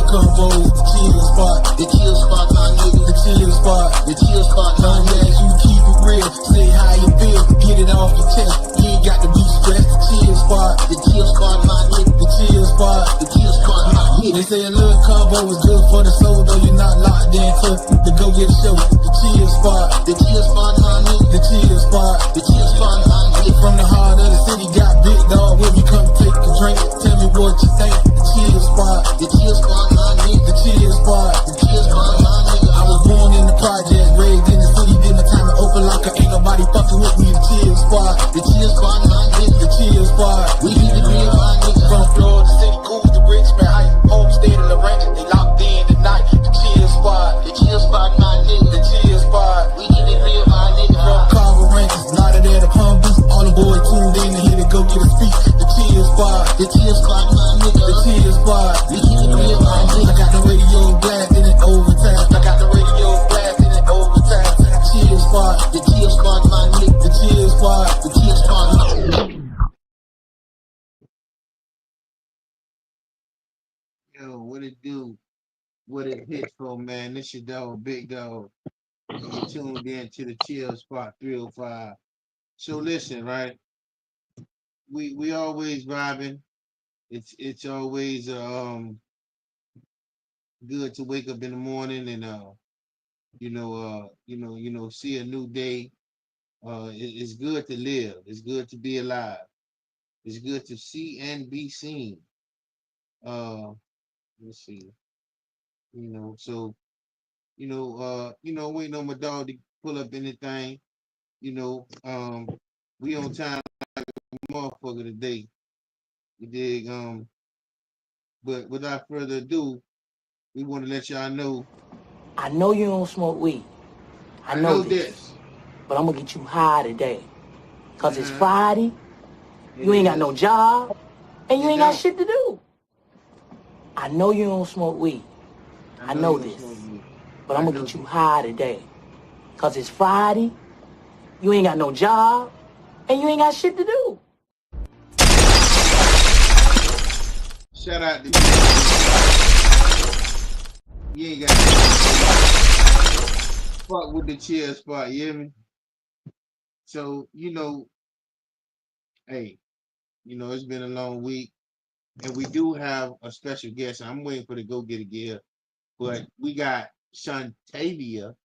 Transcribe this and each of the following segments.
combos, the chill spot, my nigga, the chill spot, Long as you keep it real, say how you feel, get it off your chest. You ain't got to be stressed. The chill spot, my nigga, the chill spot, my nigga. They say a little combo is good for the soul, though you're not locked in to go get a show. The chill spot, my nigga, the chill spot, my nigga. From the heart of the city, got big dog. When you come take a drink, tell me what you think. The chill spot, my nigga, the chill spot, my nigga. I was born in the project, raised in the city, did my time to open like ain't nobody fucking with me. The chill spot, my nigga, the chill spot. We need to be my nigga. From Florida City, cool to Richmond, Heights, Homestead and Lorraine. They locked in tonight. The chill spot, my nigga, the chill spot. We need to be my nigga. From Carver Ranches, not there to Palm Beach. All the boys tuned in and here to go get a speech. The chill spot, my nigga, the chill spot. We need to be my nigga. I got the radio blasting it overtime. Chill spot, my nigga, the chill spot. Yo, what it do? What it hit for, man? This your dog, Big Dog. You tuned in to the Chill Spot 305. So listen, right? We always vibing. It's always good to wake up in the morning and see a new day. It's good to live. It's good to be alive. It's good to see and be seen. Let's see. Waiting on my dog to pull up anything. We on time like a motherfucker today. You dig? But without further ado, we want to let y'all know. I know you don't smoke weed. I know this. But I'm gonna get you high today. Cause it's Friday, you ain't got no job, and you ain't got shit to do. I know you don't smoke weed. I know this. But I'm gonna get you high today. Cause it's Friday, you ain't got no job, and you ain't got shit to do. Shout out to you. You ain't got fuck with the chill spot, you hear me? So, hey, it's been a long week. And we do have a special guest. I'm waiting for the go-getter gear. But we got Shantavia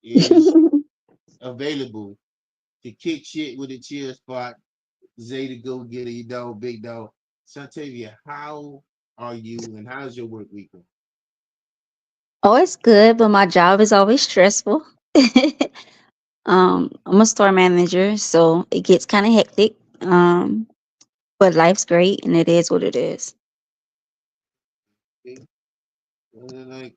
is available to kick shit with the chill spot. ZayDaGoGetta, your dog, big dog. Shantavia, how are you and how's your work week? Oh, it's good, but my job is always stressful. I'm a store manager, so it gets kind of hectic. But life's great, and it is what it is. Like,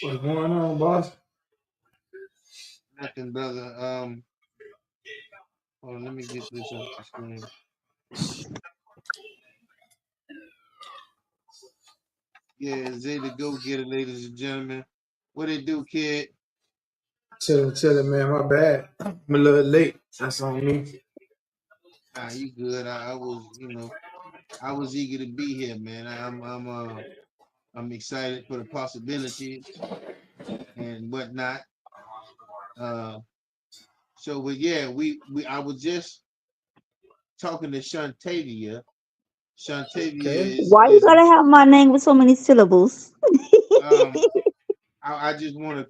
What's going on, boss? Nothing, brother. Hold on, let me get this off the screen. Yeah, ZayDaGoGetta, ladies and gentlemen. What it do, kid? Chilling, man. My bad. I'm a little late. That's on me. Nah, you good. I was eager to be here, man. I'm excited for the possibilities and whatnot. But yeah, I was just talking to Shantavia. Shantavia Why you gotta have my name with so many syllables? I just want to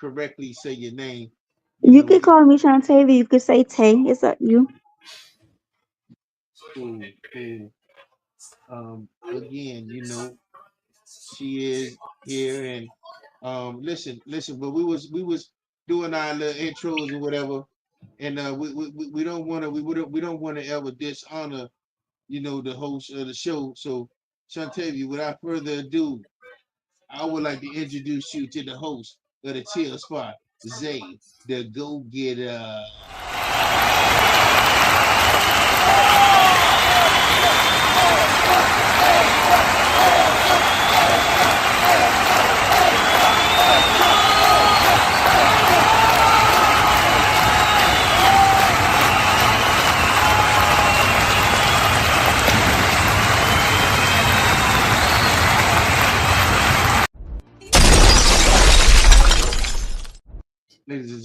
correctly say your name. You could call me Shantavia. You could say Tay. It's up to you. Cool. Again, she is here and listen, but we was doing our little intros and whatever, and we don't want to ever dishonor, the host of the show. So Shantavia, without further ado, I would like to introduce you to the host of the Chill Spot, ZayDaGoGetta.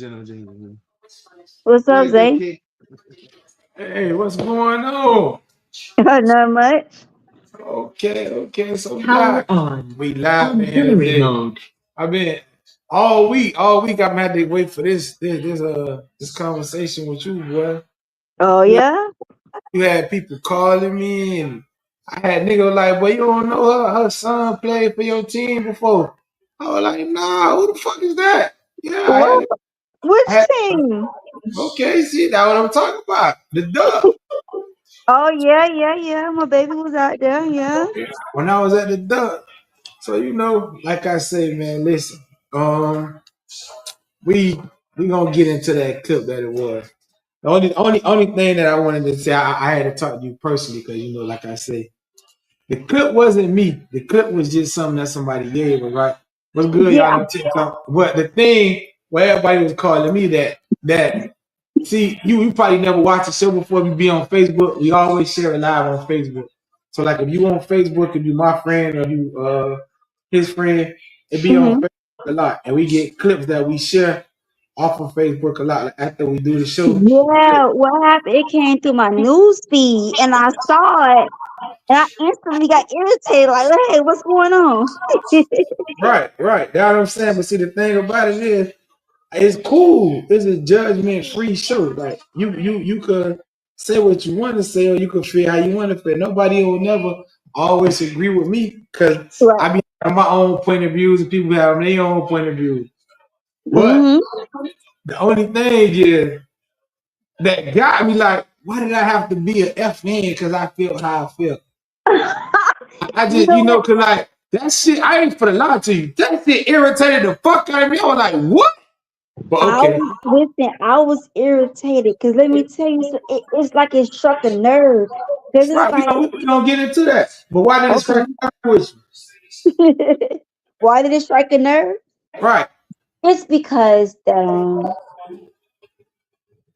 and gentlemen. What's What up, it do, Zay? Kid? Hey, what's going on? Not much. Okay. So Power on. we live in here Auxiliary today. mode. I've been all week. I've had to wait for this conversation with you, boy. Oh You yeah. you had people calling me, and I had niggas like, boy, you don't know her. Her son played for your team before. I was like, nah, who the fuck is that? Yeah, What? I Which had team? okay, see, that's what I'm talking about. The dub. Oh yeah. My baby was out there. Yeah. When I was at the dub. So like I say, man, listen. Um, we we gonna get into that clip that it was. The only thing that I wanted to say, I had to talk to you personally because like I say, the clip wasn't me. The clip was just something that somebody gave us, right? What's good, Yeah. y'all on TikTok? But the thing where everybody was calling me that see, you probably never watched the show before. We be on Facebook. We always share it live on Facebook. So like if you on Facebook, if you my friend or you his friend, it be on hmm Facebook a lot. And we get clips that we share off of Facebook a lot like after we do the show. Yeah. What happened? It came through my news feed, and I saw it, and I instantly got irritated. Like, hey, what's going on? Right. That's what I'm saying. But see the thing about it is it's cool. It's a judgment free show. Like you could say what you want to say or you could feel how you want to feel. Nobody will never always agree with me because Right. I be having my own point of views and people have their own point of view. But hmm the only thing is that got me like, why did I have to be an FN? Because I felt how I felt. I You just, know what? cause like that shit, I ain't for the lie to you. That shit irritated the fuck out of me. I was like, what? But okay. I was irritated because let me tell you, so it's like it struck a nerve. Because it's Right, like, we gonna get into that. But why did it okay, strike a nerve with why did it strike a nerve? you? Right. It's because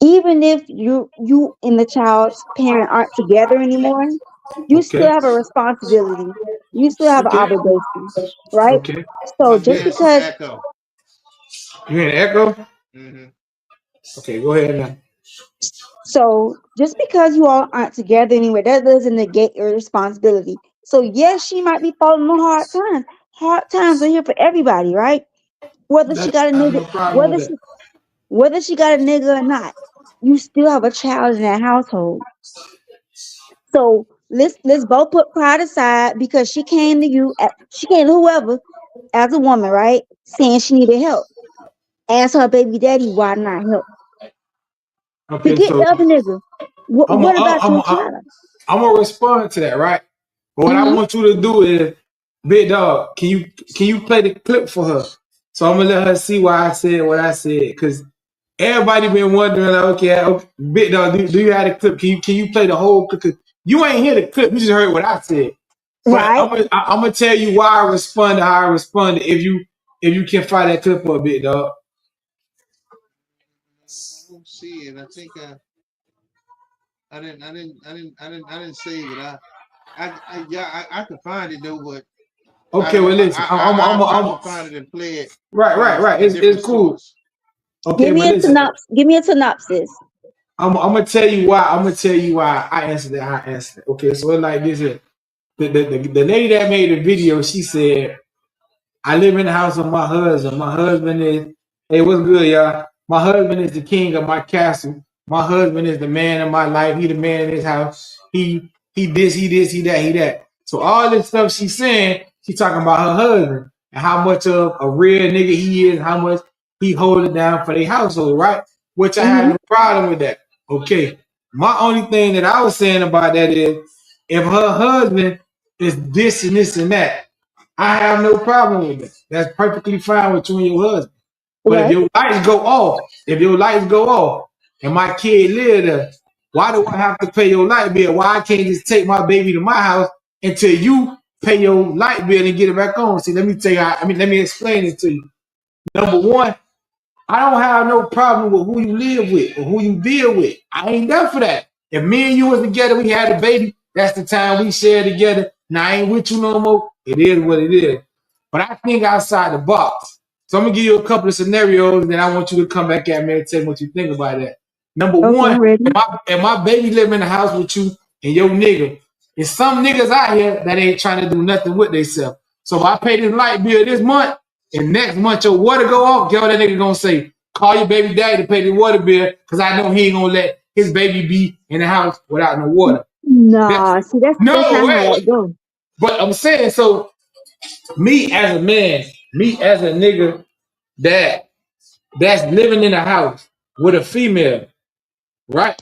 even if you and the child's parent aren't together anymore, you still Okay. have a responsibility. You still have an Okay. obligation, right? Okay. So I'm just hearing some because, echo. You hear the echo? Mm-hmm. Okay, go ahead now. just because you all aren't together anywhere, that doesn't negate your responsibility. So yes, she might be falling on hard times. Hard times are here for everybody, right? Whether she got a I have nigga, no problem whether with she that. whether she got a nigga or not, you still have a child in that household. So let's both put pride aside because she came to whoever as a woman, right? Saying she needed help. Ask her baby daddy why not help. Okay, Forget so the other nigga. I'm What about your gonna child? I'm gonna respond to that, right? But what I hmm want you to do is, big dog, can you play the clip for her? So I'm gonna let her see why I said what I said, because everybody been wondering, like, okay, big dog, do you have the clip? Can you play the whole clip? 'Cause you ain't hear the clip, you just heard what I said. But Right? I'm gonna tell you why I responded how I responded if you can find that clip for a bit, dog. I don't see it. I think I didn't save it. I could find it though, but I Okay, don't. well listen, I can find it and play it right. from a different It's cool. source. Okay, well listen, Give me a synopsis. I'm gonna tell you why. I'm gonna tell you why I answered it. How I answered it. Okay, so it's like this here. The lady that made the video, she said, I live in the house with my husband. My husband is, hey, what's good, y'all? My husband is the king of my castle. My husband is the man of my life. He the man in his house. He this, he that, he that. So all this stuff she's saying, she's talking about her husband and how much of a real nigga he is, how much he hold it down for their household, right? Which I had hmm no problem with that. Okay. My only thing that I was saying about that is if her husband is this and this and that, I have no problem with that. That's perfectly fine with you and your husband. But Right? if your lights go off, and my kid live there, why do I have to pay your light bill? Why I can't just take my baby to my house until you pay your light bill and get it back on? See, let me tell you. Let me explain it to you. Number one, I don't have no problem with who you live with or who you deal with. I ain't there for that. If me and you was together, we had a baby, that's the time we share together. Now I ain't with you no more. It is what it is. But I think outside the box. So I'm gonna give you a couple of scenarios, and then I want you to come back at me and tell me what you think about that. Number Okay, one, I'm ready. if my baby live in the house with you and your nigga, there's some niggas out here that ain't trying to do nothing with themselves. So if I pay this light bill this month, and next month your water go off, guess what that nigga gonna say? Call your baby daddy to pay the water bill, because I know he ain't gonna let his baby be in the house without no water. Nah, see, that's not how that goes. But I'm saying, so me as a man, me as a nigga that's living in a house with a female, right?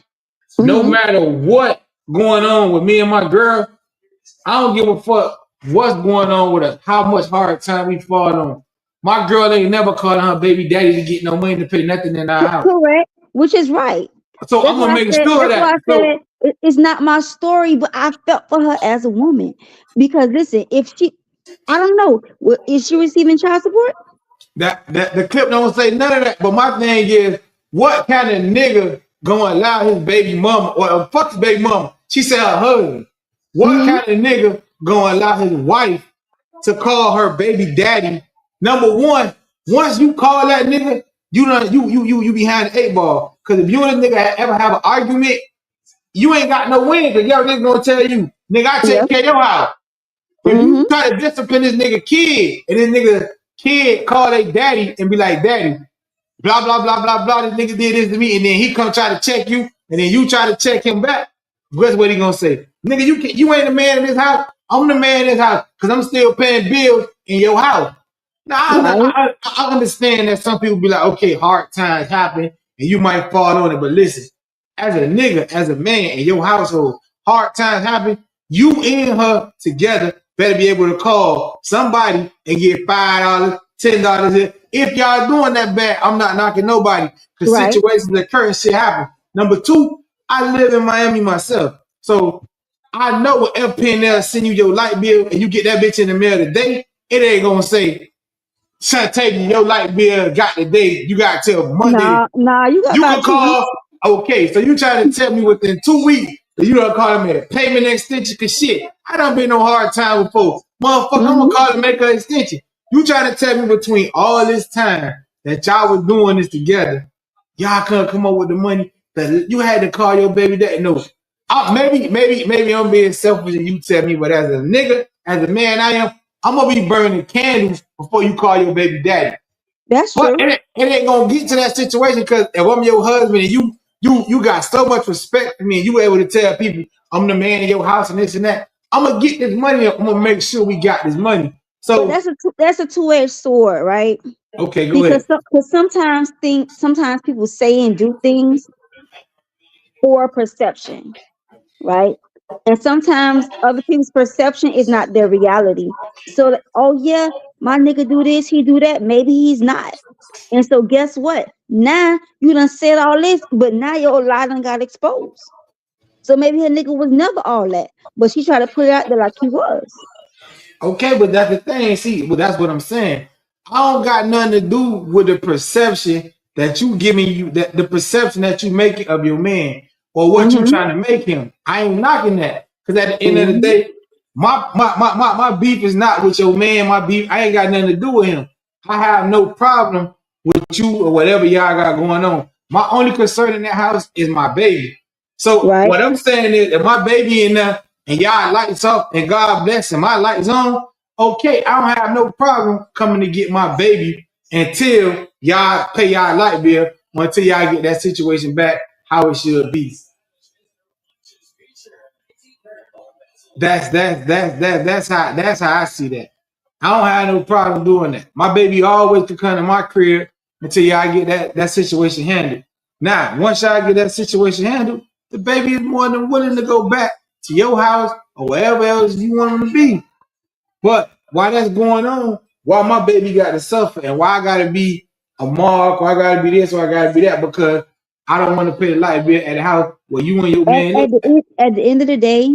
No matter what going on with me and my girl, I don't give a fuck what's going on with us, how much hard time we fall on. My girl ain't never calling her baby daddy to get no money to pay nothing in our house. Correct, which is right. So I'm gonna make sure That's why that. I said it's not my story, but I felt for her as a woman. Because listen, if she, I don't know, is she receiving child support? That the clip don't say none of that. But my thing is, what kind of nigga gonna allow his baby mama or fuck his baby mama? She said her husband. What kind of nigga gonna allow his wife to call her baby daddy? Number one, once you call that nigga, you behind the 8 ball. Cause if you and this nigga ever have an argument, you ain't got no win. Cause your nigga gonna tell you, nigga, I take care of your house. If you try to discipline this nigga kid, and this nigga kid call their daddy and be like, daddy, blah, blah, blah, blah, blah, this nigga did this to me, and then he come try to check you, and then you try to check him back, guess what he gonna say? Nigga, you ain't the man in this house. I'm the man in this house, because I'm still paying bills in your house. Now, I understand that some people be like, okay, hard times happen, and you might fall on it, but listen, as a nigga, as a man in your household, hard times happen, you and her together better be able to call somebody and get $5, $10. If y'all doing that bad, I'm not knocking nobody, because situations occur and shit happen. Number two, I live in Miami myself, so I know when FPNL send you your light bill and you get that bitch in the mail today, it ain't gonna say, Shantae, your light bill got today. You got till Monday. Nah, you got you about can call. Okay, so you trying to tell me within 2 weeks that you don't call me a payment extension? Cause shit, I done been no hard time with folks. Motherfucker, I'm gonna call and make an extension. You trying to tell me between all this time that y'all was doing this together, y'all couldn't come up with the money that you had to call your baby daddy? No, maybe I'm being selfish and you tell me, but as a nigga, as a man I am, I'm gonna be burning candles before you call your baby daddy. That's true. But it ain't gonna get to that situation, because if I'm your husband and you got so much respect for me and you able to tell people I'm the man in your house and this and that, I'm gonna get this money up. I'm gonna make sure we got this money. So that's a two-edged sword, right? Okay, go ahead. Because sometimes people say and do things for perception, right? And sometimes other people's perception is not their reality. So, oh yeah, my nigga do this, he do that. Maybe he's not. And so, guess what? Now you done said all this, but now your lie done got exposed. So maybe her nigga was never all that, but she tried to put it out there like he was. Okay, but that's the thing. See, well, that's what I'm saying. I don't got nothing to do with the perception that you giving you, that the perception that you making of your man or what you trying to make him. I ain't knocking that, because at the end of the day, my beef is not with your man. My beef, I ain't got nothing to do with him. I have no problem with you or whatever y'all got going on. My only concern in that house is my baby. So what I'm saying is, if my baby in there and y'all lights off and God bless and my lights on, okay, I don't have no problem coming to get my baby until y'all pay y'all light bill, or until y'all get that situation back how it should be. That's how I see that. I don't have no problem doing that. My baby always can come to my crib until y'all get that situation handled. Now, once y'all get that situation handled, the baby is more than willing to go back to your house or wherever else you want him to be. But while that's going on, why my baby got to suffer and why I got to be a mark, or I got to be this, or I got to be that, because I don't want to pay the light bill at the house where you and your man live. At the end of the day,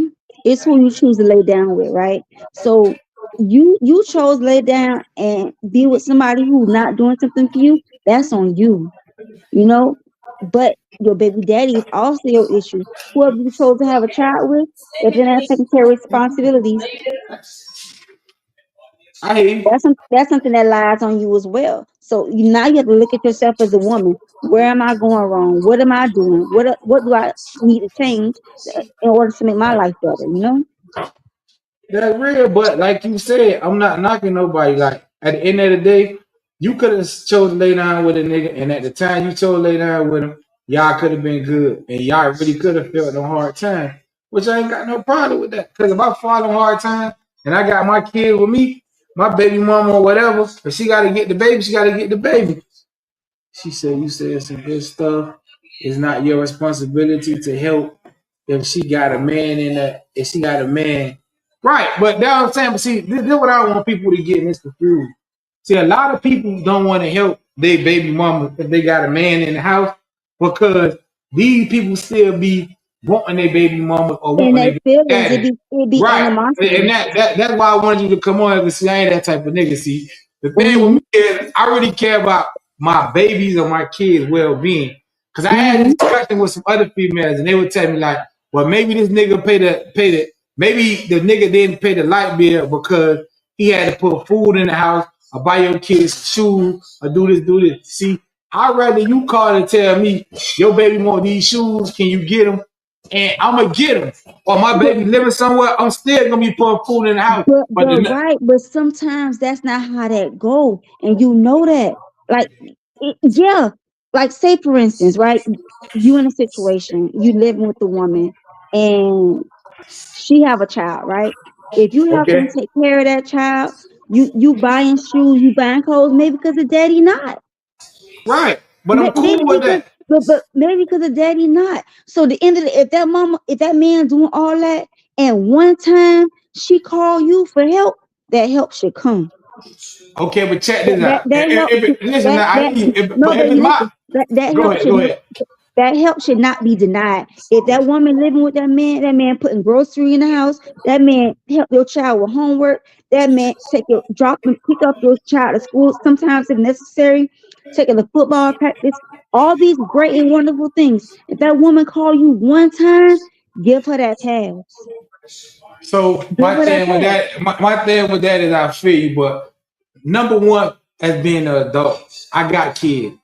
it's who you choose to lay down with, right? So you chose lay down and be with somebody who's not doing something for you. That's on you, you know. But your baby daddy is also your issue. Whoever you chose to have a child with, if they're not taking care of responsibilities. I hear you. That's something that lies on you as well. So now you have to look at yourself as a woman. Where am I going wrong? What am I doing? What do I need to change in order to make my life better? You know. That's real, but like you said, I'm not knocking nobody. Like at the end of the day, you could have chose to lay down with a nigga, and at the time you chose to lay down with him, y'all could have been good, and y'all really could have felt no hard time. Which I ain't got no problem with that. Because if I fall on hard time and I got my kid with me, my baby mama or whatever, if she got to get the baby, she got to get the baby. She said, "You said some good stuff. It's not your responsibility to help if she got a man in that. If she got a man, right? But that's what I'm saying. But see, this is what I don't want people to get misconfused. See, a lot of people don't want to help their baby mama if they got a man in the house because these people still be wanting their baby mama or And wanting they their baby feelings, daddy. it be Right. And animosity. that's why I wanted you to come on because see, I ain't that type of nigga. See, the thing with Mm-hmm. me is I really care about my babies or my kids' well-being. Cause I had Mm-hmm. this discussion with some other females and they would tell me like, well, maybe this nigga paid it. Maybe the nigga didn't pay the light bill because he had to put food in the house or buy your kids shoes or do this. See, I'd rather you call and tell me your baby want these shoes, can you get them? And I'm gonna get them. Or my But baby living somewhere, I'm still gonna be putting food in the house. But the, right, but sometimes that's not how that go, and you know that. Like, yeah, like say for instance, right? You in a situation, you living with the woman, and she have a child, right? If you helping okay, take care of that child, you buying shoes, you buying clothes, maybe because the daddy not. right. But I'm Maybe cool with because, that. but maybe because the daddy not. So the end of the, if that man doing all that, and one time she call you for help, that help should come. Okay, but check That this that, out. that help Listen, that now, I that hear you. no, But if baby, it's my, listen. That go help ahead, should go ahead. that help should not be denied. If that woman living with that man putting grocery in the house, that man help your child with homework, that man take your drop and pick up your child at school, sometimes if necessary, taking the football practice, all these great and wonderful things. If that woman call you one time, give her that pass. So Give her that pass. my thing with that is I feel you, but number one, as being an adult, I got kids.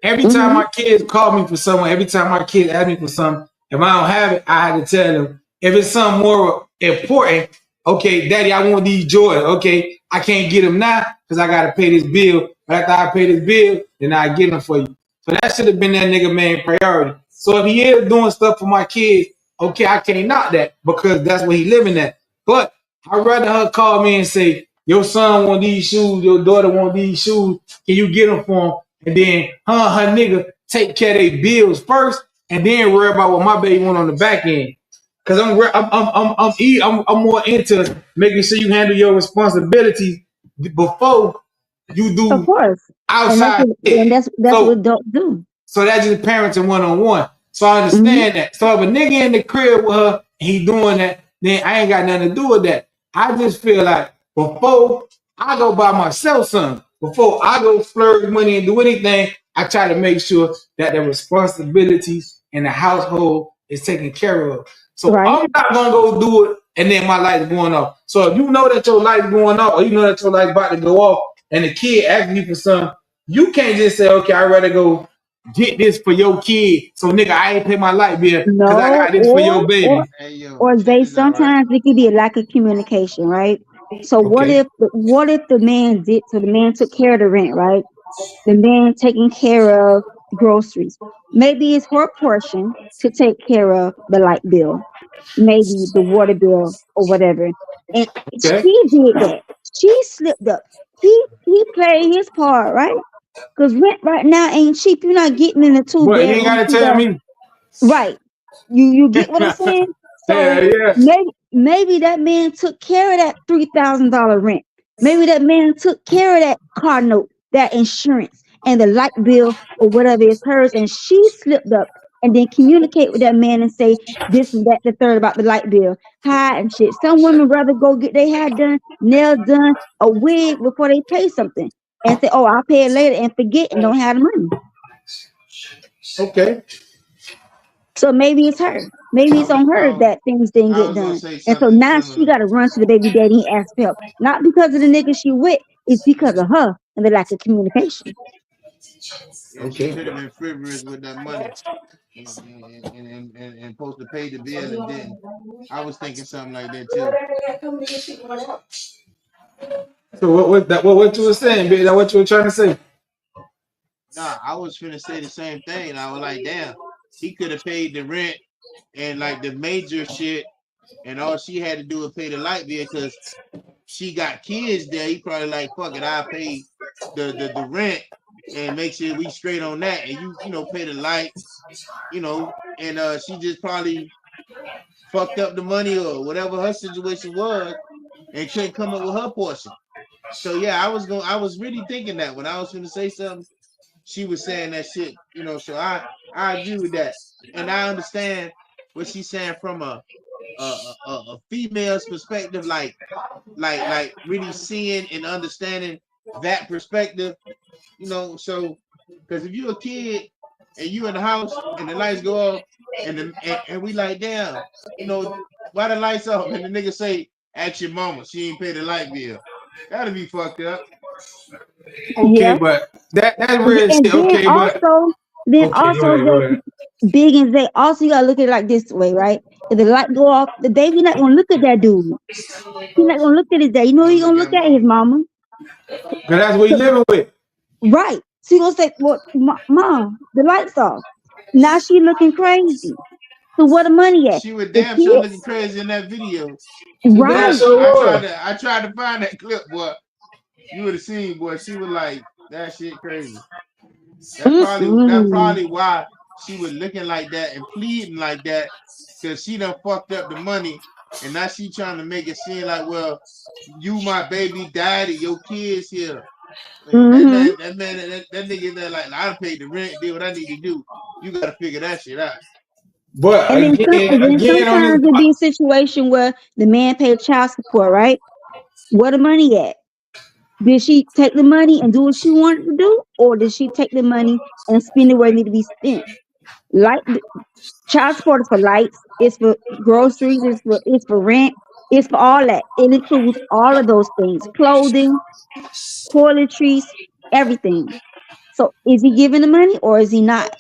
Every time Mm-hmm. my kids call me for something, every time my kids ask me for something, if I don't have it, I have to tell them. If it's something more important, okay, daddy, I want these Jordans. Okay, I can't get them now because I gotta pay this bill. But after I pay this bill, then I get them for you. So that should have been that nigga main priority. So if he is doing stuff for my kids, okay, I can't knock that because that's where he living at. But I'd rather her call me and say, your son want these shoes, your daughter want these shoes, can you get them for him? And then her nigga take care of their bills first and then worry about what my baby want on the back end. Cause I'm more into making sure you handle your responsibilities before you Of do course. And outside shit. that's what So adults do. so that's just parenting one on one. So I Mm-hmm. understand that. So if a nigga in the crib with her, and he doing that, then I ain't got nothing to do with that. I just feel like before I go buy myself something, before I go splurge money and do anything, I try to make sure that the responsibilities in the household is taken care of. So Right. I'm not gonna go do it and then my light's going off. So if you know that your light's going off, or you know that your light's about to go off, and the kid asking you for something, you can't just say, okay, I'd rather go get this for your kid. So nigga, I ain't pay my light bill because I No, got this for your baby. Hey yo, or check they this out, right? sometimes it could be a lack of communication, right? So Okay. what if the man did so the man took care of the rent, right? The man taking care of groceries. Maybe it's her portion to take care of the light bill, maybe the water bill or whatever. And Okay. she did that. She slipped up. He played his part, right? Because rent right now ain't cheap. You're not getting in a two But you ain't bedroom, gotta tell me. right. You get what I'm saying? Hell So yeah. maybe that man took care of that $3,000 rent. Maybe that man took care of that car note, that insurance, and the light bill or whatever is hers, and she slipped up and then communicate with that man and say this and that, the third about the light bill, high and shit. Some women rather go get their hair done, nails done, a wig before they pay something, and say, "Oh, I'll pay it later," and forget and don't have the money. Okay. So maybe it's her. Maybe it's on her I, that things didn't I get was gonna done. say And so something now she similar. got to run to the baby daddy and ask for help. Not because of the nigga she with, it's because of her and the lack of communication. Yeah, she Okay. could have been frivolous with that money and supposed to pay the bill and didn't. I was thinking something like that too. So what you were saying, bitch? That what you were trying to say? Nah, I was finna say the same thing. I was like, damn, he could have paid the rent and like the major shit, and all she had to do was pay the light bill because she got kids there. He probably like, fuck it, I pay the rent and make sure we straight on that, and you know pay the light, and she just probably fucked up the money or whatever her situation was and couldn't come up with her portion. So yeah, I was really thinking that when I was going to say something, she was saying that shit, So I agree with that, and I understand what she's saying from a female's perspective, like really seeing and understanding that perspective, So because if you're a kid and you in the house and the lights go off and we like, damn, why the lights off? And the nigga say, ask your mama, she ain't paid the light bill. That'd be fucked up. Okay, Yeah. but that's real And shit. Okay, but then okay, go also ahead, go they ahead. big and they also you gotta look at it like this way, right? If the light go off, the baby not gonna look at that dude. He not gonna look at his dad. You know Gonna he look gonna look at at his mama. mama. Cause that's what he So, living with. right. So you gonna say, well, mom, the lights off. Now she looking crazy. So where the money at? She was The damn sure looking kids? crazy in that video. She damn Right. sure was. I tried to find that clip, boy. You would have seen, boy. She was like, that shit crazy. That Mm-mm. probably why she was looking like that and pleading like that, because she done fucked up the money, and now she trying to make it seem like, well, you my baby daddy, your kids here. Mm-hmm. That nigga there like, I paid the rent, did what I need to do. You gotta figure that shit out. But And then again on this sometimes it be a situation where the man paid child support, right? Where the money at? Did she take the money and do what she wanted to do, or did she take the money and spend it where it need to be spent? Like child support is for lights, it's for groceries, it's for rent, it's for all that. It includes all of those things: clothing, toiletries, everything. So is he giving the money or is he not?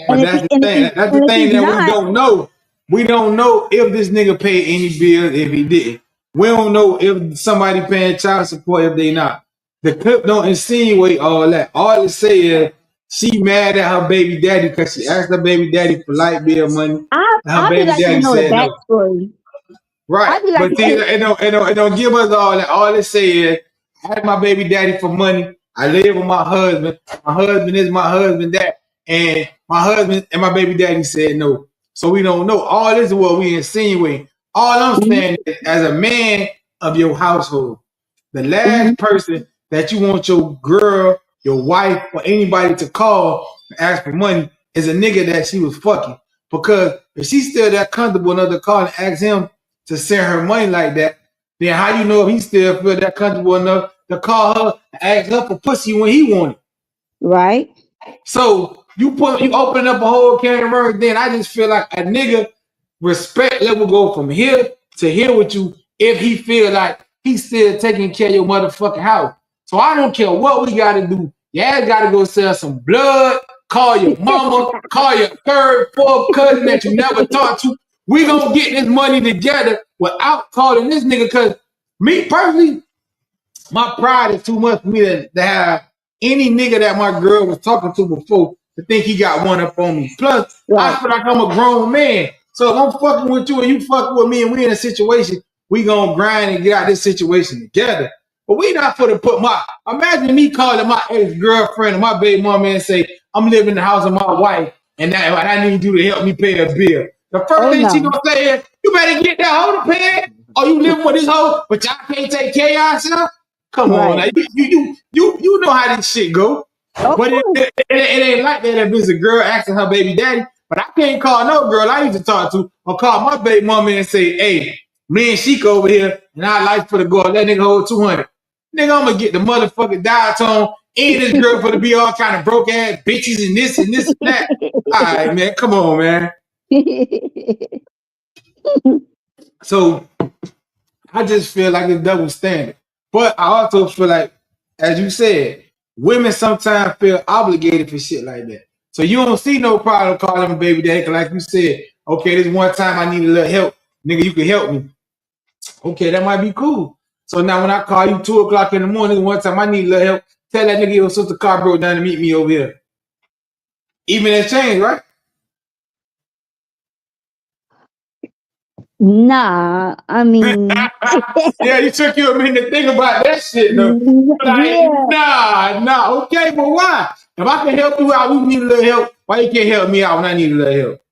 But that's the thing. That's the And if thing he's that we not, don't know. We don't know if this nigga paid any bills if he didn't. We don't know if somebody paying child support if they not. The clip don't insinuate all that. All it say is she mad at her baby daddy because she asked her baby daddy for light bill money. And her I'd be baby liking to daddy know the said no. backstory. Right. I'd be like, But see, it don't give us all that. All it say is, I asked my baby daddy for money. I live with my husband. My husband is my husband that. And my husband and my baby daddy said no. So we don't know. All this is what we insinuate. All I'm saying is, as a man of your household, the mm-hmm, last person that you want your girl, your wife, or anybody to call and ask for money is a nigga that she was fucking. Because if she's still that comfortable enough to call and ask him to send her money like that, then how you know if he still feel that comfortable enough to call her and ask her for pussy when he want it? right? So you open up a whole can of worms. Then I just feel like a nigga respect level go from here to here with you if he feel like he's still taking care of your motherfucking house. So I don't care what we gotta do. Yeah, gotta go sell some blood, call your mama, call your third, fourth cousin that you never talked to. We gonna get this money together without calling this nigga. Cause me personally, my pride is too much for me to have any nigga that my girl was talking to before to think he got one up on me. Plus, I Right. feel like I'm a grown man. So if I'm fucking with you and you fucking with me and we in a situation, we gonna grind and get out this situation together. But we not for to put imagine me calling my ex-girlfriend and my baby mama and say, I'm living in the house of my wife and that I need you to help me pay a bill. The first Oh thing she no. gonna say is, you better get that hoe to pay it. Or you living with this hoe, but y'all can't take care of yourself. Come on, Right. now. You know how this shit go. Of But it, course. it, it ain't like that if it's a girl asking her baby daddy. But I can't call no girl I used to talk to or call my baby mama and say, hey, me and Sheik over here and I like for the go. Let nigga hold 200. Nigga, I'm gonna get the motherfucking diatone and this girl for to be all kind of broke ass bitches and this and that. All right, man. Come on, man. So I just feel like it's double standard. But I also feel like, as you said, women sometimes feel obligated for shit like that. So you don't see no problem calling him baby daddy, like you said, okay, this one time I need a little help. Nigga, you can help me. Okay, that might be cool. So now when I call you 2 o'clock in the morning, one time I need a little help, tell that nigga your sister car broke down to meet me over here. Even that changed, right? Nah, I mean, Yeah, you took you a minute to think about that shit though. Like, yeah, nah, okay, but why? If I can help you out, we need a little help. Why you can't help me out when I need a little help?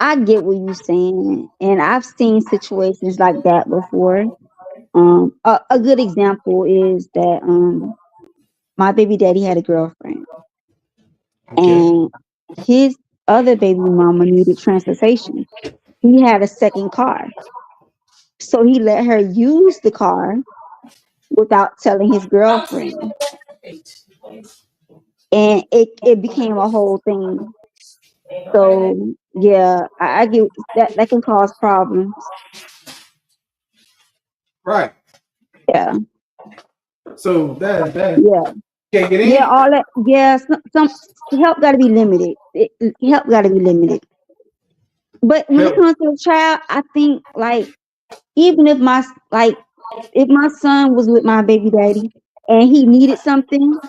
I get what you're saying, and I've seen situations like that before. A good example is that my baby daddy had a girlfriend, Okay. and his other baby mama needed transportation. He had a second car, so he let her use the car without telling his girlfriend, and it became a whole thing. So yeah, I get that can cause problems. Right. Yeah, So that yeah, can't get yeah. in. All that. Yeah, some help got to be limited. Help got to be limited. But when it Help. comes to a child, I think like even if my son was with my baby daddy and he needed something,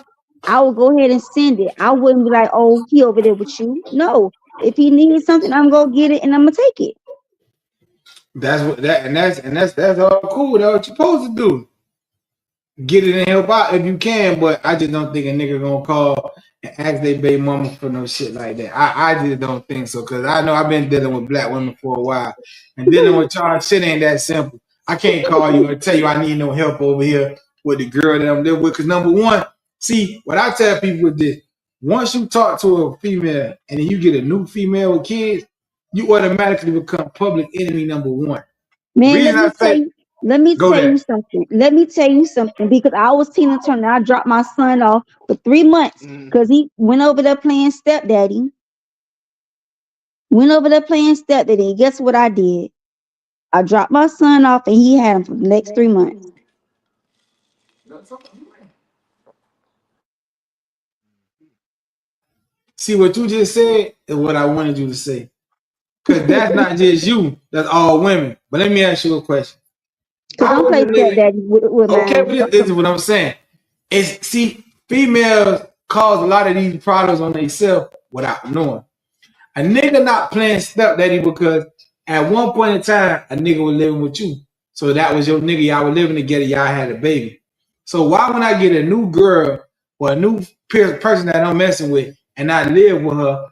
I would go ahead and send it. I wouldn't be like, oh, he over there with you. No, if he needs something, I'm gonna get it and I'm gonna take it. That's what that and that's all cool. That's what you're supposed to do. Get it and help out if you can, but I just don't think a nigga gonna call and ask their baby mama for no shit like that. I just don't think so, because I know I've been dealing with black women for a while, and dealing with y'all shit ain't that simple. I can't call you and tell you I need no help over here with the girl that I'm living with, because number one, see, what I tell people is this: once you talk to a female and then you get a new female with kids, you automatically become public enemy number one. Man, Reason I say let me go tell you there. something. Let me tell you something because I was Tina Turner. I dropped my son off for 3 months because he went over there playing stepdaddy. Went over there playing stepdaddy. Guess what I did? I dropped my son off and he had him for the next 3 months. See what you just said is what I wanted you to say. Because that's not just you, that's all women. But let me ask you a question. Because I I'm was a playing nigga. stepdaddy with Okay, mine. but this is what I'm saying. It's see, females cause a lot of these problems on themselves without knowing. A nigga not playing stepdaddy because at one point in time, a nigga was living with you. So that was your nigga, y'all were living together, y'all had a baby. So why when I get a new girl or a new person that I'm messing with and I live with her,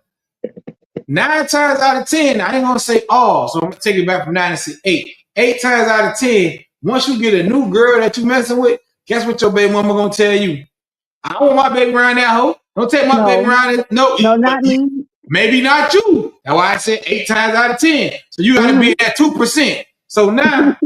9 times out of 10, I ain't gonna say all, so I'm gonna take it back from 9 and say 8. 8 times out of 10, once you get a new girl that you messing with, guess what your baby mama gonna tell you? I don't want my baby around that hoe. Don't take my baby No, around it. No, no, but not me. maybe not you. That's why I said 8 times out of 10. So you gotta Hmm. be at 2%. So now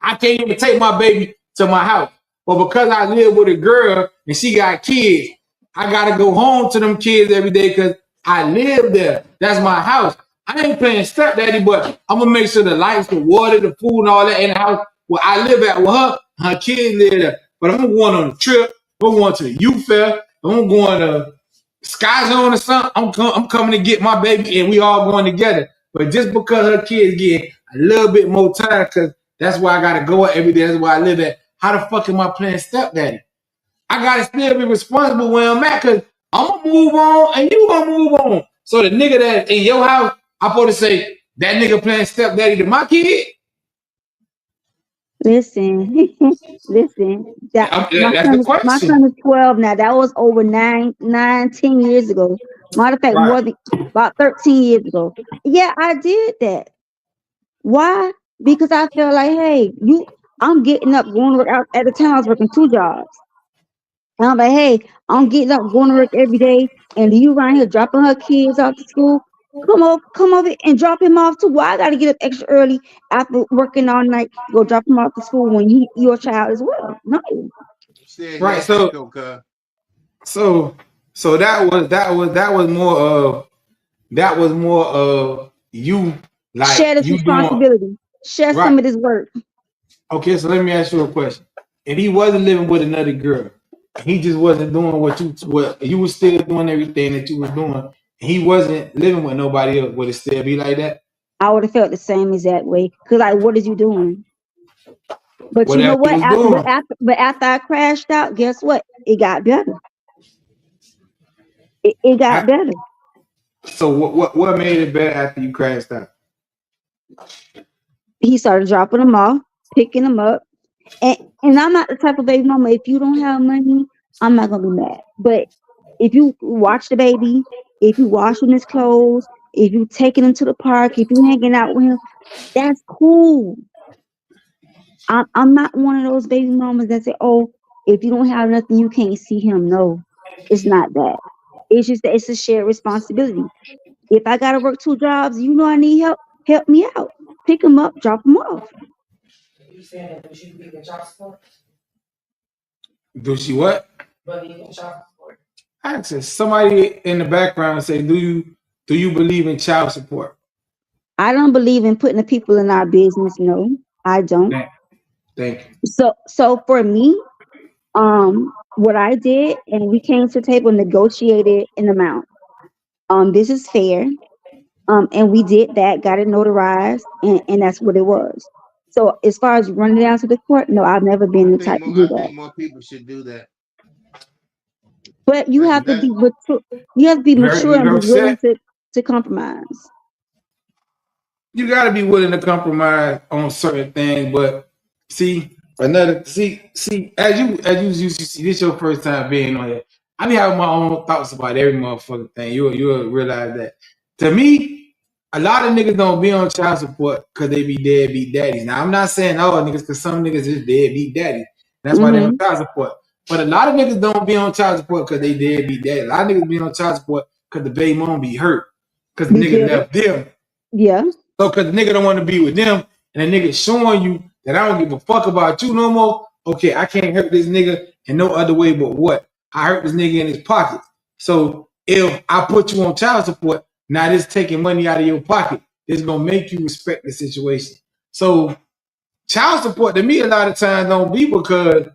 I can't even take my baby to my house. But because I live with a girl and she got kids, I gotta go home to them kids every day because I live there. That's my house. I ain't playing stepdaddy, but I'm gonna make sure the lights, the water, the food, and all that in the house where I live at with her kids live there. But I'm going on a trip, I'm going to the youth fair, I'm going to Sky Zone or something. I'm coming to get my baby and we all going together. But just because her kids get a little bit more time, because that's where I gotta go every day. That's where I live at. How the fuck am I playing stepdaddy? I gotta still be responsible where I'm at, cause I'm gonna move on and you gonna move on. So the nigga that in your house, I'm supposed to say that nigga playing stepdaddy to my kid. Listen, listen. That That's the my question. son is 12 now. That was over 10 years ago. Matter of fact, Right. more than about 13 years ago. Yeah, I did that. Why? Because I feel like, hey, I'm getting up, going to work out at the time I was working 2 jobs. And I'm like, hey, I'm getting up, going to work every day, and you around here dropping her kids off to school. Come over and drop him off too. Why I gotta get up extra early after working all night to go drop him off to school when your child as well? No. You said Right. that shit though, cuz. So that was more of that was more of you, like share this you doing responsibility. Share right. some of this work. Okay, so let me ask you a question. If he wasn't living with another girl, he just wasn't doing what you was still doing everything that you was doing, and he wasn't living with nobody else, would it still be like that? I would have felt the same exact way. Cause like, what is you doing? But you know Whatever he what? was doing. But after I crashed out, guess what? It got better. It got better. So what made it better after you crashed out? He started dropping them off, picking them up, and I'm not the type of baby mama. If you don't have money, I'm not gonna be mad. But if you watch the baby, if you washing his clothes, if you taking him to the park, if you hanging out with him, that's cool. I'm not one of those baby mamas that say, "Oh, if you don't have nothing, you can't see him." No, it's not that. It's just that it's a shared responsibility. If I gotta work 2 jobs, you know I need help. Help me out. Pick him up, drop him off. You saying that we should be in child support? Do she what? But in child support. I said somebody in the background say, do you believe in child support? I don't believe in putting the people in our business. No, I don't. Thank you. So for me, what I did, and we came to the table, negotiated an amount. This is fair. And we did that, got it notarized, and that's what it was. So as far as running down to the court, no, I've never been the type to do I that. think more people should do that. But you have to be mature. You have to be mature and be willing to compromise. You got to be willing to compromise on certain things, but see as you see, this your first time being on here. I be having my own thoughts about every motherfucking thing. You'll realize that. To me, a lot of niggas don't be on child support because they be deadbeat daddies. Now I'm not saying all niggas, because some niggas is deadbeat daddies. That's why they on child support. But a lot of niggas don't be on child support because they deadbeat daddies. A lot of niggas be on child support because the baby mom be hurt because the nigga left them. Yeah. So because the nigga don't want to be with them, and the nigga showing you that I don't give a fuck about you no more. Okay, I can't hurt this nigga in no other way but what? I hurt this nigga in his pocket. So if I put you on child support, now this taking money out of your pocket. It's gonna make you respect the situation. So child support to me a lot of times don't be because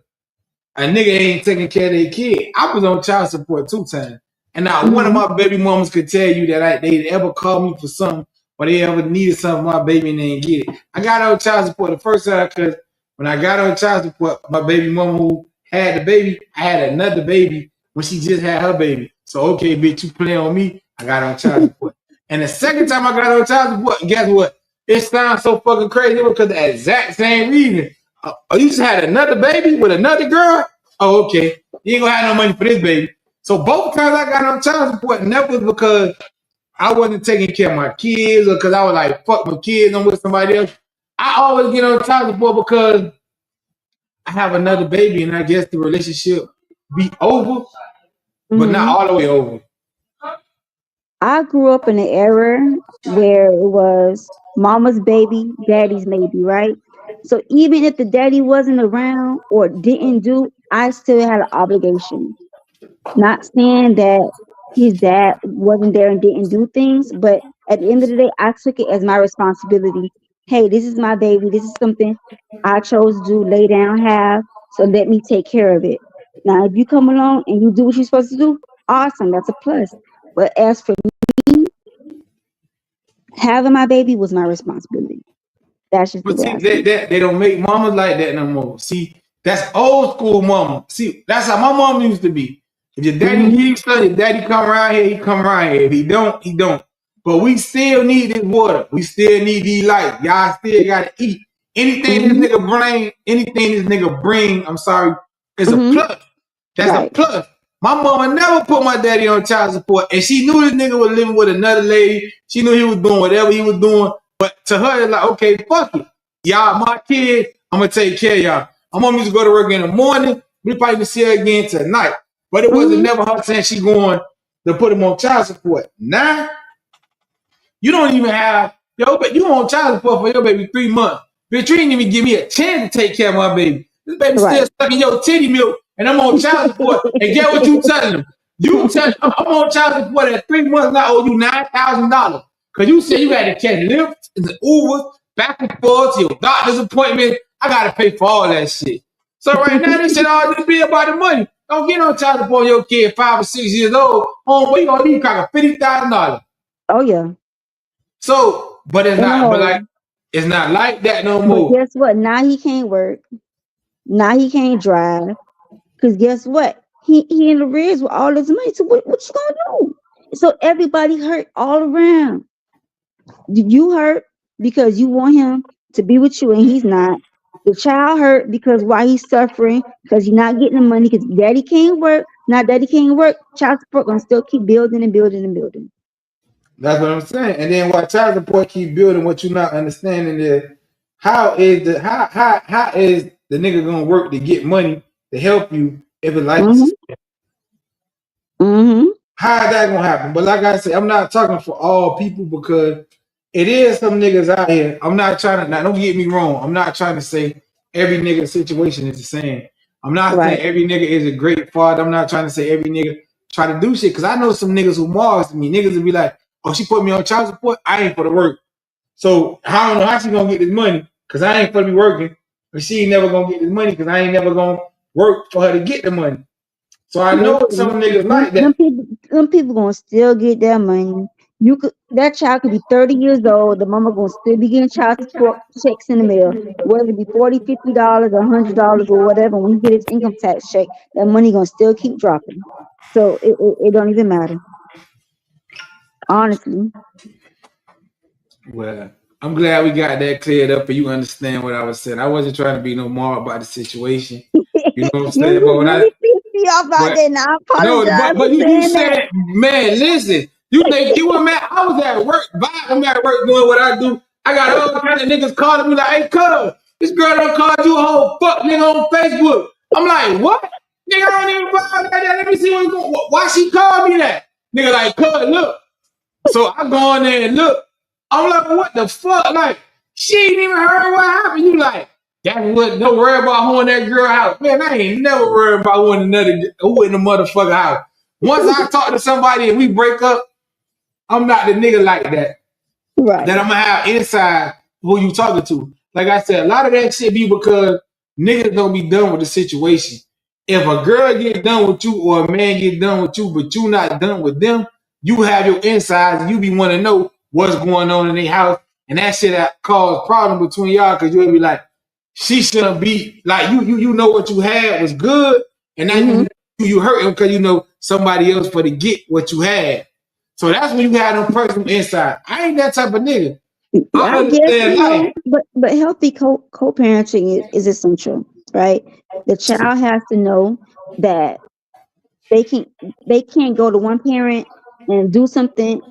a nigga ain't taking care of their kid. I was on child support 2 times. And now one of my baby mamas could tell you that they ever called me for something or they ever needed something, my baby and they didn't get it. I got on child support the first time because when I got on child support, my baby mama who had the baby, I had another baby when she just had her baby. So, okay, bitch, you play on me, I got on child support. And the second time I got on child support, guess what? It sounds so fucking crazy because the exact same reason. Oh, you just had another baby with another girl? Oh, okay. You ain't gonna have no money for this baby. So both times I got on child support, and that was because I wasn't taking care of my kids or because I was like, fuck my kids, I'm with somebody else. I always get on child support because I have another baby, and I guess the relationship be over, but not all the way over. I grew up in an era where it was mama's baby, daddy's maybe, right? So even if the daddy wasn't around or didn't do, I still had an obligation. Not saying that his dad wasn't there and didn't do things, but at the end of the day, I took it as my responsibility. Hey, this is my baby. This is something I chose to do, lay down, have. So let me take care of it. Now, if you come along and you do what you're supposed to do, awesome. That's a plus. But as for me, having my baby was my responsibility. That's just the But way see, I see it. they don't make mamas like that no more. See, that's old school mama. See, that's how my mom used to be. If your daddy give you something, your daddy come around here, he come around here. If he don't, he don't. But we still need this water. We still need these lights. Y'all still gotta eat. Anything this nigga bring, I'm sorry, is a plus. That's a plus. My mama never put my daddy on child support, and she knew this nigga was living with another lady. She knew he was doing whatever he was doing. But to her, it's like, okay, fuck it. Y'all, my kid, I'm going to take care of y'all. My mom used to go to work in the morning. We probably can see her again tonight. But it wasn't never her saying she going to put him on child support. Now, you don't even have, but you on child support for your baby 3 months. Bitch, you didn't even give me a chance to take care of my baby. This baby still sucking your titty milk, and I'm on child support. And get what you telling him. You tell I'm on child support at 3 months and I owe you $9,000. Cause you said you had to catch Lyft and the Uber back and forth to your doctor's appointment. I gotta pay for all that shit. So right now they said all this be about the money. Don't get on child support on your kid 5 or 6 years old. Homeboy, you gonna need like $50,000. Oh yeah, So, but it's in a not, but hole. like it's not like that no But more. guess what? Now he can't work. Now he can't drive. Cause guess what? He in the arrears with all his money. So what you gonna do? So everybody hurt all around. You hurt because you want him to be with you and he's not. The child hurt because why he's suffering because he's not getting the money because daddy can't work. Now daddy can't work. Child support gonna still keep building and building and building. That's what I'm saying. And then while child support keep building, what you're not understanding is how is the nigga gonna work to get money to help you if it's like Mm-hmm. Mm-hmm. how is that gonna happen? But like I said, I'm not talking for all people because it is some niggas out here. I'm not trying to now don't get me wrong. I'm not trying to say every nigga situation is the same. I'm not saying Right. every nigga is a great father. I'm not trying to say every nigga try to do shit because I know some niggas who mars me. Niggas will be like, oh, she put me on child support. I ain't for the work. So I don't know how she gonna get this money because I ain't for to be working. But she ain't never gonna get this money because I ain't never gonna work for her to get the money. So I know Listen, some niggas them, like that. them people gonna still get their money. You could that child could be 30 years old. The mama gonna still be getting child support checks in the mail, whether it be $40, $50, $100 or whatever. When he get his income tax check, that money gonna still keep dropping. So it don't even matter, honestly. Well, I'm glad we got that cleared up and you understand what I was saying. I wasn't trying to be no more about the situation. You know what I'm saying? But You when really I pissed me off out but there. Now I no, apologize but for you saying that. said, man, listen, you think you were mad? I was at work, I'm at work doing what I do. I got all kind of niggas calling me like, hey, cuz, this girl done called you a whole fuck nigga on Facebook. I'm like, what? Nigga, I don't even follow like that. Let me see what's going on. Why she called me that? Nigga, like, cuz, look. So I go in there and look. I'm like, what the fuck? Like, she ain't even heard what happened. You like, that's what, don't worry about who in that girl house. Man, I ain't never worried about who in the motherfucker house. Once I talk to somebody and we break up, I'm not the nigga like that. Right. That I'm gonna have inside who you talking to. Like I said, a lot of that shit be because niggas don't be done with the situation. If a girl get done with you or a man get done with you, but you not done with them, you have your insides and you be want to know what's going on in their house. And that shit that cause problem between y'all because you'll be like, she shouldn't be like you know what you had was good, and now Mm-hmm. you hurt him because you know somebody else for to get what you had. So that's when you had them personal inside. I ain't that type of nigga. I I guess understand life. but healthy co-parenting is essential, right? The child has to know that they can they can't go to one parent and do something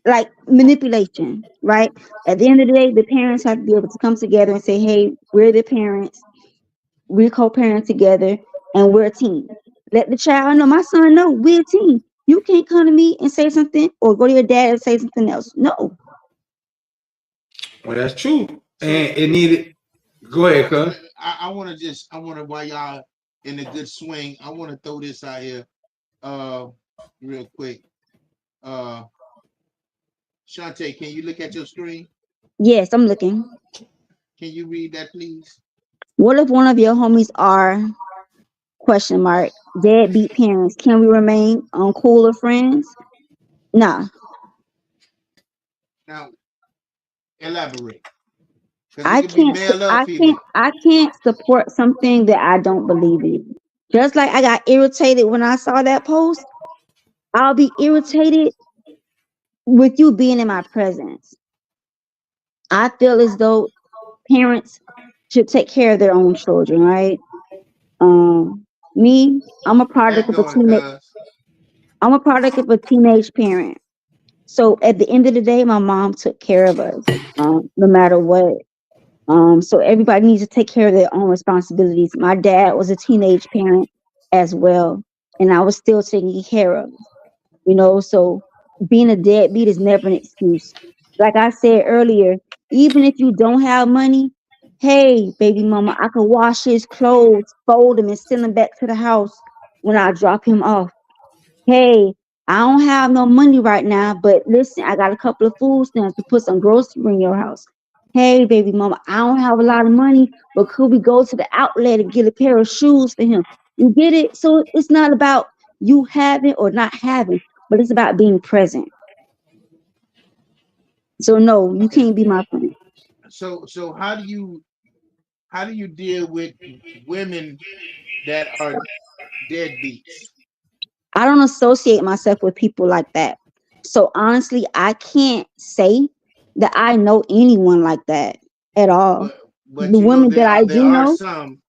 like manipulation, right? At the end of the day, the parents have to be able to come together and say, "Hey, we're the parents, we're co-parent together, and we're a team." Let the child know, my son know we're a team. You can't come to me and say something or go to your dad and say something else. No. Well, that's true. So And it needed. Go ahead, cuz. I want to while y'all in a good swing, I want to throw this out here uh real quick. Uh Shantae, can you look at your screen? Yes, I'm looking. Can you read that, please? What if one of your homies are question mark deadbeat parents? Can we remain on cooler friends? Nah, Now elaborate. Because it I could be can't. male or female. I can't support something that I don't believe in. Just like I got irritated when I saw that post, I'll be irritated with you being in my presence. I feel as though parents should take care of their own children, right? Me, I'm a product of a Echoing teenage. cuz. I'm a product of a teenage parent. So at the end of the day, my mom took care of us, no matter what. So everybody needs to take care of their own responsibilities. My dad was a teenage parent as well, and I was still taking care of. So being a deadbeat is never an excuse. Like I said earlier, even if you don't have money, hey, baby mama, I could wash his clothes, fold them, and send them back to the house when I drop him off. Hey, I don't have no money right now, but listen, I got a couple of food stamps to put some groceries in your house. Hey, baby mama, I don't have a lot of money, but could we go to the outlet and get a pair of shoes for him? You get it? So it's not about you having or not having, but it's about being present. So no, you Okay. can't be my friend. So how do you deal with women that are deadbeats? I don't associate myself with people like that. So honestly, I can't say that I know anyone like that at all. But The you know women that I there do are know, some,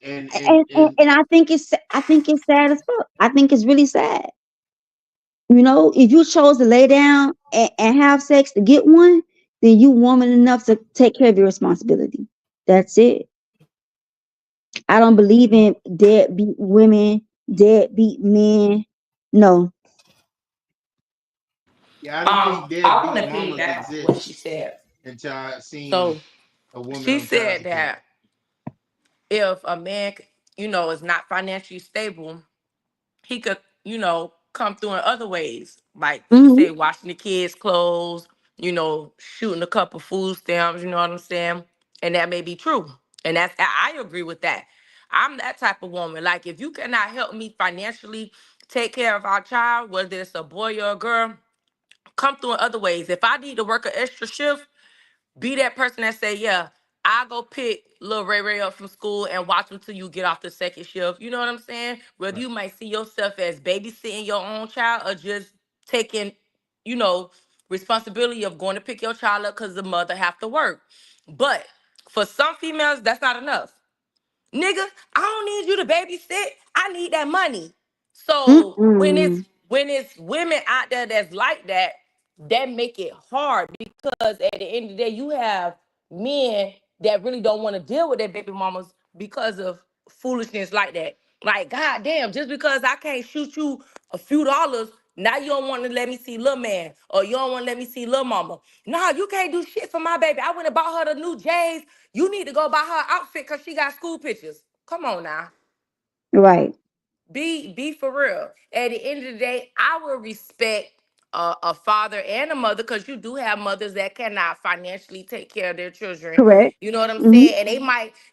and and I think it's sad as fuck. I think it's really sad. If you chose to lay down and have sex to get one, then you woman enough to take care of your responsibility. That's it. I don't believe in deadbeat women, deadbeat men. No. yeah, I don't think I want deadbeat to mamas piggyback off what she exist said. until I seen So a woman she on child said support. that if a man, is not financially stable, he could, come through in other ways. Like she Hmm. said, washing the kids' clothes, shooting a couple food stamps, you know what I'm saying? And that may be true. And I agree with that. I'm that type of woman. Like if you cannot help me financially take care of our child, whether it's a boy or a girl, come through in other ways. If I need to work an extra shift, be that person that say, yeah, I'll go pick little Ray Ray up from school and watch him till you get off the second shift. You know what I'm saying? Whether Right. you might see yourself as babysitting your own child or just taking, you know, responsibility of going to pick your child up because the mother have to work. But for some females, that's not enough. Nigga, I don't need you to babysit. I need that money. So when it's Mm-mm. when it's women out there that's like that, that make it hard because at the end of the day, you have men that really don't want to deal with their baby mamas because of foolishness like that. Like, goddamn, just because I can't shoot you a few dollars, now you don't want to let me see little man or you don't want to let me see little mama. Nah, you can't do shit for my baby. I went and bought her the new J's. You need to go buy her outfit because she got school pictures. Come on now. Right. Be for real. At the end of the day, I will respect a father and a mother because you do have mothers that cannot financially take care of their children. Correct. You know what I'm Hmm. saying? And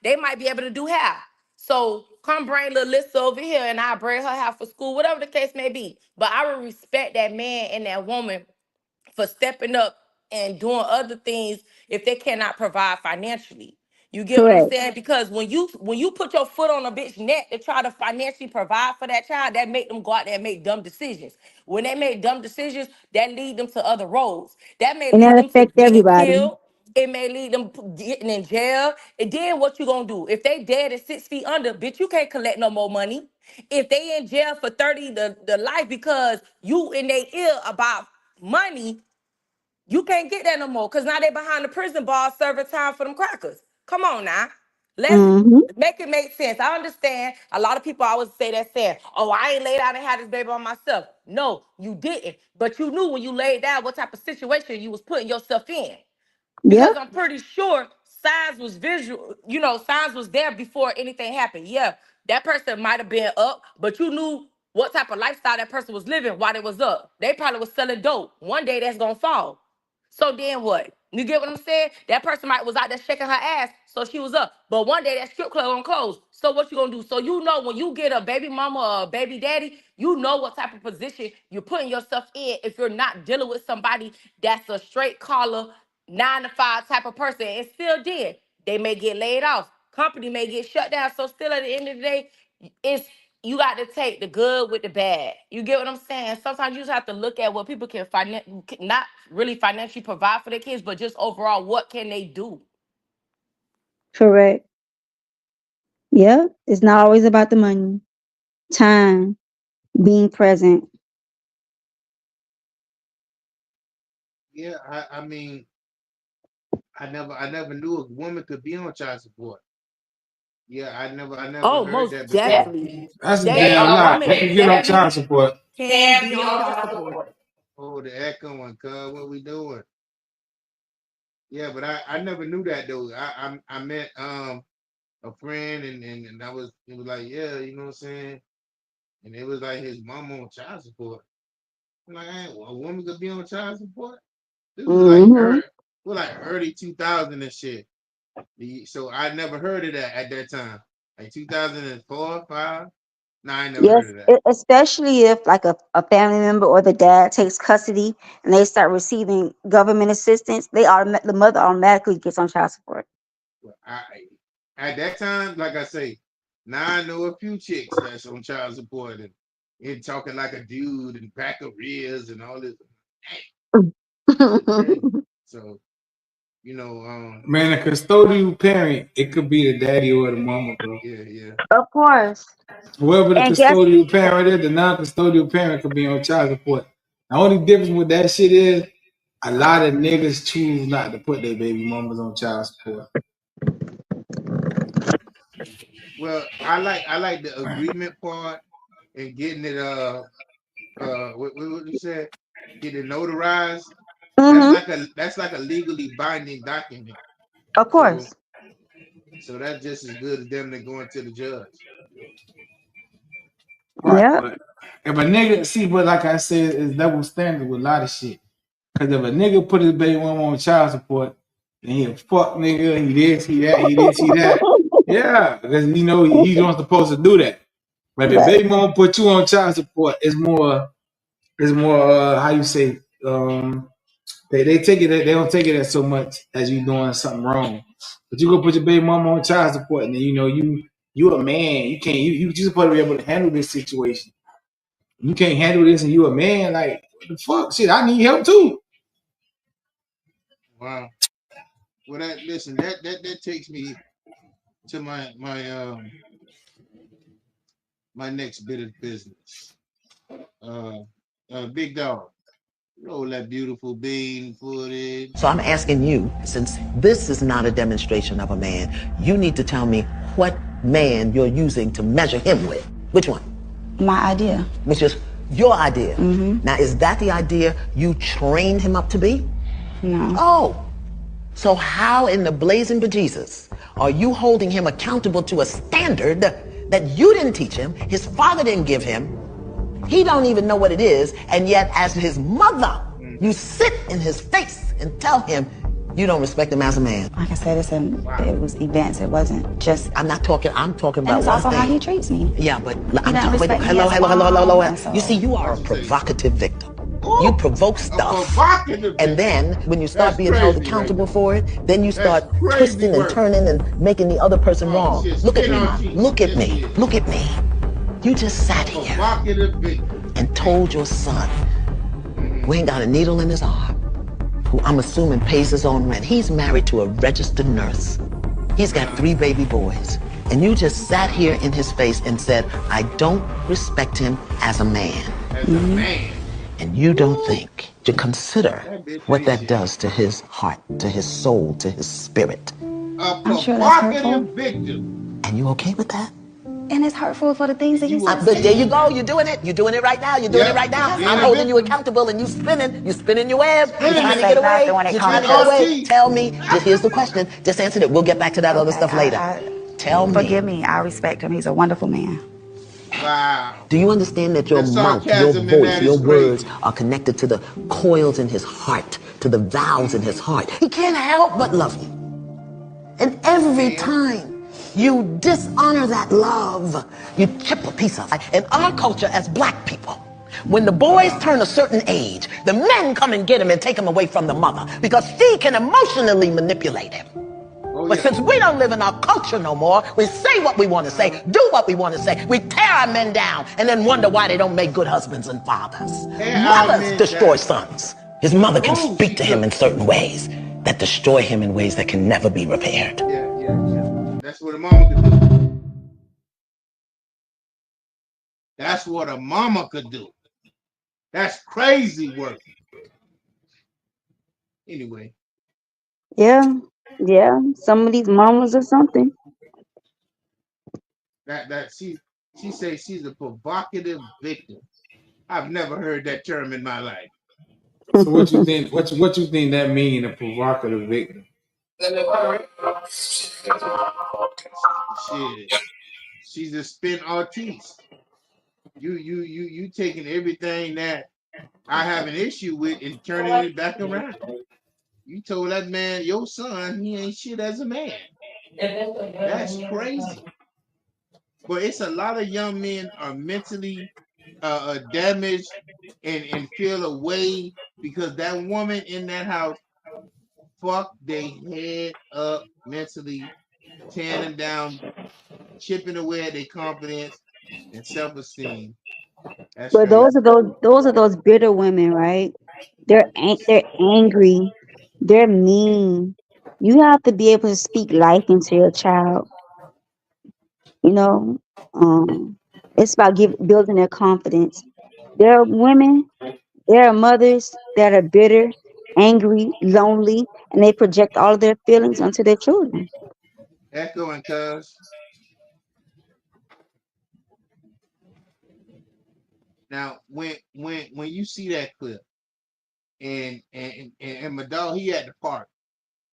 they might be able to do half. So come bring little Lisa over here and I'll bring her half for school, whatever the case may be. But I will respect that man and that woman for stepping up and doing other things if they cannot provide financially. You get what I'm Correct. saying? Because when you put your foot on a bitch neck to try to financially provide for that child, that make them go out there and make dumb decisions. When they make dumb decisions, that lead them to other roads. That may And lead that them to affects getting everybody. killed. It may lead them getting in jail. And then what you gonna do? If they dead at 6 feet under, bitch, you can't collect no more money. If they in jail for 30 the life because you in their ear about money, you can't get that no more because now they behind the prison bars serving time for them crackers. Come on now. Let's Hmm. make it make sense. I understand a lot of people always say that saying, oh, I ain't laid out and had this baby on myself. No, you didn't. But you knew when you laid down what type of situation you was putting yourself in. Yep. Because I'm pretty sure signs was visual, signs was there before anything happened. Yeah, that person might have been up, but you knew what type of lifestyle that person was living while they was up. They probably was selling dope. One day that's gonna fall. So then what? You get what I'm saying? That person might was out there shaking her ass, so she was up. But one day that strip club gonna close. So what you gonna do? So you know when you get a baby mama or a baby daddy, you know what type of position you're putting yourself in if you're not dealing with somebody that's a straight collar, 9 to 5 type of person. And still then, they may get laid off. Company may get shut down. So still at the end of the day, it's you got to take the good with the bad. You get what I'm saying? Sometimes you just have to look at what people can not really financially provide for their kids, but just overall, what can they do? Correct. Yep. It's not always about the money. Time. Being present. Yeah, I mean, I never knew a woman could be on child support. Yeah, I never Oh, heard most that before. definitely. That's a They damn a lie. woman You can get on child definitely support. can be on child support. Oh, the echoing, cuz what we doing? Yeah, but I never knew that though. I met a friend and it was like, yeah, you know what I'm saying? and it was like his mom on child support. I'm like, a woman could be on child support. This was like Mm-hmm. early 2000 and shit. So I never heard of that at that time, like 2004, 5. No, I never heard Yes, of that. especially if like a family member or the dad takes custody and they start receiving government assistance, the mother automatically gets on child support. Well, at that time, like I say, now I know a few chicks that's on child support and talking like a dude and pack of rears and all this. So Man, a custodial parent, it could be the daddy or the mama, bro. yeah. Of course. Whoever the And guess custodial parent is, the non-custodial parent could be on child support. The only difference with that shit is a lot of niggas choose not to put their baby mamas on child support. Well, I like the agreement part and getting it what you said, get it notarized. That's mm-hmm. like a legally binding document. Of So course. so that's just as good as them than going to the judge. Right, Yeah. but if a nigga see, but like I said, it's double standard with a lot of shit. Cause if a nigga put his baby mama on child support, then he a fuck nigga, he this, he that, he this, he that. Yeah, because he's not supposed to do that. But if Right. baby mama put you on child support, it's more how you say, they take it, they don't take it as so much as you doing something wrong. But you go put your baby mama on child support, and then you a man, you supposed to be able to handle this situation. You can't handle this, and you a man, like what the fuck, shit, I need help too. Wow. Well, that takes me to my next bit of business. Uh, Big Dog, roll that beautiful bean footage. So I'm asking you, since this is not a demonstration of a man, you need to tell me what man you're using to measure him with. Which one? My idea. Which is your idea. Now, is that the idea you trained him up to be? No. Oh, so how in the blazing bejesus are you holding him accountable to a standard that you didn't teach him, his father didn't give him, he don't even know what it is, and yet as his mother, you sit in his face and tell him you don't respect him as a man? Like I said, it was events. It wasn't just. I'm talking about And it's also one how thing. he treats me. Yeah, but He doesn't respect me hello. as a mom, so- You see, you are a provocative victim. You provoke stuff, provocative and then when you start That's being held crazy, accountable right? for it, then you start crazy twisting and work. turning and making the other person wrong. shit, Look at spit on me. cheeks. Look at Yes, me. it is. Look at me. You just sat here Provocative victim. and told your son, who ain't got a needle in his arm, who I'm assuming pays his own rent. He's married to a registered nurse. He's got 3 baby boys. And you just sat here in his face and said, I don't respect him as a man. As a man. And you don't think to consider what that does to his heart, to his soul, to his spirit. A I'm sure that's provocative hurtful. victim. And you okay with that? And it's hurtful for the things that he You says. But there you go. You're doing it. You're doing it right now. You're doing Yep. it right now. Being I'm a holding you victim. accountable, and you spinning. You're spinning your web. You're Spinning trying to it. get away. Nothing when it You're comes trying to to get away. RT. Tell me. Here's the question. Just answer it. We'll get back to that other stuff later. Tell me. Forgive me. I respect him. He's a wonderful man. Wow. Do you understand that your The mouth, your sarcasm in voice, that your is words crazy. are connected to the coils in his heart, to the valves in his heart? He can't help but love you. And every time you dishonor that love, you chip a piece of it. In our culture as black people, when the boys turn a certain age, the men come and get him and take him away from the mother because she can emotionally manipulate him. But since we don't live in our culture no more, we say what we want to say, do what we want to say. We tear our men down and then wonder why they don't make good husbands and fathers. Mothers destroy sons. His mother can speak to him in certain ways that destroy him in ways that can never be repaired. Yeah. That's what a mama could do. That's what a mama could do. That's crazy work. Anyway. Yeah. Yeah. Some of these mamas or something. That she says she's a provocative victim. I've never heard that term in my life. So what you think? What you think that mean? A provocative victim? Shit. She's a spin artiste. You taking everything that I have an issue with and turning it back around. You told that man, your son, he ain't shit as a man. That's crazy. But it's a lot of young men are mentally damaged and feel away because that woman in that house fucked their head up mentally, tearing them down, chipping away at their confidence and self-esteem. That's But crazy. those are those bitter women, right? They're angry, they're mean. You have to be able to speak life into your child. You know, it's about building their confidence. There are women, there are mothers that are bitter, angry, lonely, and they project all of their feelings onto their children. Echoing, cuz. Now, when you see that clip, and my dog, he at the park,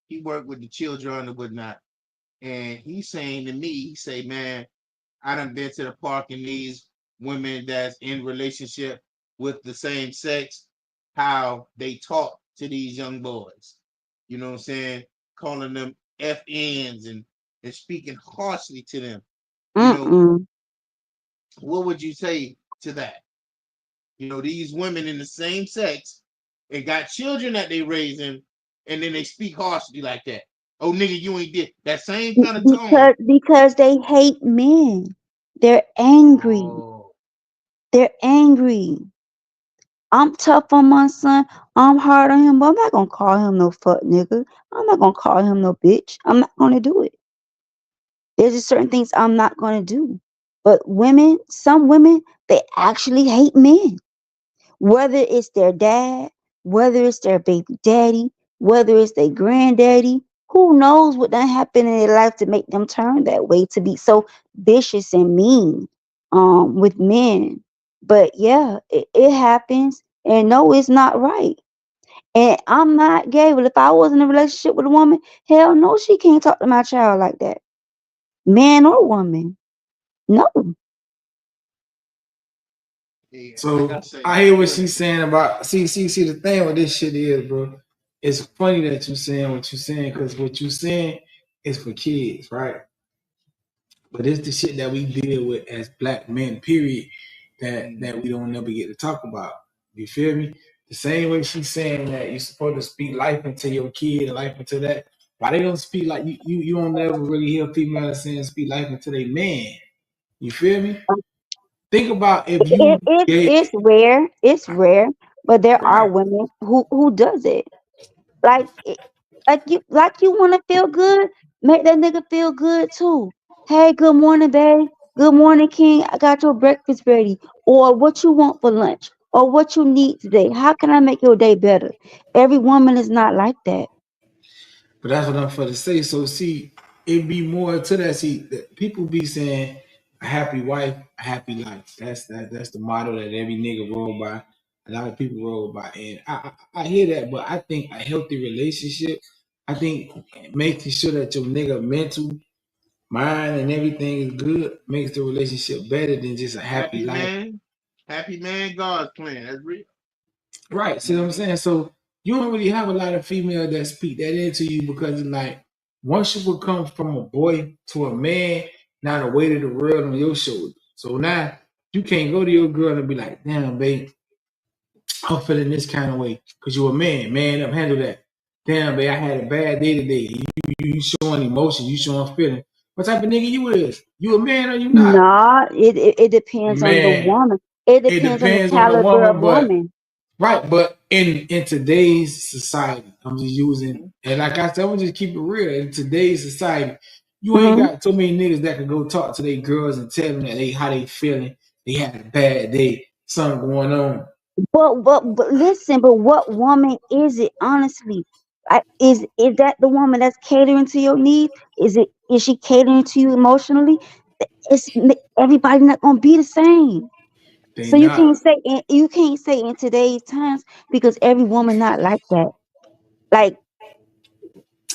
he worked with the children and whatnot, and he's saying to me, he say, man, I done been to the park and these women that's in relationship with the same sex, how they talk to these young boys. You know what I'm saying? Calling them FNs and speaking harshly to them. You know, Mm-mm. what would you say to that? You know, these women in the same sex and got children that they raising, and then they speak harshly like that. Oh, nigga, you ain't did that same kind of tone. Because they hate men. They're angry. Oh, They're angry. I'm tough on my son. I'm hard on him, but I'm not gonna call him no fuck nigga. I'm not gonna call him no bitch. I'm not gonna do it. There's just certain things I'm not gonna do. But women, some women, they actually hate men. Whether it's their dad, whether it's their baby daddy, whether it's their granddaddy, who knows what done happened in their life to make them turn that way, to be so vicious and mean with men. But yeah, it happens, and no, it's not right. And I'm not gay, but if I was in a relationship with a woman, hell no, she can't talk to my child like that, man or woman. No. yeah, like I So say, I hear what go ahead. she's saying about see the thing with this shit is, bro. It's funny that you saying what you saying because what you saying is for kids, right? But it's the shit that we deal with as black men, period, that we don't never get to talk about. You feel me? The same way she's saying that you're supposed to speak life into your kid and life into that. Why they don't speak like you don't never really hear females saying speak life into their man. You feel me? Think about if It, you it gave it's rare. It's rare, but there are right. women who does it. Like like you want to feel good, make that nigga feel good too. Hey, good morning, babe. Good morning, King. I got your breakfast ready. Or what you want for lunch? Or what you need today? How can I make your day better? Every woman is not like that. But that's what I'm for to say. So see, it be more to that. See, people be saying a happy wife, a happy life. That's the motto that every nigga roll by. A lot of people roll by, and I hear that. But I think a healthy relationship, I think making sure that your nigga mental, mind, and everything is good makes the relationship better than just a happy Happy life. man, happy man, God's plan. That's real. Right. See what I'm Mm-hmm. saying? So you don't really have a lot of female that speak that into you because it's like once you become from a boy to a man, now the weight of the world on your shoulders. So now you can't go to your girl and be like, damn, babe, I'm feeling this kind of way. Cause you're a man. Man up, handle that. Damn, babe, I had a bad day today. You showing emotion, you showing feeling. What type of nigga you is? You a man or you not? Nah, it depends on the Man, woman. It it depends on the depends on the caliber of woman, but woman. right, but in today's society, I'm just using and like I said, I'm gonna just keep it real. In today's society, you ain't Mhm. got so many niggas that can go talk to their girls and tell them that they how they feeling, they had a bad day, something going on. But listen, but what woman is it honestly? Is that the woman that's catering to your needs? Is she catering to you emotionally? Everybody not gonna be the same. They So you not. can't say in today's times because every woman not like that. Like,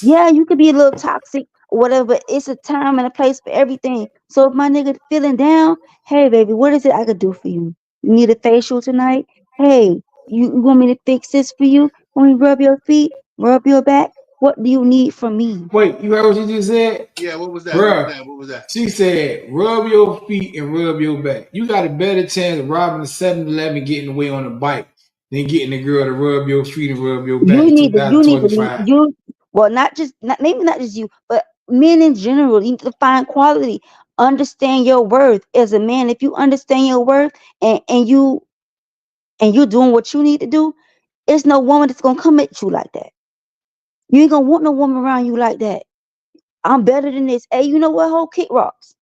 yeah, you could be a little toxic, whatever. It's a time and a place for everything. So if my nigga feeling down, hey baby, what is it I could do for you? You need a facial tonight? Hey, you want me to fix this for you? Want me to rub your feet, rub your back? What do you need from me? Wait, you heard what she just said? Yeah, what was that? What was Bruh, that? What was that? she said, rub your feet and rub your back. You got a better chance of robbing the 7-Eleven getting away on a bike than getting the girl to rub your feet and rub your back You in need to, you need to, 2025. you, well, not just, not, maybe not just you, but men in general. You need to find quality. Understand your worth as a man. If you understand your worth and you doing what you need to do, it's no woman that's gonna come at you like that. You ain't gonna want no woman around you like that. I'm better than this. Hey, you know what? Whole kick rocks.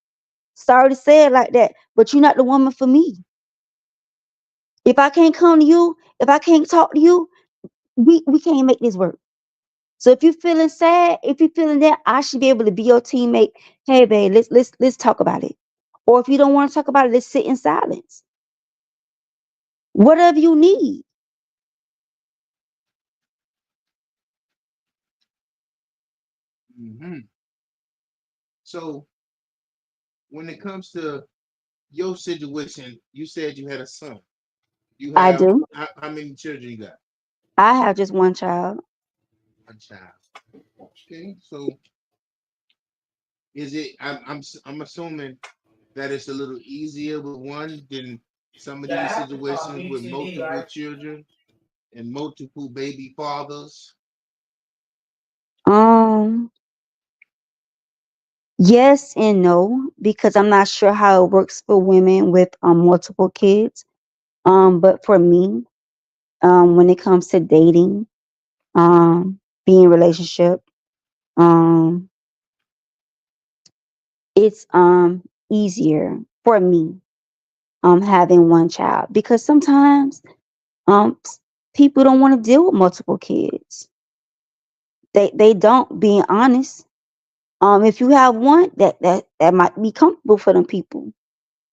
Sorry to say it like that, but you're not the woman for me. If I can't come to you, if I can't talk to you, we can't make this work. So if you're feeling sad, if you're feeling that, I should be able to be your teammate. Hey, babe, let's talk about it. Or if you don't want to talk about it, let's sit in silence. Whatever you need. Mm-hmm. So when it comes to your situation, you said you had a son. You I have do. how many children you got? I have just one child. One child. Okay, so is it? I'm assuming that it's a little easier with one than some of these situations with multiple children and multiple baby fathers. Um, yes and no, because I'm not sure how it works for women with multiple kids. But for me, when it comes to dating, being in a relationship, um, it's easier for me having one child because sometimes um people don't want to deal with multiple kids. They don't, being honest. If you have one, that might be comfortable for them people.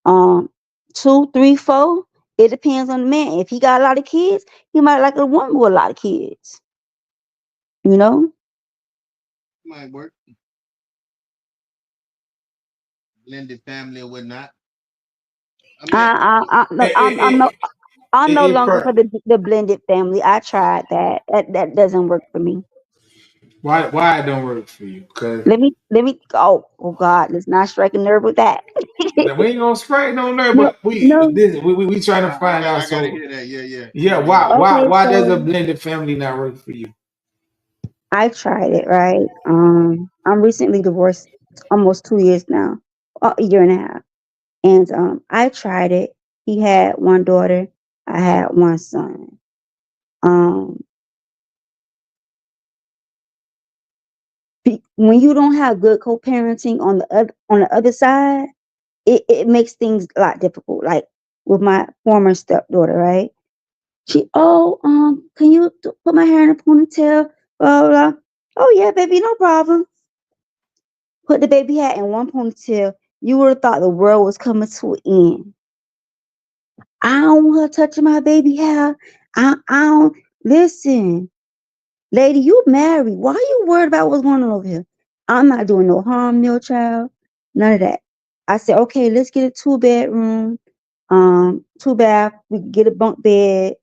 Um, two, three, four. It depends on the man. If he got a lot of kids, he might like a woman with a lot of kids. You know. Might work, blended family or whatnot. I mean, No, Hey, hey, I'm hey, no hey, longer for Perk, the blended family. I tried that. That doesn't work for me. why it don't work for you? Because Let me. Oh God, let's not strike a nerve with that. we ain't gonna strike no nerve, No, but we no. this we trying to find out. I gotta So hear that. Yeah, yeah. yeah, Yeah, yeah. Okay, why does a so blended family not work for you? I tried it, right? I'm recently divorced, almost 2 years now, a year and a half, and I tried it. He had one daughter, I had one son. Um, when you don't have good co-parenting on the other side, it makes things a lot difficult. Like with my former stepdaughter, right? Can you put my hair in a ponytail? Blah blah. Blah. Oh yeah, baby, no problem. Put the baby hat in one ponytail. You would have thought the world was coming to an end. I don't want her touching my baby hair. I don't listen, lady. You married. Why are you worried about what's going on over here? I'm not doing no harm, no child. None of that. I said, okay, let's get a 2 bedroom, 2 bath. We can get a bunk bed.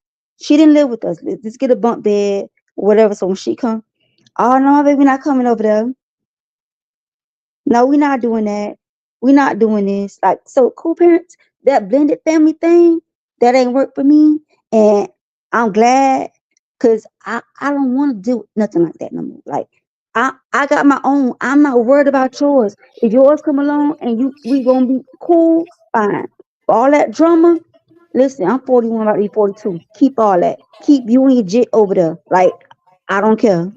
She didn't live with us. Let's get a bunk bed, whatever. So when she come, oh no, baby, not coming over there. No, we're not doing that. We're not doing this. Like, so co-parents, that blended family thing, that ain't work for me. And I'm glad because I don't want to do nothing like that no more. Like, I got my own. I'm not worried about yours. If yours come along and we gonna be cool, fine. All that drama, listen, I'm 41, about to be 42. Keep all that. Keep you and your jit over there. Like, I don't care.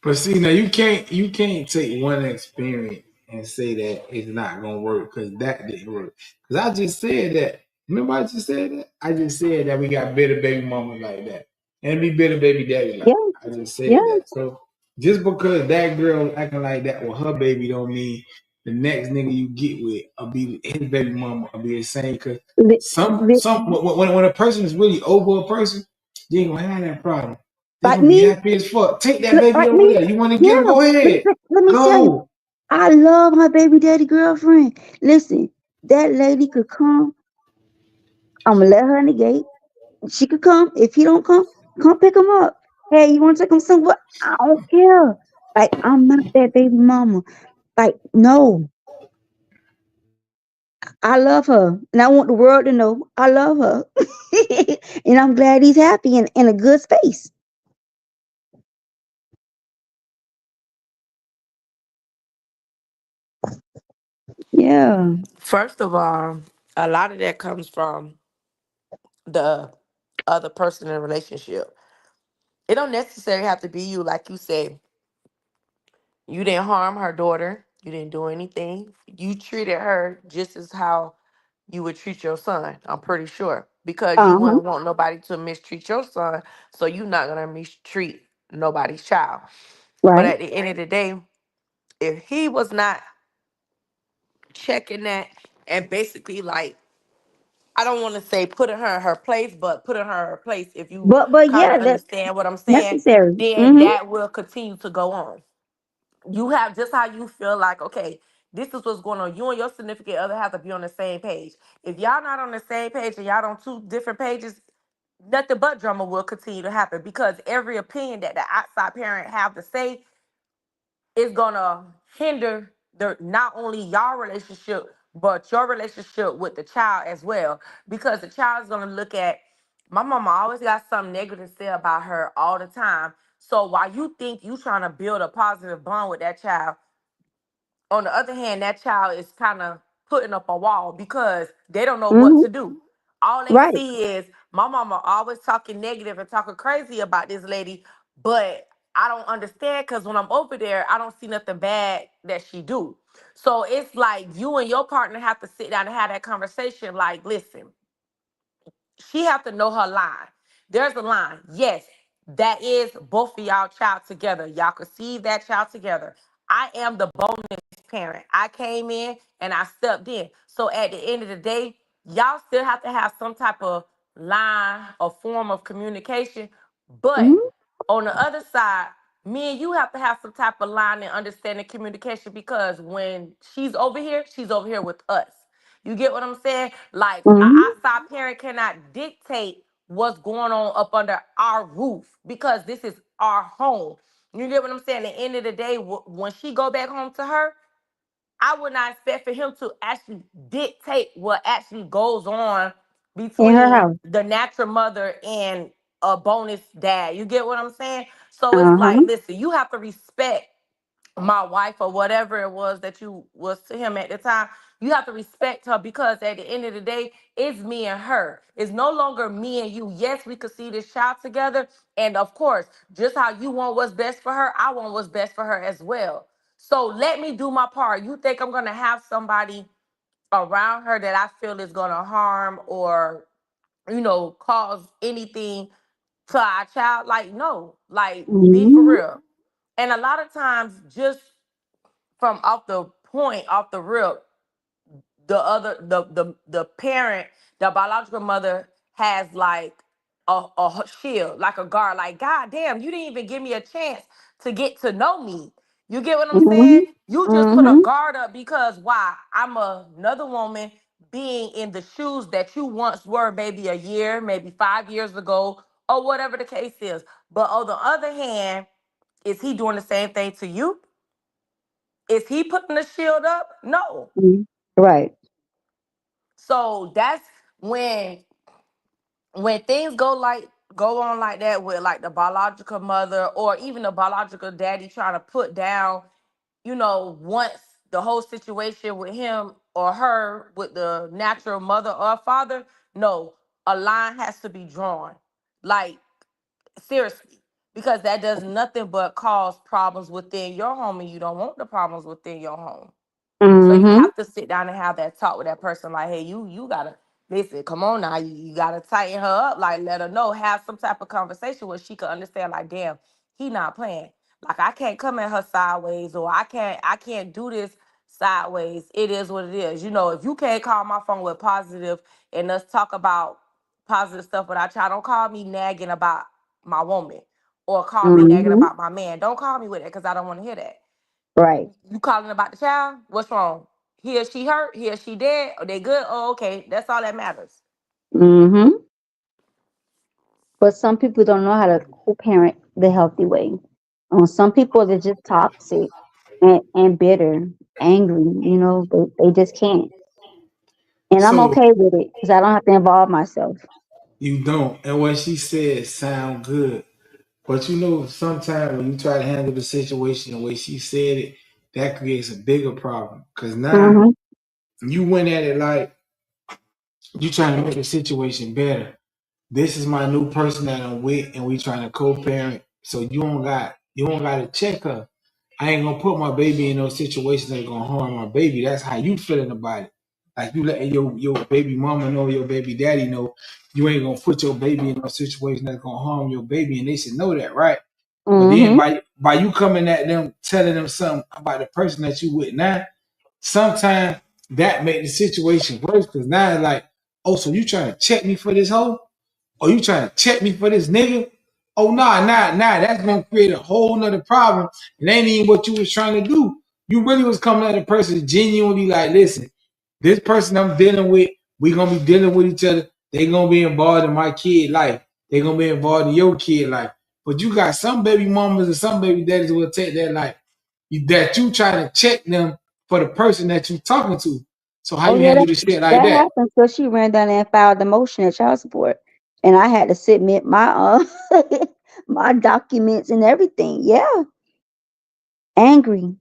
But see, now you can't take one experience and say that it's not gonna work because that didn't work. Because I just said that. Remember, I just said that. I just said that we got better baby mamas like that, and be better baby daddy like Yeah, that. I just said yeah. that. So just because that girl acting like that with her baby don't mean the next nigga you get with will be his baby mama will be the same. Because Li- some li- when a person is really over a person, you ain't gonna have that problem. They Like gonna be me, happy as fuck. Take that baby like over me. there. You want to get Yeah. him? Go ahead. Let me tell you, Go. I love my baby daddy girlfriend. Listen, that lady could come. I'm gonna let her in the gate. She could come. If he don't come pick him up. Hey, you want to take him somewhere? I don't care. Like I'm not that baby mama. Like no, I love her, and I want the world to know I love her. And I'm glad he's happy and in a good space. Yeah. First of all, a lot of that comes from the other person in a relationship. It don't necessarily have to be you, like you said. You didn't harm her daughter. You didn't do anything. You treated her just as how you would treat your son. I'm pretty sure because you Uh huh. wouldn't want nobody to mistreat your son, so you're not gonna mistreat nobody's child. But Right. at the end of the day, if he was not checking that and basically like I don't want to say putting her in her place, but putting her in her place, if you But kind of yeah, that's understand what I'm saying, necessary. then Mm-hmm. that will continue to go on. You have just how you feel like, okay, this is what's going on. You and your significant other have to be on the same page. If y'all not on the same page and y'all on two different pages, nothing but drama will continue to happen because every opinion that the outside parent have to say is gonna hinder the not only y'all relationship but your relationship with the child as well because the child is gonna look at my mama always got something negative to say about her all the time. So while you think you trying to build a positive bond with that child, on the other hand, that child is kind of putting up a wall because they don't know what Mm-hmm. to do. All they Right. see is my mama always talking negative and talking crazy about this lady, but I don't understand because when I'm over there, I don't see nothing bad that she do. So it's like you and your partner have to sit down and have that conversation. Like, listen, she have to know her line. There's a line. Yes, that is both of y'all child together. Y'all conceive that child together. I am the bonus parent. I came in and I stepped in. So at the end of the day, y'all still have to have some type of line or form of communication. But Mm-hmm. on the other side, me and you have to have some type of line and understanding communication because when she's over here with us. You get what I'm saying? Like an Mm-hmm. outside parent cannot dictate what's going on up under our roof because this is our home. You get what I'm saying? At the end of the day, when she go back home to her, I would not expect for him to actually dictate what actually goes on In her between house. the natural mother and a bonus dad. You get what I'm saying? So it's Uh like, huh. listen, you have to respect my wife or whatever it was that you was to him at the time. You have to respect her because at the end of the day, it's me and her. It's no longer me and you. Yes, we could see this child together. And of course, just how you want what's best for her, I want what's best for her as well. So let me do my part. You think I'm gonna have somebody around her that I feel is gonna harm or, cause anything to our child? Like, no. Like, be for Mm-hmm. real. And a lot of times, just from off the point, off the rip, the parent, the biological mother has like a shield, like a guard, like God damn, you didn't even give me a chance to get to know me. You get what I'm saying? Mm-hmm. You just put a Mm-hmm. guard up because why? I'm another woman being in the shoes that you once were, maybe a year, maybe 5 years ago, or whatever the case is. But on the other hand, is he doing the same thing to you? Is he putting the shield up? No. Mm-hmm. Right. So that's when when things go on like that with like the biological mother or even the biological daddy trying to put down, once the whole situation with him or her with the natural mother or father, no, a line has to be drawn. Like seriously. Because that does nothing but cause problems within your home and you don't want the problems within your home. So you Mm-hmm. have to sit down and have that talk with that person. Like, hey, you gotta listen. Come on now, you gotta tighten her up. Like, let her know. Have some type of conversation where she could understand. Like, damn, he not playing. Like, I can't come at her sideways, or I can't do this sideways. It is what it is. If you can't call my phone with positive and us talk about positive stuff, but I try don't call me nagging about my woman or call me nagging Mm-hmm. about my man. Don't call me with it because I don't want to hear that. Right. You calling about the child? What's wrong? He or she hurt? He or she dead? Or they good? Oh, okay. That's all that matters. Mm-hmm. But some people don't know how to co-parent the healthy way. Some people are just toxic and bitter, angry. They just can't. And I'm So okay with it because I don't have to involve myself. you don't. And what she said sound good. But sometimes when you try to handle the situation the way she said it, that creates a bigger problem. Cause now Mm-hmm. you went at it like you trying to make the situation better. This is my new person that I'm with, and we trying to co-parent. So you don't got to check her. I ain't gonna put my baby in those situations that are gonna harm my baby. That's how you feeling about it. Like you letting your baby mama know, your baby daddy know, you ain't gonna put your baby in those situations that's gonna harm your baby, and they should know that, right? But then Mm-hmm. by you coming at them, telling them something about the person that you with now, sometimes that make the situation worse because now it's like, oh, so you trying to check me for this hoe? Or you trying to check me for this nigga? Oh, nah. That's gonna create a whole nother problem. It ain't even what you was trying to do. You really was coming at a person genuinely like, listen, this person I'm dealing with, we gonna be dealing with each other. They gonna be involved in my kid life. They gonna be involved in your kid life. But you got some baby mamas and some baby daddies will take that like that you trying to check them for the person that you talking to. So how Oh you yeah, handle the shit like that that? happened. So she ran down there and filed the motion at child support, and I had to submit my my documents and everything. Yeah, angry,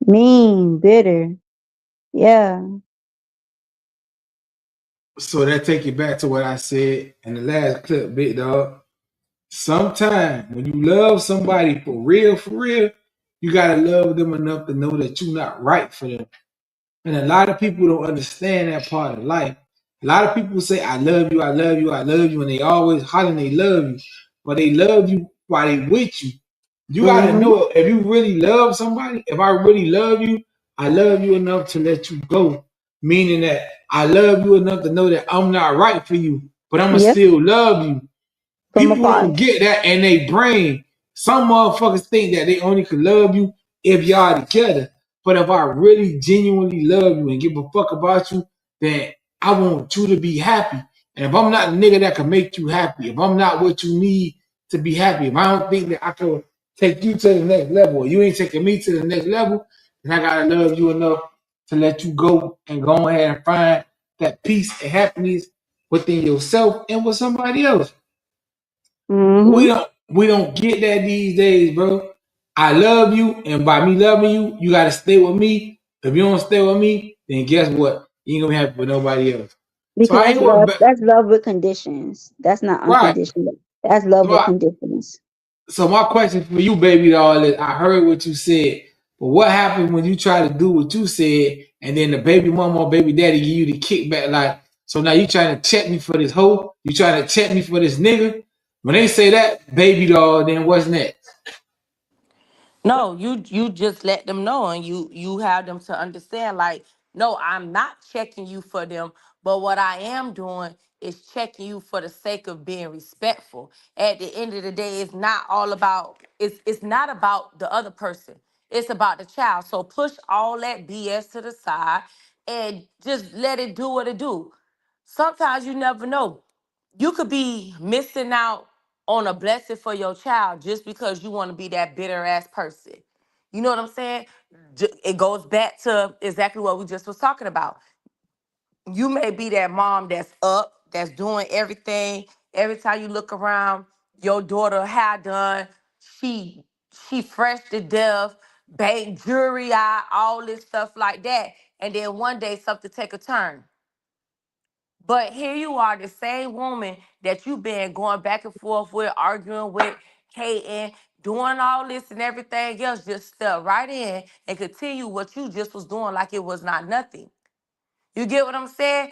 mean, bitter. Yeah. So that take you back to what I said in the last clip, big dog. Sometimes when you love somebody for real, you gotta love them enough to know that you're not right for them. And a lot of people don't understand that part of life. A lot of people say, I love you, I love you, I love you, and they always hollering they love you. But they love you while they with you. You gotta Mm-hmm. know if you really love somebody, if I really love you, I love you enough to let you go. Meaning that I love you enough to know that I'm not right for you, but I'ma Yep. still love you. From People afar. don't get that in their brain. Some motherfuckers think that they only can love you if y'all together. But if I really genuinely love you and give a fuck about you, then I want you to be happy. And if I'm not a nigga that can make you happy, if I'm not what you need to be happy, if I don't think that I can take you to the next level, or you ain't taking me to the next level, then I gotta love you enough to let you go and go ahead and find that peace and happiness within yourself and with somebody else. We Mm-hmm. don't we don't get that these days, bro. I love you, and by me loving you, you gotta stay with me. If you don't stay with me, then guess what? You ain't gonna be happy with nobody else. So Because I that's ain't going love. back. That's love with conditions. That's not Right. unconditional. That's love So with I, conditions. so my question for you, baby doll, is I heard what you said, but what happens when you try to do what you said, and then the baby mama or baby daddy give you the kickback? Like, so now you trying to check me for this hoe? You trying to check me for this nigga? When they say that, baby doll, then what's next? No, you just let them know, and you have them to understand, like, no, I'm not checking you for them, but what I am doing is checking you for the sake of being respectful. At the end of the day, it's not all about it's not about the other person. It's about the child. So push all that BS to the side and just let it do what it do. Sometimes you never know. You could be missing out on a blessing for your child just because you want to be that bitter ass person. You know what I'm saying? It goes back to exactly what we just was talking about. You may be that mom that's up, that's doing everything. Every time you look around, your daughter hair done, she she fresh to death, bang jewelry eye, all this stuff like that. And then one day something take a turn. But here you are, the same woman that you've been going back and forth with, arguing with, hating, doing all this and everything else, just step right in and continue what you just was doing like it was not nothing. You get what I'm saying?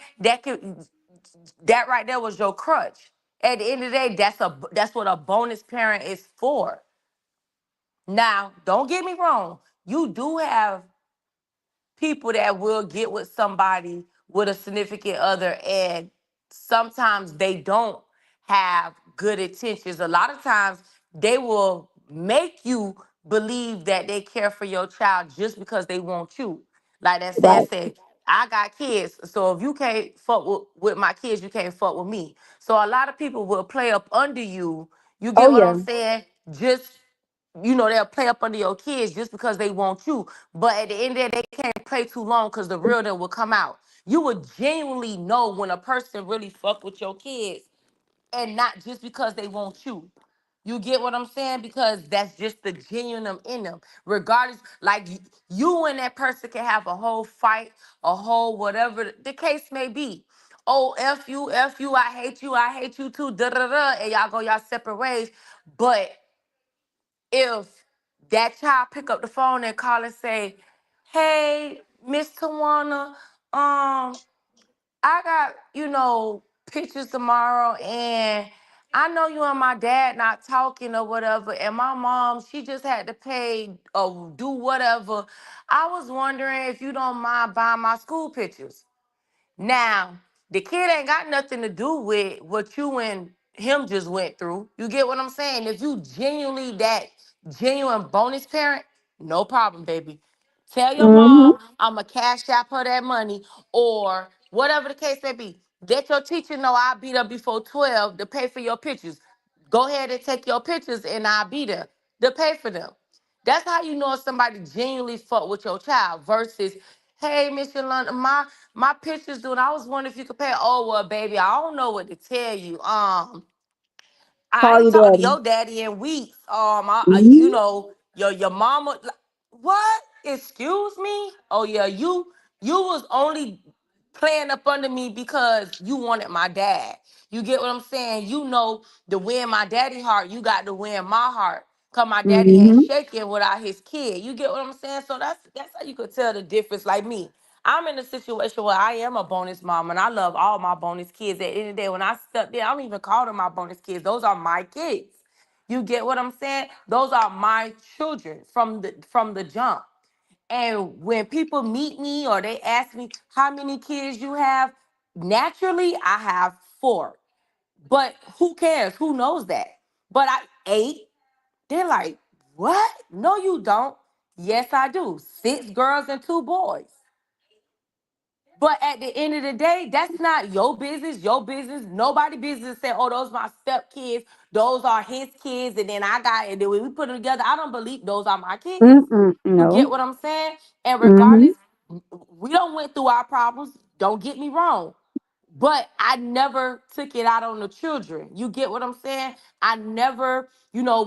That right there was your crutch. At the end of the day, that's what a bonus parent is for. Now, don't get me wrong. You do have people that will get with somebody with a significant other, and sometimes they don't have good intentions. A lot of times they will make you believe that they care for your child just because they want you. Like that saying Right. said, I got kids, so if you can't fuck with my kids, you can't fuck with me. So a lot of people will play up under you. You Oh get what yeah. I'm saying? Just they'll play up under your kids just because they want you. But at the end of the day, they can't play too long because the real them will come out. You would genuinely know when a person really fuck with your kids and not just because they want you. You get what I'm saying? Because that's just the genuine in them. Regardless, like you and that person can have a whole fight, a whole whatever the case may be. Oh, F you, I hate you too, da da da, and y'all go y'all separate ways. But if that child pick up the phone and call and say, "Hey, Miss Tawana, I got, pictures tomorrow, and I know you and my dad not talking or whatever, and my mom, she just had to pay or do whatever. I was wondering if you don't mind buying my school pictures." Now, the kid ain't got nothing to do with what you and him just went through. You get what I'm saying? If you genuinely that genuine bonus parent, no problem, baby. Tell your Mm-hmm. mom I'ma cash app her that money or whatever the case may be. Let your teacher know I'll be there before 12 to pay for your pictures. Go ahead and take your pictures and I'll be there to pay for them. That's how you know if somebody genuinely fuck with your child versus, hey, Miss Yolanda, my pictures doing. I was wondering if you could pay. Oh well, baby, I don't know what to tell you. I Call ain't you talked to daddy. your daddy in weeks. Mm-hmm. Your mama. What? Excuse me? Oh yeah, you was only playing up under me because you wanted my dad. You get what I'm saying? You know to win my daddy heart, you got to win my heart. Cause my daddy ain't Mm-hmm. shaking without his kid. You get what I'm saying? So that's how you could tell the difference. Like me, I'm in a situation where I am a bonus mom and I love all my bonus kids. At the end of the day, when I step there, I don't even call them my bonus kids. Those are my kids. You get what I'm saying? Those are my children from the jump. And when people meet me or they ask me how many kids you have, naturally I have 4. But who cares? Who knows that? But I 8. They're like, what? No, you don't. Yes, I do. 6 girls and 2 boys. But at the end of the day, that's not your business. Your business. Nobody business say, oh, those my step kids. Those are his kids. And then I got, and then when we put them together, I don't believe those are my kids. Mm-mm. You No. get what I'm saying? And Mm-hmm. regardless, we don't went through our problems. Don't get me wrong. But I never took it out on the children. You get what I'm saying? I never,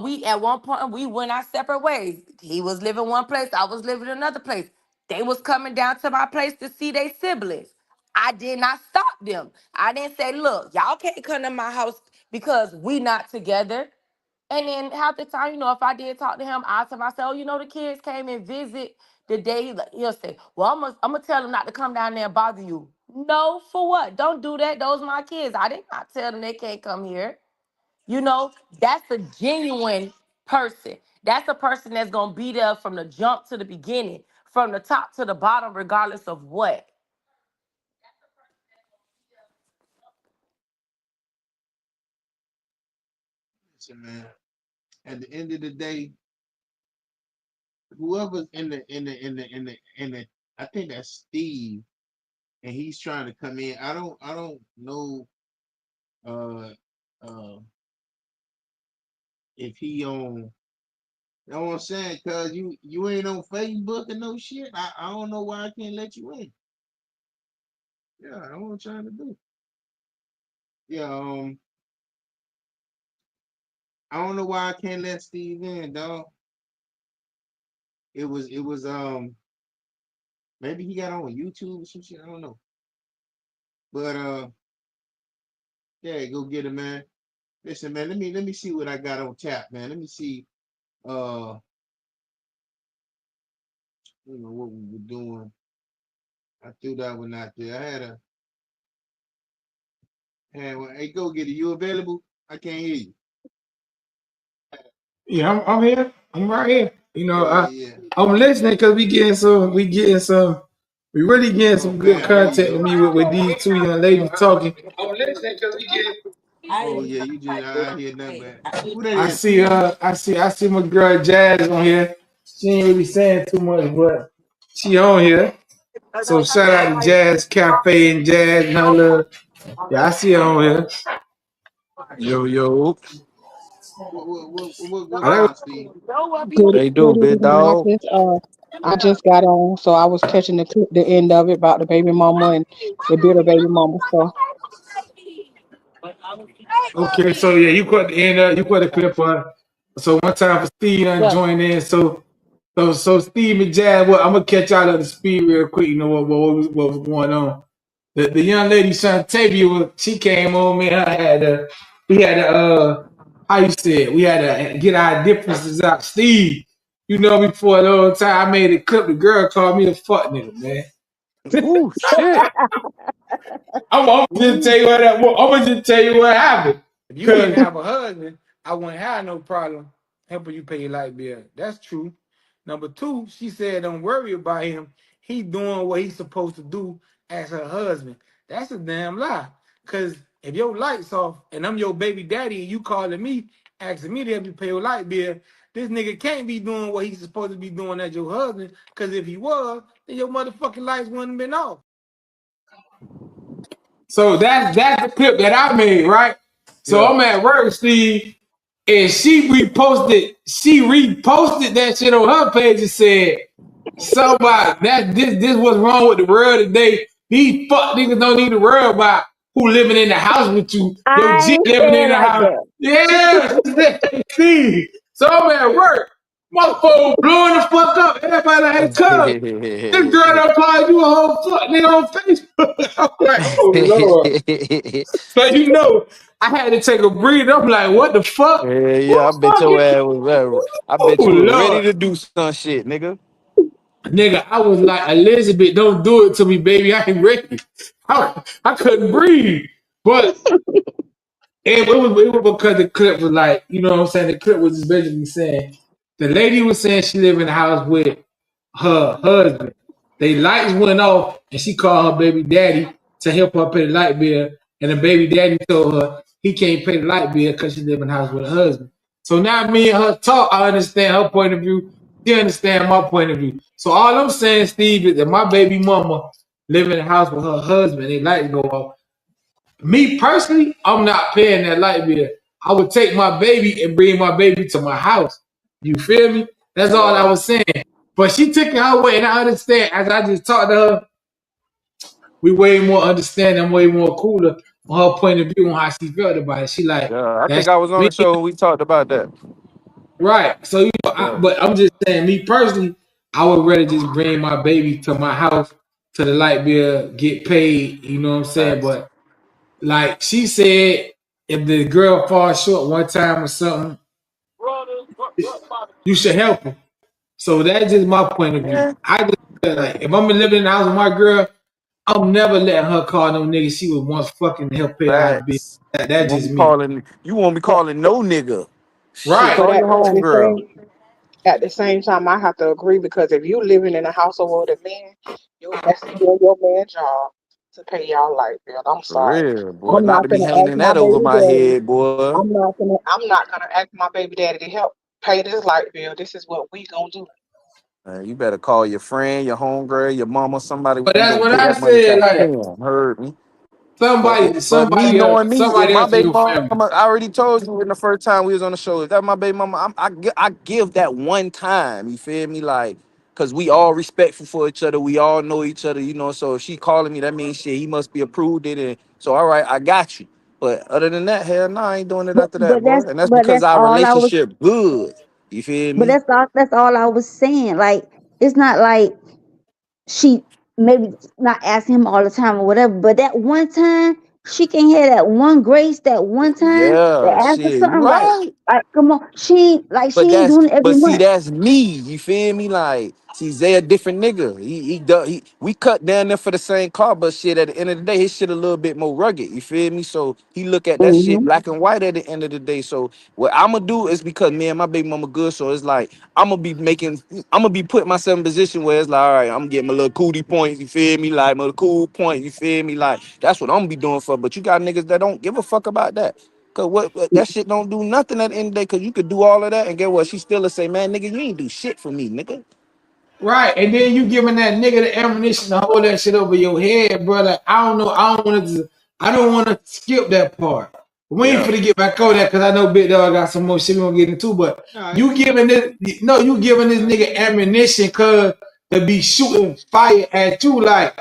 we at one point we went our separate ways. He was living one place, I was living another place. They was coming down to my place to see their siblings. I did not stop them. I didn't say, look, y'all can't come to my house because we not together. And then half the time, if I did talk to him, I tell myself, the kids came and visit the day. He'll say, well, I'm gonna tell them not to come down there and bother you. No, for what? Don't do that. Those my kids. I did not tell them they can't come here. That's a genuine person. That's a person that's gonna be there from the jump to the beginning, from the top to the bottom, regardless of what. Listen, man. At the end of the day, whoever's in the, I think that's Steve, and he's trying to come in. I don't know uh uh if he on. You know what I'm saying? Cause you ain't on Facebook and no shit. I don't know why I can't let you in. Yeah, I what I'm trying to do. Yeah, I don't know why I can't let Steve in, dog. It was maybe he got on YouTube or some shit. I don't know. But yeah, go get him, man. Listen, man, let me see what I got on tap, man. Let me see what we were doing. I threw that one out there. Hey, go get it. You available? I can't hear you. Yeah, I'm here. I'm right here. Yeah, yeah, yeah. I'm listening because we really getting Oh, some good bam, there you content with go. me with these 2 young ladies talking. Oh yeah, you just I hear nothing but who that I is, see Steve? I see my girl Jazz on here. She ain't really saying too much, but she on here. So shout out to Jazz Cafe and Jazz and her little, yeah, I see her on here. Yo, yo. What I like now, Steve? What they do, Good big evening. dog? I just got on, so I was catching the end of it about the baby mama and the bitter baby mama stuff. okay, so yeah, you caught the end up, you caught the clip for her. So one time for Steve done joined in. So Steve and Jazz, well, I'm gonna catch y'all up to speed real quick, you know what was going on. The young lady Shantavia, she came on, man. We had to how you say it? We had to get our differences out. Steve, you know me for a long time. I made a clip. The girl called me a fuck nigga, man. Ooh, shit. I'm just Ooh. tell you I'm gonna just tell you what happened. If you ain't Cause have a husband, I wouldn't have no problem helping you pay your light bill. That's true. Number two, she said, don't worry about him. He doing what he's supposed to do as her husband. That's a damn lie. Cause if your lights off and I'm your baby daddy and you calling me, asking me to help you pay your light bill, this nigga can't be doing what he's supposed to be doing as your husband. Cause if he was, then your motherfucking lights wouldn't have been off. so that's the clip that I made, right? So Yeah. I'm at work, Steve, and she reposted that shit on her page and said, somebody that this what's wrong with the world today. These fuck niggas don't need to worry about who living in the house with you. Your I G ain't living in saying the like house. that. Yeah, she said, Steve. So I'm at work. My phone blowing the fuck up. Everybody like, hey, cuz, this girl done called you a whole fuck nigga on Facebook. I'm like, oh Lord. So you know, I had to take a breather. I'm like, what the fuck? Yeah, Who yeah, I bet your fucking? ass was I Oh bet you was ready Lord. to do some shit, nigga. Nigga, I was like, Elizabeth, don't do it to me, baby. I ain't ready. I couldn't breathe. But it was because the clip was like, you know what I'm saying? The clip was just basically saying, the lady was saying she lived in the house with her husband. They lights went off and she called her baby daddy to help her pay the light bill. And the baby daddy told her he can't pay the light bill because she live in the house with her husband. So now me and her talk, I understand her point of view. She understand my point of view. So all I'm saying, Steve, is that my baby mama live in the house with her husband. They lights go off. Me personally, I'm not paying that light bill. I would take my baby and bring my baby to my house. You feel me? That's all I Yeah. was saying. But she took it her way, and I understand. As I just talked to her, we way more understanding, way more cooler on her point of view on how she felt about it. She like Yeah, I that's think I was on me, the show when we talked about that. right? So Yeah. but I'm just saying, me personally, I would rather just bring my baby to my house to the light bill, get paid. You know what I'm saying? Facts. But like she said, if the girl falls short one time or something, you should help her. So that's just my point of view. Yeah. I just feel like if I'm living in the house with my girl, I'm never letting her call no nigga she was once fucking to help pay the light bill. Facts. That's just me. You won't be But, calling no nigga. Shit, Right. but call your homegirl. at the same time, I have to agree because if you living in a household with a man, that's still your man's job to pay y'all light bill. I'm For sorry. real, boy. I'm Not not to be gonna ask hanging my that over baby my daddy. head, boy. I'm not gonna ask my baby daddy to help pay this light bill. This is what we gonna do. You better call your friend, your homegirl, your mama, somebody. But We that's gonna what get I that money said. back. Like Damn, heard me. somebody, But me somebody else, knowing me, if somebody my else in baby your mama, family. I already told you in the first time we was on the show. If that my baby mama, I give that one time. You feel me? Like, cause we all respectful for each other. We all know each other. You know. So if she calling me, that means shit. He must be approved it. And so all right, I got you. But other than that, hell no, I ain't doing it But after that, boy. And that's but because that's our all I was. relationship good. You feel But me? that's all I was saying. Like it's not like she maybe not asking him all the time or whatever. But that one time, she can have that one grace, that one time to Yeah, ask for shit. You something. right. Like come on, she ain't doing it every But see month. that's me. You feel me? Like see Zay a different nigga. We cut down there for the same car, but shit at the end of the day, his shit a little bit more rugged. You feel me? So he look at that shit Hmm. black and white at the end of the day. So what I'ma do is because me and my baby mama good. So it's like I'm gonna be putting myself in a position where it's like, all right, I'm getting my little cootie points. You feel me? Like my little cool point. You feel me? Like that's what I'm gonna be doing for. But you got niggas that don't give a fuck about that. Cause what that shit don't do nothing at the end of the day. Cause you could do all of that and get what she still will say, man, nigga, you ain't do shit for me, nigga. Right, and then you giving that nigga the ammunition to hold that shit over your head, brother. I don't know. I don't want to skip that part. We ain't Yeah, finna get back on that because I know Big Dog got some more shit we gonna get into. But you giving this, no, you giving this nigga ammunition cause to be shooting fire at you. Like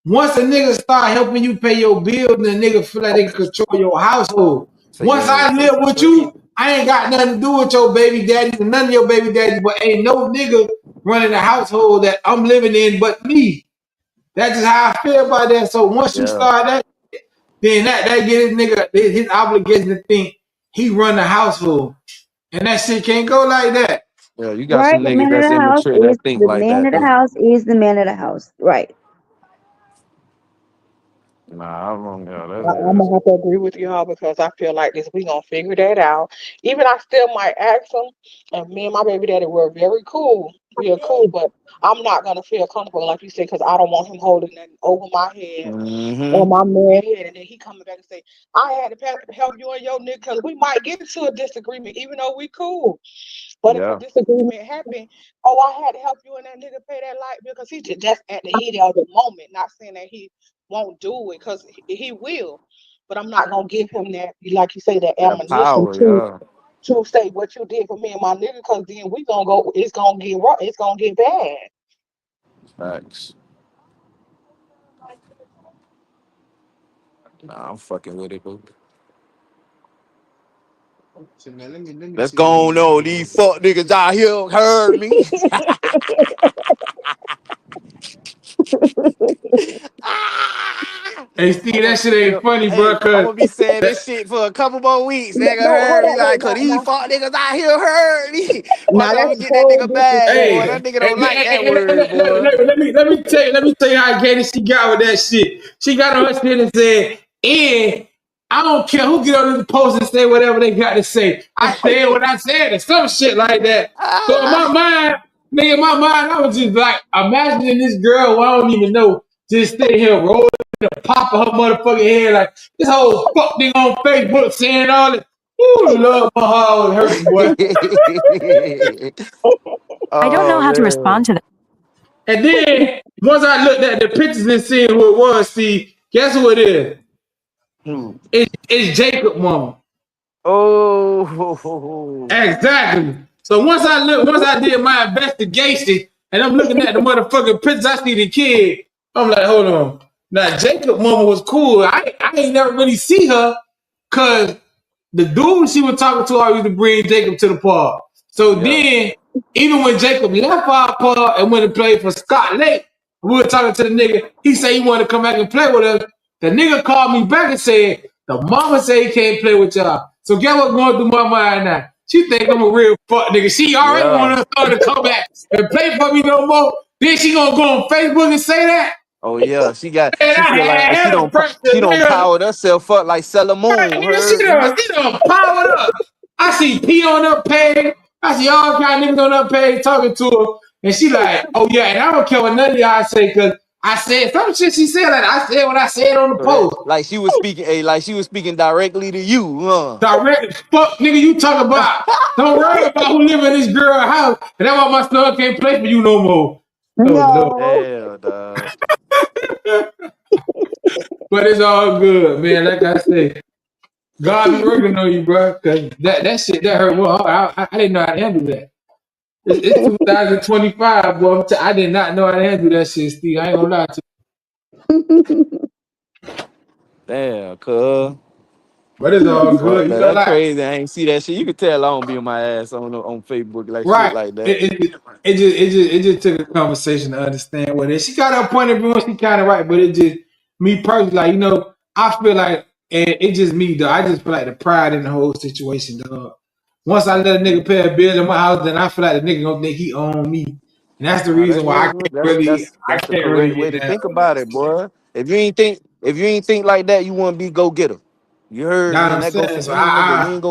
once a nigga start helping you pay your bills, and the nigga feel like they can control your household. so Once yeah, I so live with you, I ain't got nothing to do with your baby daddy and none of your baby daddies. But ain't no nigga running the household that I'm living in but me. That's just how I feel about that. So once you yeah, start that, then that get his nigga his obligation to think he run the household. And that shit can't go like that. yeah. You got Right, some the niggas man of that's the house immature is that think the like man that of the though. house is the man of the house. Right. Nah, I'm wrong. Yeah, I'm gonna have to agree with y'all because I feel like this. We gonna figure that out. Even I still might ask him, and me and my baby daddy were very cool. We are cool, but I'm not gonna feel comfortable like you said because I don't want him holding that over my head Mm-hmm. on my man head, and then he coming back and say, "I had to help you and your nigga," because we might get into a disagreement, even though we cool. But if a Yeah, disagreement happen, oh, I had to help you and that nigga pay that light bill because he just at the heat of the moment. Not saying that he won't do it because he will, but I'm not gonna give him that, like you say, that that ammunition power. Yeah, to say what you did for me and my nigga, because then we gonna go. It's gonna get wrong. It's gonna get bad. facts. Nah, I'm fucking with it, bro. So man, let me Let's tell you go on. something, No, man. these fuck niggas out here heard me. Hey Steve, I'm that gonna, shit ain't funny, bro, hey, I'm cause gonna be saying that, this shit for a couple more weeks. No, Nigga hold heard me on, like, wait, cause now, these now, fuck niggas out here heard me. Once now I'm that's gonna get that cold nigga bag, boy. disrespect. That hey, nigga don't and, like that and, word, boy. let me tell you how Katie she got with that shit. She got on her shit and said, and I don't care who get on this post and say whatever they got to say. I said what I said and some shit like that. So in my Ah. mind, nigga, in my mind, I was just like imagining this girl who I don't even know just sitting here rolling and popping her motherfucking head like this whole fuck nigga on Facebook saying all this. Ooh, Lord, my heart was hurting, boy. Oh man. And then once I looked at the pictures and seen who it was, see, guess who it is? Hmm. It's Jacob mama. Oh. Exactly. So once I did my investigation, and I'm looking at the motherfucking pictures, I see the kid. I'm like, hold on. Now Jacob mama was cool. I ain't never really see her, cause the dude she was talking to always used to bring Jacob to the park. So Yeah. then, even when Jacob left our park and went to play for Scott Lake, we were talking to the nigga. He said he wanted to come back and play with us. The nigga called me back and said, the mama said he can't play with y'all. So guess what's going through my mind now? She think I'm a real fuck nigga. She already Yeah. wanted us to come back and play for me no more. Then she gonna go on Facebook and say that? Oh yeah. Man, She I feel had like hella pressure, she don't nigga. powered herself up like Sailor Right, Moon. nigga, she Heard me. done powered up. I see P on her page. I see all kind of niggas on her page talking to her. And she like, oh yeah, and I don't care what none of y'all say, cause I said some shit she said, like I said what I said on the So that post. like she was speaking, like she was speaking directly to you, huh? Direct fuck nigga, you talk about don't worry about who live in this girl house. And that's why my son can't play for you no more. Oh Lord. No. Hell, dog. But it's all good, man. Like I say, God be working on you, bro. Cause that shit that hurt. Well, I didn't know how to handle that. It's 2025, boy. I did not know how to handle that shit, Steve. I ain't gonna lie to you. Damn, cuz. But it's all Fuck good. You that. know, That's like, crazy. I ain't see that shit. You could tell I don't be on my ass on Facebook like shit right. like that. It just took a conversation to understand what it is. She got her point of view and she kinda right, but it just me personally, like, I feel like and it's just me though. I just feel like the pride in the whole situation, dog. Once I let a nigga pay a bill in my house, then I feel like the nigga gonna think he own me. And that's the Nah, reason why I that's the can't really correct way get to down think on that. about it, boy. If you ain't think like that, you wouldn't be go getter. You heard Know me, what and I'm that go saying? for So me, nigga. You ain't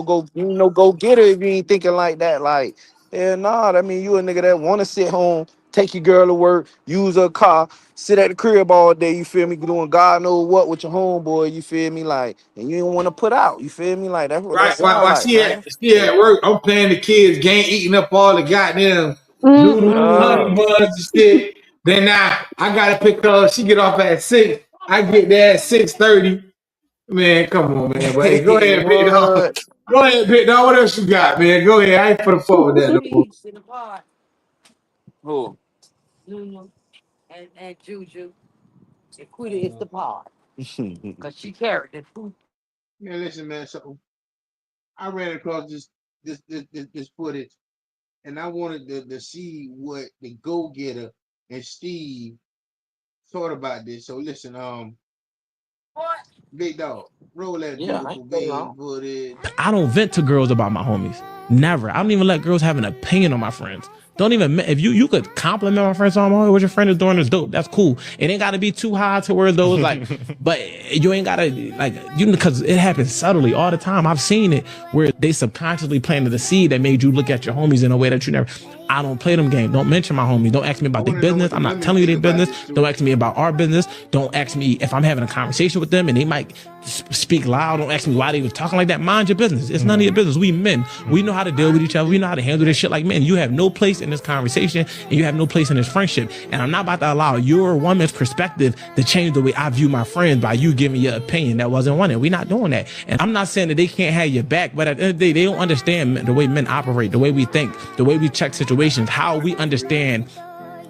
no go getter if you ain't thinking like that. Like, hell nah, that mean you a nigga that wanna sit home take your girl to work, use her car, sit at the crib all day, you feel me, doing God knows what with your homeboy, you feel me, like, and you don't want to put out, you feel me, like, that's what that Right. sound While like, man. she at work, I'm playing the kids game, eating up all the goddamn noodles and honey Yeah. buns and shit. Then now I gotta pick her up. She get off at 6. I get there at 6:30. Man, come on, man. But hey, go ahead, big dog. What? Go ahead, big dog. What else you got, man? Go ahead. I ain't for the fuck with that no more. Peace in the pod. Who? Lulu and Juju. And Quita is the pod. Because she carried it. Man, listen, man. So I ran across this footage, and I wanted to see what the Go Getter and Steve thought about this. So listen, Big Dog, roll that Yeah, I beautiful ain't say game wrong. footage. I don't vent to girls about my homies. Never. I don't even let girls have an opinion on my friends. Don't even, if you could compliment my friends on what your friend is doing is dope. That's cool. It ain't gotta be too high to where those like, but you ain't gotta like, you because it happens subtly all the time. I've seen it where they subconsciously planted a seed that made you look at your homies in a way that you never. I don't play them games. Don't mention my homies. Don't ask me about their business. I'm not telling you their business. Don't ask me about our business. Don't ask me if I'm having a conversation with them and they might speak loud. Don't ask me why they was talking like that. Mind your business. It's none of your business. We men. We know how to deal with each other. We know how to handle this shit like men. You have no place in this conversation and you have no place in this friendship. And I'm not about to allow your woman's perspective to change the way I view my friends by you giving your opinion that wasn't wanted. We're not doing that. And I'm not saying that they can't have your back, but at the end of the day, they don't understand the way men operate, the way we think, the way we check situations, how we understand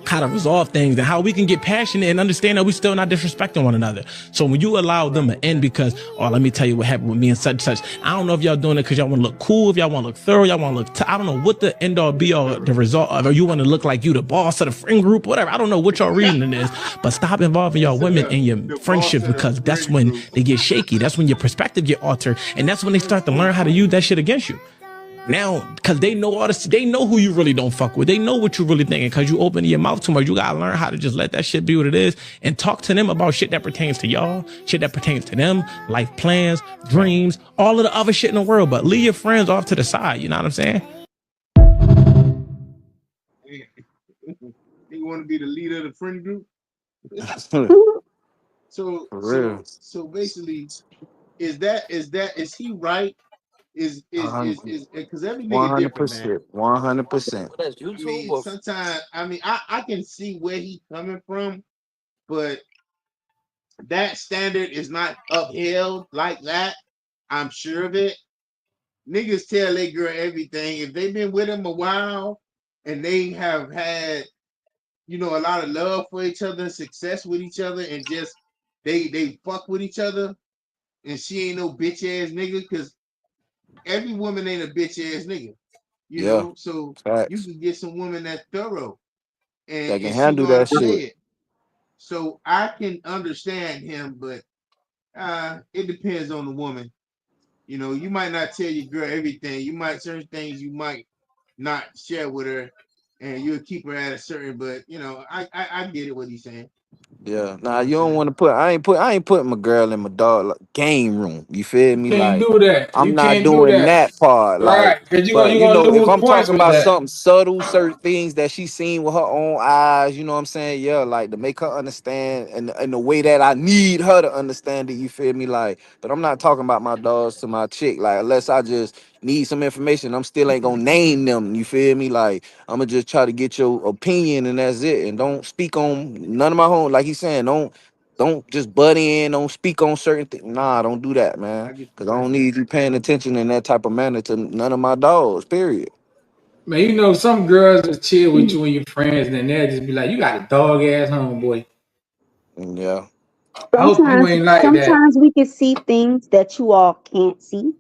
how to resolve things and how we can get passionate and understand that we still not disrespecting one another. So when you allow them to end because, oh, let me tell you what happened with me and such, I don't know if y'all doing it because y'all want to look cool, if y'all want to look thorough, y'all want to look, I don't know what the end all be all the result of, or you want to look like you the boss of the friend group, whatever. I don't know what y'all reasoning is, but stop involving y'all women in your friendships because that's when they get shaky. That's when your perspective get altered. And that's when they start to learn how to use that shit against you. Now, because they know all this, they know who you really don't fuck with. They know what you really thinking. Because you open your mouth too much, you gotta learn how to just let that shit be what it is and talk to them about shit that pertains to y'all, shit that pertains to them, life plans, dreams, all of the other shit in the world. But leave your friends off to the side. You know what I'm saying? You want to be the leader of the friend group? So For so real. so basically, is he right? Is because every nigga different, man. 100%. 100%. That's I YouTube mean, or sometimes I can see where he coming from, but that standard is not upheld like that. I'm sure of it. Niggas tell their girl everything. If they've been with him a while and they have had, a lot of love for each other, success with each other, and just they fuck with each other, and she ain't no bitch ass nigga, because every woman ain't a bitch ass nigga, Yeah. so you Facts. can get some woman that's thorough That can and she handle know how that to play shit. it. So I can understand him, but it depends on the woman. You might not tell your girl everything. You might certain things you might not share with her, and you'll keep her at a certain. But I get it what he's saying. Yeah. You know Nah, what I'm you don't saying? want to put. I ain't putting my girl and my dog like, game room. You feel You me? can't Like do that. I'm You not can't do doing that. that part. Like, Right. Because but you're gonna if lose I'm points talking with about that. something subtle, certain things that she seen with her own eyes, you know what I'm saying? Yeah, like to make her understand and in the way that I need her to understand it. You feel me? Like, but I'm not talking about my dogs to my chick. Like, unless I just need some information, I'm still ain't gonna name them. You feel me? Like, I'm gonna just try to get your opinion and that's it. And don't speak on none of my home. Like he's saying, don't just butt in, don't speak on certain things. Nah, don't do that, man. I get Cause you. I don't need you paying attention in that type of manner to none of my dogs, period. Man, some girls just chill with you and your friends, and then they'll just be like, "You got a dog ass homeboy." And yeah. I hope you Sometimes, ain't like that. sometimes we can see things that you all can't see,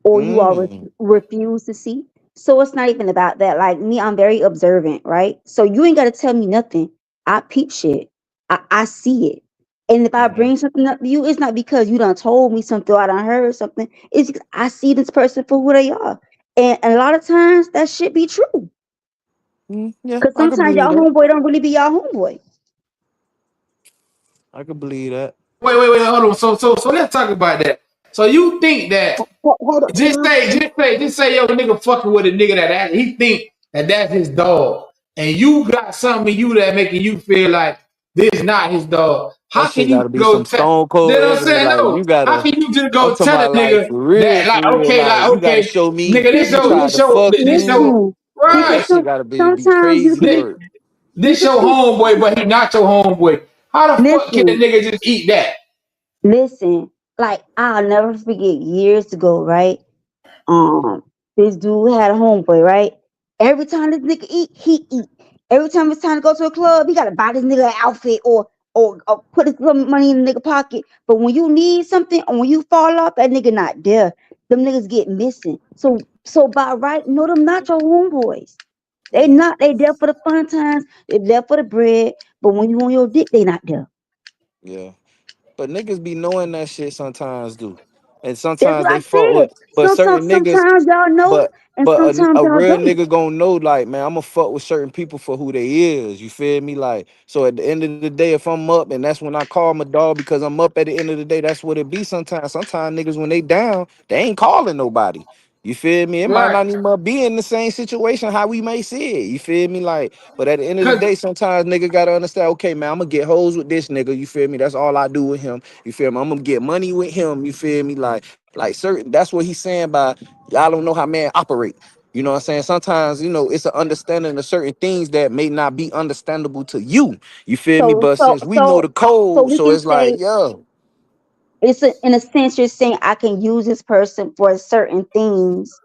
or you all Mm. refuse to see. So it's not even about that. Like me, I'm very observant, right? So you ain't got to tell me nothing. I peep shit. I see it. And if I Mhm. bring something up to you, it's not because you done told me something or I done heard something. It's because I see this person for who they are. And a lot of times that shit be true. Yeah, Because I could sometimes believe y'all that. homeboy don't really be y'all homeboy. I could believe that. Wait, hold on. So let's talk about that. So you think that Hold on. just say your nigga fucking with a nigga that he think that that's his dog. and you got something in you that making you feel like this not his dog. That How can shit you gotta be go some tell? stone You cold know what I'm evidence. saying? Like No. you How gotta, can you just I'm go talking tell a about like nigga for real, that for like real. Like you gotta okay, show me nigga, this you your tried this to your fuck this me. your Listen, Like right. that because shit gotta be sometimes you crazy can This, work. you this can your see. homeboy, but he not your homeboy. How the fuck can a Listen, nigga just eat that? listen. Like I'll never forget years ago, right? Um, this dude had a homeboy, right? Every time this nigga eat, he eat. Every time it's time to go to a club, he gotta buy this nigga an outfit or put some money in the nigga pocket. But when you need something or when you fall off, that nigga not there. Them niggas get missing. So by right, no, them not your homeboys. They Yeah, not. They there for the fun times. They there for the bread. But when you on your dick, they not there. yeah. But niggas be knowing that shit sometimes, do. And That's sometimes what I they fuck said. with, but certain niggas, Sometimes y'all know, but and sometimes a y'all real don't. nigga gonna know, like, man, I'ma fuck with certain people for who they is. You feel me? Like, so at the end of the day, if I'm up, and that's when I call my dog because I'm up at the end of the day, that's what it be sometimes. Sometimes niggas when they down, they ain't calling nobody. You feel me? It might Right. not even be in the same situation how we may see it. You feel me? Like, but at the end of the Cause day, sometimes nigga gotta understand, okay, man, I'm gonna get hoes with this nigga. You feel me? That's all I do with him. You feel me? I'm gonna get money with him. You feel me? Like certain, that's what he's saying by y'all don't know how men operate. You know what I'm saying? Sometimes, you know, it's an understanding of certain things that may not be understandable to you. You feel me? So But so since we know so the so code, we so can it's like, say yo, in a sense you're saying I can use this person for certain things,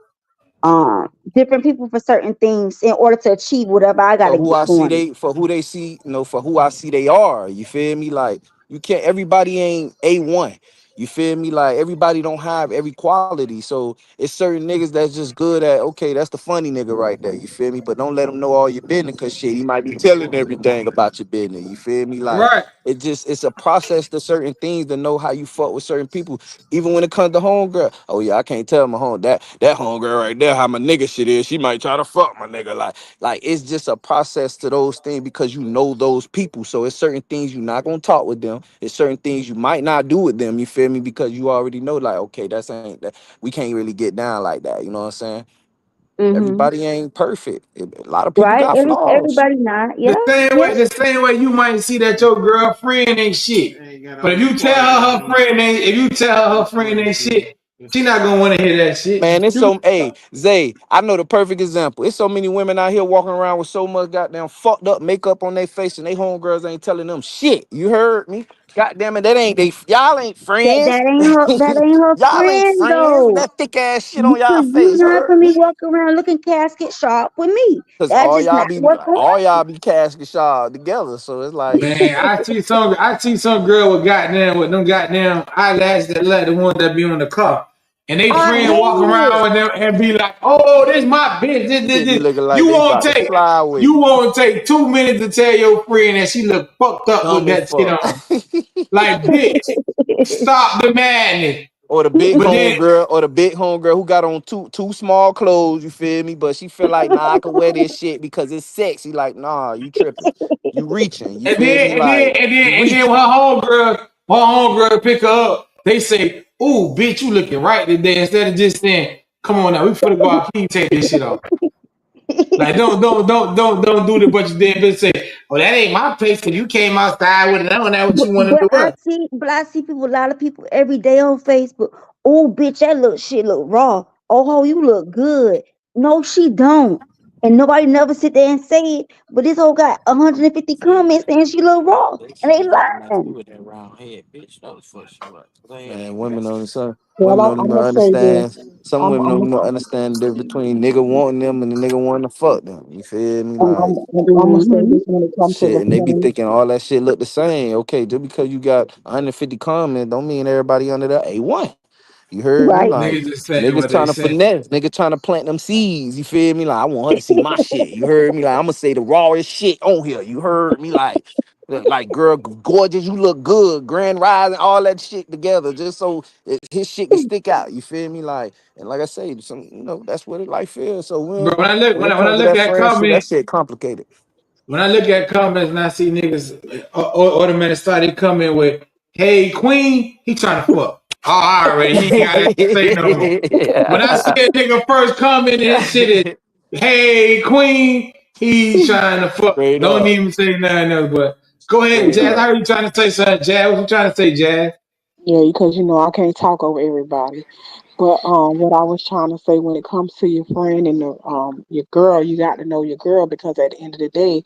different people for certain things in order to achieve whatever I for gotta who get I see going. they for who they see, you know, for who I see they are. You feel me? Like you can't everybody ain't A1. You feel me? Like everybody don't have every quality. So it's certain niggas that's just good at okay, that's the funny nigga right there. You feel me? But don't let him know all your business cause shit, he might be telling everything about your business. You feel me? Like right. it's a process to certain things to know how you fuck with certain people. Even when it comes to homegirl. Oh yeah, I can't tell my home that homegirl right there how my nigga shit is. She might try to fuck my nigga. Like it's just a process to those things because you know those people. So it's certain things you're not gonna talk with them. It's certain things you might not do with them. You feel me? Because you already know, like, okay, that's ain't that we can't really get down like that. You know what I'm saying? Hmm. Everybody ain't perfect. A lot of people Right? got flaws. Everybody not. Yeah. Yeah. The same way you might see that your girlfriend ain't shit. Hey, got But all if these you tell qualities, her her man. friend ain't, if you tell her her These friend ain't qualities, shit, man. she not gonna want to hear that shit. Man, it's You, so hey Zay, I know the perfect example. It's so many women out here walking around with so much goddamn fucked up makeup on their face, and they homegirls ain't telling them shit. You heard me? Goddamn it, that ain't they. Y'all ain't friends. That ain't her Y'all ain't friend friends with though. that thick ass shit on y'all Because you face. You not heard gonna be me? walking around looking casket sharp with me. Cause That's just not what's going all y'all be casket shot together. So it's like man, I see some girl with goddamn with them goddamn eyelashes that let the one that be on the car. And they I friend walk hate it. around with them and be like, oh, this my bitch. shit be This. looking like they about to fly away. You won't take 2 minutes to tell your friend that she look fucked up with Dumb as that shit fuck. on. Like, bitch, stop the madness. Or the big But then homegirl, or the big homegirl who got on two small clothes, you feel me? But she feel like, nah, I can wear this shit because it's sexy. Like, nah, you tripping. You reaching. You And feel then me? and then Like, and then you and then reaching. when her homegirl pick her up, they say, "Ooh, bitch, you looking right today." Instead of just saying, "Come on now, we finna go out. Can you take this shit off?" Like, don't do the but you did. But say, "Oh, that ain't my place. Cause you came outside with it. I don't know what But, you want to but do." I What? see, people, a lot of people every day on Facebook. Oh, bitch, that look shit look raw. Oh, ho, you look good. No, she don't. And nobody never sit there and say it. But this whole got 150 comments saying she look raw, and they lying. Man, women on some Well, women don't even I'm gonna say this. understand. Some women don't even understand the difference between nigga wanting them and the nigga wanting to fuck them. You feel me? Like I'm gonna say Hmm. this when it comes to shit, the and they be feeling. thinking all that shit look the same. Okay, just because you got 150 comments, don't mean everybody under the A1. You heard me? Right. Like Niggas just saying niggas what they trying to say. finesse, niggas trying to plant them seeds. You feel me? Like I want her to see my shit. You heard me? Like I'm gonna say the rawest shit on here. You heard me? Like girl, gorgeous, you look good, grand rising, all that shit together, just so his shit can stick out. You feel me? Like and like I say, some that's what life is. So Bro, when it when I comes to look that at friend shit, that comments, shit complicated. when I look at comments and I see niggas automatically started coming with, "Hey Queen," he trying to fuck. Oh, I already he ain't gotta say no more. When I see a nigga first comment and his shit is, "Hey Queen," He's trying to fuck. Straight Don't up. even say nothing else. But go ahead, Straight Jazz. I up. heard you trying to say something, Jazz. What you trying to say, Jazz? Yeah, because I can't talk over everybody. But what I was trying to say when it comes to your friend and your girl, you got to know your girl because at the end of the day,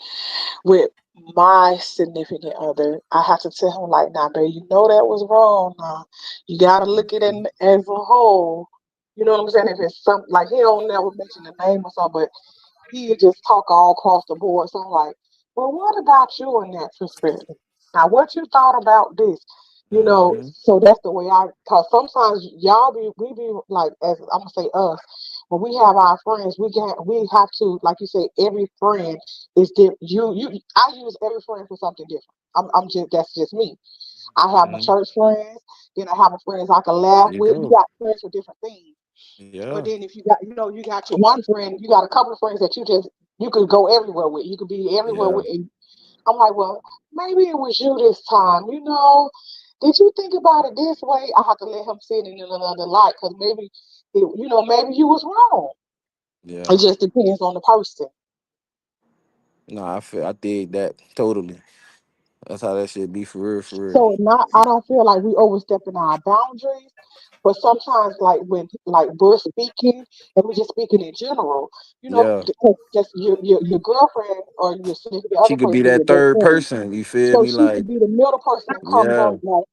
with my significant other, I have to tell him like, nah, babe, you know that was wrong. Nah, you got to look at it as a whole. You know what I'm saying? If it's something like he don't never mention the name or something, but he just talk all across the board. So I'm like, well, what about you in that perspective? Now, what you thought about this? Hmm. So that's the way cause sometimes we be like, as I'm gonna say us, when we have our friends, we have to, like you say, every friend is different. I use every friend for something different. I'm just, that's just me. I have my church friends, then I have my friends I can laugh You with. You go. got friends for different things. Yeah. But then if you got your one friend, you got a couple of friends that you could go everywhere with. You could be everywhere Yeah. with. And I'm like, well, maybe it was you this time. Did you think about it this way? I have to let him see it in another light because maybe you was wrong. Yeah. It just depends on the person. No, I dig that totally. That's how that should be for real, for real. So not, I don't feel like we overstepping our boundaries, but sometimes like when like we're speaking and we're just speaking in general, Yeah. just your girlfriend or your significant She other could be person, your that best third friend. person. You feel So me? she Like, could be the middle person and come yeah, on, like,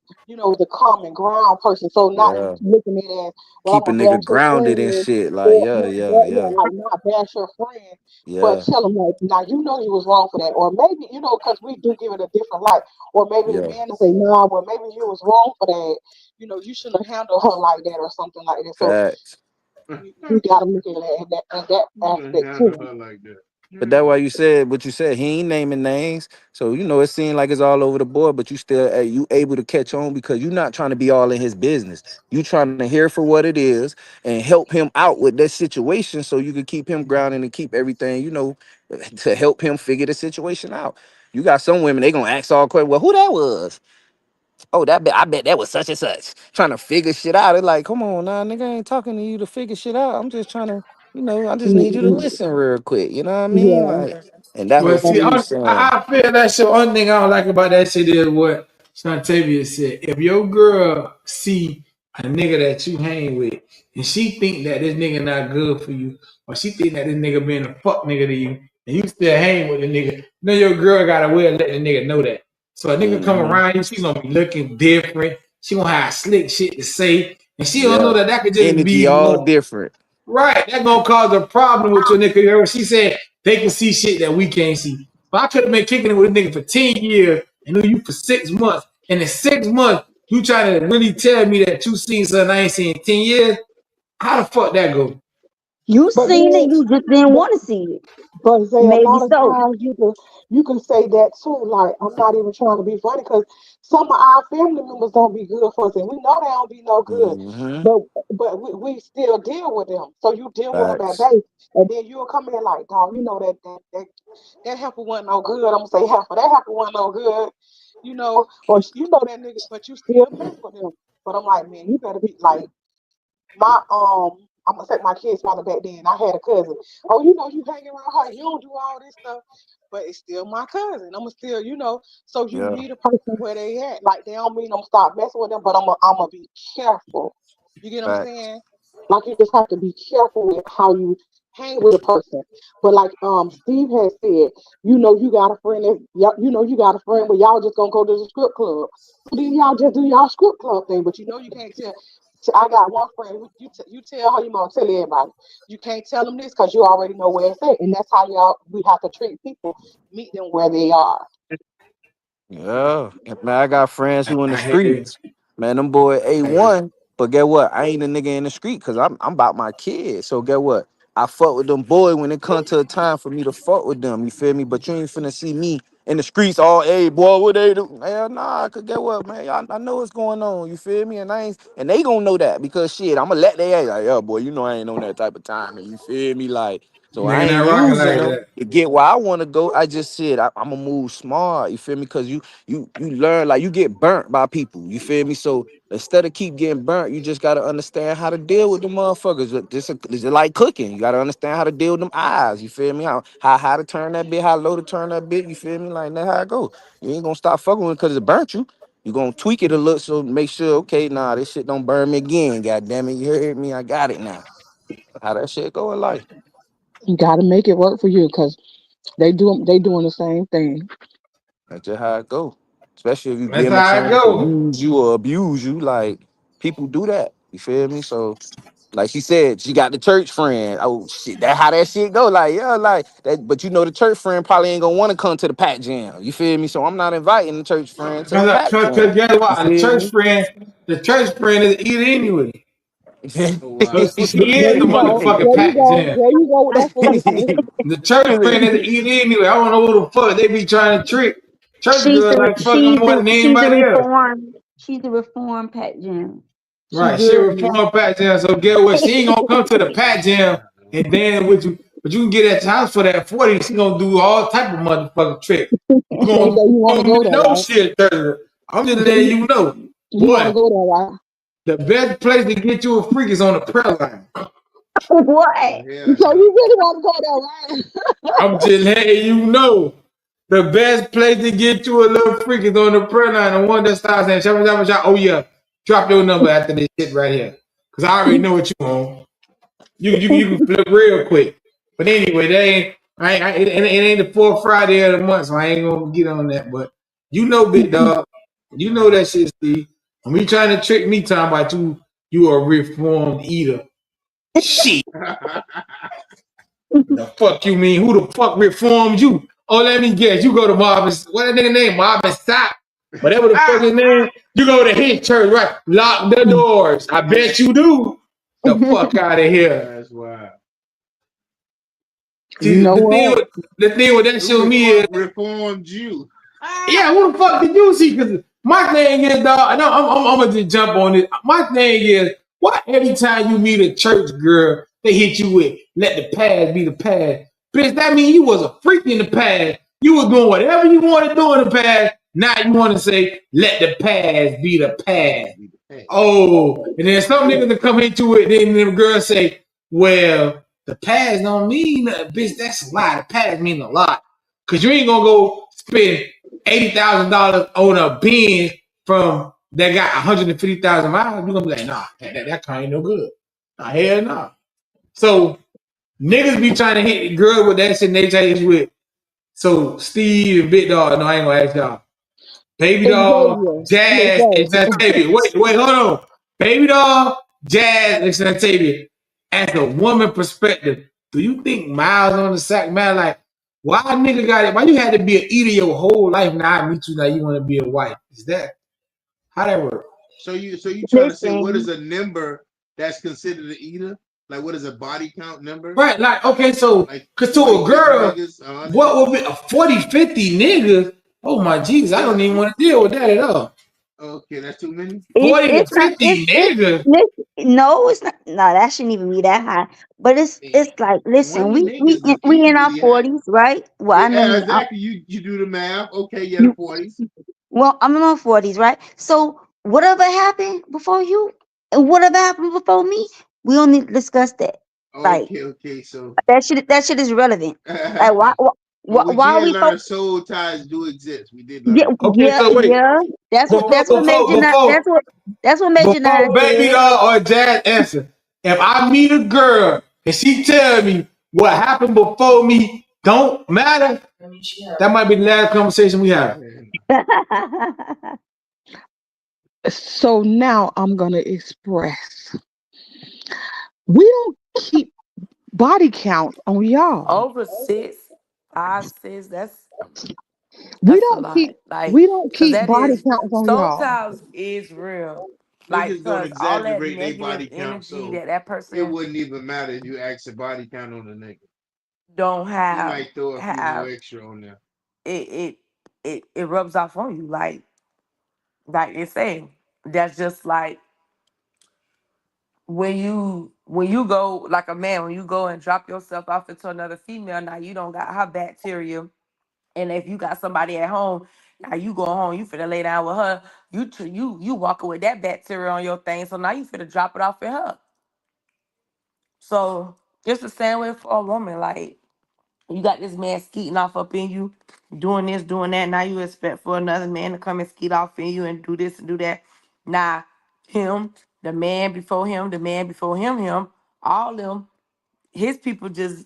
the common ground person. So not yeah. looking at it as, well, I'm Keep a gonna nigga bash your grounded and friend, shit. Like, or yeah, not, yeah, yeah, yeah, like not bash your friend, but yeah, tell them like, now you was wrong for that, or maybe because we do give it a different light, or maybe the yeah. man will say, nah, well maybe you was wrong for that. You shouldn't have handled her like that or something like that. So Facts. we gotta look at it in that You should aspect handle too. her like that. But that's Yeah. why you said what you said. He ain't naming names, so it seemed like it's all over the board. But you still, you able to catch on because you're not trying to be all in his business. You trying to hear for what it is and help him out with that situation, so you can keep him grounded and keep everything, to help him figure the situation out. You got some women, they gonna ask all questions. Well, who that was? Oh, I bet that was such and such. Trying to figure shit out. It's like, come on, nah, nigga, I ain't talking to you to figure shit out. I'm just trying to, I just need you to Mhm. listen real quick. You know what I mean? Yeah. Like, and that's Well, what see, he Um, was saying. I feel that shit. Only thing I don't like about that shit is what Shantavia said. If your girl see a nigga that you hang with, and she think that this nigga not good for you, or she think that this nigga being a fuck nigga to you, and you still hang with the nigga, then your girl got a way of letting the nigga know that. So a nigga come Hmm. around you, she gonna be looking different. She gonna have slick shit to say, and she don't know Yeah. that could just Energy be all more. different. Right, that gonna cause a problem with your nigga. You know, she said they can see shit that we can't see. But I could have been kicking it with a nigga for 10 years and knew you for 6 months. And in 6 months, you try to really tell me that you seen something I ain't seen in 10 years? How the fuck that go? You but seen it, then, you just didn't but want to see it. But say a Maybe lot of so. times you can say that too. Like I'm not even trying to be funny because some of our family members don't be good for us, and we know they don't be no good. Hmm. But we still deal with them. So you deal with them at Facts. day, and then you'll come in like, dog, that heifer wasn't no good. I'm gonna say heifer. That heifer wasn't no good. Or that nigga, but you still mess with them. But I'm like, man, you better be like I'm gonna take my kid's father back then. I had a cousin. Oh, you hanging around her, you don't do all this stuff, but it's still my cousin. I'm gonna still, so you Yeah. meet a person where they at. Like they don't mean I'm stop messing with them, but I'm gonna be careful. You get what I'm Facts. saying? Like you just have to be careful with how you hang with a person. But like Steve has said, you got a friend you got a friend where y'all just gonna go to the script club. So then y'all just do y'all script club thing, but you can't tell. So I got one friend who you tell her you gonna tell everybody. You can't tell them this because you already know where it's at, and that's how we have to treat people. Meet them where they are. Yeah, and man, I got friends who in the I hate streets. Man, them boy it. A1. But get what? I ain't a nigga in the street because I'm about my kids. So get what? I fuck with them boy when it comes to a time for me to fuck with them. You feel me? But you ain't finna see me in the streets all, hey boy, what they do? Hell nah, cause get what, man? I know what's going on. You feel me? And they gonna know that because shit, I'ma let they act like, yeah, boy, I ain't on that type of time. And you feel me? Like, So I Nigga ain't not rocking using like them that. to get where I want to go. I just said I'm gonna move smart. You feel me? Because you learn, like, you get burnt by people. You feel me? So instead of keep getting burnt, you just gotta understand how to deal with the motherfuckers. This is like cooking. You gotta understand how to deal with them eyes. You feel me? How to turn that bit, how low to turn that bit. You feel me? Like that's how it go. You ain't gonna stop fucking with it because it burnt you. You gonna tweak it a little, so make sure, okay, nah, this shit don't burn me again. God damn it, you heard me? I got it now. How that shit go in life? You got to make it work for you because they doing the same thing. That's just how it go. Especially if you That's give them a how I chance to go. use you or abuse you, like people do that. You feel me? So, like she said, she got the church friend. Oh shit, that how that shit go. Like, yeah, like that. But you know, the church friend probably ain't gonna want to come to the Pat Jam. You feel me? So I'm not inviting the church friend to the Pat Cause Jam. guess You what? feel me? The church friend is eating anyway. Oh So wow. she There is the you go. motherfucking There you Pat go. Jam. There you go with that foolishness. The church friend is eating anyway. I don't know who the fuck they be trying to trick. Church She's girl the like fucking more than anybody else. she's the reformed Pat Jam. She Right, she good now. reformed Pat Jam. So get what? She ain't gonna come to the Pat Jam and then with you, but you can get at the house for that 40. She gonna do all type of motherfucking trick. You So gonna, you want to go there, no right? shit, Thursday. I'm just So letting you know, you want to boy. go there, right? The best place to get you a freak is on the prayer line. Oh What? hell So no. you really want to go there, right? I'm just letting you know. The best place to get you a little freak is on the prayer line. The one that starts saying, shabba, shabba, shabba. Oh, yeah. Drop your number after this shit right here. Because I already know what you want. You can flip real quick. But anyway, that ain't, it ain't the fourth Friday of the month, so I ain't going to get on that. But you know, big dog. You know that shit, Steve. When we trying to trick me talking about you a reformed eater. Shit. The fuck you mean? Who the fuck reformed you? Oh, let me guess. You go to Marvin. What that nigga name? Marvin Sapp. Whatever the fuck his name. You go to his church, right? Lock the doors. I bet you do. The fuck out of here. That's wild. You See, know what? the thing with that Who show the me fuck is, reformed you? yeah, who the fuck did you see? Because my thing is, dog, and I'm gonna just jump on it. My thing is, why every time you meet a church girl, they hit you with let the past be the past. Bitch, that means you was a freak in the past. You was doing whatever you want to do in the past. Now you want to say, let the past be the past. Hey, Oh, and then some niggas that come into it, then the girls say, well, the past don't mean nothing, bitch. That's a lie. The past mean a lot. Cause you ain't gonna go spend $80,000 on a Benz from that got 150,000 miles. You're gonna be like, nah, that car ain't no good. Nah, hell nah. So niggas be trying to hit the girl with that shit and they chase with. So Steve and Big Dog, no, I ain't gonna ask y'all. Baby Doll, Xavier. Jazz, and Santavia. Wait, hold on. Baby Doll, Jazz, and Santavia. As a woman perspective, do you think Miles on the sack, man? Like, why a nigga got it? Why you had to be an eater your whole life? Now I meet you, now you want to be a wife. Is that how that work? so you trying to say what is Listen, a number that's considered an eater? Like what is a body count number? Right, like, okay, so, Like because to 40, a 50 girl, niggas, 100 what niggas? would be a 40, 50 niggas? Oh my Jesus, I Yeah. don't even want to deal with that at all. Okay, that's too many. 40 to it's not 50 it's niggas? no, it's not. No, that shouldn't even be that high. But Eh, it's like, listen, 20 niggas is we in our easily high. 40s, right? Well, I know Yeah, you. exactly. You do the math. Okay, yeah, the You 40s. well, I'm in my 40s, right? So whatever happened before you, and whatever happened before me, we don't need to discuss that. Like Okay. So that shit is irrelevant. Like but we why are did we learn soul ties do exist. We did Yeah, learn. Okay, so wait. yeah. Before, That's what before, Major Nine. before, That's what Major Nine before Baby said. Doll or Jazz answer, if I meet a girl and she tell me what happened before me don't matter, that might be the last conversation we have. So now I'm gonna express. We don't keep body counts on y'all. Over six, 5, 6. We That's a don't lot. keep Like, we don't cause keep that body is counts on soul y'all. ties is real. Like, Niggas don't cause all that exaggerate their negative body count, energy so that it person wouldn't even matter if you ask a body count on a nigga. don't He have might throw a few more have extra on there. it it rubs off on you. Like it's saying that's just like when you go like a man, when you go and drop yourself off into another female, now you don't got her bacteria. And if you got somebody at home, now you go home, you finna lay down with her. You walking with that bacteria on your thing, so now you finna drop it off at her. So it's the same way for a woman. Like you got this man skeeting off up in you, doing this, doing that. Now you expect for another man to come and skeet off in you and do this and do that. Now him, the man before him, the man before him, all them, his people just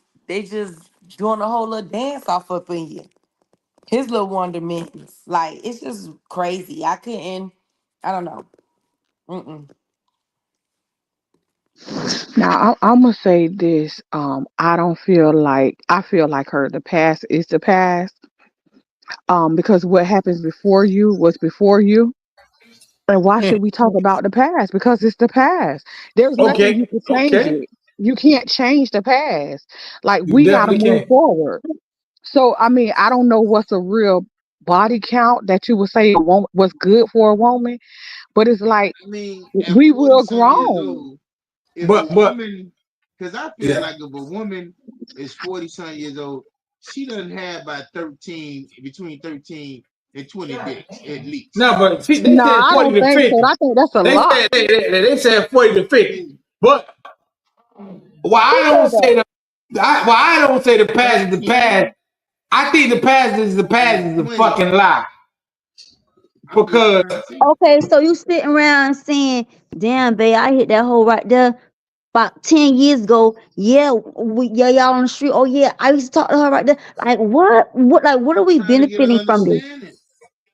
doing a whole little dance off up in you. His little wonderments. Like it's just crazy. I don't know. Mm-mm. Now I'm gonna say this. I don't feel like I feel like her. The past is the past. Because what happens before you was before you. And why should we talk about the past? Because it's the past. There's nothing Okay, you can change okay. it. You can't change the past. Like You we gotta definitely move can. forward. So I mean, I don't know what's a real body count that you would say a woman was good for a woman, but it's like I mean, at we 40 real some years grown. old, if a But woman, because I feel yeah. like if a woman is 40 some years old, she doesn't have about 13, between 13 and 20 dicks at least. No, but see, they No, said I 40 don't to think so. 50. I think that's a They lot. said they said 40 to 50. See, But why Who I said don't that? say why I don't say the past about is the 10 past. I think the past is the past and is a 20. fucking lie. I'm just Because trying to see. Okay, so you sitting around saying, "Damn, babe, I hit that hole right there about 10 years ago." Yeah, yeah, y'all on the street. Oh yeah, I used to talk to her right there. Like what? What are we Trying to get an benefiting from this? understanding.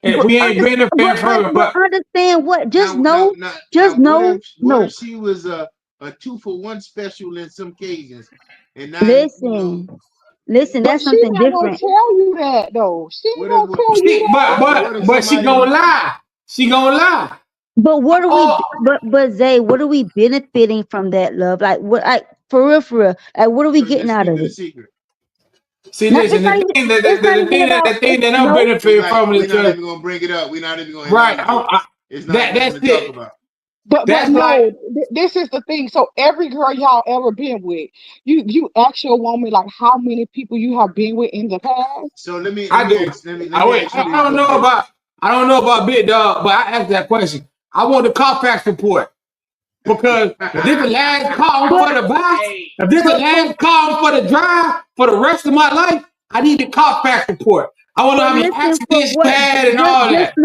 and we ain't benefiting from it. But understand what? Just know, Now, just know. what if No, she was a 2-for-1 special in some cases, and now listen, listen. But That's she something not gonna different. tell you that though. She ain't what if gonna tell you she that. what if but she somebody gonna lie. She gonna lie. But what are we? Oh, But Zay, what are we benefiting from that love? Like what? Like for real. Like what are we so getting just out keep of it a it? secret? see, Not. listen, the thing that It's not even the about. thing that I'm No. It's benefiting like from is we're not because even gonna bring it up. We're not even gonna right, acknowledge it. It's not that's nothing to talk it. about. But That's like no, this is the thing. So every girl y'all ever been with, you ask your woman like how many people you have been with in the past. So let me let I me do. ask let me let I me wait. ask you I this, don't Big know Dog. about Big Dog, but I asked that question. I want the Carfax report because if this the last call But for the buy, if this the but last call for the drive for the rest of my life, I need the Carfax report. I want to know how many listen. For accidents you what? had and all that.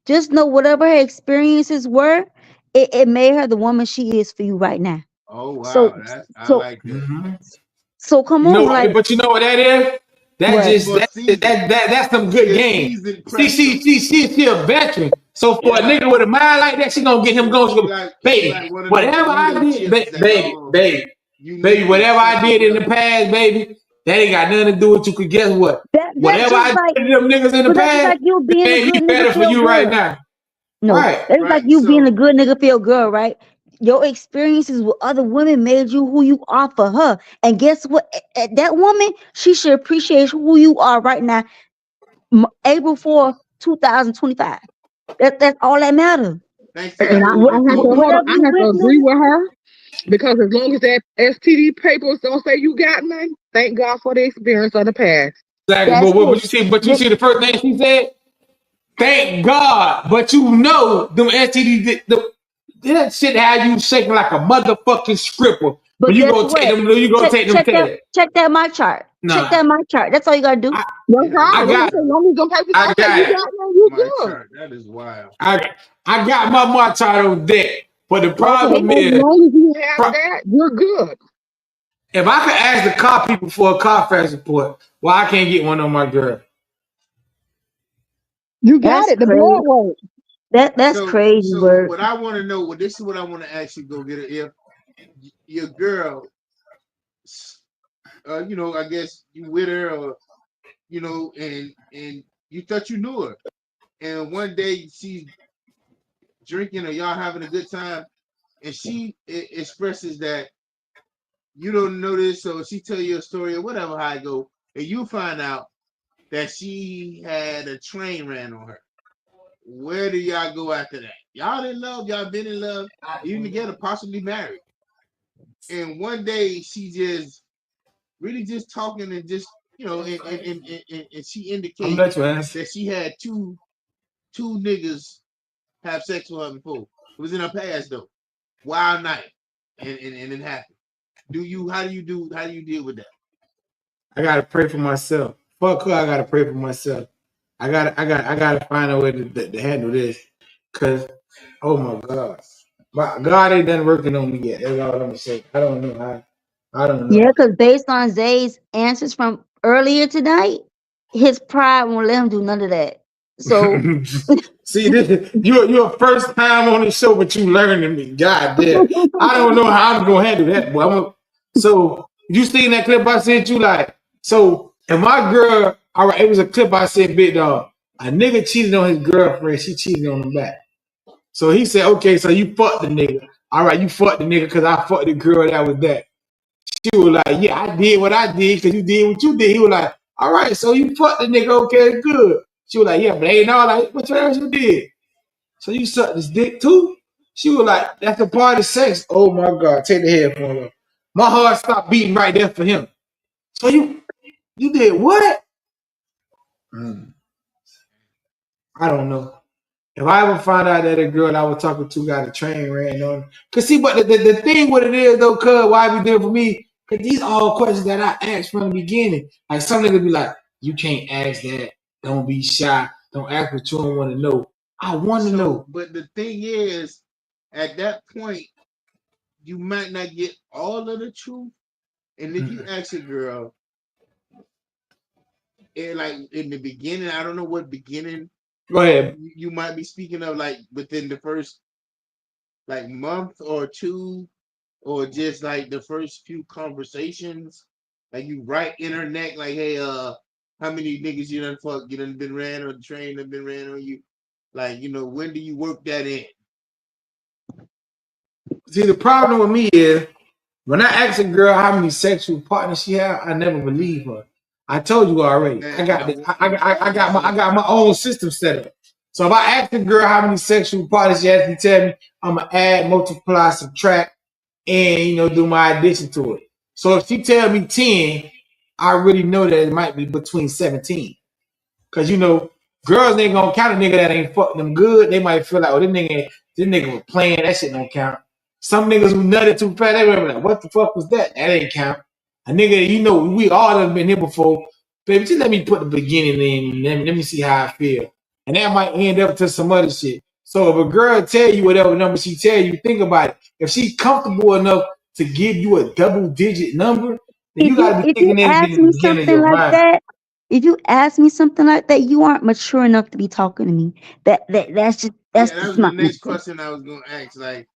Just know whatever her experiences were, it made her the woman she is for you right now. Oh So wow, I so like that. Mhm. come You know, on, like but you know what that is? what? She's more seasoned. That's some She good a game. seasoned See, presto. she a veteran. So for a Yeah, nigga with a mind like that, she gonna get him going. She gonna, she baby, like one of them whatever I potato did, chips that all baby, unique and whatever I simple did in the together. past, baby, that ain't got nothing to do with you. Cause guess what? That's Whatever just I like did to them niggas in the that's just past, like you it being a made me good nigga better for feel you right good. now. No, Right. that's like Right. you being a So good nigga feel good, right? Your experiences with other women made you who you are for her. And guess what? That woman, she should appreciate who you are right now, April 4th, 2025. That's all that matters. thanks to the And movie I have to hold on. Whatever I you have to agree witness, with her because as long as that STD papers don't say you got none, thank God for the experience of the past. Exactly. that's it. But you Th- see the first thing she said? Thank God. But you know them STDs, that shit had you shaking like a motherfucking stripper. When But you guess gonna take what? them, you gonna take them tests. Check that my chart. Check Nah, that my chart. That's all you gotta do. I, That's yeah, right. I As got it. long as them papers I don't say got you it. got none, you my good. chart. That is wild. I got my Martard on deck. But the Okay, problem as is, long as you have that, you're good. if I could ask the car people for a Carfax report, why I can't get one on my girl? You got That's it. The crazy. blood work. That's crazy So word. what I want to know, this is what I want to ask you, go get it. If your girl, I guess you with her, or and you thought you knew her, and one day she's drinking or y'all having a good time, and she expresses that you don't know this, so she tell you a story or whatever how it go, and you find out that she had a train ran on her. Where do y'all go after that? Y'all in love, y'all been in love, even together, possibly married. And one day she just really just talking and just, you know, and she indicated that she had two niggas have sex with her before. It was in her past though. Wild night. And it happened. How do you deal with that? I gotta pray for myself. Fuck her, I gotta pray for myself. I gotta find a way to handle this. Cause oh my God. My God ain't done working on me yet. That's all I'm gonna say. I don't know how. I don't Yeah, know. because based on Zay's answers from earlier tonight, his pride won't let him do none of that. So See, this you're first time on the show, but you learning me. God damn. I don't know how I'm gonna handle that, boy. So you seen that clip I sent you? Like, so and my girl, all right, it was a clip I sent Big Dog. A nigga cheated on his girlfriend, she cheated on him back. So he said, okay, so you fucked the nigga. All right, you fucked the nigga because I fucked the girl that was that. She was like, yeah, I did what I did because you did what you did. He was like, all right, so you fucked the nigga, okay, good. She was like, yeah, but ain't all like, what else you did? So you sucked his dick too? She was like, that's a part of sex. Oh my God, take the headphone off. My heart stopped beating right there for him. So you did what? I don't know. If I ever find out that a girl I was talking to got a train ran on, cause see, but the thing what it is though, cuz why it be there for me? Cause these all questions that I asked from the beginning. Like some niggas be like, you can't ask that. Don't be shy. Don't ask what you don't want to know. I want to know. But the thing is, at that point, you might not get all of the truth. And if you ask a girl, and like in the beginning, I don't know what beginning. Go ahead. You might be speaking of like within the first like month or two, or just like the first few conversations. Like you write in her neck, like, hey, how many niggas you done fuck, you done been ran on the train, that been ran on you? Like, you know, when do you work that in? See, the problem with me is when I ask a girl how many sexual partners she have, I never believe her. I told you already. I got my own system set up. So if I ask a girl how many sexual partners she has to tell me, I'm gonna add, multiply, subtract, and do my addition to it. So if she tell me 10, I really know that it might be between 17. Cause girls ain't gonna count a nigga that ain't fucking them good. They might feel like, oh, this nigga was playing, that shit don't count. Some niggas who nutted too fast, they were like, what the fuck was that? That ain't count. A nigga, we all have been here before. Baby, just let me put the beginning in. Let me see how I feel. And that might end up to some other shit. So if a girl tell you whatever number she tell you, think about it. If she's comfortable enough to give you a double-digit number, then you gotta be if you thinking that in ask the me beginning of something your like mind. that, if you ask me something like that, you aren't mature enough to be talking to me. That's Yeah, that just was the my next answer. question I was gonna ask. Like,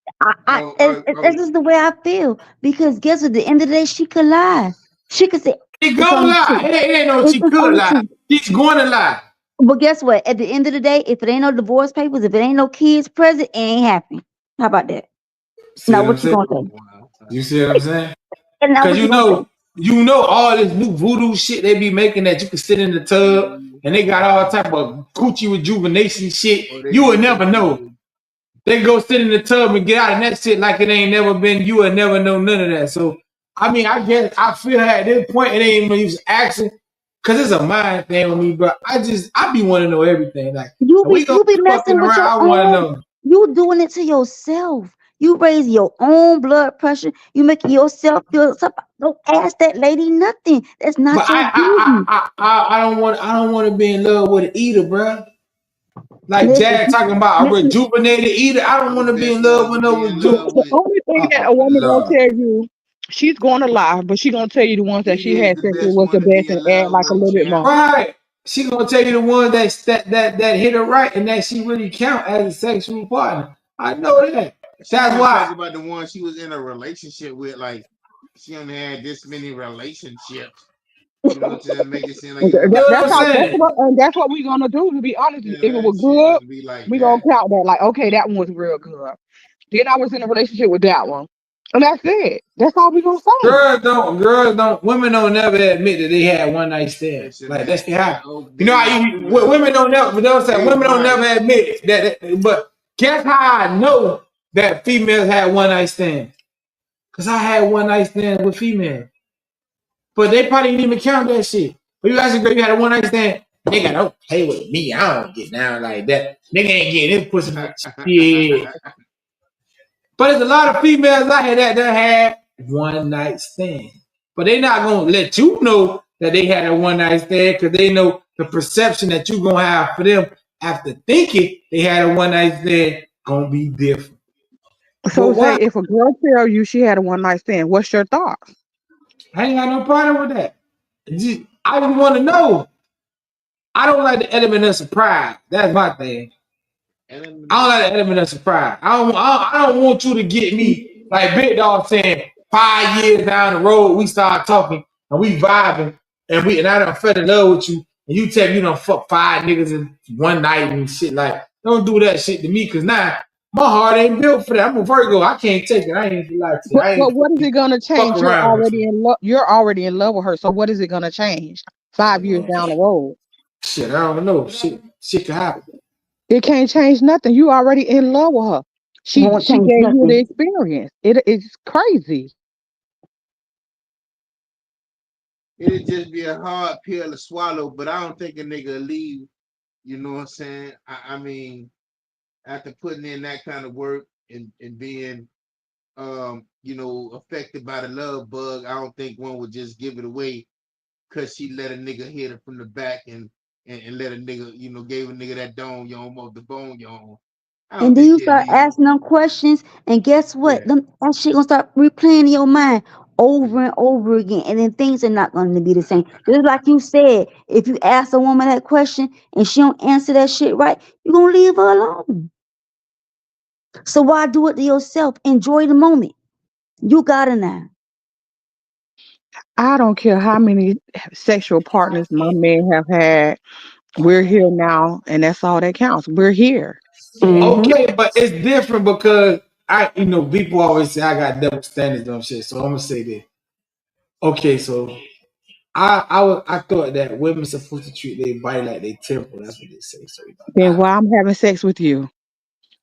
This is the way I feel because guess what? At the end of the day, she could lie. She could say She it's gonna only lie. two. It ain't no she It's could only lie. two. She's going to lie. But guess what? At the end of the day, if it ain't no divorce papers, if it ain't no kids present, it ain't happening. How about that? See Now what I'm what you saying? gonna say? You see what I'm saying? And now Cause what you gonna say? all this new voodoo shit they be making that you can sit in the tub and they got all type of coochie rejuvenation shit. or they You would do never know. They go sit in the tub and get out of that shit like it ain't never been. You would never know none of that. So I mean, I guess I feel at this point it ain't even use action because it's a mind thing with me. But I be want to know everything. Like if we gonna You be be fucking messing with your around, I want to own. know. You doing it to yourself. You raise your own blood pressure. You making yourself feel something. Don't ask that lady nothing. That's But not your business. I don't want to be in love with an eater, bro. Like Listen, Jad talking about a listen. rejuvenated eater. I don't Who want the to be best in love ones with to no be in love The rejuvenated. with? only thing that Oh a woman gonna Lord. tell you, she's gonna lie, but she gonna tell you the ones that Who she is had the sex with best was the one to best be and in add love like a with, little bit champ? more. Right. She gonna tell you the one that hit her right and that she really count as a sexual partner. I know that. She That's gonna talk why. about the one she was in a relationship with. Like, she only had this many relationships. You know, to make it seem like And it's a You know what I'm That's how relationship. saying? that's what we gonna do. To be honest, You if know, it that was shit good, gonna be like we gonna that. count that. Like, okay, that one was real good. Then I was in a relationship with that one, and that's it. That's all we gonna say. Women don't never admit that they had one night stand. Listen, Like man. that's the how. You know They how well, women don't never, they women don't might. never admit that. But guess how I know that females had one night stand? Cause I had one night stand with female, but they probably didn't even count that shit. But you ask a girl, you had a one night stand, nigga, don't play with me. I don't get down like that. Nigga ain't getting his pussy no shit. But there's a lot of females out here that had one night stand. But they not gonna let you know that they had a one night stand because they know the perception that you gonna have for them after thinking they had a one night stand gonna be different. So But say why? if a girl tell you she had a one night stand, what's your thoughts? I ain't got no problem with that. I just want to know. I don't like the element of surprise. That's my thing. I don't like the element of surprise. I don't want you to get me like Big Dog saying 5 years down the road we start talking and we vibing and I done fell in love with you and you tell me you done fuck 5 niggas in one night and shit like don't do that shit to me because now my heart ain't built for that. I'm a Virgo. I can't take it. I ain't like it. I But ain't what is it gonna fuck change? You're around with already you. in love. You're already in love with her. So what is it gonna change? 5 years down the road, Shit, I don't know. Shit can happen. it can't change nothing. You already in love with her. Won't She change gave you the nothing. experience. It's crazy. It'd just be a hard pill to swallow, but I don't think a nigga will leave. You know what I'm saying? I mean, after putting in that kind of work and being affected by the love bug, I don't think one would just give it away because she let a nigga hit her from the back and let a nigga, gave a nigga that dome, off the bone, I don't And then think you he'll start leave. asking them questions, and guess what? Yeah. That shit gonna start replaying in your mind over and over again, and then things are not gonna be the same. Just like you said, if you ask a woman that question and she don't answer that shit right, you gonna leave her alone. So why do it to yourself? Enjoy the moment. You got it now. I don't care how many sexual partners my men have had. We're here now, and that's all that counts. We're here. Mm-hmm. Okay, but it's different because people always say I got double standards on shit. So I'm gonna say this. Okay, so I thought that women supposed to treat their body like their temple. That's what they say. So Then why I'm having sex with you?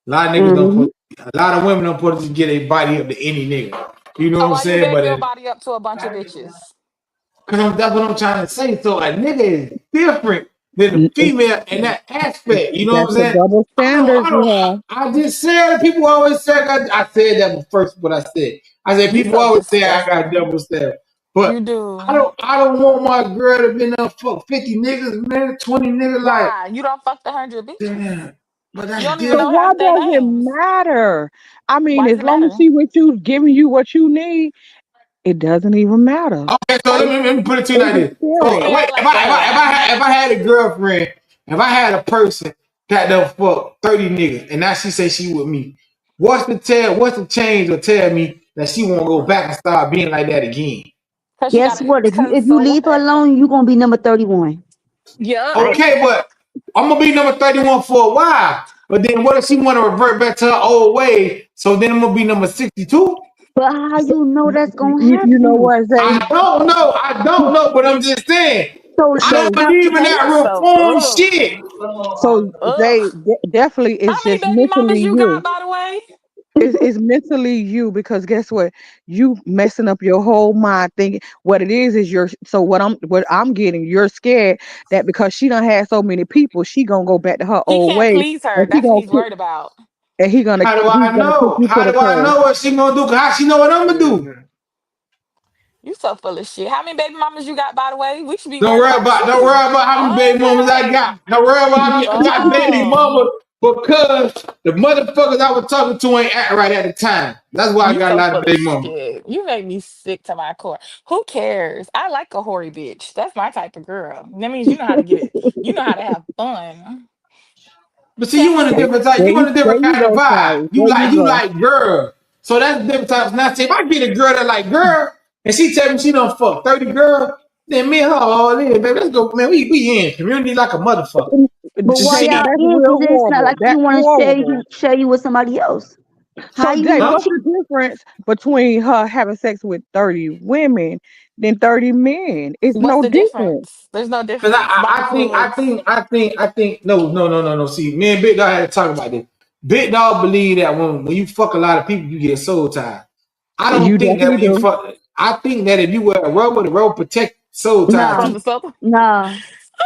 a lot of niggas don't Mm-hmm. put a lot of women don't put to get a body up to any nigga. You know So what I'm why you saying? gave But your body up to a bunch of bitches? that's what I'm trying to say. So a nigga is different than a N- n- female in that aspect. You know what That's I'm a saying? double standard you have. I just said people always say I said that but first what I said. I said You people so always say I got disgusting. double standard. You But do. I don't want my girl to be no fuck 50 niggas, man, 20 niggas like Why? You don't fuck 100 bitches. damn. But You that's don't even So know different. why half their does it names. matter? I mean, Why does as it long as matter? she with you, giving you what you need, it doesn't even matter. Okay, so It's, let me put it to you like it's this. So experience. wait, Female like if I had a girlfriend, if I had a person that done fuck 30 niggas and now she say she with me, what's the change or tell me that she won't go back and start being like that again? because you Guess got what? because If you so leave her what? alone, you gonna be number 31. Yup. Right. Okay, but I'm gonna be number 31 for a while. But then what if she wanna revert back to her old ways? So then I'm gonna be number 62? But how So, you know that's gonna you know happen? what, Zay? I don't know, but I'm just saying. So I that's don't So, not the believe in case. that So reform shit. ugh. Zay, definitely, How it's many just baby mentally mamas you you. got, by the way? It's mentally you because guess what? You messing up your whole mind thinking what it is you're so what I'm getting, you're scared that because she done had so many people, she gonna go back to her He old can't ways please her. and That's what he's worried about. How do he's I gonna kick know? you to How the do I curb. know what she gonna do? How she know what I'm gonna do? You so full of shit. How many baby mamas you got, by the way? We should be Don't worried worry about about don't you. worry about how many baby mamas I got. Okay. Don't worry about how many I got baby Oh, mamas because the motherfuckers I was talking to ain't act right at the time. That's why I you got a so lot of full of baby mamas. shit. You make me sick to my core. Who cares? I like a hoary bitch. That's my type of girl. That means you know how to get it. You know how to have fun. But see, Tell you in me, a different type. You in a There different you kind of go, vibe. Ty. There you You go. like girl. So that's a different type. Now, see, if I get a girl that like girl, and she tell me she don't fuck 30 girls, then me and her all in, baby. Let's go, man. We in community like a motherfucker. But why Jay, now y'all that's in? real Because it's not horrible. like you That's want to horrible. share you with somebody else. How So you Jay, know Huh? what's she? the difference between her having sex with 30 women than 30 men? It's what's no the difference. difference? There's no Cause difference. Body fluids. no. See, me and Big Dog had to talk about this. Big Dog believe that when you fuck a lot of people, you get soul tied. I don't You think that definitely when you do. fuck, I think that if you wear a rubber, the rubber protect soul tie From No, too. the stuff. no,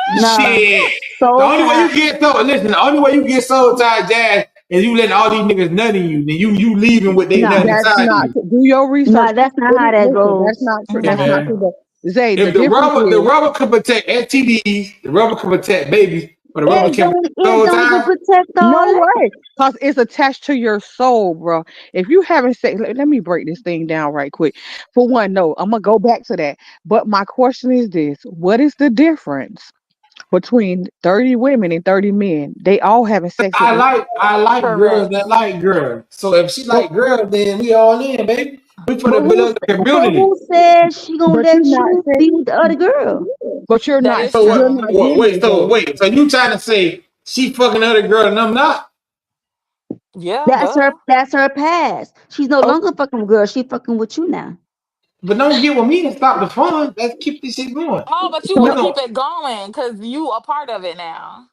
no. Shit. The Soul only way tie. you get soul, listen, the only way you get soul tied, Jazz, is you letting all these niggas nut in you. Then you leaving with they nut No, That's inside of not you. true. Do your research. no. That's not how that Listen, that's goes. not true. Hey That's not No. true. man. But Zay, the If difference the is rubber can protect STDs, the rubber can protect babies, but the rubber can't protect It soul don't go ties. protect no all that. way, because it's attached to your soul, bro. If you haven't sex, let me break this thing down right quick. For one, no, I'm gonna go back to that. But my question is this: what is the difference between 30 women and 30 men? They all having sex at the I like girls Correct. that like girls. So if she but like girls, then we all in, baby. We put but a build a But community. who said she gonna but you're let not you saying, be with the other girl? but That is So you're what? true. not getting it, Zay. So you trying to say she fucking other girl and I'm not? Yeah, duh. That's her past. She's no longer fucking with girl. She fucking with you now. But don't get with me and stop the fun. Let's keep this shit going. Oh, but you We would So gon' keep it going because you a part of it now.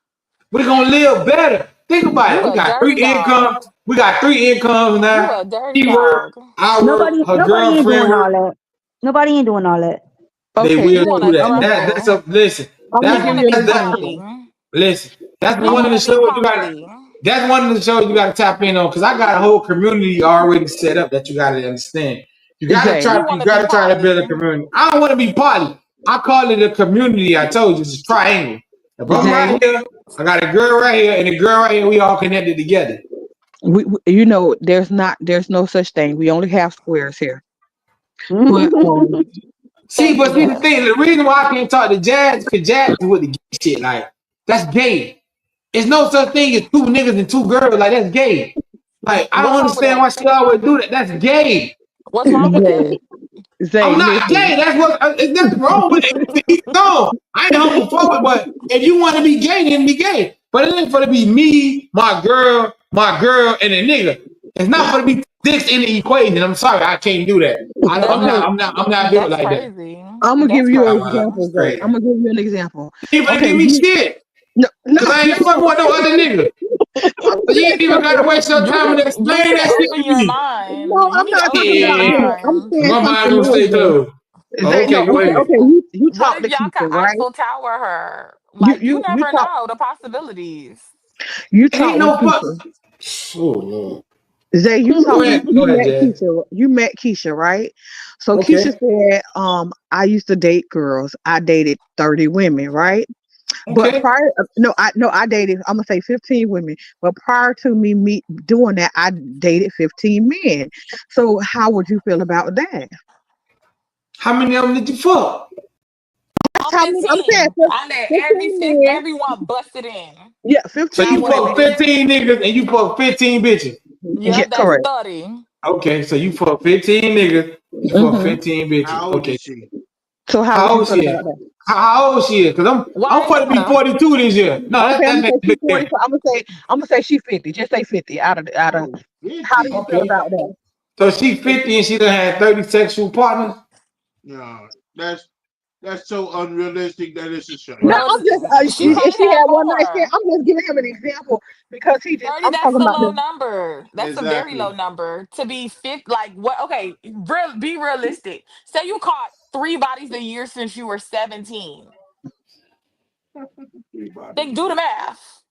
we gonna live better. Think about it. You We a got three dirty dog. incomes. We got three incomes You now. a dirty She work, dog. I work, her Nobody ain't girlfriend doing all work. that. Nobody ain't doing all that. They okay, will You Zay, want do to I'm that. gonna That's dribble. a listen. I'm gonna You give want That's to you an be that. poly. example. Listen. That's You one of want the to be shows you got. poly. That's one of the shows you got to tap in on because I got a whole community already set up that you got to understand. Zay, You want You to be got to try to build a poly. community. I don't want to be party. I call it a community. I told you it's a triangle. If I'm Zay, right here, I got a girl right here and a girl right here. We all connected together. you know, there's no such thing. We only have squares here. But See, Thank but you, see the Jazz. thing, the reason why I can't talk to Jazz because Jazz is with the gay shit. Like that's gay. It's no such thing as two niggas and two girls. Like that's gay. Like I What's don't wrong with understand that? why she always do that. That's gay. What's wrong with that? Zay, Zay, I'm not listen. gay. That's what. There's nothing wrong with it. It's no, I ain't homophobic. But if you want to be gay, then be gay. But it ain't for to be me, my girl, and a nigga. It's not for to be dicks in the equation. I'm sorry, I can't do that. That's not. I'm not built That's like that. crazy. I'm gonna give That's you an crazy. example, Zay. Great. I'm gonna give you an example. You ain't gonna Okay, give me shit. no, no, Cause I ain't fucking no. with no other nigga. So you ain't even gotta waste your time and You explain need to that shit open to your me. mind. No, You I'm need to not open talking your about Yeah. that. I'm mind. saying My mind something gonna else, stay closed. Zay. Oh, Zay, okay, no, go okay, ahead. okay. You What talk if to y'all Keisha, can right? Eiffel Tower her? You Like you you you never talk know the possibilities. you Ain't talk with no fuck. Keisha. Oh Lord. Zay, Go ahead, Jazz. You met Keisha, right? So Keisha Okay. said, I used to date girls. I dated 30 women, right? But Okay. prior, no, I dated. I'm gonna say 15 women. But prior to me doing that, I dated 15 men. So how would you feel about that? How many of them did you fuck? That's All how many. I'm saying 15. I let 15 men. everyone busted in. Yeah, So 15 Not you one fuck women. bitch. 15 niggas and you fuck 15 bitches. Yeah, Yep, that's correct. 30. Okay, so you fuck 15 niggas, you fuck Hmm. 15 bitches. How old Okay. is she? So how How would you old feel she is? about that? How old she is? Cause I'm Why going it to be matter? 42 this year. No, Okay, I'm that gonna makes say a she's big 45. difference. I'm gonna say she's 50. Just say 50 out of Oh, how do 50. you feel Okay. about that? So she 50 and she done had 30 sexual partners. No, that's so unrealistic that it's a shame. No, No, I'm just she if probably she had had one night stand, more. I'm just giving him an example because he just 30, I'm that's talking a about low the number. That's a very low Exactly. number. To be fit, like what? Okay, be realistic. Say you caught three bodies a year since you were 17. Everybody. Then do the math.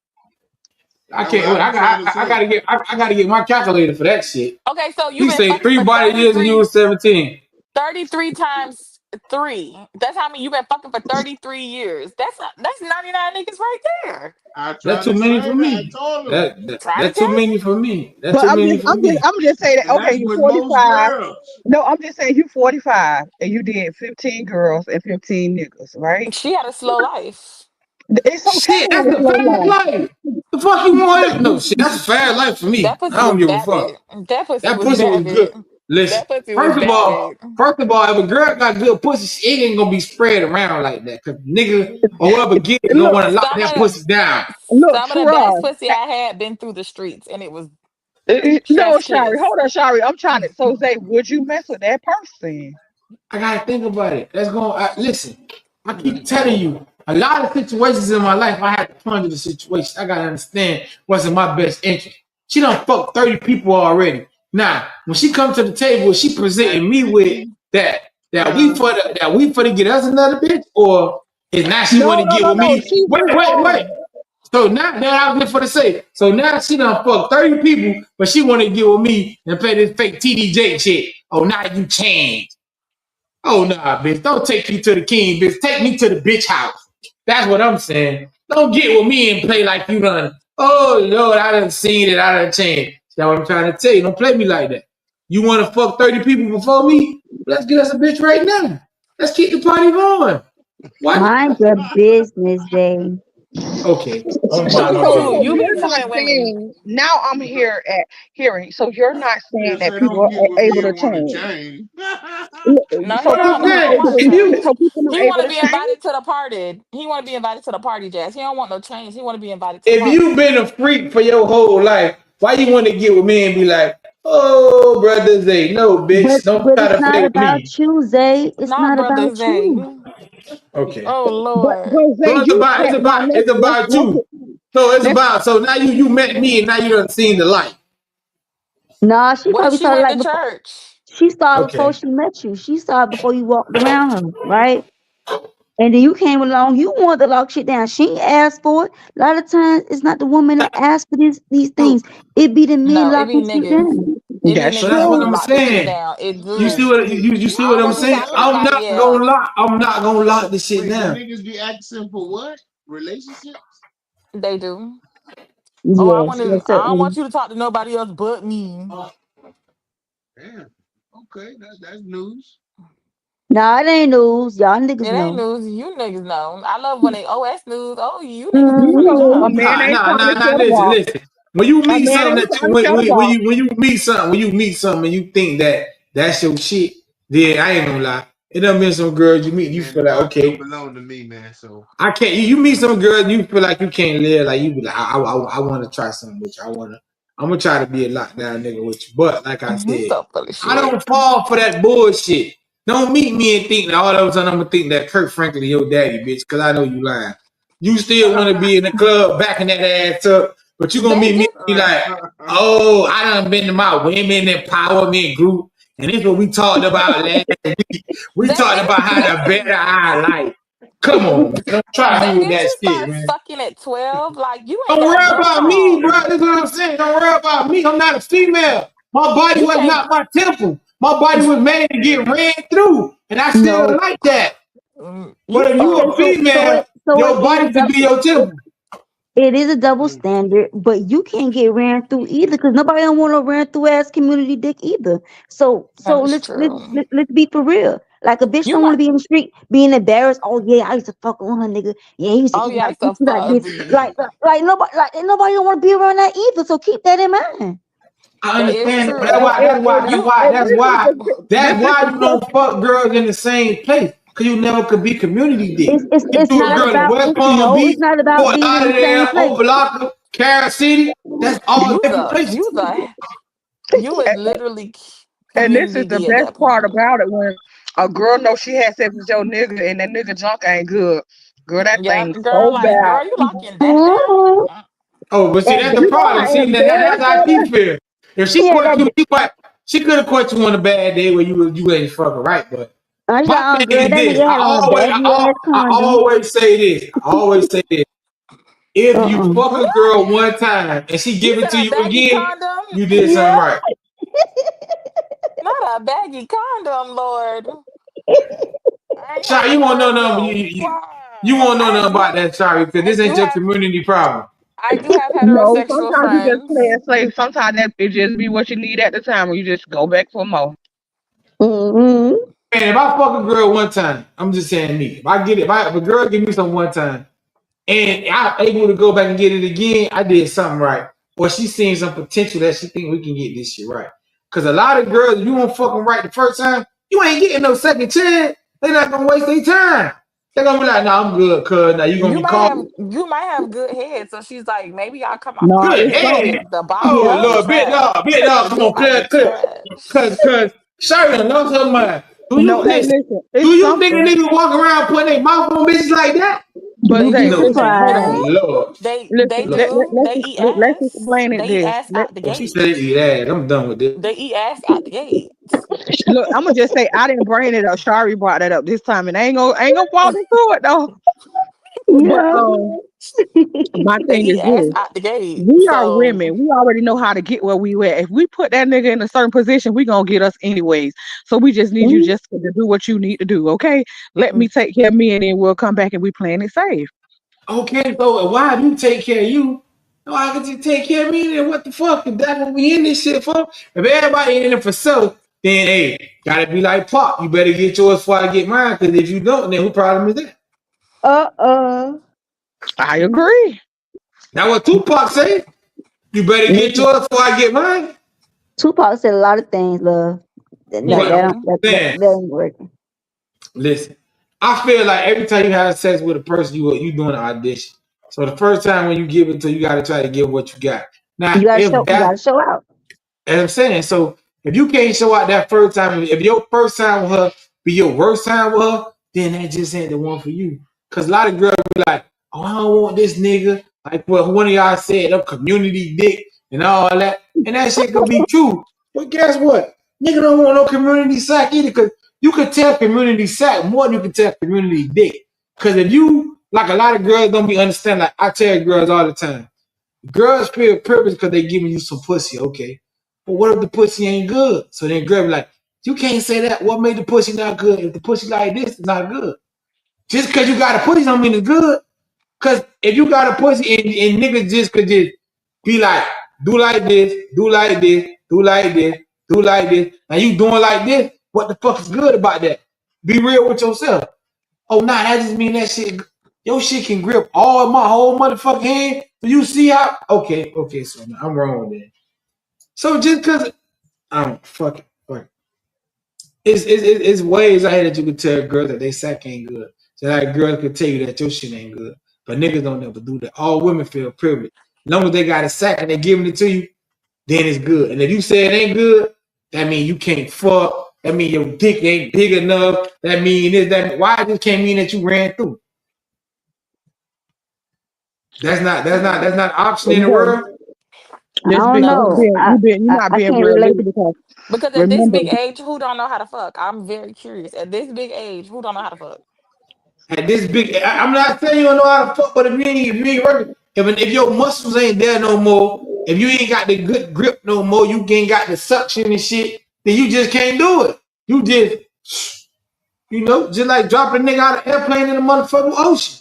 I That's what can't I wait. was trying to I say. gotta I gotta get my calculator for that shit. Okay, so you've You been say fucking three for body years and you was 17. 33 times three. That's how many you've been fucking for 33 years. That's 99 niggas right there. I That's tried to too many for explain it. I me. told him. Try to That's tell too you. many for me. That's but too many for me. I'm just saying that And okay, that's you're with most 45. girls. No, I'm just saying you're 45 and you did 15 girls and 15 niggas, right? She had a slow life. It's okay Shit, to have that's a the slow fast life. life. The fuck you want? No shit, that's a fast life for That me. I pussy don't was give a fuck. vapid. That pussy That was pussy was vapid. good. Listen, That pussy was vapid. first of all, if a girl got good pussy, she ain't gonna be spread around like that. Cause nigga or whoever get it gonna Look, want to lock Some that of pussy down. some of the best trust. pussy I had been through the streets, and it was No, chef's Shari, kiss. hold on, Shari. I'm trying to. So, Zay, would you mess with that person? I gotta think about it. That's going. Listen, I keep telling you, a lot of situations in my life, I had to ponder the situation. I gotta understand what's in my best interest. She done fucked 30 people already. Now, when she comes to the table, she presenting me with that we for to get us another bitch, or is now she want to get with No. me? She Wait. So now that I was just for to say. So now she done fuck 30 people, but she want to get with me and play this fake TDJ shit. Oh, now you changed. Oh nah, bitch. Don't take you to the king, bitch. Take me to the bitch house. That's what I'm saying. Don't get with me and play like you done. Oh Lord, I done seen it, I done changed. That's what I'm trying to tell you. Don't play me like that. You want to fuck 30 people before me? Let's get us a bitch right now. Let's keep the party going. What? Mind your business, Zay. Okay. I'm so mind my so You business. so you be you're not telling women. saying now I'm here at hearing. So you're not saying Just that say people don't get are with me able to and want to change. change. No, he So What don't. I'm people He not don't saying, able want to if change. you so people He not able want to to be change. invited to the party. He want to be invited to the party, Jazz. He don't want no change. He want to be invited to the if party. you been a freak for your whole life, why you want to get with me and be like, oh brother Zay, no bitch, don't But try it's to not play with about me. you, Zay. It's Not not about brothers day. you. Okay. Oh Lord. But Zay, So it's you about said now it's about you. So now you met me and now you done seen the light. Nah, she What if probably she started went like to before. church? She started before Okay. she met you. She started before you walked around her, right? And then you came along. You wanted to lock shit down. She ain't asked for it. A lot of times, it's not the woman that asks for these things. So It be the men No, it be locking shit niggas. down. It be that's so niggas that's that what true. do I'm lock the shit saying. down. It You see do. what you see I what don't I'm want you saying? locking nobody else. I'm not gonna lock this shit Wait, do down. niggas be asking for what? Relationships? They do. Oh, Yes, yes, I don't certainly. want you to talk to nobody else but me. Damn. Okay, that's news. Nah, it ain't news. Y'all It niggas ain't know. news. You niggas know. I love when they OS news. Oh, you niggas do pretty A Mm-hmm. jobs. man ain't trying to Nah. shut a Listen, walk. listen. When you A meet man something ain't that trying to shut a walk. when you meet something and you think that that's your shit, then I ain't gonna lie. It done been some girls you meet, you Man, feel the like box don't okay, belong to me, man. So I can't. You meet some girls, and you feel like you can't live. Like you be like, I want to try something with you. I'm gonna try to be a lockdown nigga with you. But like I You said, so full of I shit. don't fall for that bullshit. Don't meet me and think that all of a sudden I'm gonna think that Kurt Franklin your daddy, bitch, because I know you lying. You still want to be in the club backing that ass up, but you gonna They meet me get and be like, oh, I done been to my women empowerment group, and this is what we talked about last week. We they talked get about how to better our life. Come on, man. Don't try me with didn't that you shit, start man. fucking at 12? Like you ain't Don't got worry no about me, bro. balls. That's what I'm saying. Don't worry about me. I'm not a female. My body You was can't not my temple. My body was made to get ran through, and I still No. like that. you But if you Okay, a so female, so it your is body should be your temple. it is a double standard, but you can't get ran through either because nobody don't want to ran through ass community dick either. So that is let's let's true. let, let's be for real. Like a bitch You don't want might to be in the street being embarrassed. Oh yeah, I used to fuck on her nigga. Yeah, he used to oh eat yeah, I like used this, to like fuck this. Like nobody don't want to be around that either. So keep that in mind. I that is understand it, but true. You This that's is why the you don't fuck girls in the same place. Cause you never could be community dick. You It's do a not girl in about West it's Palm no, it's Beach, not about Fort being in the same Lauderdale, place. Opelika, Carol City. That's all you different the places. you the you was literally and this is community the D at best that part point. about it when a girl knows she had sex with your nigga and that nigga junk ain't good. Girl, that Yeah, thing girl, so like bad. girl, you locking that Mhm. down? Oh, but see, And that's the you know problem. how See, that's embarrassed how that she is? feel. If she Yeah, caught you, she could have caught you on a bad day where you ain't fucking right. But that's my y'all thing girl. is That this: nigga had on a baggy ass I condom. always say this. I always say this: if you Uh-uh. fuck a girl one time and she You give it to said a you baggy again, condom? you did something Yeah. right. Not a baggy condom, Lord. I ain't Sorry, never you won't know heard nothing. so. You Wow. won't know nothing about that. Sorry, because this ain't your community problem. I do have No, heterosexual sometimes you just play friends. it safe. Sometimes that it just be what you need at the time, and you just go back for more. Mm-hmm. Man, if I fuck a girl one time, I'm just saying me. If a girl give me some one time, and I'm able to go back and get it again, I did something right. Or she seeing some potential that she think we can get this shit right. Cause a lot of girls, if you won't fuck them right the first time, you ain't getting no second chance. They not gonna waste their time. They're gonna be like, "No, I'm good, cuz." Now you gonna be called You might have good head, so she's like, maybe I'll come off the No, good it's street head. something. with the bottom Oh might be Yep. Lord, trash. big dog, The come dick on, might clear, be trash. cause Shirley lost her mind. Do No, you hey, listen? listen, Do it's you think a something. nigga walk around putting their mouth on bitches like that? But They Zay, do. No, listen, They hold on. do. Lord. They Listen, do. They eat let's ass. explain it They eat this. ass out the Well, she gate. said eat ass. I'm done with this. They eat ass out the gate. Look, I'm gonna just say I didn't bring it up. Shari brought that up this time, and I ain't gonna fall into it though. But Yeah. my They thing eat is ass this: out the gate. we are So women. We already know how to get where we at. If we put that nigga in a certain position, we gonna get us anyways. So we just need you Mhm. just to do what you need to do. Okay, let me take care of me, and then we'll come back and we playing it safe. Okay, so why do you take care of you? No, I can just take care of me. Then what the fuck? If that's what we in this shit for? If everybody in it for self, then hey, gotta be like Pop. You better get yours before I get mine. Because if you don't, then who problem is that? Uh-uh. I agree. Now what Tupac say? You better get Listen, yours before I get mine. Tupac said a lot of things, love. That he that, that, What don't, do. that, that, man? that ain't working. Listen, I feel like every time you have sex with a person, you doing an audition. So the first time when you give it to, you got to try to give what you got. Now, if You that's gotta show out. as I'm saying, so if you can't show out that first time, if your first time with her be your worst time with her, then that just ain't the one for you. Cause a lot of girls be like, oh, I don't want this nigga. Like what one of y'all said, up community dick and all that. And that shit could be true. But guess what? Nigga don't want no community sack either. Cause you could tell community sack more than you can tell community dick. Cause if you like a lot of girls don't be understand, like I tell girls all the time. Girls feel privileged because they giving you some pussy, okay. But what if the pussy ain't good? So then girl be like, you can't say that. What made the pussy not good? If the pussy like this, it's not good. Just because you got a pussy don't mean it's good. Because if you got a pussy and niggas just could just be like, do like this, do like this, do like this, do like this, and you doing like this, what the fuck is good about that? Be real with yourself. Oh, nah, that just mean that shit, your shit can grip all my whole motherfucking hand. Do you see how? Okay, so I'm wrong with that. So just because I'm fuck it, fuck it. It's ways out here that you can tell girls that they sack ain't good. So that girl can tell you that your shit ain't good. But niggas don't ever do that. All women feel privileged. As long as they got a sack and they giving it to you, then it's good. And if you say it ain't good, that mean you can't fuck. That mean your dick ain't big enough. That mean this, that. Why it just can't mean that you ran through? That's not an option in the Okay. world. I Let's be don't you know. No. being you being you're not I being can't relate. realistic because Because at this remember big age, who don't know how to fuck? I'm very curious. At this big age, who don't know how to fuck? At this big, I'm not saying you don't know how to fuck, but if you ain't working, if your muscles ain't there no more, if you ain't got the good grip no more, you ain't got the suction and shit, then you just can't do it. You just, just like dropping a nigga out of an airplane in the motherfucking ocean.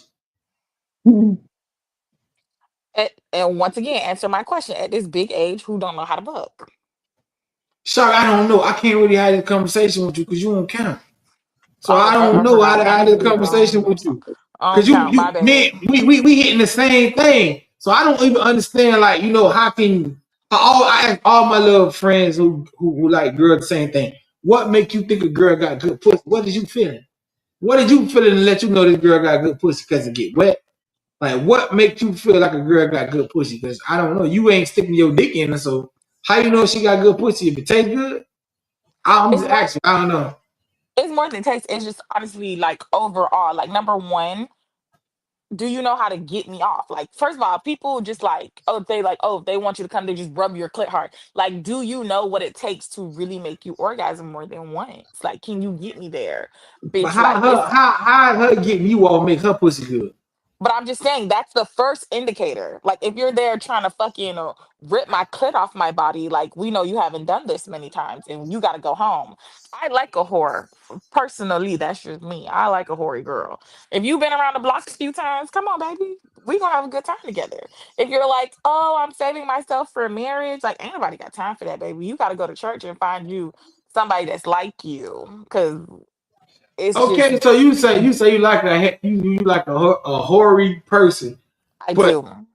And once again, answer my question. At this big age, who don't know how to fuck? Sorry, I don't know. I can't really have this conversation with you because you don't count. So Oh, I don't I know how forgot. to I have need to this be conversation with you. on Cause you count. My you bad. me we hitting the same thing. So I don't even understand like how can I ask all my little friends who like girls the same thing. What make you think a girl got good pussy? What is you feeling? What did you feeling to let you know this girl got good pussy because it get wet? Like what makes you feel like a girl got good pussy? Because I don't know. You ain't sticking your dick in her, so how you know she got good pussy if it tastes good? I'm It's just more. asking. I don't know. It's more than taste. It's just honestly like overall. Like number one, do you know how to get me off? Like, first of all, people just like, if they want you to come, they just rub your clit hard. Like, do you know what it takes to really make you orgasm more than once? Like, can you get me there, But bitch? how Like, her it's. how her getting you all make her pussy good? But I'm just saying that's the first indicator. Like, if you're there trying to fucking rip my clit off my body, like we know you haven't done this many times, and you got to go home. I like a whore. Personally, that's just me. I like a hoary girl. If you've been around the block a few times, come on, baby. We gonna have a good time together. If you're like, oh, I'm saving myself for marriage, like ain't nobody got time for that, baby. You got to go to church and find you somebody that's like you, because it's just Okay, so you say you like you like a hoary person, I but do.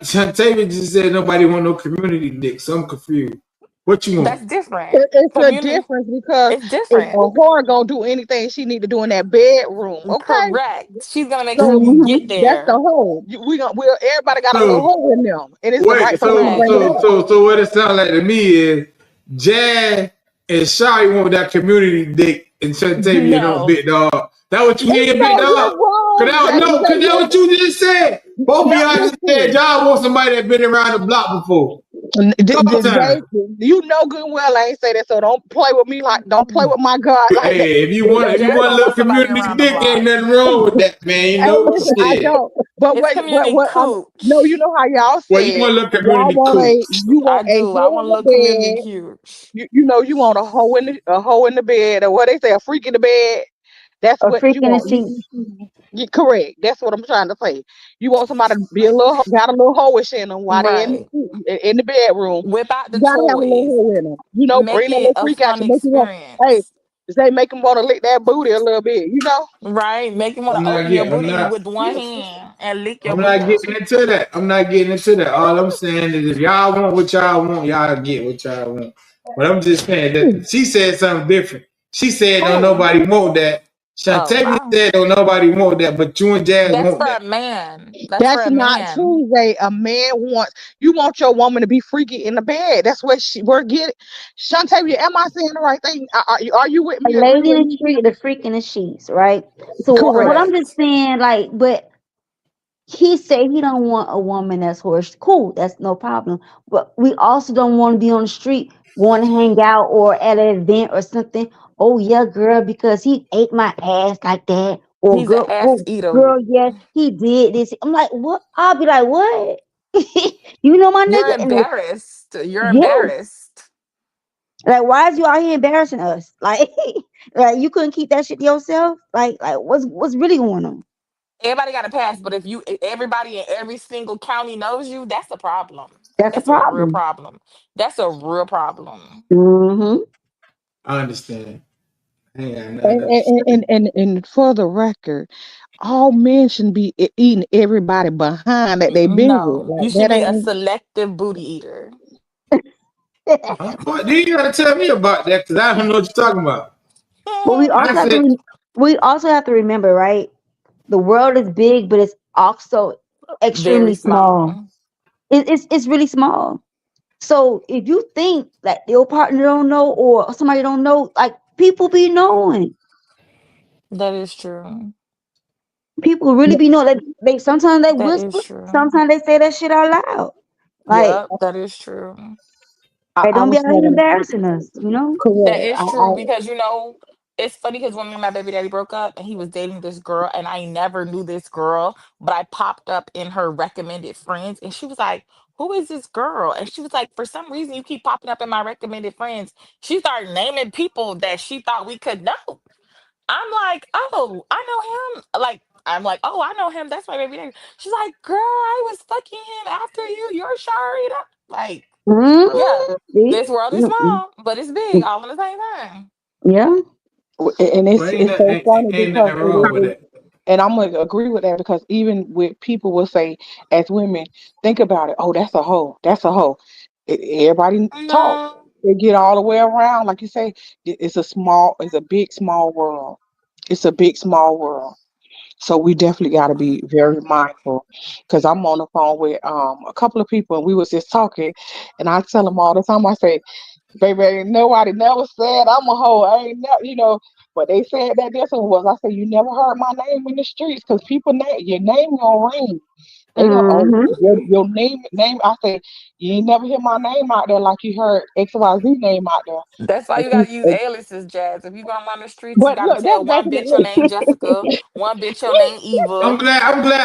Shantavia just said nobody want no community dick, so I'm confused. What you want? That's different. it's a Community, difference because it's if a different. whore gonna do anything she need to do in that bedroom, okay? Correct. She's gonna make sure So you Mhm. get that's the there. whole. We everybody got a little So hole in them, and it's the wait, right person to so bring Correct. it so up. so so what it sounds like to me is Jazz and Shawty want that community dick, and Shantavia don't No. big dog. That what you hear, big No, dog? you're wrong, Zay. Cause Zay, that what you just said. Both of no, y'all just said listen. y'all want somebody that been around the block before. Couple Zay, times. you know good and well I ain't say that, so don't play with me like, don't play with my God like that. Hey, if you Listen, want a Jasmine little wants somebody community around the dick, ain't block. nothing wrong with that, man. You hey, know, listen, I shit. don't. But It's community no, you cooch. know how y'all Well, you said want a little y'all community want cool. you I want a do. I hoe want in a the little community bed. cooch. You know you want a hoe in the bed, or what they say, a freak in the bed. That's A what freak you in the want. sheets. You correct. That's what I'm trying to say. You want somebody to be a little got a little hoish in them while they Right. in the bedroom. Whip out You the gotta have a little toys. hoe in them. You know, Make bring that it little a freak out fun to make you want. Hey, experience. they make them want to lick that booty a little bit. You know. Right? Make you want I'm to not open your getting. booty with one hand and lick your I'm not getting booty. into that. I'm not getting into that. All I'm saying is if y'all want what y'all want, y'all get what y'all want. But I'm just saying that she said something different. She said don't Who? nobody want that. Oh, Shantae said don't nobody want that, but you and Jazz that's want for that. a man. That's for That's a not man. true. Zay. A man wants you want your woman to be freaky in the bed. That's what we're getting. Shantavia, am I saying the right thing? Are you with A me? Agree lady with in the me? street, the freak in the sheets, right? So what I'm Correct. just saying, like, but he said he don't want a woman that's horse. Cool, that's no problem. But we also don't want to be on the street, want to hang out or at an event or something. Oh yeah, girl, because he ate my ass like that. Or He's an girl, ass oh eater. girl, yeah, he did this. I'm like, what? I'll be like, what? You know my You're nigga, and like, embarrassed. You're yeah, embarrassed. like why is you out here embarrassing us? Like, like you couldn't keep that shit to yourself. Like what's really going on? Everybody got a pass, but if everybody in every single county knows you, that's a problem. That's a That's a real problem. problem. That's a real problem. Hmm. I understand. I ain't got nothing And, else to say. and for the record, all men shouldn't be eating everybody behind that they been with. No, you Like should that be a ain't selective booty eater. What, you gotta tell me about that because I don't know what you're talking about. But we I also have to said, we also have to remember, right? The world is big, but it's also Very extremely small. small. It's really small. So if you think that your partner don't know or somebody don't know, like people be knowing. That is true. People really be knowing. They sometimes they That is whisper, true. sometimes they say that shit out loud. Like, Yep, that is true. hey, I don't be was out here having embarrassing us, you know? That correct. is true because it's funny because when me and my baby daddy broke up and he was dating this girl and I never knew this girl, but I popped up in her recommended friends and she was like, "Who is this girl?" And she was like, "For some reason you keep popping up in my recommended friends." She started naming people that she thought we could know. I'm like, "Oh, I know him." Like I'm like, "Oh, I know him. That's my baby daddy." She's like, "Girl, I was fucking him after you. You're sorry." Like, yeah, Mm-hmm. See? this world is Mm-mm. small, but it's big all in the same time. Yeah. and well, it's so funny ain't because nothing wrong with it. and I'm gonna agree with that because even with people will say as women, think about it. Oh, that's a hoe. That's a hoe. Everybody talk. No, They get all the way around, like you say. It's a big small world. It's a big small world. So we definitely got to be very mindful. Because I'm on the phone with a couple of people, and we was just talking, and I tell them all the time. I say, baby, ain't nobody never said I'm a hoe. I ain't never, but they said that this one was. I said, you never heard my name in the streets because people name your name gonna ring. They gonna Mm-hmm. your name. I say, you ain't never hear my name out there like you heard XYZ name out there. that's why And you she, gotta use aliases, Jazz. If you go around the streets, you but gotta look, tell that's one bitch your definitely. name Jessica, one bitch your name Eva.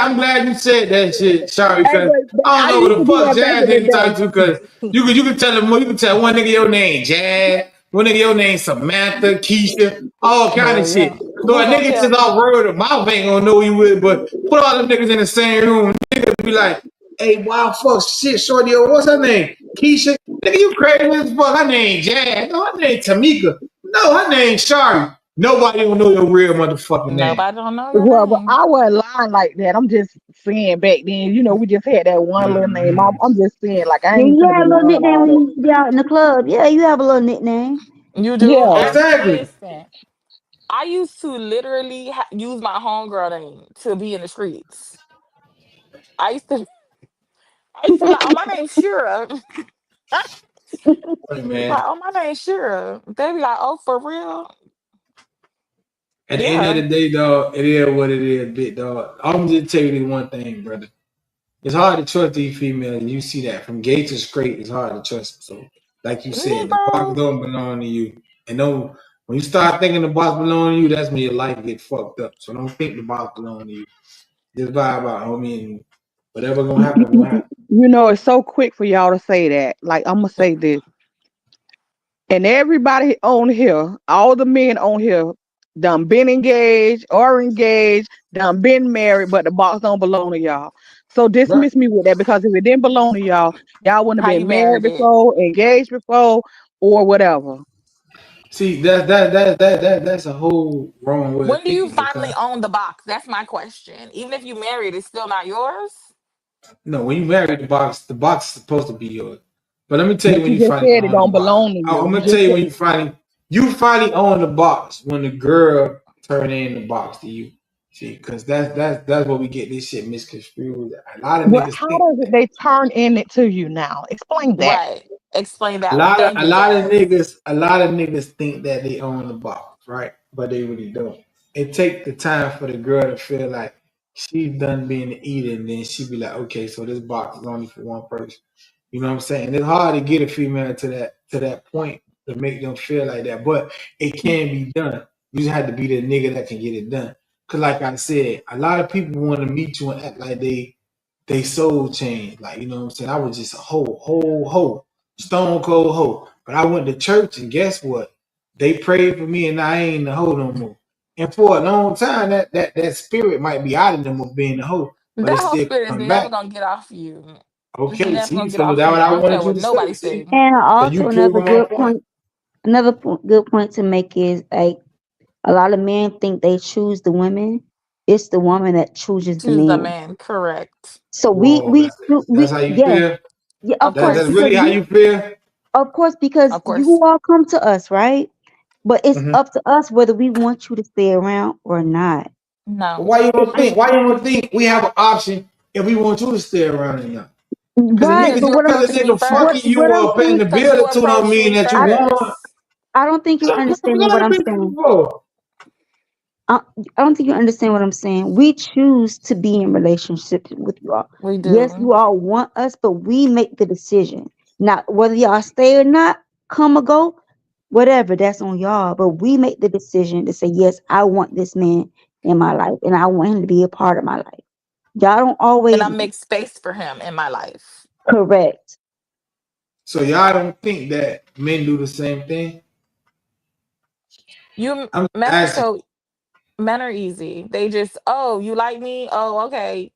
I'm glad you said that shit, sorry, Hey, because but I I don't know used what to the do fuck that back Jazz in the ain't day. talking to, because you can tell one nigga your name Jazz, one nigga your name Samantha, Keisha, all kind of Hell yeah. shit. So a Who gonna nigga just tell? off word of mouth ain't gonna know you with, but put all them niggas in the same room, nigga be like, hey, wow, fuck, shit, shorty, what's her name? Keisha? Nigga, you crazy as fuck. Her name Jazz. No, her name Tamika. No, her name Shari. Nobody gonna know your real motherfucking name. Nobody don't know your Well, but name. I wasn't lying like that. I'm just saying back then, we just had that one little name. Mm-hmm. I'm just saying, like, I Yeah, ain't you gonna be have a little lying nickname all when that. you be out in the club. Yeah, you have a little nickname. You do? Yeah. Exactly. Listen, I used to literally use my homegirl name to be in the streets. I used to, I used to be like, "Oh, my name's Shira." Hey, man. Like, "Oh, my name's Shira." They be like, "Oh, for real?" At the end of Yeah. the day, dog, it is what it is, big dog. I'm just tell you this one thing, brother. It's hard to trust these females, and you see that from gay to straight. It's hard to trust them. So, like you said, the box Negro. don't belong to you. And no, when you start thinking the box belong to you, that's when your life get fucked up. So don't think the box belong to you. Just vibe out, homie, and whatever gonna happen, gonna happen. You know, it's so quick for y'all to say that. Like, I'm gonna say this. And everybody on here, all the men on here, done been engaged, done been married, but the box don't belong to y'all. So Right. dismiss me with that because if it didn't belong to y'all, y'all wouldn't have How you been married married it? before, engaged before, or whatever. See, that's a whole wrong way of When do you thinking finally because own the box? That's my question. Even if you married, it's still not yours. no, when you marry the box is supposed to be yours. But let me tell you But when you you just finally said it own the don't box. belong to you. I'm You gonna tell just you said, when you finally own the box when the girl turn in the box to you. See, because that's where we get this shit misconstrued. A lot of but niggas how think does it they turn in it to you now? Explain that. Right. Explain a that one. lot of Thank a you, lot of Jazz. niggas a lot of niggas think that they own the box, right? But they really don't. It take the time for the girl to feel like she's done being the eater, and then she be like, okay, so this box is only for one person. You know what I'm saying? It's hard to get a female to that point to make them feel like that, but it can be done. You just have to be the nigga that can get it done. Cause like I said, a lot of people want to meet you and act like they soul changed. Like, you know what I'm saying? I was just a hoe, stone cold hoe. But I went to church and guess what? They prayed for me and I ain't the hoe no more. And for a long time, that spirit might be out of them of being a hoe, but That it whole still spirit is come never back. gonna get off you. It's Okay, never see, gonna get so off that's you. what I I don't care wanted you what to say. nobody See, say. And so you also another proving my good point. point, good point to make is like a lot of men think they choose the women. It's the woman that chooses the Choose the man. man. Correct. So we Whoa, we that's we how you yes, feel. yeah, Of That's course. because really how we you feel. because Of you course. all come to us, right? But it's Mm-hmm. up to us whether we want you to stay around or not. But No. why you don't It's think? Why you don't think we have an option if we want you to stay around or not? Because a right, nigga, Because but you just because a approached me nigga what fucking first. you what I'm or paying saying, the Because bill you or two don't approached mean me that you want. first. I don't think you're So we understanding what gotta I'm be saying. for. I, I don't think you understand what I'm saying. We choose to be in relationships with you all. We Yes, do. you all want us, but we make the decision. Now, whether y'all stay or not, come or go, whatever, that's on y'all. But we make the decision to say, yes, I want this man in my life and I want him to be a part of my life. Y'all don't And always I make space for him in my life. correct. So y'all don't think that men do the same thing? You I'm just men are asking. so men are easy. They just, oh, you like me? Oh, okay.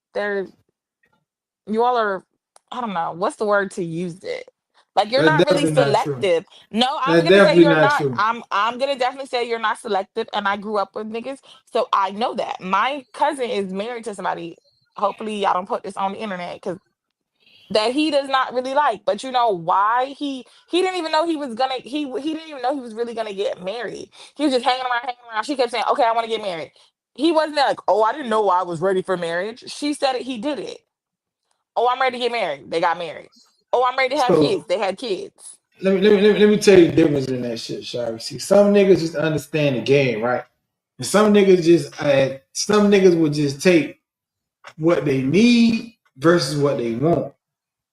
You all are, I don't know, what's the word to use it? Like you're That's not really definitely not true. selective. No, I'm That's gonna say definitely you're not not. true. I'm gonna definitely say you're not selective. And I grew up with niggas, so I know that. My cousin is married to somebody. Hopefully, y'all don't put this on the internet because that he does not really like. But you know why? He didn't even know he was gonna he didn't even know he was really gonna get married. He was just hanging around, hanging around. She kept saying, "Okay, I want to get married." He wasn't like, "Oh, I didn't know I was ready for marriage." She said it. He did it. Oh, I'm ready to get married. They got married. Oh, I'm ready to have So kids. They had kids. let me tell you the difference in that shit, Shari. See, some niggas just understand the game, right? And some niggas will just take what they need versus what they want.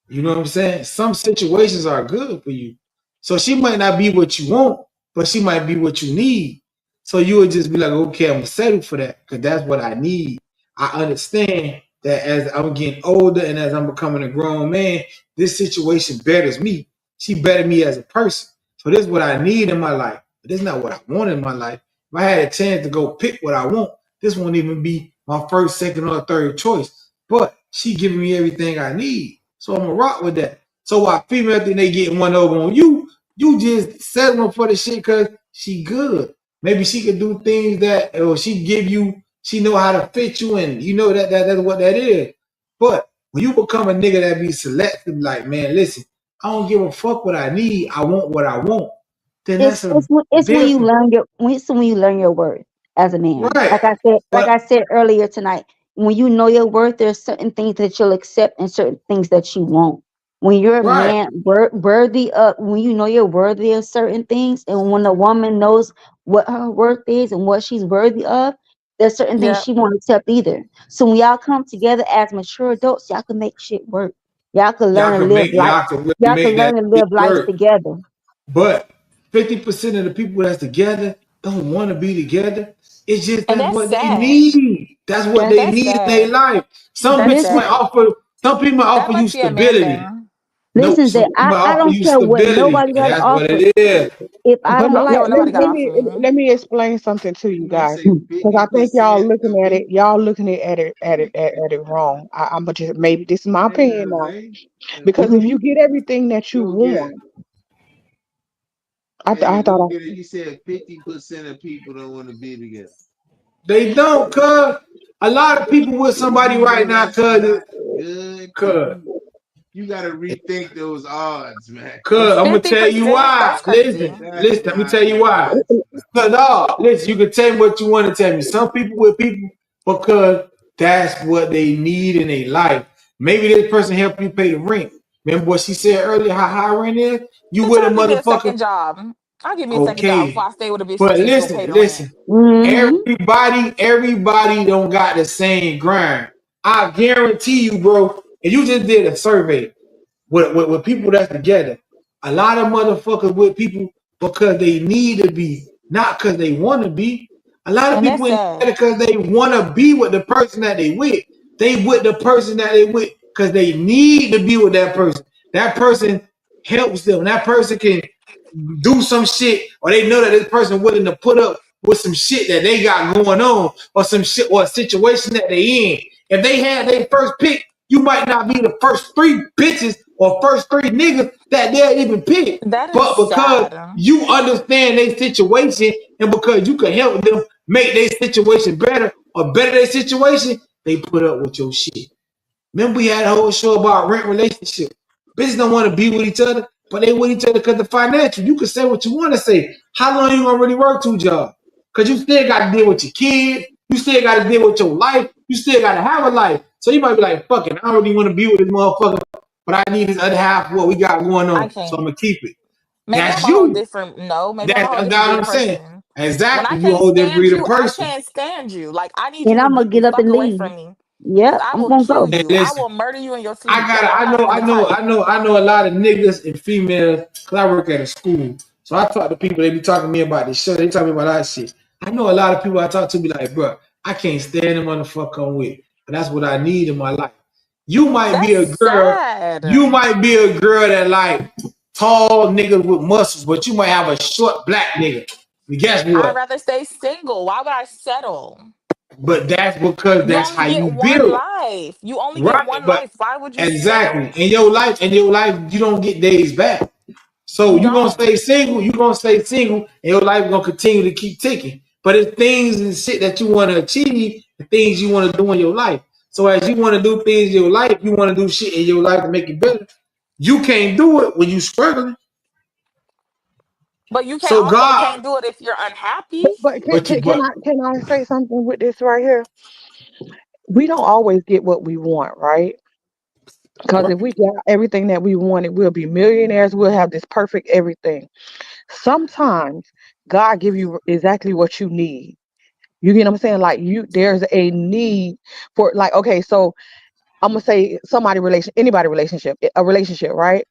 You know what I'm saying? Some situations are good for you. So she might not be what you want, but she might be what you need. So you would just be like, okay, I'm gonna settle for that because that's what I need. I understand that as I'm getting older and as I'm becoming a grown man, this situation betters me. She bettered me as a person. So this is what I need in my life. But this is not what I want in my life. If I had a chance to go pick what I want, this won't even be my first, second, or third choice. But she giving me everything I need. So I'm gonna rock with that. So while female think they getting one over on you, you just settling for the shit because she good. Maybe she could do things that or she give you, she know how to fit you and you know that's what that is. But when you become a nigga that be selective, like, man, listen, I don't give a fuck what I need, I want what I want, then that's a It's when you different. learn your worth as a man. Right. Like But I said earlier tonight, when you know your worth, there's certain things that you'll accept and certain things that you won't. When you're a Right. man worthy of, when you know you're worthy of certain things, and when a woman knows what her worth is and what she's worthy of, there's certain things Yep. she won't accept either. So when y'all come together as mature adults, y'all can make shit work. Y'all can learn to live life. Y'all can really Y'all can make that learn to shit live life work. together. But 50% of the people that's together don't want to be together. It's just And that's that's what they sad. need. That's what That's they That's need in their sad. life. Some That's bitches might sad. offer, some people might That offer you must be a man stability. thing. Nope, listen, some that people might I offer don't you care what stability, nobody and got to that's what offer. it is. If I But don't I don't care like, what nobody got to let offer me me. let me explain something to you He guys, said because I think 50% of people. y'all looking at it wrong. I'm gonna just, maybe this is my opinion Damn, now, Zay. because if Mhm. you get everything that you Go get it. want, Hey, I go thought get it. He said 50% of people don't want to be together. They don't, cuz a lot of people with somebody You right know now, that's cuz, not good. cuz, You gotta rethink those odds, man. cuz, I'm gonna tell you 50%? why. That's crazy. Listen, That's listen, let me not tell you why. odds, man. Cause dog, listen, you can tell me what you want to tell me. Some people with people because that's what they need in their life. Maybe this person help you pay the rent. Remember what she said earlier, how high rent is? You Bitch, with a I'll give me a motherfucker. second job. I'll give me a second job before Okay. I stay with a bitch But that can't pay listen, the rent. listen. mm-hmm. Everybody don't got the same grind. I guarantee you, bro, and you just did a survey with people that's together. A lot of motherfuckers with people because they need to be, not because they want to be. A lot of And that's people in sad. together because they want to be with the person that they with. They with the person that they with because they need to be with that person. That person helps them. That person can do some shit, or they know that this person willing to put up with some shit that they got going on, or some shit or a situation that they in. If they had their first pick, you might not be the first three bitches or first three niggas that they'll even pick. That is But because sad. you understand their situation and because you can help them make their situation better or better their situation, they put up with your shit. Remember we had a whole show about rent relationship. Bitches don't want to be with each other, but they with each other because the financial. You can say what you want to say. How long you gonna really work two jobs? Because you still got to deal with your kids. You still got to deal with your life. You still got to have a life. So you might be like, fuck it, I don't really want to be with this motherfucker, but I need this other half of what we got going I on. So I'm can't. gonna keep it. Maybe I'm That's a whole you. different, no, maybe I'm a whole That's different what breed I'm of saying. person. When I Exactly. You a can't whole different stand breed of you, I person. can't stand you. Like, I need And you to I'm gonna get the get up fuck and away leave. from me. Because Yep, I I'm will gonna kill go. And you. I listen. will murder you in your I sleep. got And I'm not even the type. I know a lot of niggas and females because I work at a school. So I talk to people, they be talking to me about this show, they talk to me about that shit. I know a lot of people I talk to be like, bro, I can't stand the motherfucker I'm with. But that's what I need in my life. You might be That's a girl, you sad. might be a girl that like tall niggas with muscles, but you might have a short black nigga. And guess I'd what? rather stay single. Why would I settle? But that's because You that's only how get you one build. life. You only get Right. one But life. Why would you exactly. settle? In your life, you don't get days back. So You you're gonna don't. stay single, and your life gonna continue to keep ticking. But it's things and shit that you want to achieve, the things you want to do in your life. So as you want to do things in your life, you want to do shit in your life to make it better. You can't do it when you struggling. But you can't So also God, can't do it if you're unhappy. but but you but can I say something with this right here? We don't always get what we want, right? Because if right. we got everything that we wanted, we'll be millionaires. We'll have this perfect everything. Sometimes God give you exactly what you need. You get what I'm saying? Like, there's a need for, like, okay, so I'm gonna say anybody relationship, a relationship, right?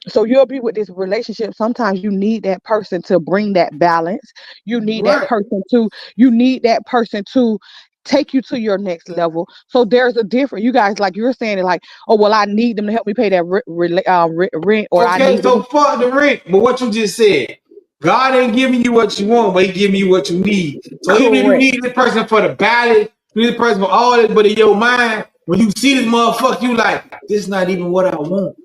So you'll be with this relationship. Sometimes you need that person to bring that balance. You need that Right. person to, take you to your next level. So there's a different, you guys, like you're saying it like, oh, well, I need them to help me pay that rent, or I Okay, need so them. fuck the rent. But what you just said, God ain't giving you what you want, but He giving you what you need. So even if you Correct. need this person for the ballot, you need this person for all this, but in your mind, when you see this motherfucker, you like, this is not even what I want,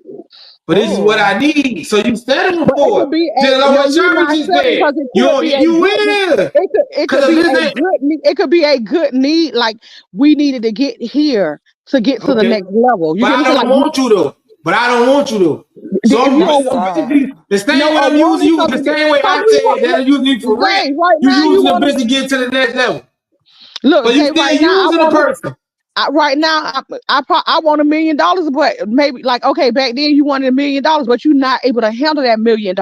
but this is what Oh. I need. So you settling But it for it. could be Just like no, what you're Sherman not just certain, said, because it could be a you good. will. It could Because if be this a ain't good need. It could be a good need. Like, we needed to get here to get to the okay, next level. You but get I me saying? don't Like, want you though. But I don't want you though. So if you That's don't so want, sad. basically, the no, same way a I'm using woman, you, the same way because I we said that want, I'm using you for rent. Zay, right You now you using the want bitch to get to the next level. to look, But you Zay, still right now I using the want to. person. right now, I want $1 million, but maybe like okay, back then you wanted $1 million, but you're not able to handle that $1 million.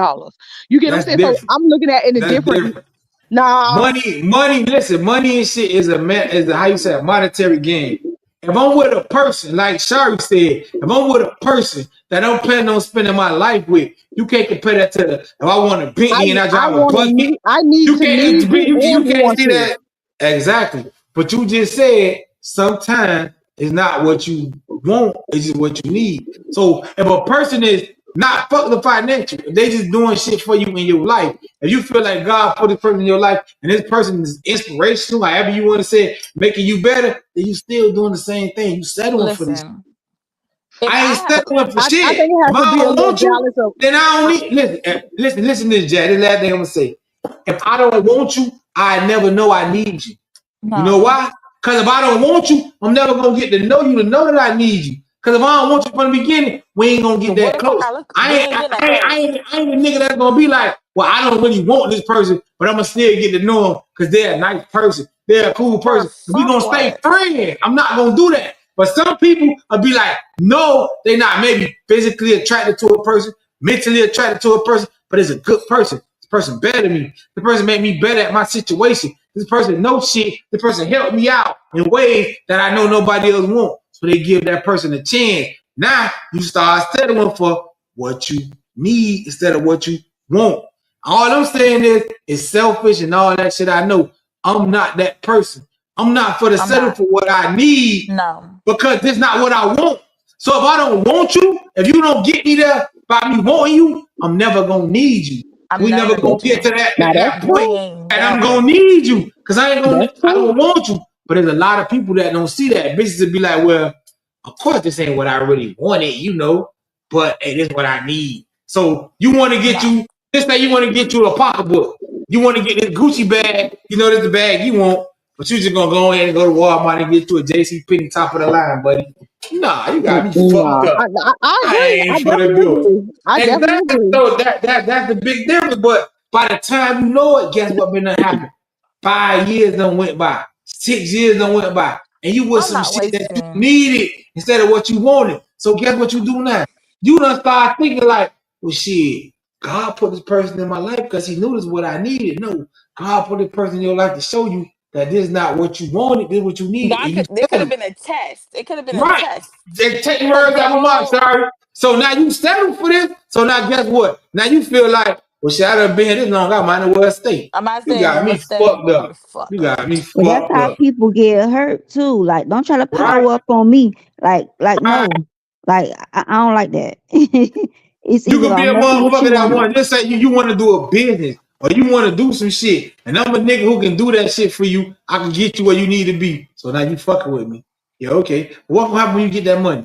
You get what I'm That's saying? So different. I'm looking at it in a That's different. different. Nah, Money. Listen, money and shit is is a how you say a monetary game. If I'm with a person, like Shari said, if I'm with a person that I'm planning on spending my life with, you can't compare that to the, if I want a I Bentley and I I drive a want to buggy. need. I need You to can't need you you and can't want see to. that exactly. But you just said sometimes it's not what you want, it's just what you need. So if a person is not fucking the financial, if they just doing shit for you in your life, if you feel like God put this person in your life and this person is inspirational, however you want to say it, making you better, then you still doing the same thing. You settling for this. Listen, if I I ain't have settling for I think shit. it If has to I be a don't little want you, balance of. then I don't I, need. Listen to this, Jack. This last thing I'm gonna say. If I don't want you, I never know I need you. You know no, why? Because if I don't want you, I'm never gonna get to know you to know that I need you. Because if I don't want you from the beginning, we ain't gonna get what that the fuck close. I look? We ain't getting that close. I ain't a nigga that's gonna be like, well, I don't really want this person, but I'm gonna still get to know them because they're a nice person, they're a cool For person. We fuck gonna stay what? friends. I'm not gonna do that. But some people will be like, no, they're not maybe physically attracted to a person, mentally attracted to a person, but it's a good person. This person better than me. This person made me better at my situation. This person knows shit. This person helped me out in ways that I know nobody else won't. So they give that person a chance. Now you start settling for what you need instead of what you want. All I'm saying is it's selfish and all that shit. I know I'm not that person. I'm not for the I'm settle not. for what I need No, because it's not what I want. So if I don't want you, if you don't get me there by me wanting you, I'm never gonna need you. I'm We never never gonna gonna need get to you. that, now that's that point, We true. ain't and I'm gonna never. need you because I ain't gonna. That's I true. don't want you. But there's a lot of people that don't see that. Bitches would be like, well, of course this ain't what I really wanted, but hey, this is what I need. So you want to get No, you. This say you want to get you a pocketbook. You want to get this Gucci bag. You know this is the bag you want, but you just gonna go ahead and go to Walmart and get you a JC Penney top of the line, buddy. Nah, you got me fucked No, up. I I agree. I ain't for to definitely do it. agree. I definitely Exactly. agree. So that's the big difference. But by the time you know it, guess what been to happen? 5 years done went by. 6 years done went by. And you with I'm some not shit that you wasting. needed instead of what you wanted. So guess what you do now? You done start thinking like, well shit, God put this person in my life because he knew this is what I needed. No, God put this person in your life to show you that this is not what you wanted, this is what you needed, God and you could. There could have settled. been a test. It could have been a Right. test. They take Cause words the out of my mouth, whole. sorry. So now you settle for this. So now guess what? Now you feel like, well, shit, I done been here this long, I might as well stay. I'm not You saying got I'm me gonna stay. fucked up. Fuck You got up. me But that's fucked how up. people get hurt too. Like, don't try to Right? power up on me. Right. No. Like, I don't like that. It's You either can be gonna a mess with what motherfucker you that want. want, just say you want to do a business or you want to do some shit. And I'm a nigga who can do that shit for you. I can get you where you need to be. So now you fucking with me. Yeah, okay. What will happen when you get that money?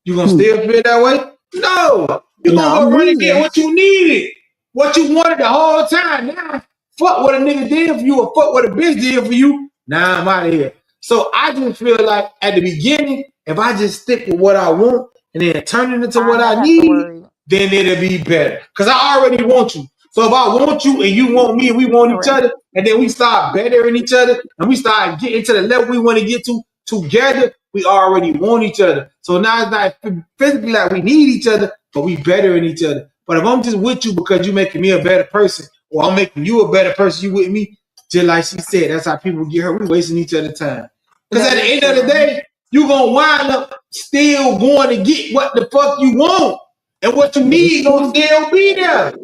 You gonna Hmm. still feel that way? No. You No, gonna I'm go run and get leaving. what you needed. What you wanted the whole time. Now, fuck what a nigga did for you or fuck what a bitch did for you. Now I'm out of here. So I just feel like at the beginning, if I just stick with what I want and then turn it into I what I never have to need, worry. then it'll be better. Cause I already want you. So if I want you and you want me and we want each Correct. other, and then we start bettering each other and we start getting to the level we want to get to together, we already want each other. So now it's not physically like we need each other, but we better in each other. But if I'm just with you because you're making me a better person, or I'm making you a better person, you with me, just like she said, that's how people get hurt. We wasting each other time. Because That at the is end of the true. day, you gonna wind up still going to get what the fuck you want. And what you That's need gonna true. still be there.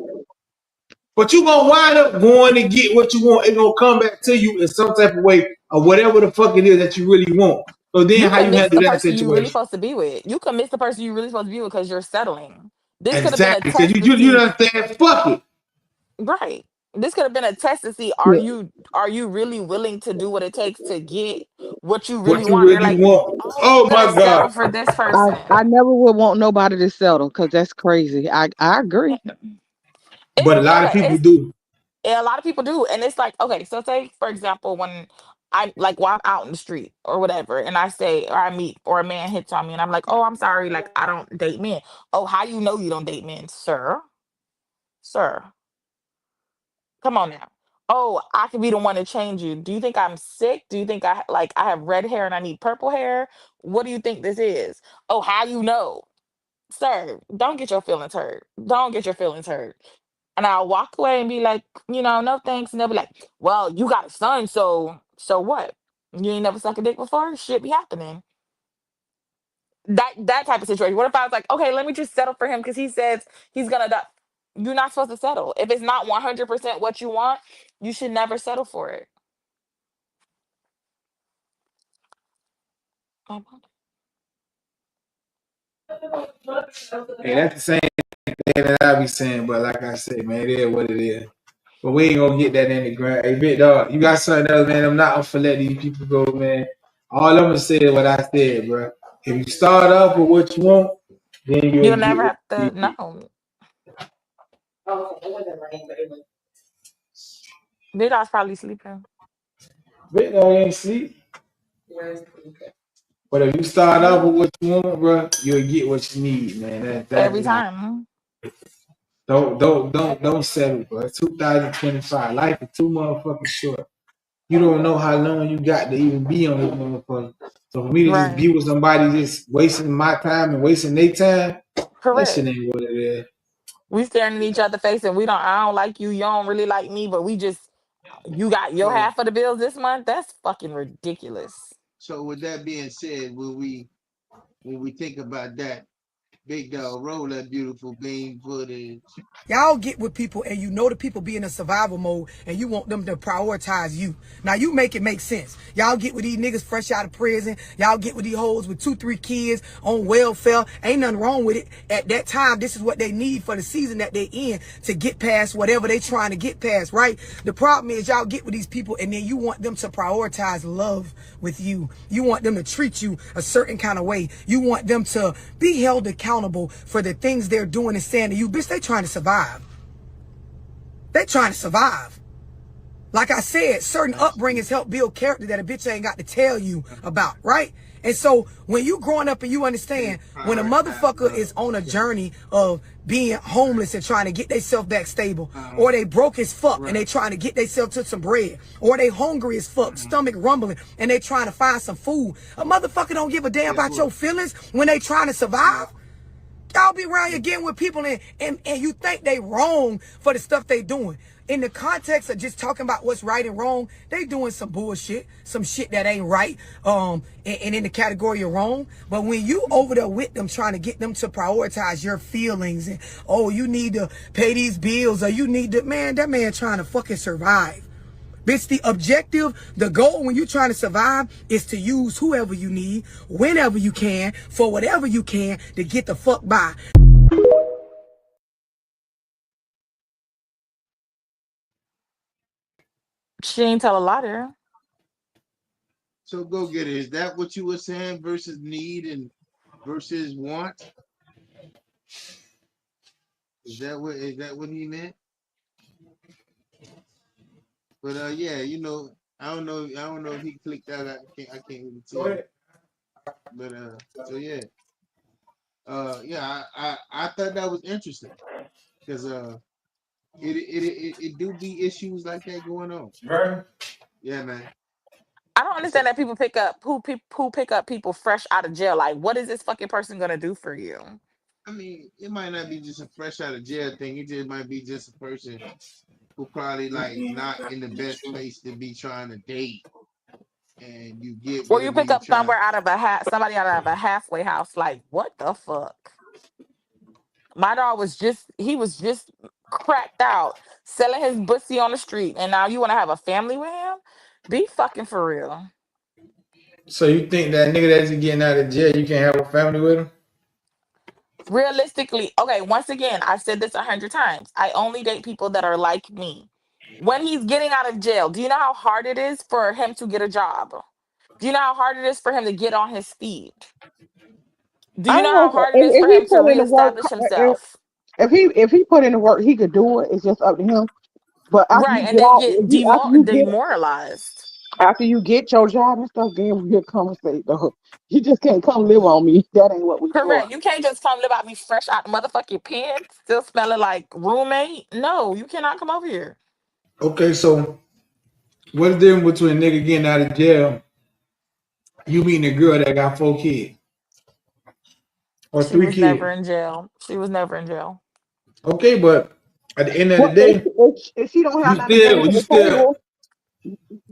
But you gonna wind up going to get what you want. It's gonna come back to you in some type of way or whatever the fuck it is that you really want. So then You how could you miss handle the that person you really situation? supposed to be with. You could miss the person you really supposed to be with because you're settling. This could have been a Exactly. Because test to you see. understand, fuck it. Right. This could have been a test to see Yeah. are you really willing to do what it takes to get what you really What you want? You're really like, want. oh, Oh I'm gonna my settle God. for this I person. never would want nobody to settle because that's crazy. I agree. But a lot of people It's do. a lot of people do, and it's like, okay, so say for example, when I like walk out in the street or whatever, and I say or I meet or a man hits on me, and I'm like, oh, I'm sorry, like I don't date men. Oh, how you know you don't date men, sir? Sir, come on now. Oh, I could be the one to change you. Do you think I'm sick? Do you think I have red hair and I need purple hair? What do you think this is? Oh, how you know? Sir, don't get your feelings hurt. Don't get your feelings hurt. And I'll walk away and be like, no thanks. And they'll be like, well, you got a son, so what? You ain't never sucked a dick before? Shit be happening. That type of situation. What if I was like, okay, let me just settle for him because he says he's gonna die. You're not supposed to settle. If it's not 100% what you want, you should never settle for it. Um, Hey, that's the same thing that I be saying, but like I said, man, it is what it is. But we ain't gonna get that in the ground. Hey, big dog, you got something else, man. I'm not gonna let these people go, man. All I'm gonna say is what I said, bro. If you start off with what you want, then you'll You'll get never what have you to need. know. Big dog's probably sleeping Big dog ain't sleep. But if you start off with what you want, bro, you'll get what you need, man. every That's how. time. Don't settle, bro. It's 2025. Life is too motherfucking short. You don't know how long you got to even be on this motherfucker. So for me to just Right. be with somebody just wasting my time and wasting their time, that shit Correct. ain't what it is. We staring at each other face and I don't like you, you don't really like me, but you got your So half of the bills this month? That's fucking ridiculous. so with that being said, when we think about that, big dog, roll that beautiful bean footage. Y'all get with people and you know the people be in a survival mode and you want them to prioritize you. Now you make it make sense. Y'all get with these niggas fresh out of prison. Y'all get with these hoes with 2-3 kids on welfare. Ain't nothing wrong with it. At that time, this is what they need for the season that they in to get past whatever they trying to get past, right? The problem is y'all get with these people and then you want them to prioritize love with you. You want them to treat you a certain kind of way. You want them to be held accountable for the things they're doing and saying to you. Bitch, they trying to survive. They trying to survive. Like I said, certain upbringings Absolutely. help build character that a bitch ain't got to tell you about, right? And so when you growing up and you They understand when a prioritize motherfucker is love. on a Okay. journey of being Right. homeless and trying to get themselves back stable, or Uh-huh. they broke as fuck and they Right. trying to get themselves to some bread, or they hungry as fuck, Uh-huh. stomach rumbling, and they trying to find some food, a motherfucker don't give a damn Guess about your what? feelings when they trying to survive. No. Y'all be around here getting with people and you think they wrong for the stuff they doing. In the context of just talking about what's right and wrong, they doing some bullshit, some shit that ain't right, and in the category of wrong. But when you over there with them trying to get them to prioritize your feelings and, oh, you need to pay these bills or you need to, man, that man trying to fucking survive. Bitch, the objective, the goal when you're trying to survive is to use whoever you need, whenever you can, for whatever you can to get the fuck by. She ain't tell a lie there. So go get it. Is that what you were saying versus need and versus want? Is that what he meant? But yeah, I don't know if he clicked that. I can't really Go tell. ahead. But so yeah. Yeah, I thought that was interesting because it do be issues like that going on. Right? Yeah, man. I don't So understand that people who pick up people fresh out of jail. Like, what is this fucking person gonna do for you? I mean, it might not be just a fresh out of jail thing. It just might be just a person who probably like not in the best place to be trying to date, and you get Or with you him and pick you up try. somebody out of a halfway house. Like, what the fuck? My dog he was just cracked out, selling his pussy on the street, and now you want to have a family with him? Be fucking for real. So you think that nigga that's getting out of jail, you can't have a family with him? Realistically, okay, once again, I've said this 100 times. I only date people that are like me. When he's getting out of jail, do you know how hard it is for him to get a job? Do you know how hard it is for him to get on his feet? Do you I know know how hard it is if for he him to put in the work, reestablish himself? if he put in the work, he could do it. It's just up to him. But after Right, you and get then out, get if you after you get demoralized. after you get your job and stuff, then we'll conversate though. You just can't come live on me. That ain't what we doing. Correct. You can't just come live out me fresh out the motherfucking pen, still smelling like roommate. No, you cannot come over here. Okay, so what's the difference between a nigga getting out of jail, you meeting a girl that got 4 kids or She three was never kids? in jail. She was never in jail. Okay, but at the end of the Well, if, day, if she don't have you nothing to bring still, to you the still, table,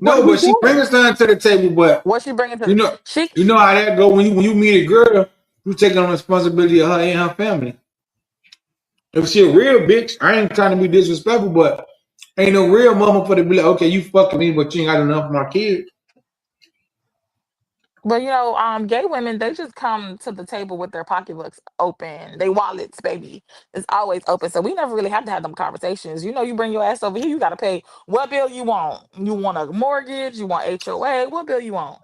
what are no, we but she doing? brings something to the table. But What she bringing to you the know, she you know how that go when you meet a girl, you taking on responsibility of her and her family. If she a real bitch, I ain't trying to be disrespectful, but ain't no real mama for to be like, okay, you fucking me, but you ain't got enough for my kids. But gay women, they just come to the table with their pocketbooks open. They wallets, baby. It's always open. So we never really have to have them conversations. You bring your ass over here, you gotta pay what bill you want. You want a mortgage, you want HOA, what bill you want.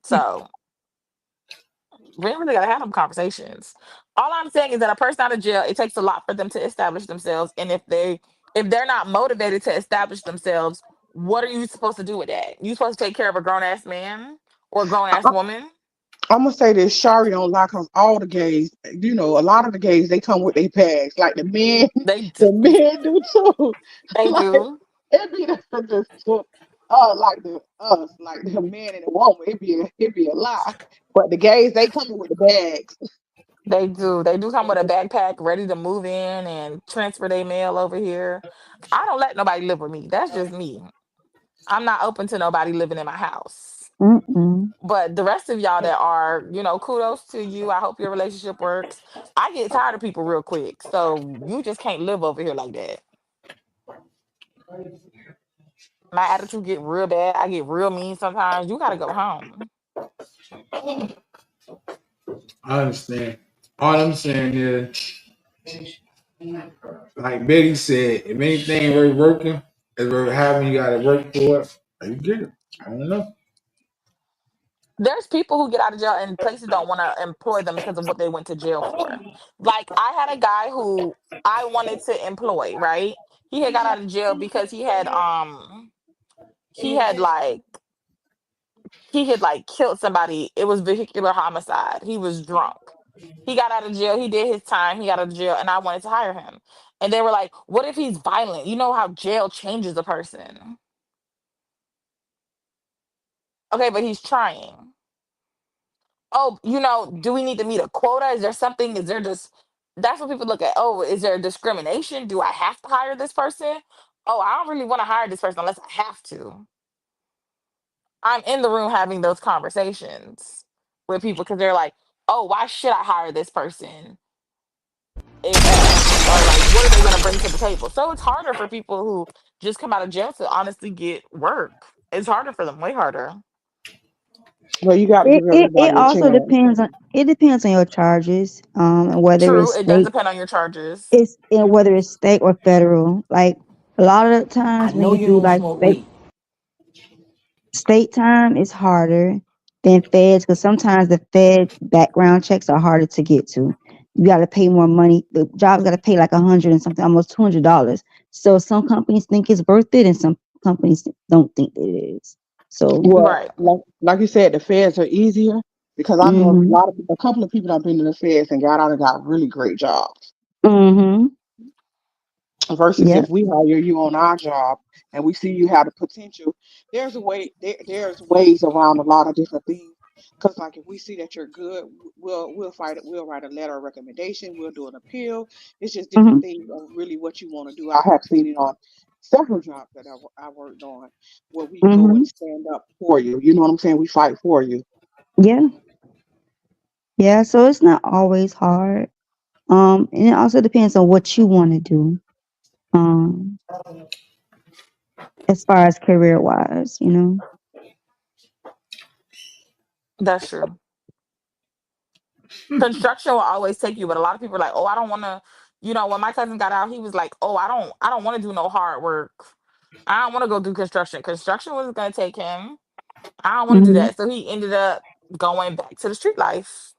So we ain't really gotta have them conversations. All I'm saying is that a person out of jail, it takes a lot for them to establish themselves. And if they're not motivated to establish themselves, what are you supposed to do with that? You supposed to take care of a grown ass man or a grown ass woman? I'm gonna say this, Shari don't lie because all the gays, a lot of the gays they come with their bags. Like the men, They do. the men do too. They Like do. it be like the us, like the man and the woman. It be a lie. But the gays they coming with the bags. They do. They do come with a backpack ready to move in and transfer their mail over here. I don't let nobody live with me. That's just me. I'm not open to nobody living in my house. Mm-mm. But the rest of y'all that are, kudos to you. I hope your relationship works. I get tired of people real quick. So you just can't live over here like that. My attitude get real bad. I get real mean sometimes. You gotta go home. I understand. All I'm saying is, like Betty said, if anything really working, it's really having you gotta work for it. You get it. I don't know. There's people who get out of jail and places don't want to employ them because of what they went to jail for. Like I had a guy who I wanted to employ, right? He had got out of jail because he had like he had like killed somebody. It was vehicular homicide. He was drunk. He got out of jail. He did his time. He got out of jail, and I wanted to hire him. And they were like, "What if he's violent? You know how jail changes a person." Okay, but he's trying. Oh, do we need to meet a quota? Is there something? Is there just that's what people look at. Oh, is there discrimination? Do I have to hire this person? Oh, I don't really want to hire this person unless I have to. I'm in the room having those conversations with people because they're like, oh, why should I hire this person if X? Or like, what are they going to bring to the table? So it's harder for people who just come out of jail to honestly get work. It's harder for them, way harder. Well, you got to It, give it it everybody a also chance. depends on your charges, and whether True, it's it does state depend on your charges. it's and whether it's state or federal. Like a lot of the I times when know you you do don't like smoke weed. state time is harder than feds because sometimes the fed background checks are harder to get to. You got to pay more money. The job's got to pay like 100 and something, almost $200. So some companies think it's worth it, and some companies don't think it is. So, Well, Right. like you said, the feds are easier because I know mm-hmm, a couple of people that have been in the feds and got out and got really great jobs. mm-hmm, Versus yep, if we hire you on our job and we see you have the potential, there's ways around a lot of different things. Because like if we see that you're good, we'll fight it. We'll write a letter of recommendation. We'll do an appeal. It's just mm-hmm, different things on really what you want to do. I have seen it on several jobs that I worked on where we go mm-hmm, and stand up for you. You know what I'm saying? We fight for you. yeah, yeah. So it's not always hard. And it also depends on what you want to do. Um, as far as career wise, you know. That's true. Construction will always take you, but a lot of people are like, oh, I don't want to. When my cousin got out, he was like, oh, I don't want to do no hard work. I don't want to go do construction. Construction was going to take him. I don't want to do Hmm. that. So he ended up going back to the street life.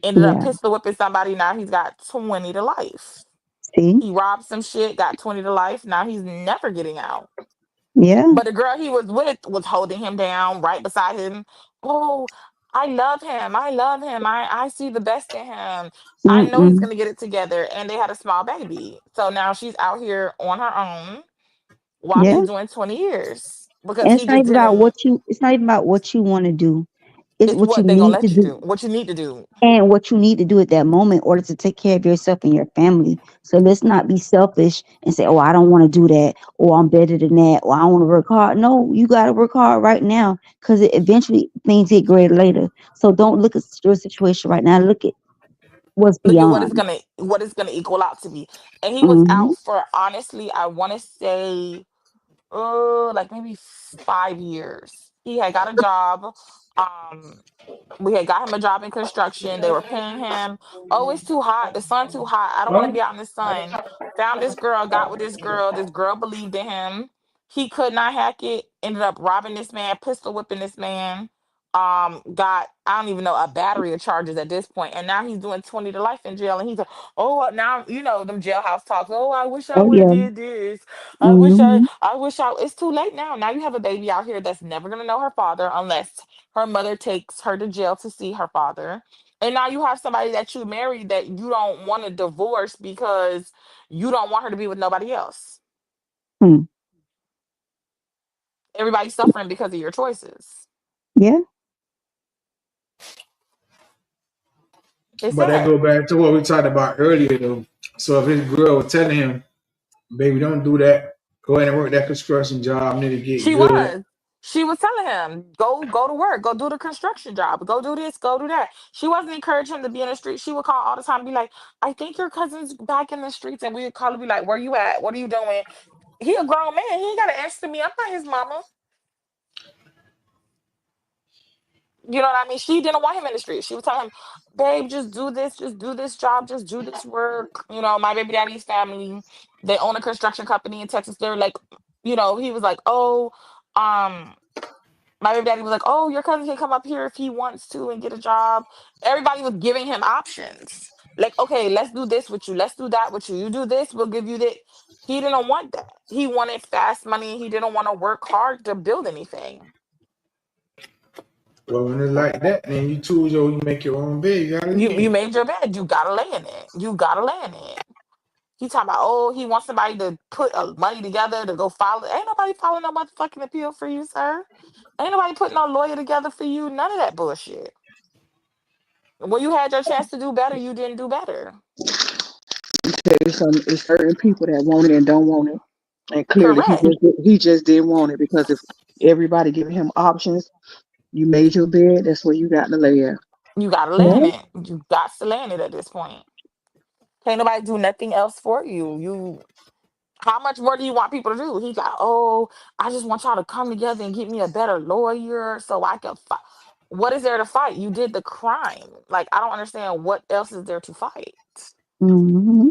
Ended up Yeah. pistol whipping somebody. Now he's got 20 to life. See. He robbed some shit, got 20 to life. Now he's never getting out. Yeah. But the girl he was with was holding him down right beside him. Oh, I love him. I love him. I see the best in him. I know he's Mm-mm. gonna get it together. And they had a small baby. So now she's out here on her own while Yeah. he's doing 20 years. Because And it's he not just even about didn't. it's not even about what you want to do. It's It's what you what they gonna need to let you do do. What you need to do. and what you need to do at that moment in order to take care of yourself and your family. So let's not be selfish and say, oh, I don't want to do that, or I'm better than that, or I want to work hard. No, you got to work hard right now because eventually things get greater later. So don't look at your situation right now. Look at what's Look at beyond. what it's gonna equal out to be. And he was Hmm. out for, honestly, I wanna say, like maybe 5 years. He had got a job. Um we had got him a job in construction. They were paying him. Oh, it's too hot. The sun too hot. I don't want to Huh? be out in the sun. Found this girl, got with this girl. This girl believed in him. He could not hack it. Ended up robbing this man, pistol whipping this man. Got, I don't even know, a battery of charges at this point. And now he's doing 20 to life in jail. And he's like, oh, now you know them jailhouse talks. Oh, I wish I Oh would have yeah. did this. Hmm. I wish I, it's too late now. Now you have a baby out here that's never gonna know her father unless her mother takes her to jail to see her father. And now you have somebody that you married that you don't want to divorce because you don't want her to be with nobody else. Hmm. Everybody's suffering because of your choices. Yeah. It's But that go sad. back to what we talked about earlier, though. So if his girl was telling him, "Baby, don't do that. Go ahead and work that construction job. Need to get She good." was. She was telling him, go to work, go do the construction job, go do this, go do that. She wasn't encouraging him to be in the street. She would call all the time and be like, I think your cousin's back in the streets. And we would call and be like, where you at? What are you doing? He a grown man. He ain't gotta answer me. I'm not his mama. You know what I mean? She didn't want him in the street. She was telling him, babe, just do this job, just do this work. You know, my baby daddy's family, they own a construction company in Texas. They're like, he was like, oh, um, my baby daddy was like, oh, your cousin can come up here if he wants to and get a job. Everybody was giving him options. Like, okay, let's do this with you. Let's do that with you. You do this, we'll give you that. He didn't want that. He wanted fast money. He didn't want to work hard to build anything. Well, when it's like that, then you choose you make your own bed. You gotta You leave. made your bed. You gotta lay in it. You gotta lay in it. He talking about, oh, he wants somebody to put money together to go file it. Ain't nobody filing no motherfucking appeal for you, sir. Ain't nobody putting no lawyer together for you. None of that bullshit. When you had your chance to do better, you didn't do better. It's certain people that want it and don't want it, and clearly Correct. he just didn't want it because if everybody giving him options, you made your bed. That's where you got to lay at. You gotta lay in Yeah. it. You got to lay in it at this point. Can't nobody do nothing else for you. How much more do you want people to do? He's like, oh, I just want y'all to come together and get me a better lawyer so I can fight. What is there to fight? You did the crime. Like, I don't understand what else is there to fight. Hmm.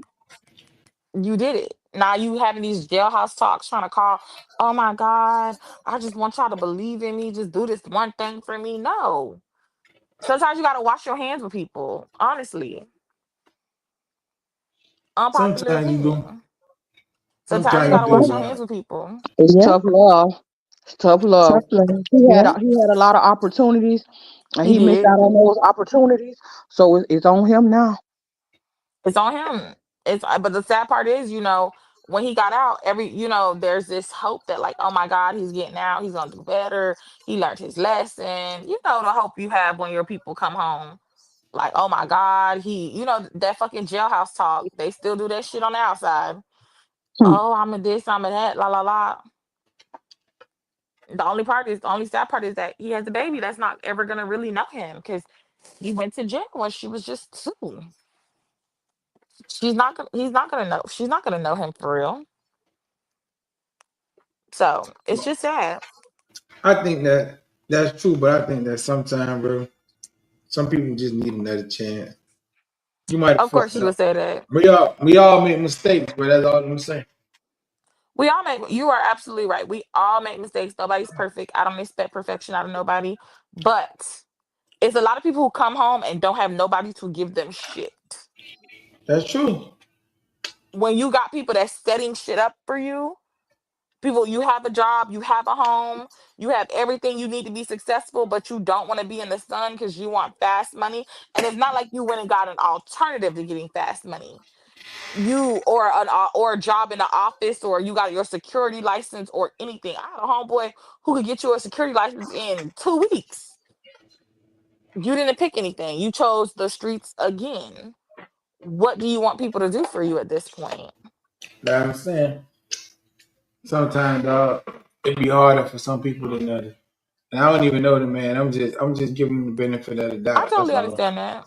You did it. Now you having these jailhouse talks trying to call, oh my God, I just want y'all to believe in me. Just do this one thing for me. No. Sometimes you gotta wash your hands with people. Honestly. Unpopular Sometimes you do. opinion. Sometimes you Sometimes gotta you do, wash your man. hands with people. It's Yeah. tough love. It's tough love. Tough love. He had Yeah. a lot of opportunities, and He he missed did. out on those opportunities. So it's on him now. It's on him. But the sad part is, when he got out, there's this hope that, like, oh my God, he's getting out, he's gonna do better. He learned his lesson. The hope you have when your people come home. Like, oh my God, that fucking jailhouse talk. They still do that shit on the outside. Hmm. Oh, I'm a this, I'm a that, la la la. The only sad part is that he has a baby that's not ever gonna really know him because he went to jail when she was just 2. He's not gonna know. She's not gonna know him for real. So it's just sad. I think that's true, but I think that sometimes, bro, some people just need another chance. You might have Of course, fucked you would up. say that. We all make mistakes, but that's all I'm saying. You are absolutely right. We all make mistakes. Nobody's perfect. I don't expect perfection out of nobody. But it's a lot of people who come home and don't have nobody to give them shit. That's true. When you got people that's setting shit up for you, People, you have a job, you have a home, you have everything you need to be successful, but you don't want to be in the sun because you want fast money. And it's not like you went and got an alternative to getting fast money. You or a job in the office, or you got your security license or anything. I had a homeboy who could get you a security license in 2 weeks. You didn't pick anything. You chose the streets again. What do you want people to do for you at this point? Like I'm saying, sometimes, dog, it be harder for some people than others. And I don't even know the man. I'm just giving him the benefit of the I doubt. That's totally all. understand that.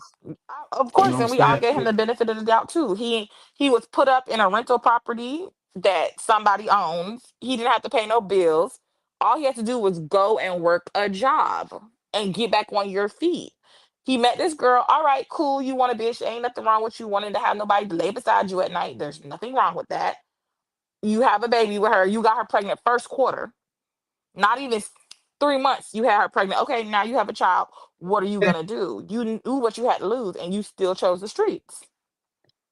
Of You know course, what I'm and we all saying? gave him the benefit of the doubt too. He was put up in a rental property that somebody owns. He didn't have to pay no bills. All he had to do was go and work a job and get back on your feet. He met this girl. All right, cool. You want a bitch? Ain't nothing wrong with you wanting to have nobody lay beside you at night. There's nothing wrong with that. You have a baby with her. You got her pregnant first quarter. Not even 3 months, you had her pregnant. Okay, now you have a child. What are you gonna do? You knew what you had to lose, and you still chose the streets.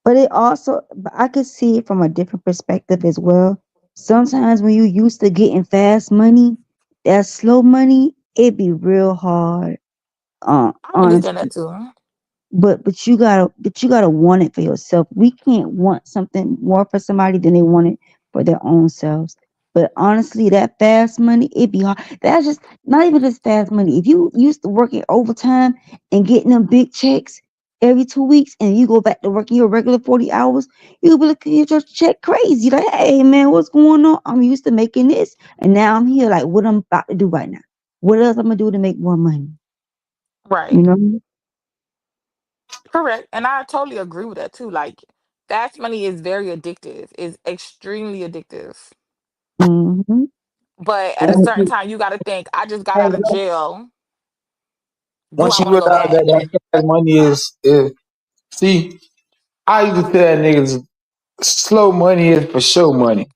But but I could see it from a different perspective as well. Sometimes when you used to getting fast money, that slow money, it be real hard. I understand Honestly. that too. But you gotta want it for yourself. We can't want something more for somebody than they want it for their own selves. But honestly, that fast money, it be hard. That's just not even just fast money. If you used to working overtime and getting them big checks every 2 weeks, and you go back to working your regular 40 hours, you'll be looking at your check crazy. Like, hey man, what's going on? I'm used to making this, and now I'm here. Like, what I'm about to do right now? What else I'm gonna do to make more money? You Right. know? Correct. And I totally agree with that too. Like, fast money is very addictive, is extremely addictive. Mm-hmm. But at a certain time, you got to think, I just got out of jail. Do Once I you want to realize go back? that fast money is see, I used to tell niggas slow money is for show money.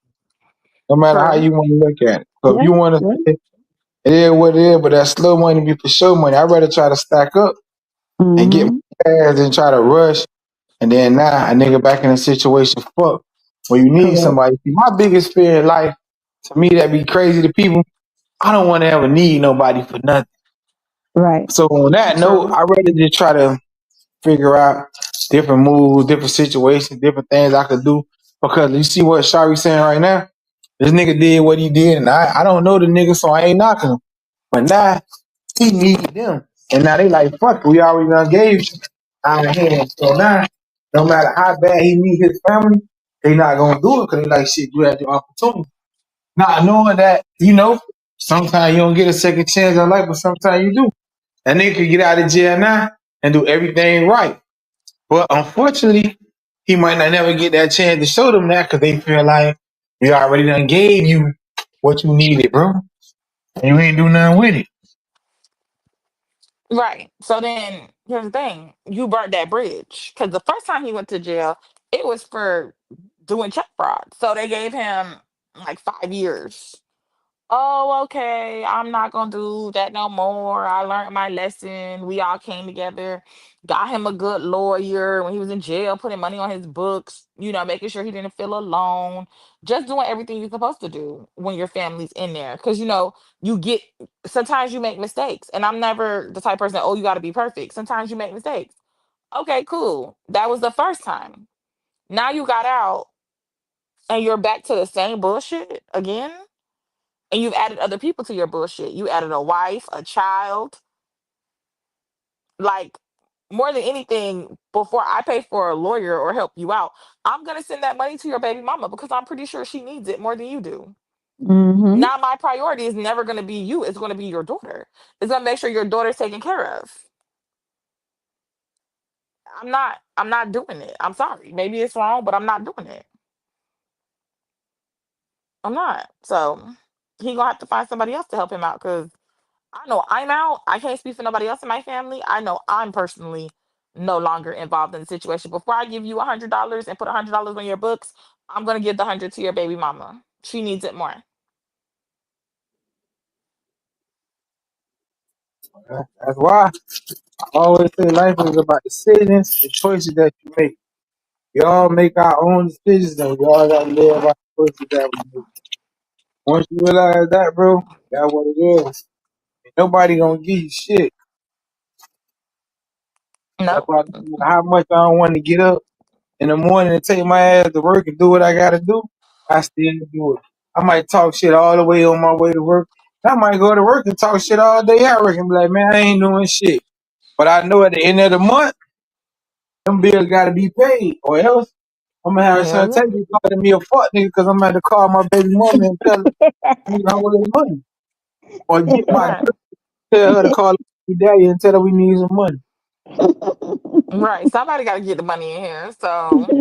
No matter how True. you want to look at it. So if Yeah. you want to Yeah. say it is what it is, but that slow money be for show money. I'd rather try to stack up and get Mm-hmm. my ass than try to rush. And then now a nigga back in a situation fuck where you need Correct. somebody. See, my biggest fear in life, to me, that be crazy to people. I don't want to ever need nobody for nothing. Right. So on that note, True. I rather just try to figure out different moves, different situations, different things I could do. Because you see what Shari saying right now? This nigga did what he did, and I don't know the nigga, so I ain't knocking him. But now he need them. And now they like, fuck, we already done gave you our hands. So now, no matter how bad he need his family, they not gonna do it because they like, shit, you had your opportunity. Not knowing that, sometimes you don't get a second chance in life, but sometimes you do. That nigga could get out of jail now and do everything right. But unfortunately, he might not never get that chance to show them that because they feel like we already done gave you what you needed, bro. And you ain't do nothing with it. Right. So then here's the thing. You burnt that bridge. Because the first time he went to jail, it was for doing check fraud. So they gave him like 5 years. Oh, okay. I'm not gonna do that no more. I learned my lesson. We all came together, got him a good lawyer when he was in jail, putting money on his books, making sure he didn't feel alone, just doing everything you're supposed to do when your family's in there. Because you get sometimes you make mistakes. And I'm never the type of person, oh, you gotta be perfect. Sometimes you make mistakes. Okay, cool. That was the first time. Now you got out and you're back to the same bullshit again, and you've added other people to your bullshit. You added a wife, a child. Like, more than anything, before I pay for a lawyer or help you out, I'm gonna send that money to your baby mama because I'm pretty sure she needs it more than you do. Mm-hmm. Now my priority is never gonna be you, it's gonna be your daughter. It's gonna make sure your daughter's taken care of. I'm not doing it. I'm sorry. Maybe it's wrong, but I'm not doing it. I'm not. So he gonna have to find somebody else to help him out because I know I'm out. I can't speak for nobody else in my family. I know I'm personally no longer involved in the situation. Before I give you $100 and put $100 on your books, I'm gonna give the 100 to your baby mama. She needs it more. That's why I always say life is about decisions and choices that you make. We all make our own decisions and we all gotta live by the choices that we make. Once you realize that, bro, that's what it is. Nobody gonna give you shit. That's No. why no matter how much I don't want to get up in the morning and take my ass to work and do what I gotta do, I still do it. I might talk shit all the way on my way to work. I might go to work and talk shit all day at work and be like, man, I ain't doing shit. But I know at the end of the month, them bills gotta be paid, or else I'm gonna have Hell son yeah. take me calling me a fuck nigga because I'm about to call my baby mama and tell her I need all this money, or get my Right. tell her to call her daddy and tell her we need some money. Right. Somebody got to get the money in here. So,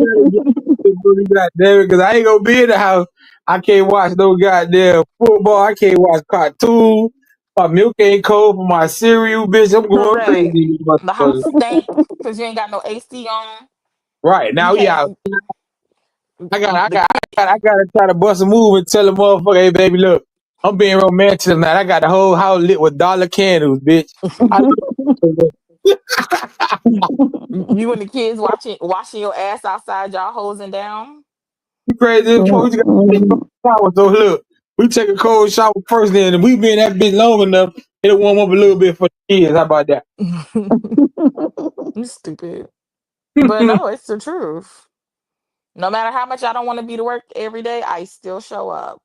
Goddamn, because I ain't gonna be in the house. I can't watch no goddamn football. I can't watch cartoons. My milk ain't cold for my cereal, bitch. I'm going crazy. correct. in this The motherfucker. house stink because you ain't got no AC on. Right You now, yeah, can't. The I gotta try to bust a move and tell the motherfucker, hey baby, look, I'm being romantic tonight. I got the whole house lit with dollar candles, bitch. I you and the kids washing your ass outside, y'all hosing down. You crazy as fuck. You got to take a shower. So look, we take a cold shower first, then and we been that bitch long enough, it'll warm up a little bit for the kids. How about that? You stupid. But no, it's the truth. No matter how much I don't want to be to work every day, I still show up.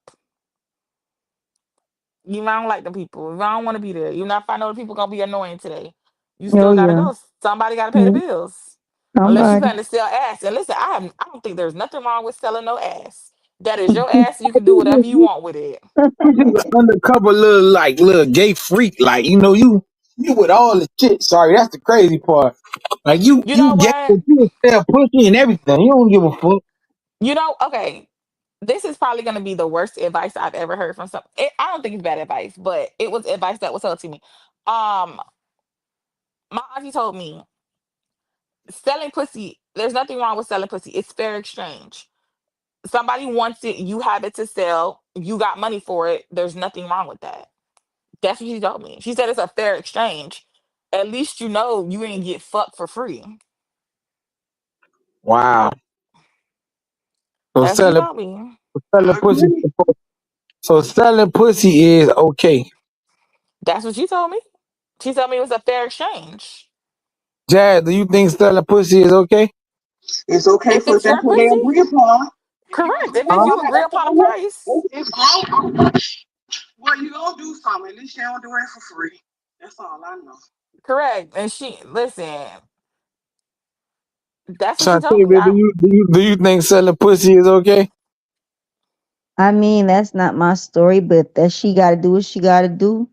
Even if I don't like the people, if I don't want to be there, even if I know the people gonna be annoying today, you Oh still gotta yeah. go. Somebody gotta pay the Yeah, bills. Unless you somebody. plan to sell ass. And listen, I don't think there's nothing wrong with selling no ass. That is your ass. You can do whatever you want with it. You just an undercover little gay freak, like you with all the shit. Sorry, that's the crazy part. Like You you know gay, what? but you sell pussy and everything. You don't give a fuck. Okay. This is probably gonna be the worst advice I've ever heard from some. I don't think it's bad advice, but it was advice that was told to me. Um, my auntie told me selling pussy. There's nothing wrong with selling pussy. It's fair exchange. Somebody wants it, you have it to sell, you got money for it. There's nothing wrong with that. That's what she told me. She said it's a fair exchange. At least you know you ain't get fucked for free. Wow. So That's what she told me. selling I pussy. agree. So selling pussy is okay. That's what she told me. She told me it was a fair exchange. Jazz, do you think selling pussy is okay? It's okay If for it's that's your what they pussy, agree upon. If you correct. agree If it's Huh? upon you that, agree that's upon a all right. price, It's grown. Well, you gonna do something. At least you don't do it for free. That's all I know. correct. And she listen, that's what she told Shantae, me. baby, do you think selling pussy is okay? I mean, that's not my story, but that she got to do what she got to do.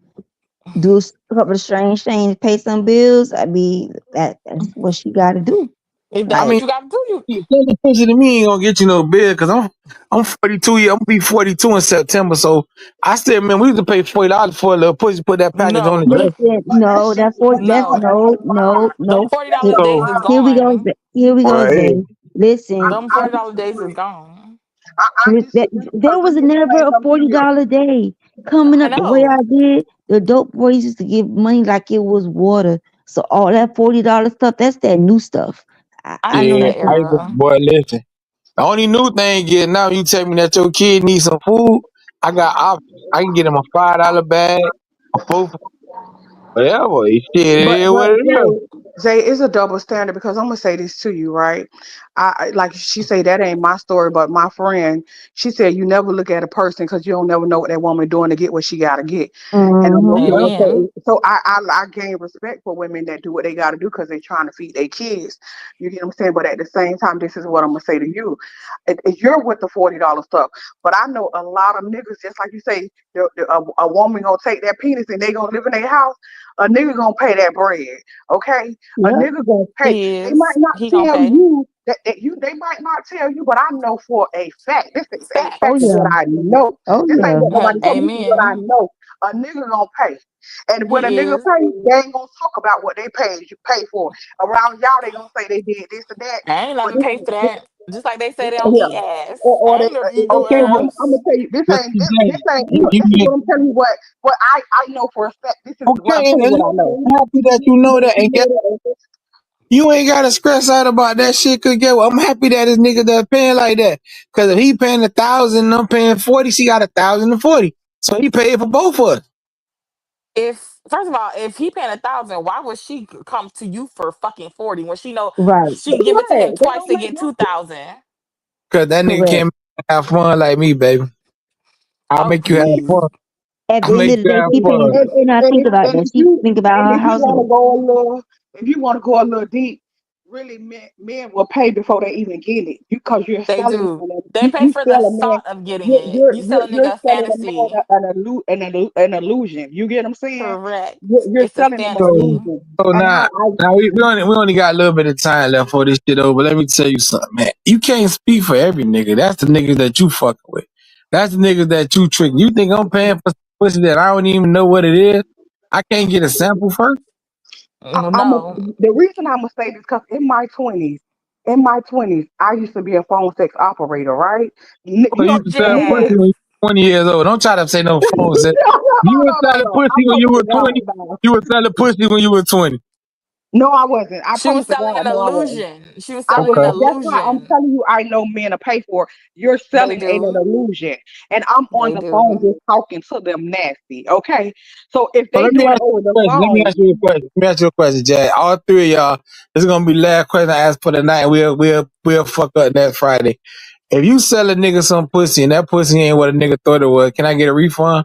Do a couple of strange things, pay some bills. I mean, that's what she got to do. If I that's Like, what mean, you gotta do, you selling pussy to me ain't gonna get you no bill because I'm 42 years. I'm gonna be 42 in September. So I still, man, we used to pay $40 for a little pussy, put that package on the no, dress. listen, But that no, shit, that's for but guess that's what? no. That's a Them no. that's $40 a days So, is Here we go. gone. Here we go, boy, hey, Zay. Listen, Them I $40 days is disagree. gone. I that, disagree because there let was me never explain a something to you. $40 day coming I up the way know. I did. The dope boys used to give money like it was water. So all that $40 stuff, that's that new stuff. I I miss know yeah, that nothing. era. boy, listen. The only new thing is now you tell me that your kid needs some food. I got options. I can get him a $5 bag, a four, whatever. Shit, it But is what it is. Zay is a double standard because I'm gonna say this to you, right? Like she say that ain't my story, but my friend, she said you never look at a person because you don't never know what that woman doing to get what she gotta get. And Mm-hmm. Yeah. Amen. so I gain respect for women that do what they gotta do because they trying to feed their kids. You get what I'm saying? But at the same time, this is what I'm gonna say to you. You're with the $40 stuff, but I know a lot of niggas, just like you say, a woman gonna take that penis and they gonna live in their house. A nigga gonna pay that bread. Okay, a Yep. nigga gonna pay. He They might is. not He gonna tell pay. you that you. They might not tell you, but I know for a fact. This is a Fact. Oh fact of what yeah. I know. Oh This ain't yeah. what nobody told me. This is what I Amen. know. A nigga gonna pay, and when a He nigga is. pay, they ain't gonna talk about what they paid. You pay for around y'all. They gonna say they did this or that. I ain't But never paid for this that. Just like they say they don't yeah. eat ass. Or I they ain't never eat no okay, but I'm ass. gonna tell you this But ain't see, this Jay, ain't look, you this is mean what I'm telling you what I know for a fact. This is what I'm okay, telling you and what I know. I'm happy that you know that. And guess You ain't gotta stress out about that shit. Cause get what? I'm happy that this nigga that paying like that. Cause if he paying 1,000 and I'm paying 40, she got 1,040. So he paid for both of us. If first of all, if he paying 1,000, why would she come to you for fucking 40 when she know Right. she can give it to him Right. That twice don't to make get no 2,000? Cause that nigga Correct. can't have fun like me, baby. I'll Oh make you have please. fun. At I'll the end make of the you day, have she fun. paying. You know, think about and that. if She you think about her want to household. go a little, if you want to go a little deep, really men will pay before they even get it. Because you're They selling do. them. They pay You for the sell a man. thought of getting it. You sell a You're nigga a selling a man fantasy. an illusion. You get what I'm saying? Correct. You're It's a selling them an So, fantasy. illusion. so And now, we only got a little bit of time left for this shit over. But let me tell you something, man. You can't speak for every nigga. That's the niggas that you fucking with. That's the niggas that you trick. You think I'm paying for some pussy that I don't even know what it is? I can't get a sample first. No. the reason I'm gonna say this because in my twenties, I used to be a phone sex operator, right? So You you can sell pussy understand? Jazz. when you're 20 years old. Don't try to say no phone sex. You were selling No. pussy I'm when you talking were to 20. God now. You were selling pussy when you were 20. No, I wasn't. I She was promise to selling God, an no, I wasn't. illusion. She was I selling was. an Okay. That's why I'm illusion. telling you. I know men to pay for. You're They selling an do. illusion, and I'm on They the phone do. just talking to them nasty. Okay, so if So they let me do it ask over you the a question. Let me phone, ask you a question. Let me ask you a question, Jay. All three of y'all, this is gonna be the last question I ask for the night. We'll fuck up next Friday. If you sell a nigga some pussy and that pussy ain't what a nigga thought it was, can I get a refund?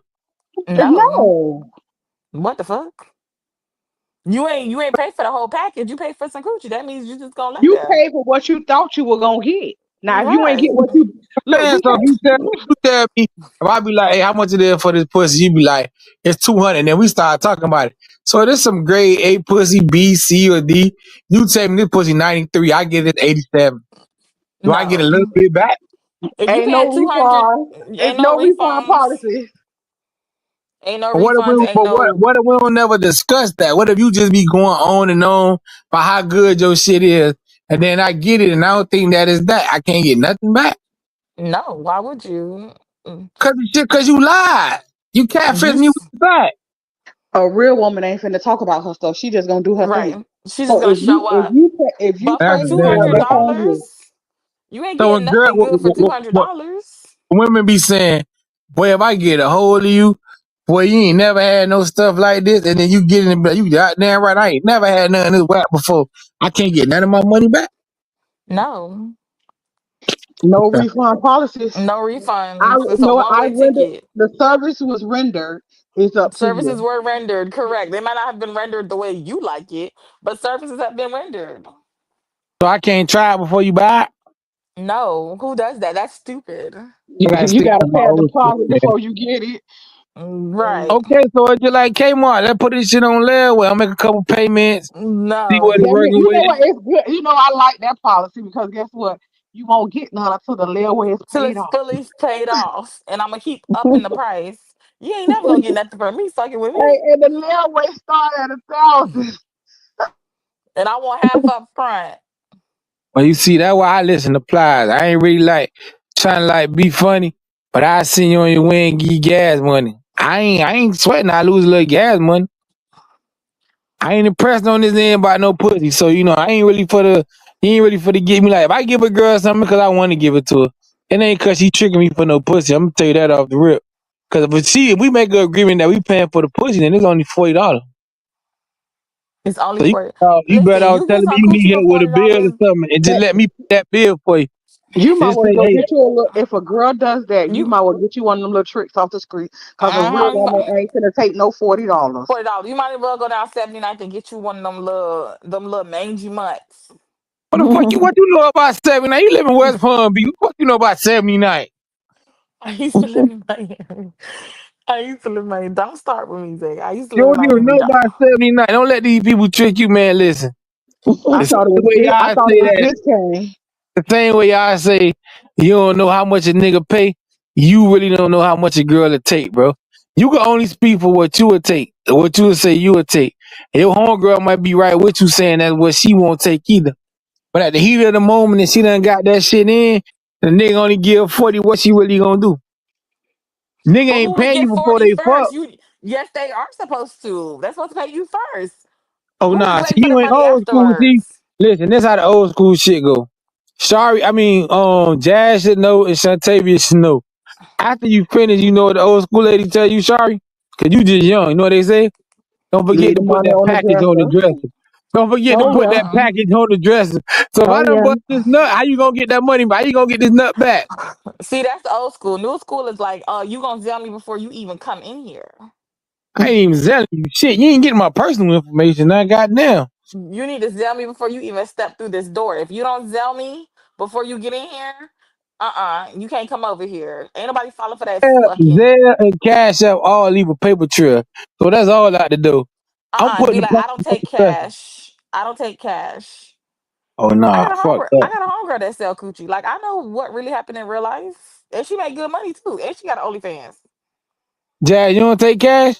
No. no. What the fuck? You ain't pay for the whole package. You pay for some coochie. That means you just gonna lay You there. paid for what you thought you were gonna get. Now, if you ain't get Right. what you look, Man, we so if can't. you tell me, if I be like, hey, how much it is for this pussy? You be like, it's 200. And then we start talking about it. So there's some grade A pussy, B, C, or D. You tell me this pussy 93, I get it 87. Do I get a little No. bit back? If you Ain't paying no 200, refund. It's ain't no no refund refunds. policy. Ain't no But what if we, refunds. Ain't but what, no what if we don't never discuss that? What if you just be going on and on about how good your shit is, and then I get it, and I don't think that is that. I can't get nothing back no. Why would you? Mm, cause you lied. You You catfish me with s- that. A real woman ain't finna talk about her stuff. She just gonna do her thing. right. She's just So gonna show up. if you But for That's pay a two for damn it, hundred lie. that's on you. dollars, you ain't So getting nothing good for $200. women be saying, boy, if I get a hold of you, boy, you ain't never had no stuff like this, and then you get in and be like, you goddamn right, I ain't never had nothing this whack before. I can't get none of my money back. No. No Okay. refund policies. No I refunds. It's a no, one I way rendered ticket. the service was rendered. It's up to Services you. were rendered, correct. They might not have been rendered the way you like it, but services have been rendered. So I can't try it before you buy it. No, who does that? That's stupid. You, I gotta you stick gotta to my pay a old shit, deposit man. before you get it. Right. Okay, so it's just like Kmart. Let's put this shit on there. Well, I'll make a couple payments, see what it's Yeah, No. man, working you know with. what? It's good. You know, I like that policy because guess what? You won't get none until the layaway is Till paid it's off. fully paid off and I'm gonna keep upping the price. You ain't never gonna get nothing from me fucking with me. And the layaway start at 1,000. And I want half up front. Well, you see, that's why I listen to Plies. I ain't really like trying to like be funny, but I see you on your way and give you gas money. I ain't sweating. I lose a little gas money. I ain't impressed on this end by no pussy. So I ain't really for the. He ain't really for the give me like if I give a girl something because I want to give it to her, it ain't cause she tricking me for no pussy. I'm gonna tell you that off the rip. Cause if we make an agreement that we paying for the pussy, then it's only $40. It's only So you for you better listen, off you get telling me some you coochie need for help with a bill or $40. something, and just But let me pay that bill for you. you might Just want say, to go hey, get you a little. If a girl does that, you You might want to get you one of them little tricks off the street. Cause a real uh-huh. woman ain't gonna take no $40. $40. You might as well go down 79th and get you one of them little mangy mutts. what the fuck what you know about 79? You live in West Palm Beach. What you know about 79? I used to live in Miami. I used to live in Miami. Don't start with me, Zay. I used to You live in don't even Miami. know about 79. Don't let these people trick you, man. Listen. I The same thought it was way big. I y'all thought it say was that, this cane. the same way y'all say you don't know how much a nigga pay, you really don't know how much a girl will take, bro. You can only speak for what you would take, what you would say you would take. Your homegirl might be right with you saying that's what she won't take either. But at the heat of the moment and she done got that shit in, the nigga only give 40, what she really gonna do? Nigga But ain't who would paying get you before 40 they first? fuck. Yes, they are supposed to. They're supposed to pay you first. Oh Who would nah, see wait for the you ain't money old school. See, afterwards? Listen, this how the old school shit go. Jazz should know and Shantavia should know. After you finish, you know what the old school lady tell you, Shari? Cause you just young. You know what they say? Don't forget Leave to the put money that on the package on the dresser. dresser. Don't forget to Oh put yeah. that Mm-mm. package on the dresser. So if Oh I done yeah. bust this nut, how you gonna get that money back? How you gonna get this nut back? See, that's the old school. New school is like, oh, you gonna tell me before you even come in here. I ain't even telling you shit. You ain't getting my personal information. Now, goddamn. You need to tell me before you even step through this door. If you don't tell me before you get in here, you can't come over here. Ain't nobody falling for that fucking Zelle and Cash App all leave a paper trail. So that's all I have to do. I'm Be putting the like, I don't package on take the dresser. cash. I don't take cash. Oh I nah, got a fuck homegirl. I that. got a homegirl that sell coochie. Like I know what really happened in real life, and she make good money too. And she got an OnlyFans. Jazz, you don't take cash?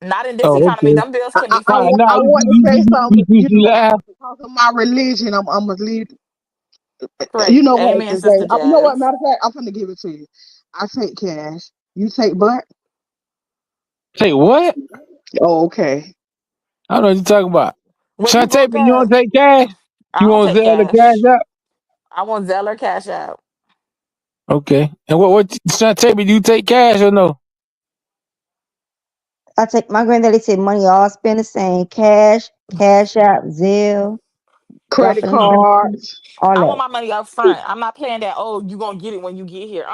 Not in this Oh, economy. okay. Them bills can be All right, funny. now I want to say something, but you laugh. because of my religion, I'm gonna leave. You Correct. know what, Amen, Zay? Sister You know what? Jazz. Matter of fact, I'm gonna give it to you. I take cash. You take butt. Say what? Oh, okay. I don't know what you talking about. When you Shantae, broke but you up, want to take cash? I You don't want take Zelle the cash cash. up? I want Zeller cash out. Okay. And what Shantae, but you take cash or no? I take my granddaddy said money all spend the same. Cash, cash out, Zelle, Credit dropping them, cards. all I want that. my money up front. I'm not playing that. Oh, you gonna get it when you get here.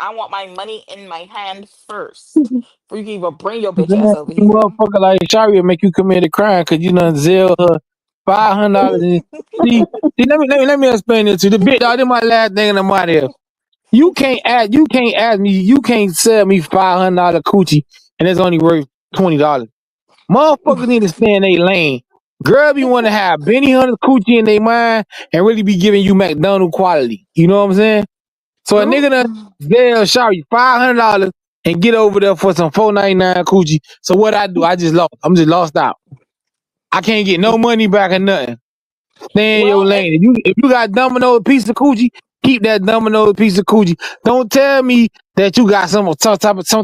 I want my money in my hand first, before you can even bring your bitch ass Man, over you here. motherfucker like Shari will make you commit a crime because you done Zelle her $500. See, let me explain this to you. The big dog, this my last thing and I'm out here. You can't sell me $500 coochie and it's only worth $20. Motherfuckers need to stay in their lane. Girl be want to have Benny Hunter coochie in their mind and really be giving you McDonald quality. You know what I'm saying? So a Girl, nigga done they'll shout you $500 and get over there for some $4.99 coochie. So what I do? I just lost. I'm just lost out. I can't get no money back or nothing. Stay in your well, lane. If you got Domino's piece of coochie, keep that Domino's piece of coochie. Don't tell me that you got some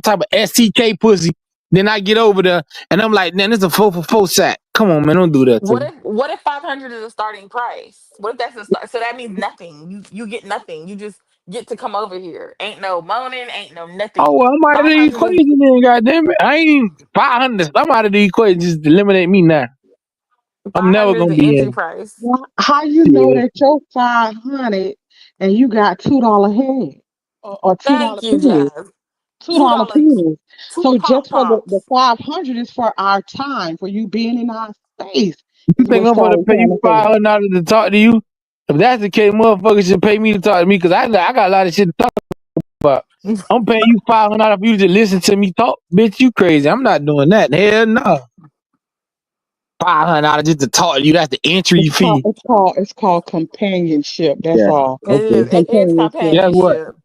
type of STK pussy. Then I get over there and I'm like, man, this is a 4 for 4 sack. Come on, man, don't do that to me. what if 500 is a starting price? What if that's a start? So that means nothing. You get nothing. You just get to come over here. Ain't no moaning. Ain't no Oh, nothing. well, I'm out of Five the hundred is equation then, goddamn it. I ain't 500. I'm out of the equation. Just eliminate me now. I'm five never hundred is gonna the be entry in. price. How you know Yeah. that your 500 and you got $2 head or $2 Thank you, pennies? Jazz. Two Two dollar dollar, pennies. two So pom just for the poms. 500 is for our time, for you being in our space, You is think what I'm gonna Shari pay trying you to say. $500 to talk to you? If that's the case, motherfuckers should pay me to talk to me because I got a lot of shit to talk about. I'm paying you $500 for you to listen to me talk. Bitch, you crazy. I'm not doing that. Hell no. $500 just to talk to you. That's the entry fee. It's called companionship. That's Yeah. all. It Okay. is. It is Companionship. Guess what? companionship.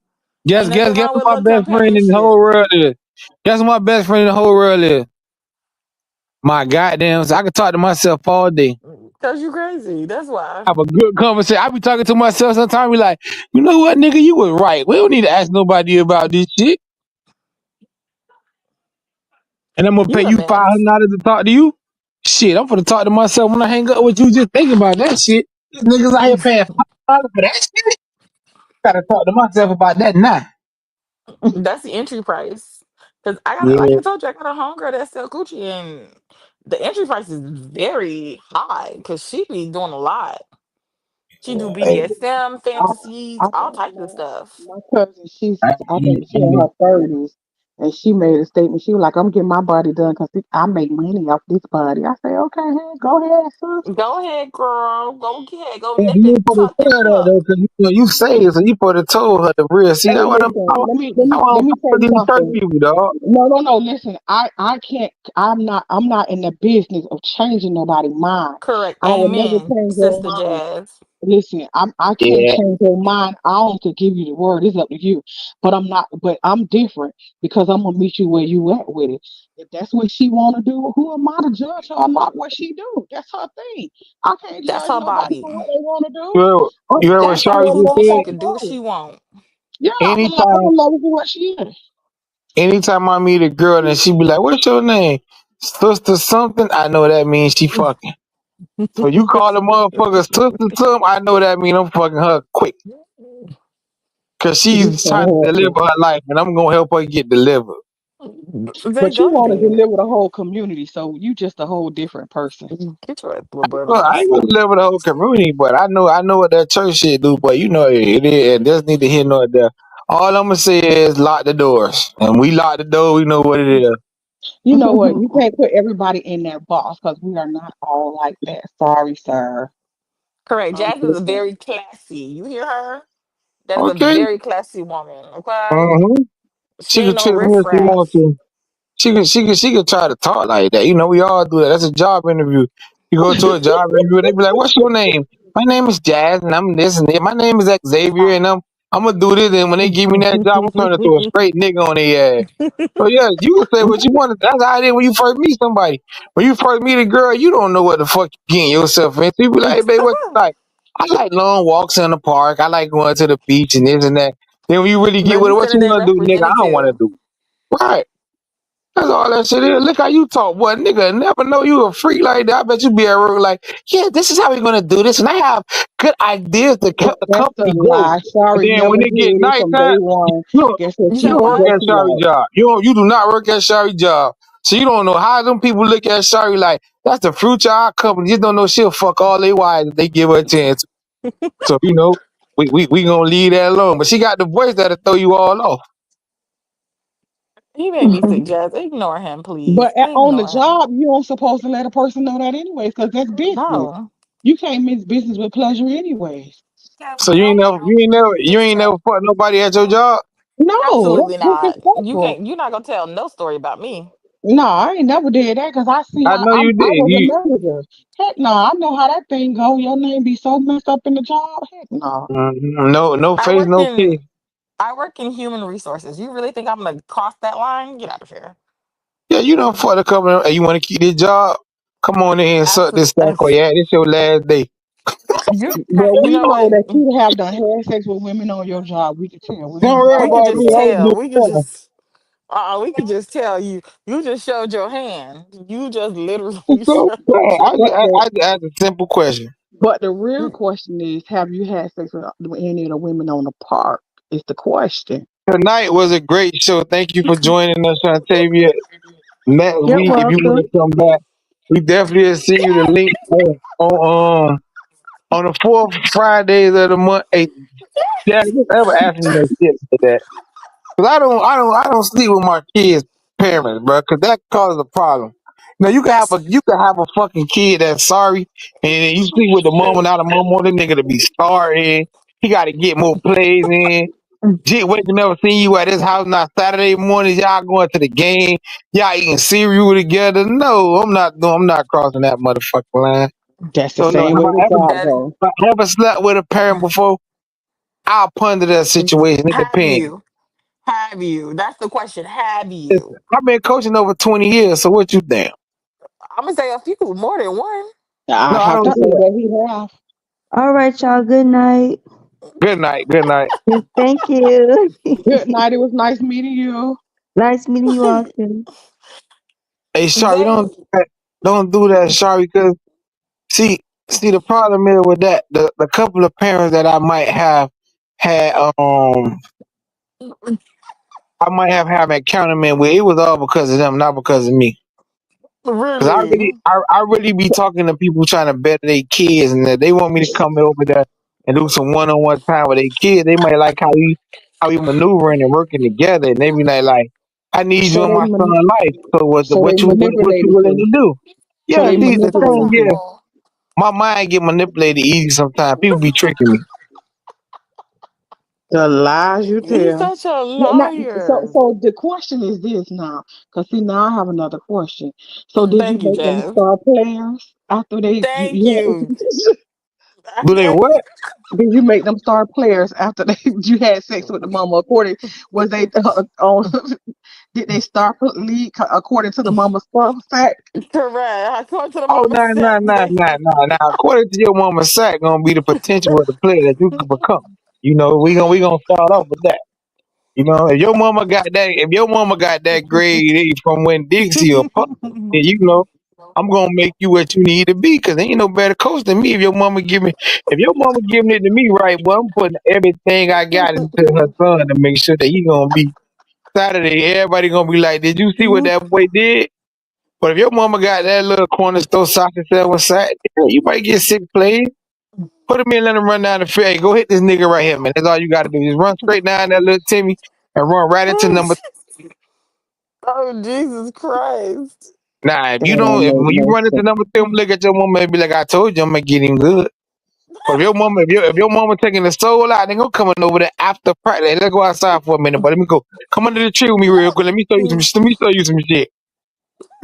Guess Ain't guess nothing guess wrong who with my little best friend in the whole companionship. world is? Guess who my best friend in the whole world is? My goddamn. So I can talk to myself all day. Cause you crazy. That's why. Have a good conversation. I be talking to myself sometimes. Be like, you know what, nigga, you was right. We don't need to ask nobody about this shit. And I'm gonna pay You a you mess. $500 to talk to you. Shit, I'm gonna talk to myself when I hang up with you. Just thinking about that shit. These niggas out here paying $500 for that shit. Gotta talk to myself about that now. That's the entry price. Cause I got, like Yeah. I told you, I got a homegirl that sell Gucci, and the entry price is very high. Cause she be doing a lot. She do Hey, BDSM, I, fantasies, I all think types of stuff. my cousin, I I ain't, think she in her 30s, and she made a statement. She was like, "I'm getting my body done because I make money off this body." I say, "Okay, go ahead, sis." Go ahead, girl. Go ahead. Go you nip ain't it, supposed tuck to and tell that though, tuck. because you saved, so you supposed to told her the real. See, Hey, that what I'm listen, talking let about. me tell you These church something. people, dog. No. Listen, I can't. I'm not in the business of changing nobody's mind. Correct. I will never Amen, change your Sister mind. Jazz. Listen, I can't Yeah. change your mind. I only could give you the word. It's up to you. But I'm not. But I'm different because I'm gonna meet you where you at with it. If that's what she want to do, who am I to judge her or not what she do? That's her thing. I can't That's judge her nobody body. for what they want to do. You heard, you heard what That's I'm her Shari gonna just love woman. her said? She could do what regardless. she want. Yeah, I'm Anytime, gonna love her for what she is. anytime I meet a girl and she be like, "What's your name?" Sister something. I know that means she fucking. So you call the motherfucker sister something, I know that mean I'm fucking her quick. Cause You she's trying to so happy. deliver her life and I'm gonna help her get delivered. They But you go want to ahead. deliver the whole community, so you just a whole different person. Get your little bird Well, I ass. ain't gonna deliver the whole community, but I know what that church shit do, but you know it is, and there's neither here nor there. All I'm gonna say is lock the doors. And we lock the door, we know what it is. You know what? You can't put everybody in that box because we are not all like that. Sorry, sir. Correct. I'm Jazz is a just very classy. You hear her? That is a Okay. very classy woman. Okay. Uh-huh. She She ain't could no trip me if she wants riffraff. to. She could try to talk like that. You know, we all do that. That's a job interview. You go to a job interview, they be like, "What's your name?" My name is Jazz, and I'm this and that. My name is Xavier, and I'm gonna do this. And when they give me that job, I'm turning into a straight nigga on their ass. So yeah, you can say what you want. That's how it is when you first meet somebody. When you first meet a girl, you don't know what the fuck you getting yourself into. You be like, "Hey, babe, what you like?" I like long walks in the park. I like going to the beach and this and that. Then when you really get Let with me it, what send you it in wanna do, nigga? I don't wanna representative. do. Right. That's all that shit is. Look how you talk, boy. Nigga, never know you a freak like that. I bet you be at work like, yeah, this is how we're gonna do this, and I have good ideas to help the that's a company grow. lie. And Sorry, then when never they get did it from day nighttime, one. you don't, Guess what? You you said She don't work what? at exactly Shari right. job. You do not work at Shari job. So you don't know how them people look at Shari like that's the future of our company. You don't know she'll fuck all they wives if they give her a chance. So you know, we gonna leave that alone. But she got the voice that'll throw you all off. He made me sick, Jazz. Ignore him, please. On the Ignore him. job, you don't supposed to let a person know that anyways, because that's business. No. You can't mix business with pleasure anyways. So you ain't never fucked nobody at your job. No, Absolutely that's not. You disrespectful. can't. You're not gonna tell no story about me. No, I ain't never did that because I see I know I you did. was a You manager. Heck no, I know how that thing go. Your name be so messed up in the job. Heck no. no I face, work no in case. I work in human resources. You really think I'm gonna cross that line? Get out of here. Yeah, you done for the company and you want to keep this job? Come on in and suck this sack or Absolutely. yeah, this your last day. You But you we know know what? that you have done had sex with women on your job. We can tell. We Don't don't worry We talk could about about me. just I that. ain't tell. doing We could that. just we could just tell you. You just showed your hand. You just literally So, showed yeah, your But the I just asked a simple question. real question is, have you had sex with any of the women on the park? Is the question. Tonight was a great show. Thank you for joining us, Santavia. Next You're week, if you want welcome. to come back, we definitely will see you the link on the fourth Fridays of the month. Hey, Jack, just ever ask me no shit like that. Cause I don't sleep with my kids' parents, bro. Cause that causes a problem. Now you can have a fucking kid that's sorry, and you sleep with the mom and not the mom. Want the nigga to be starting. He got to get more plays in. Jit waking up seeing you at his house now Saturday mornings. Y'all going to the game. Y'all eating cereal together. No, I'm not doing. I'm not crossing that motherfucking line. That's the So no, same way with God, that. though. have I ever slept with a parent before? I'll ponder that situation. It Have depends. you? Have you? That's the question. Have you? I've been coaching over 20 years, so what you think? I'm gonna say a few, more than one. I No, I have to don't Uh, say do that. that he have. All right, y'all. Good night. Good night. Good night. Thank you. Good night. It was nice meeting you. Nice meeting you all too. Hey, sorry, Zay, don't do that, sorry, because see, the problem is with that, the couple of parents that I might have had, I might have had an encounterment with, it was all because of them, not because of me. Cause really? I really be talking to people trying to better their kids, and that they want me to come over there and do some one-on-one time with their kids. They might like how we maneuvering and working together, and they be like, I need you So in they my son's life. So so they what you manipulated willing you. to do? So Yeah, they see, the That's manipulated thing you. is, simple. my mind get manipulated easy sometimes. People be tricking me. The lies you He's tell. such a Now, liar. so the question is this now, because see now I have another question. So did you Thank you, make them Jazz. star players after Thank you you. Do they what? did you make them star players after you had sex with the mama? According was they on did they star lead according to the mama star fact? Correct. According to the Oh, mama sack, they According to your mama sack, gonna be the potential of the player that you can become. You know, we gonna start off with that. You know, if your mama got that grade A from when Dixie or Puff, then you know. I'm gonna make you what you need to be, cause ain't no better coach than me. If your mama giving it to me right, well, I'm putting everything I got into her son to make sure that he gonna be Saturday. Everybody gonna be like, did you see what that boy did? But if your mama got that little corner store sausage that was Saturday, you might get 6 plays. Put him in, let him run down the field. Hey, go hit this nigga right here, man. That's all you got to do. Just run straight down that little Timmy and run right into Oh, number. oh, Jesus Christ. Nah, if That you don't, don't if make when you no run into sense. number 2, look at your mama and be like, I told you, I'm gonna get him good. But if your mama taking the soul out, they gonna coming over there after practice. Let's go outside for a minute, but let me go. Come under the tree with me real quick. Let me show you some shit.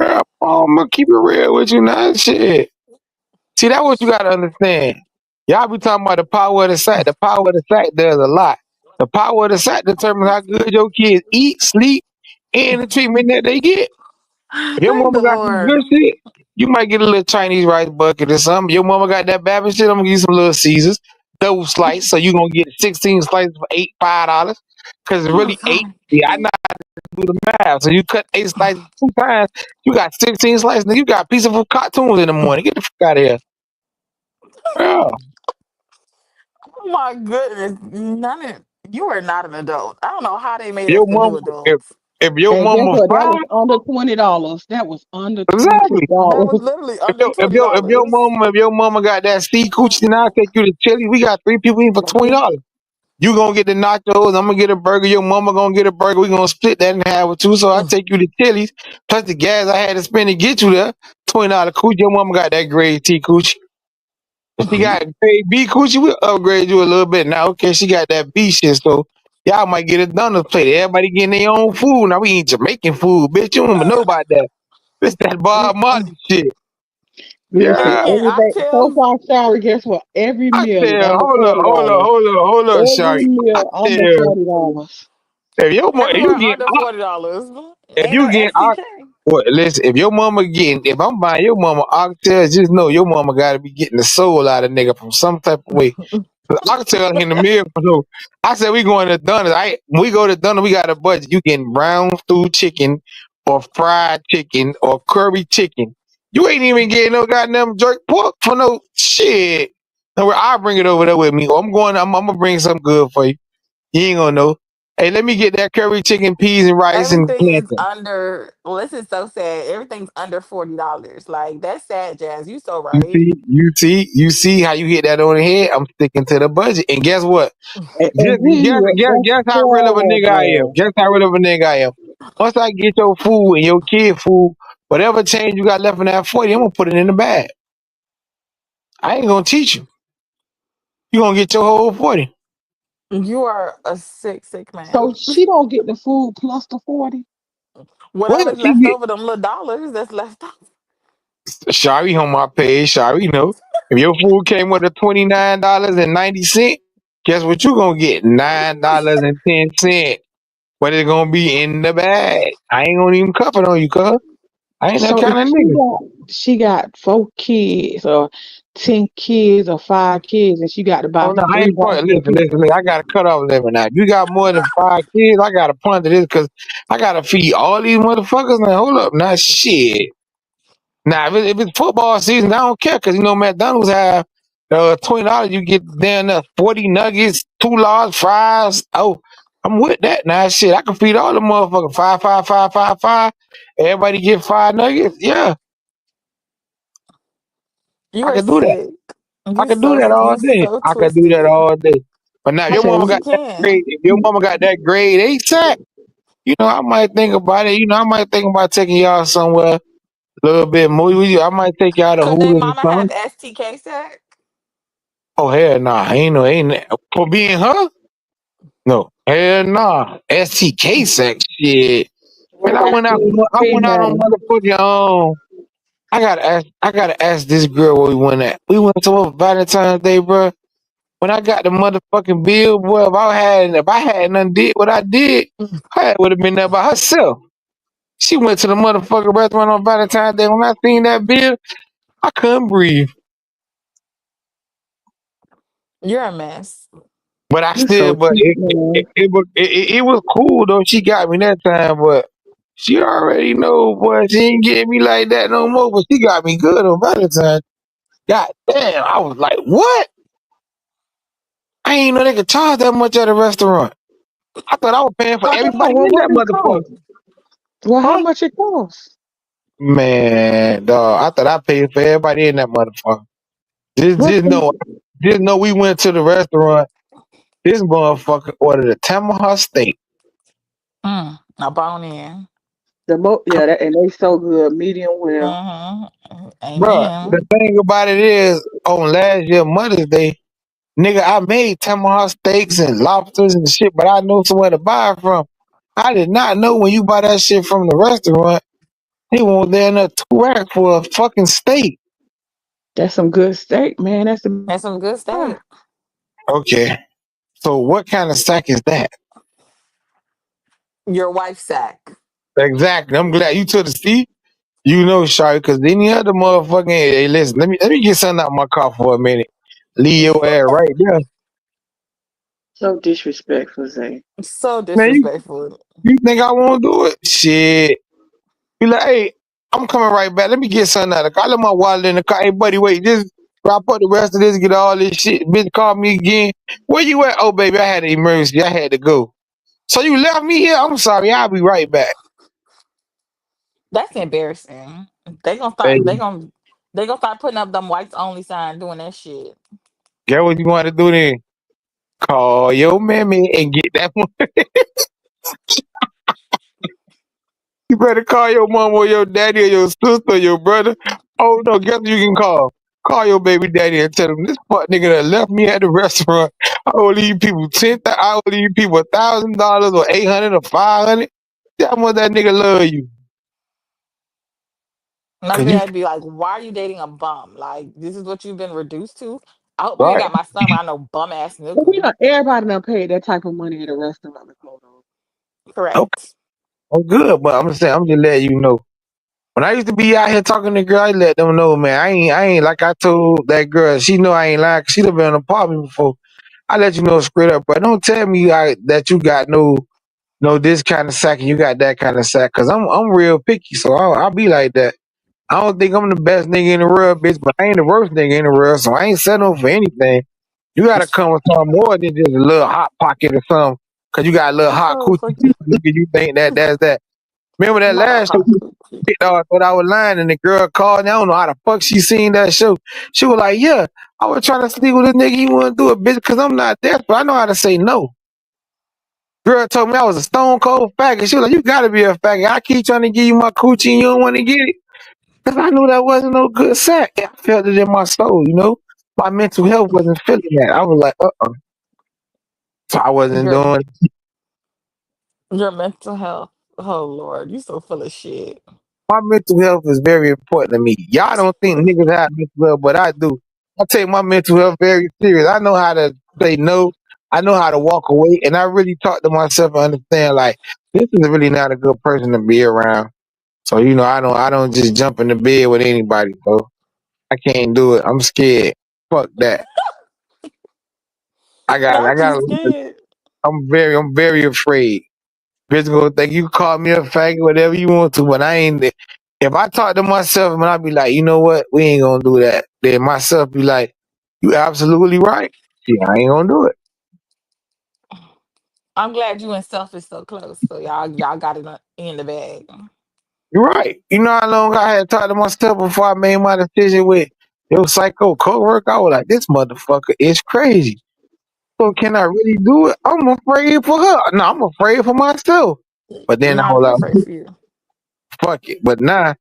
Girl, I'm gonna keep it real with you now. Shit. See, that's what you gotta understand. Y'all be talking about the power of the sack. The power of the sack does a lot. The power of the sack determines how good your kids eat, sleep, and the treatment that they get. If your Thank mama the got some good Lord. shit, you might get a little Chinese rice bucket or something. Your mama got that Babbitt shit, I'm gonna give you some little Caesars, double slice. So you gonna get 16 slices for $5. Cause it's Oh, really eight. God. Yeah, I know how to do the math. So you cut 8 slices 2 times, you got 16 slices. Now you got a piece of cartoons in the morning. Get the fuck out of here. Bro. Oh, my goodness. None of you are not an adult. I don't know how they made us Your the new mama, adults. if your And guess mama what? That was fine, under $20. That was under twenty exactly. That was dollars. literally If under your if your if your $20. mama if your mama got that sea coochie, then I'll take you to Chili. We got 3 people eating for $20. You gonna get the nachos. I'm gonna get a burger. Your mama gonna get a burger. We gonna split that in half with two. So I take you to Chili's plus the gas I had to spend to get you there. $20 coochie. Your mama got that grade T coochie. If she got grade B coochie, we'll upgrade you a little bit. Now, okay, she got that B shit, so y'all might get a donut plate. Everybody getting their own food. Now we eat Jamaican food, bitch. You don't even know about that. This that Bob Marley shit. Listen, They Yeah. getting everything so oxtails. far, sorry, guess what? Every I meal is tell, under $20. hold up, Every Shari. I meal under tell, $20. if Everywhere you get under $40. if Ain't no you get STK. well, listen, if your mama getting, if I'm buying your mama oxtails, just know your mama got to be getting the soul out of nigga from some type of way. Oxtail in the meal. So I said we going to Dunnes. When we go to Dunnes, we got a budget. You getting brown stew chicken or fried chicken or curry chicken. You ain't even getting no goddamn jerk pork for no shit. No, I'll bring it over there with me. I'm gonna bring something good for you. You ain't gonna know. Hey, let me get that curry chicken, peas and rice and Everything is plantain. under, well, this is so sad. Everything's under $40. Like, that's sad, Jazz. You so You right. see, you see how you hit that on the head. I'm sticking to the budget, and guess what? And then that's Guess how real of a nigga I am. horrible. Guess how real of a nigga I am. Once I get your food and your kid food, whatever change you got left in that 40, I'm gonna put it in the bag. I ain't gonna teach you. You gonna get your whole 40. You are a sick, sick man. So she don't get the food plus the 40. What? Whatever's She left get over, them little dollars that's left over. Shari on my page, Shari know. If your food came with a $29.90, guess what you gonna get? $9.10. But it's gonna be in the bag. I ain't gonna even cuff it on you, cuz. I ain't that So if kind of nigga. she got 4 kids or 10 kids or 5 kids and she got to buy Oh no, I three ain't point. boxes of Listen. I got to cut off living now. If you got more than 5 kids, I got to punt to this because I got to feed all these motherfuckers. Now hold up, now shit. Now if it's football season, I don't care because you know McDonald's have $20. You get down there 40 nuggets, 2 large fries. Oh, I'm with that now. Shit, I can feed all the motherfuckers five, five, five, five, five. Everybody get 5 nuggets. Yeah, You I are can do that. sick. I can do that all You day. so I can do that twisted. all day. But now, if your mama Yes, got you that grade, can. if your mama got that grade A sack, I might think about it. I might think about taking y'all somewhere a little bit more. I might take y'all to Could they Hooters or mama have something. STK sack? Oh hell nah, ain't for being her. No hell nah, STK sack shit. Man, Everybody needs I went out on female. motherfucking I gotta ask this girl where we went at. We went to Valentine's Day, bro. When I got the motherfucking bill, boy, if I had nothing did what I did, I would have been there by herself. She went to the motherfucking restaurant on Valentine's Day. When I seen that bill, I couldn't breathe. You're a mess. But I You still, so but cheap, man. it was cool though. She got me that time, but She already know, boy. She ain't getting me like that no more. But she got me good on Valentine's. God damn, I was like, what? I ain't know they could charge that much at a restaurant. I thought I was paying for Oh, everybody well, in what that it cost? motherfucker. Well, how Huh? much it costs? Man, dog, I thought I paid for everybody in that motherfucker. Just, What? just know, just know we went to the restaurant. This motherfucker ordered a tomahawk steak. A bone in. Yeah, that, and they so good, medium well. Bruh, the Amen. thing about it is, on last year Mother's Day, nigga, I made tomahawk steaks and lobsters and shit, but I know somewhere to buy it from. I did not know when you buy that shit from the restaurant, they want there another 2 racks for a fucking steak. That's some good steak, man. That's the That's some good steak. Okay, so what kind of sack is that? Your wife's sack. Exactly. I'm glad you took the seat. You know, Shari, because any other motherfucking hey, listen, let me get something out of my car for a minute. Leave your ass right there. so disrespectful, Zay. So Man, disrespectful. you think I won't do it? Shit. Be like, hey, I'm coming right back. Let me get something out of the car. I left my wallet in the car. Hey, buddy, wait, just wrap up the rest of this, get all this shit. Bitch, call me again. Where you at? Oh, baby, I had an emergency. I had to go. So you left me here? I'm sorry. I'll be right back. That's embarrassing. They gonna Hey, start. They gonna start putting up them whites only sign, doing that shit. get what you want to do then? Call your mammy and get that one. You better call your mom or your daddy or your sister or your brother. Oh, no, guess who you can call? Call your baby daddy and tell him this fuck nigga that left me at the restaurant. I owe these people I owe these people $1,000 or 800 or 500. How much that nigga love you? My Cause you dad be like, "Why are you dating a bum? Like, this is what you've been reduced to. I hope you ain't right. got my son around no bum ass But we nigga." know everybody done paid that type of money at a restaurant before, though. Okay, Correct. I'm good, but I'm just letting you know. When I used to be out here talking to girls, I let them know, man. I ain't like I told that girl. She know I ain't like. She done been in an apartment before. I let you know straight up, but don't tell me that you got no this kind of sack and you got that kind of sack, cause I'm real picky, so I'll be like that. I don't think I'm the best nigga in the world, bitch, but I ain't the worst nigga in the world, so I ain't settling for anything. You gotta come with something more than just a little hot pocket or something, cause you got a little hot Oh, coochie. fuck you. Nigga, you think that's that? Remember that Not a last show? hot cookie. I thought I was lying, and the girl called. And I don't know how the fuck she seen that show. She was like, "Yeah, I was trying to sleep with this nigga. He wouldn't do it, bitch, because I'm not desperate. I know how to say no." Girl told me I was a stone cold faggot. She was like, "You gotta be a faggot. I keep trying to give you my coochie and you don't want to get it." Because I knew that wasn't no good sex. I felt it in my soul, you know? My mental health wasn't feeling that. I was like, uh-uh. So I wasn't Your doing your mental health. Oh Lord, you so full of shit. my mental health is very important to me. Y'all don't think niggas have mental health, but I do. I take my mental health very serious. I know how to say no. I know how to walk away. And I really talk to myself and understand like this is really not a good person to be around. So I don't just jump in the bed with anybody. So I can't do it. I'm scared. Fuck that. I Not you got. scared. I'm very afraid. Bitch gonna think you call me a faggot, whatever you want to, but I ain't. If I talk to myself and I be like, you know what, we ain't gonna do that. Then myself be like, you absolutely right. Yeah, I ain't gonna do it. I'm glad you and self is so close. So y'all got it in the bag. You're right. You know how long I had talked to myself before I made my decision with your psycho coworker? I was like, this motherfucker is crazy. So can I really do it? I'm afraid for her. No, I'm afraid for myself. But then I Nah, I'm was afraid like, for you. fuck it. But now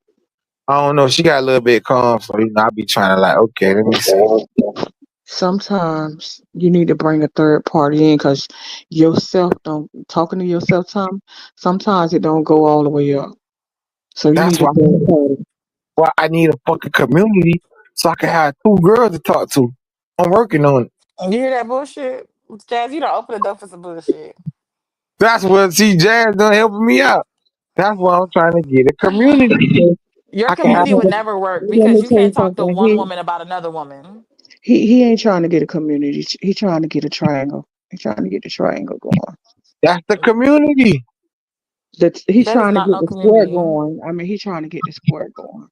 I don't know. She got a little bit calm, so I be trying to like, okay, let me see. Sometimes you need to bring a third party in because yourself don't talking to yourself sometimes it don't go all the way up. So you That's need a why third party. I need a fucking community so I can have 2 girls to talk to. I'm working on it. You hear that bullshit? Jazz, you don't open the door for some bullshit. That's what Jazz done helping me out. That's why I'm trying to get a community so Your I can have community would a, never work Let because me you tell you can't talk to something. one woman about another woman. He ain't trying to get a community. He trying to get a triangle. He trying to get the triangle going. that's the community. He's That is trying to not get no the sport community. going. I mean, he's trying to get the sport going.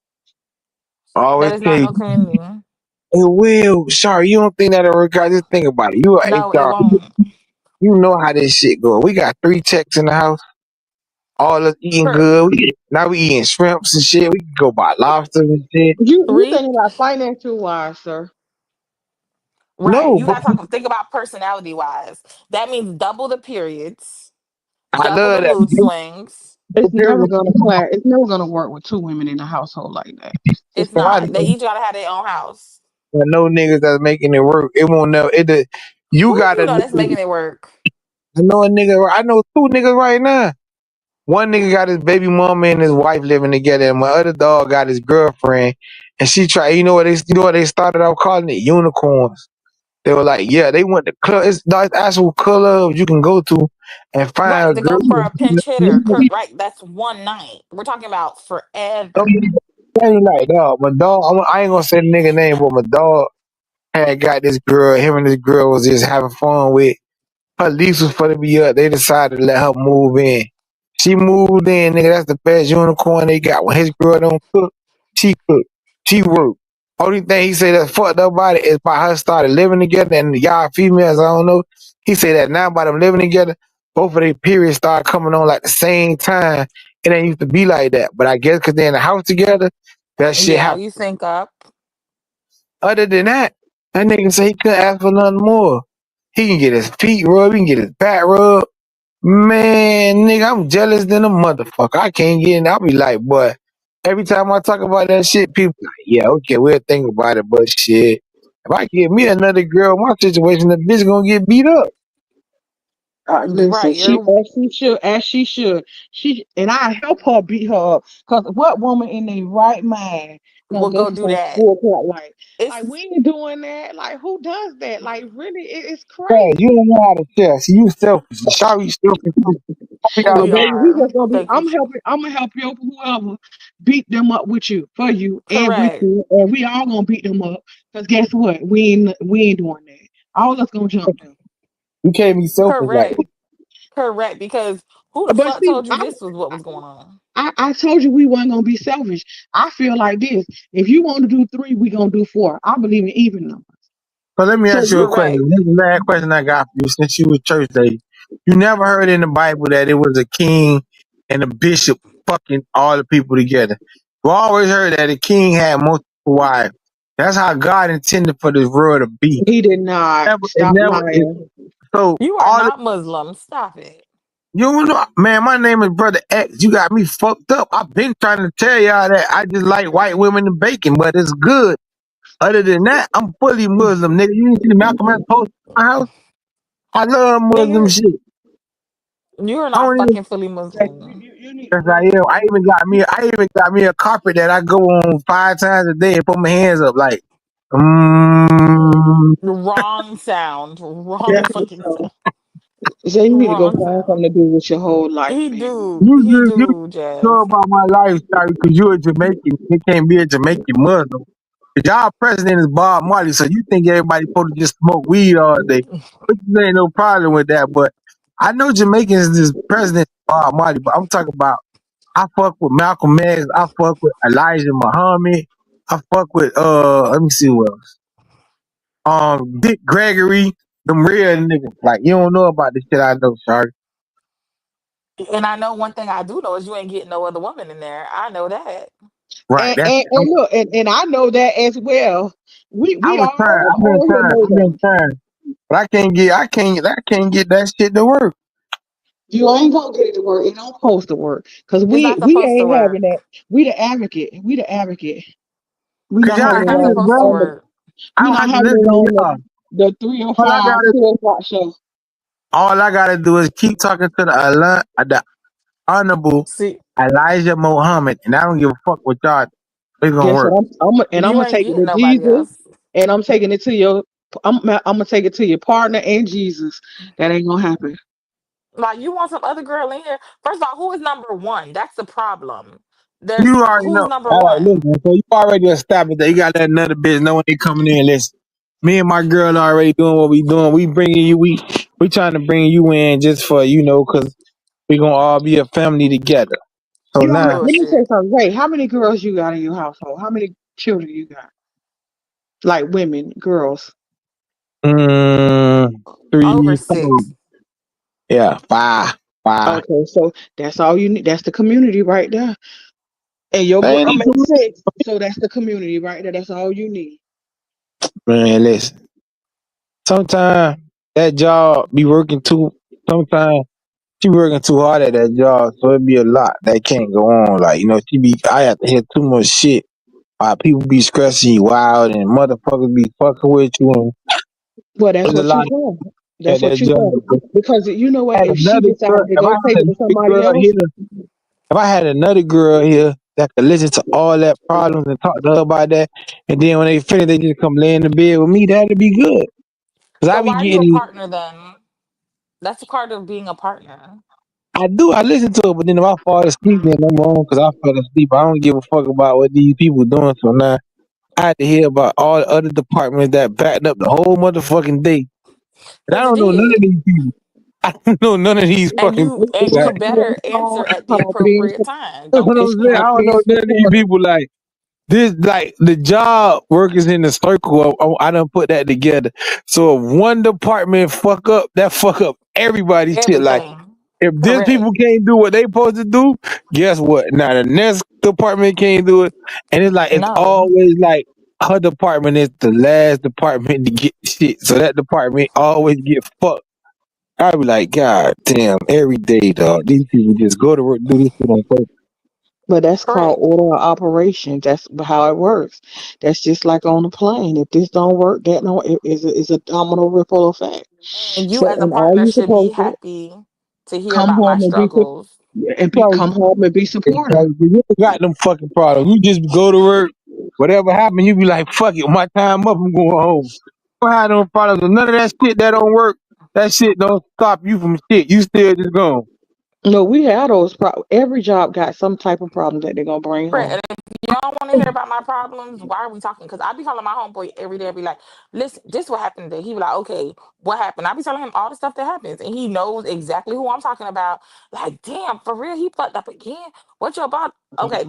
I always That is tell not you, no community. hey, Will, sorry, you don't think that'll work out. Just think about it. You are No, it HR. won't. You know how this shit go. We got 3 techs in the house, all us eating For good. Now we eating shrimps and shit. We can go buy lobsters and shit. You three, thinking about financial wise, sir? right? No, You but gotta think about personality wise. That means double the periods, I double the love that. mood swings. It's There's never gonna clash. It's never gonna work with two women in a household like that. It's It's just I not. They know, each gotta have their own house. I know niggas that's making it work. It won't never. You Who do you gotta know that's know. making it work? I know a nigga. I know 2 niggas right now. One nigga got his baby mama and his wife living together, and my other dog got his girlfriend. And she tried. You know what they started out calling it unicorns. They were like, yeah, they went to club. It's the actual club you can go to and find Right, a to girl. go for a pinch hitter. Right, that's one night. We're talking about forever. Ain't like dog. My dog. I ain't gonna say the nigga name, but my dog had got this girl. Him and this girl was just having fun with. Her lease was for to be up. They decided to let her move in. She moved in, nigga. That's the best unicorn they got. When his girl don't cook, she cook. She work. Only thing he say that fucked up about it is by her started living together and y'all females, I don't know. He say that now by them living together, both of their periods start coming on like the same time. It ain't used to be like that. But I guess because they're in the house together, that shit Yeah, happened. you sync up. Other than that, that nigga say he couldn't ask for nothing more. He can get his feet rubbed, he can get his back rubbed. Man, nigga, I'm jealous than a motherfucker. I can't get in. I'll be like, but every time I talk about that shit, people like, yeah, okay, we'll think about it, but shit. If I get me another girl, my situation, the bitch gonna get beat up. listen. Right, you're As she should. She and I help her beat her up. Cause what woman in their right mind gonna we'll go go to do some that. sport club like It's we ain't doing that. Like who does that? Like really, it's Bro, you crazy. don't know how to share. See, you selfish. Sorry, you selfish. We got But we baby, we are. just gonna be. Thank you. I'm gonna help you whoever beat them up with you for you and with Correct. you, and we all gonna beat them up. Cause guess what? We ain't doing that. All of us gonna jump them. you can't be selfish like Correct. that. Correct. Because who the But fuck see, told you this was what was going on? I told you we weren't gonna be selfish. I feel like this. If you want to do three, we gonna do four. I believe in even numbers. So let me So ask you a you, question. Correct. This is the last question I got for you since you was church lady. You never heard in the Bible that it was a king and a bishop fucking all the people together. You always heard that a king had multiple wives. That's how God intended for this world to be. he did not It stop never. lying. So You are all not Muslim. Stop it. you know, man. My name is Brother X. You got me fucked up. I've been trying to tell y'all that I just like white women and bacon, but it's good. Other than that, I'm fully Muslim, nigga. You didn't see the Malcolm X post in my house? I love Muslim Nigga, shit. you are I not don't even fucking fully Muslim. You need yes to I go am. to I even got me a carpet that I go on 5 times a day and put my hands up like mm, Wrong sound. yeah, Wrong fucking sound. so you need to go Wrong find something sound. to do with your whole life, He man. do. He you do, know Jazz. about my lifestyle because you're a Jamaican. It can't be a Jamaican Muslim. Y'all president is Bob Marley, so you think everybody supposed to just smoke weed all day. But there ain't no problem with that. But I know Jamaicans is president Bob Marley, but I'm talking about I fuck with Malcolm X, I fuck with Elijah Muhammad, I fuck with let me see what else. Dick Gregory, them real niggas. Like you don't know about this shit I know, sorry. And I know one thing I do know is you ain't getting no other woman in there. I know that. Right. And look, and I know that as well. I We was trying, all on here I've know been that. trying. But I can't get that shit to work. You ain't gonna get it to work. It don't supposed to work. Cause It's we not we supposed to ain't having that. work. We the advocate. We the advocate. We Cause not y'all It's having it not niggas, supposed to bro. on work. I we don't not have to having listen it to on y'all. the 3 or All I 5, gotta 2 o'clock show. all I gotta do is keep talking to the honorable See, Elijah Muhammad, and I don't give a fuck what y'all. It's gonna Guess what? work. I'm you gonna ain't take it getting to nobody Jesus, else. and I'm taking it to your. I'm gonna take it to your partner and Jesus. That ain't gonna happen. Like you want some other girl in here. First of all, who is number one? That's the problem. There's You already who's know. number All right, one. listen. So you already established that you got that another bitch know when they coming in. Listen, me and my girl already doing what we doing. We bringing you. We trying to bring you in just for cause We gonna all be a family together. So You know, now, let me say Bullshit. something. Ray, how many girls you got in your household? How many children you got? Like women, girls. mm, Over 3, 4, 6. yeah, 5, 5. Okay, so that's all you need. That's the community right there. And your Ain't girl it makes six. So that's the community right there. That's all you need. man? Listen, sometimes that job be working too. Sometimes she working too hard at that job, so it be a lot that can't go on. Like she be. I have to hear too much shit. People be stressing you out and motherfuckers be fucking with you and Well, that's there's a what lot you got. at That's what that you got. job. Because you know I what? had If she another girl, decided to if I go take had it to another somebody girl else, here, if I had another girl here that could listen to all that problems and talk to her about that, and then when they finish, they just come lay in the bed with me, that'd be good. Cause I So be why are you a getting, partner then? That's a part of being a partner. I listen to it, but then if I fall asleep, then I'm wrong because I fell asleep. I don't give a fuck about what these people doing. So now I had to hear about all the other departments that backed up the whole motherfucking day. And I Because you don't know none of did. these people. I don't know none of these And fucking you people. it's and Like, you called better answer at the being appropriate time. you know Don't what piss I'm me saying? I don't know off. none of these people. Like, this, like the job workers in the circle. I done put that together. So if one department fuck up, that fuck up everybody's shit. Like Everything. if these Correct. people can't do what they supposed to do, guess what? Now the next department can't do it, and it's like it's No. always like her department is the last department to get shit. So that department always get fucked. I be like, God damn, every day, dog. These people just go to work, do this shit on purpose. But that's called Correct. order of operations. That's how it works. That's just like on the plane. If this don't work, that don't it is a domino ripple effect. And you So as a and all partner you should be supposed to happy to hear come about my home and struggles. come home and be supportive. You ain't got them fucking problems. You just go to work, whatever happened, you be like, fuck it, my time up, I'm going home. You don't have no problems with none of that shit that don't work. That shit don't stop you from shit. You still just going. No, we have those problems. Every job got some type of problem that they're gonna bring Correct. home. And if y'all want to hear about my problems, why are we talking? Because I be calling my homeboy every day. I be like, listen, this what happened today. He be like, okay, what happened? I be telling him all the stuff that happens, and he knows exactly who I'm talking about. Like, damn, for real, he fucked up again. What you about? Okay,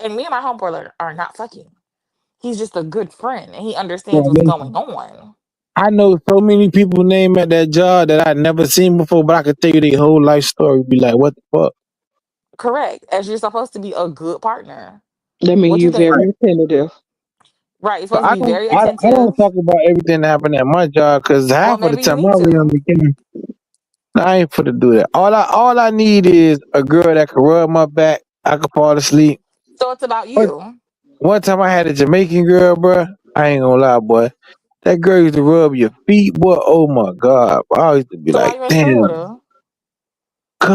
and me and my homeboy are not fucking. He's just a good friend, and he understands what's going on. I know so many people name at that job that I never seen before, but I could tell you their whole life story. Be like, what the fuck? Correct, as you're supposed to be a good partner. That mean What you you think? very attentive. Right, you're So supposed to be very I don't attentive. talk about everything that happened at my job because Well, half of the maybe you time need I really to. understand. I ain't for to do that. All I need is a girl that can rub my back. I can fall asleep. So it's about One, you. one time I had a Jamaican girl, bruh. I ain't gonna lie, boy. That girl used to rub your feet, boy. Oh my god. I used to be So why like, you ain't stay with damn, her?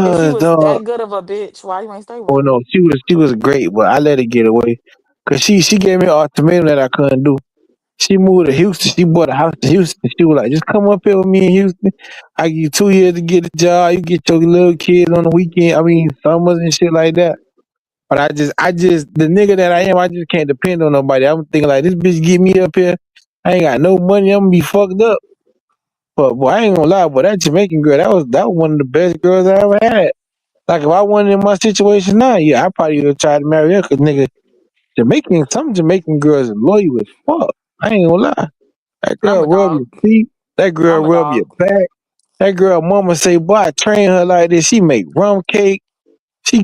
If she cuz was dog. that good of a bitch, why you ain't stay with Oh her? no, she was great, but I let her get away. Cause she gave me an ultimatum that I couldn't do. She moved to Houston. She bought a house in Houston. She was like, just come up here with me in Houston. I give you 2 years to get a job. You get your little kids on the weekend. I mean, summers and shit like that. But I just, the nigga that I am, I just can't depend on nobody. I'm thinking like, this bitch get me up here. I ain't got no money. I'm gonna be fucked up. But boy, I ain't gonna lie, but that Jamaican girl, that was one of the best girls I ever had. Like if I wasn't in my situation now, yeah, I probably would have tried to marry her. Cause nigga, some Jamaican girls are loyal as fuck. I ain't gonna lie. That I'm girl a rub your dog. feet. That girl I'm a rub your dog. back. That girl mama say, boy, I train her like this. She make rum cake.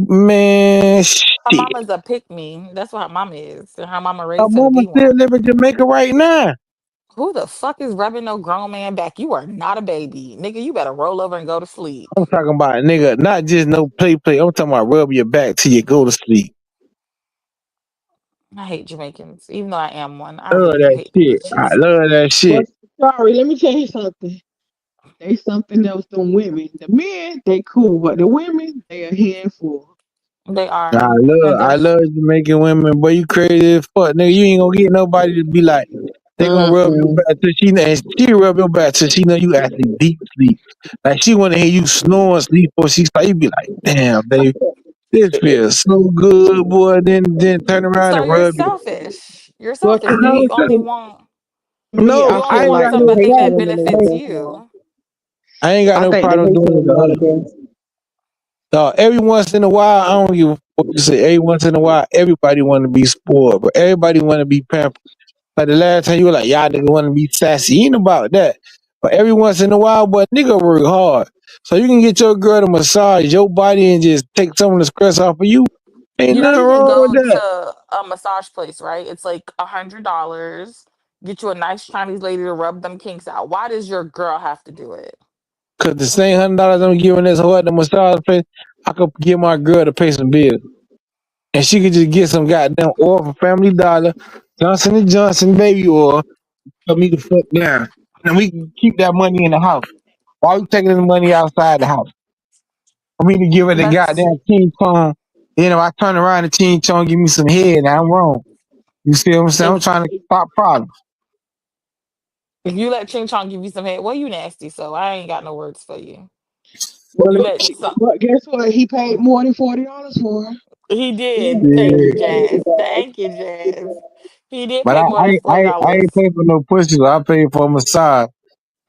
Man, Her shit. mama's a pick me. That's what her mama is. And her mama Her raised her to mama be still one. live in Jamaica right now. Who the fuck is rubbing no grown man back? You are not a baby. Nigga, you better roll over and go to sleep. I'm talking about nigga, not just no play. I'm talking about rub your back till you go to sleep. I hate Jamaicans. Even though I am one, I Love really do that hate them shit. I bitches. love that But shit. sorry, let me tell you something. They something else than women. The men, they cool, but the women, they a handful. They I are. love And I there's love Jamaican women, boy. You crazy as fuck, nigga. You ain't gonna get nobody to be like they gonna rub your Mm-mm. back till she rub your back till she know you actually deep sleep. Like she wanna hear you snore and sleep or she start you be like, damn, baby, this feels so good, boy. Then turn around so and you're rub you. selfish. You're Well, selfish. No, You only want I no, you only I feel ain't want like got they no something hate that problem. women a benefits little. you. I ain't got I no think they problem hate doing it women the a other little bit. Every once in a while, I don't give a fuck what you say. Every once in a while, everybody want to be spoiled, but everybody want to be pampered. Like the last time you were like, y'all nigga want to be sassy. Ain't about that. But every once in a while, but nigga work hard. So you can get your girl to massage your body and just take some of the stress off of you. Ain't You know, nothing you can wrong with go to that. a massage place, right? It's like $100. Get you a nice Chinese lady to rub them kinks out. Why does your girl have to do it? Cause the same $100 I'm giving this hoe at the massage place, I could give my girl to pay some bills. And she could just get some goddamn oil from Family Dollar, Johnson and Johnson baby oil, for me to fuck down. And we can keep that money in the house. Why we taking the money outside the house? For me to give her the That's goddamn King Kong. I turn around and King Kong give me some head and I'm wrong. You see what I'm saying? I'm if trying to stop problems. if you let Ching Chong give you some head, well, you nasty, so I ain't got no words for you. Well, You let some. but guess what? He paid more than $40 for her. He did. Thank you, Yeah. Jazz. Thank you, Jazz. He did But pay more than I $40. ain't pay for no pussy. I paid for a massage.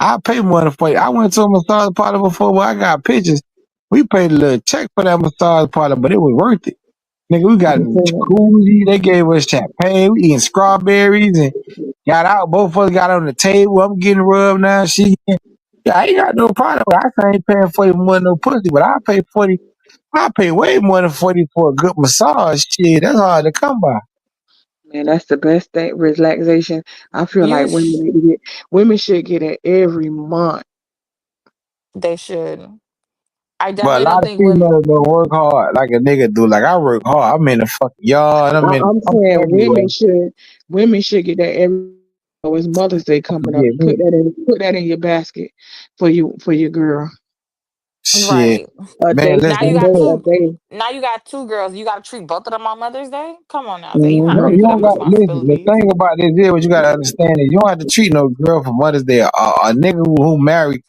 I pay more than 40. I went to a massage parlor before where I got pictures. We paid a little check for that massage parlor, but it was worth it. Nigga, we got in the jacuzzi. They gave us champagne. We eating strawberries and got out. Both of us got on the table. I'm getting rubbed now. Yeah, I ain't got no problem. I ain't paying 40 more than no pussy, but I pay 40. I pay way more than 40 for a good massage. Shit, that's hard to come by. Man, that's the best thing. Relaxation. I feel like You, sh- women should get it every month. they should. I But definitely a don't lot of think women. females don't work hard like a nigga do. Like I work hard. I'm in the fucking yard. I'm I'm saying everywhere. women should get that every. Oh, it's Mother's Day coming up. Yeah, Put that in your basket for your girl. shit. Right. A Man, day, Now listen, you a let got me day, tell a you. two. day. Now you got two girls. You got to treat both of them on Mother's Day. Come on now, Zay. You're not No, ready Mm-hmm. you for them don't got listen. The responsibilities. thing about this is what you gotta understand is you don't have to treat no girl for Mother's Day. A nigga who married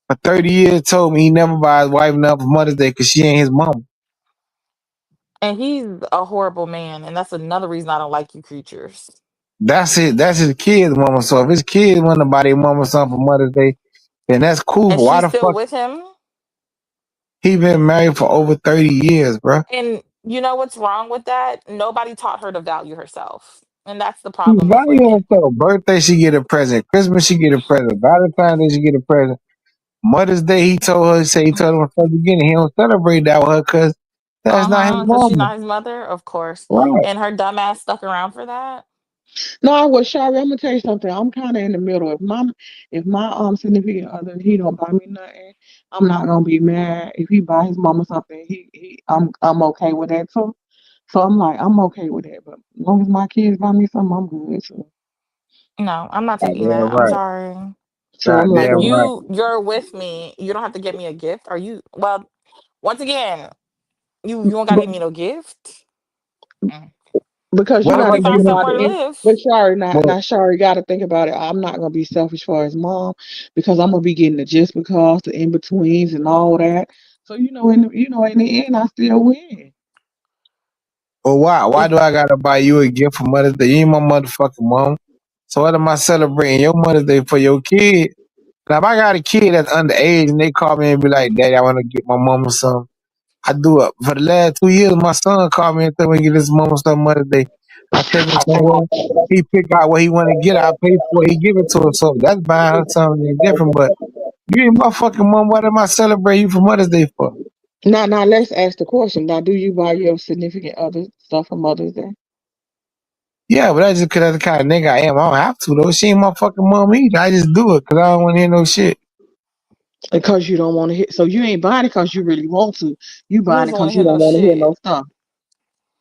for 30 years told me he never buy his wife nothing for Mother's Day because she ain't his mom. And he's a horrible man, and that's another reason I don't like you creatures. That's it. That's his kid's mama. So if his kids want to buy their mama something for Mother's Day, then that's cool. And But why she's the still fuck with him. he been married for over 30 years, bro? And you know what's wrong with that? Nobody taught her to value herself. And that's the She problem with value women. herself. Birthday, she get a present. Christmas, she get a present. Valentine's Day, she get a present. Mother's Day, he told her from the beginning, he don't celebrate that with her because that's not his Because she's mama. not his mother, of course. Right. And her dumb ass stuck around for that. No, well, Shari, I'm gonna tell you something. I'm kind of in the middle. If my significant other he don't buy me nothing, I'm not gonna be mad. If he buy his mama something, I'm okay with that too. So I'm like I'm okay with that. But as long as my kids buy me something, I'm good. No, I'm not taking Goddamn that. I'm right. sorry. So I'm like, Goddamn right. You're with me. You don't have to get me a gift. Are you? Well, once again, you don't gotta but give me no gift. Mm. because you What I'll if got help I to you give think find you about somewhere it. to And, live. but Shari, not well, now, Shari, got to think about it. I'm not gonna be selfish for his mom because I'm gonna be getting the just because, the in betweens, and all that. So in the end, I still win. well why? Why If do I gotta buy you a gift for Mother's Day? You ain't my motherfucking mom. So what am I celebrating your Mother's Day for your kid? Now if I got a kid that's underage and they call me and be like, Daddy, I wanna get my mama something. I do it. For the last 2 years, my son called me and told me to get his mama some Mother's Day. I take him somewhere. He pick out what he want to get. I pay for it. He give it to her. So that's buying her something different. But you ain't my fucking mom. What am I celebrating you for Mother's Day for? Now, let's ask the question. Now, do you buy your significant other stuff for Mother's Day? Yeah, but that's just because that's the kind of nigga I am. I don't have to, though. She ain't my fucking mom either. I just do it because I don't want to hear no shit. Because you don't want to hit. So you ain't buying it because you really want to. You you buying just it don't want to because you hear don't no want to hear shit. no stuff.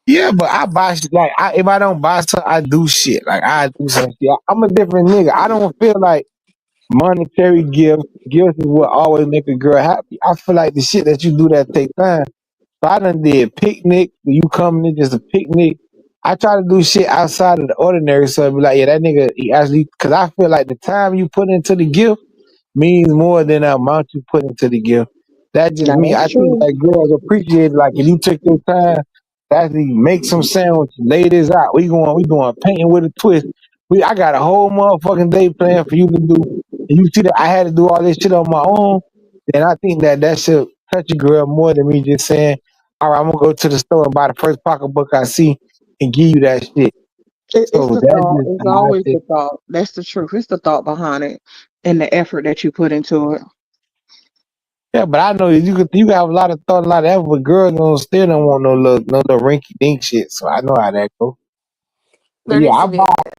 Yeah, but I buy shit. Like, if I don't buy stuff, I do shit. Like, I do some shit. I'm a different nigga. I don't feel like monetary gifts is what always make a girl happy. I feel like the shit that you do that take time. So I done did picnic. You coming in just a picnic. I try to do shit outside of the ordinary. So I be like, yeah, that nigga, he actually, cause I feel like the time you put into the gift means more than the amount you put into the gift. That just Now me. I that's think true. that girls appreciate it. Like if you took your time to actually make some sandwiches, lay this out. We going painting with a twist. I got a whole motherfucking day plan for you to do. And you see that I had to do all this shit on my own. Then I think that shit. touch a girl more than me just saying, all right, I'm gonna go to the store and buy the first pocketbook I see and give you that shit. It's So the that's thought. just It's how I always think. the thought. That's the truth. It's the thought behind it and the effort that you put into it. Yeah, but I know you have a lot of thought, a lot of effort, but girls don't still don't want no little rinky dink shit. So I know how that go. But There yeah, needs to be a gift.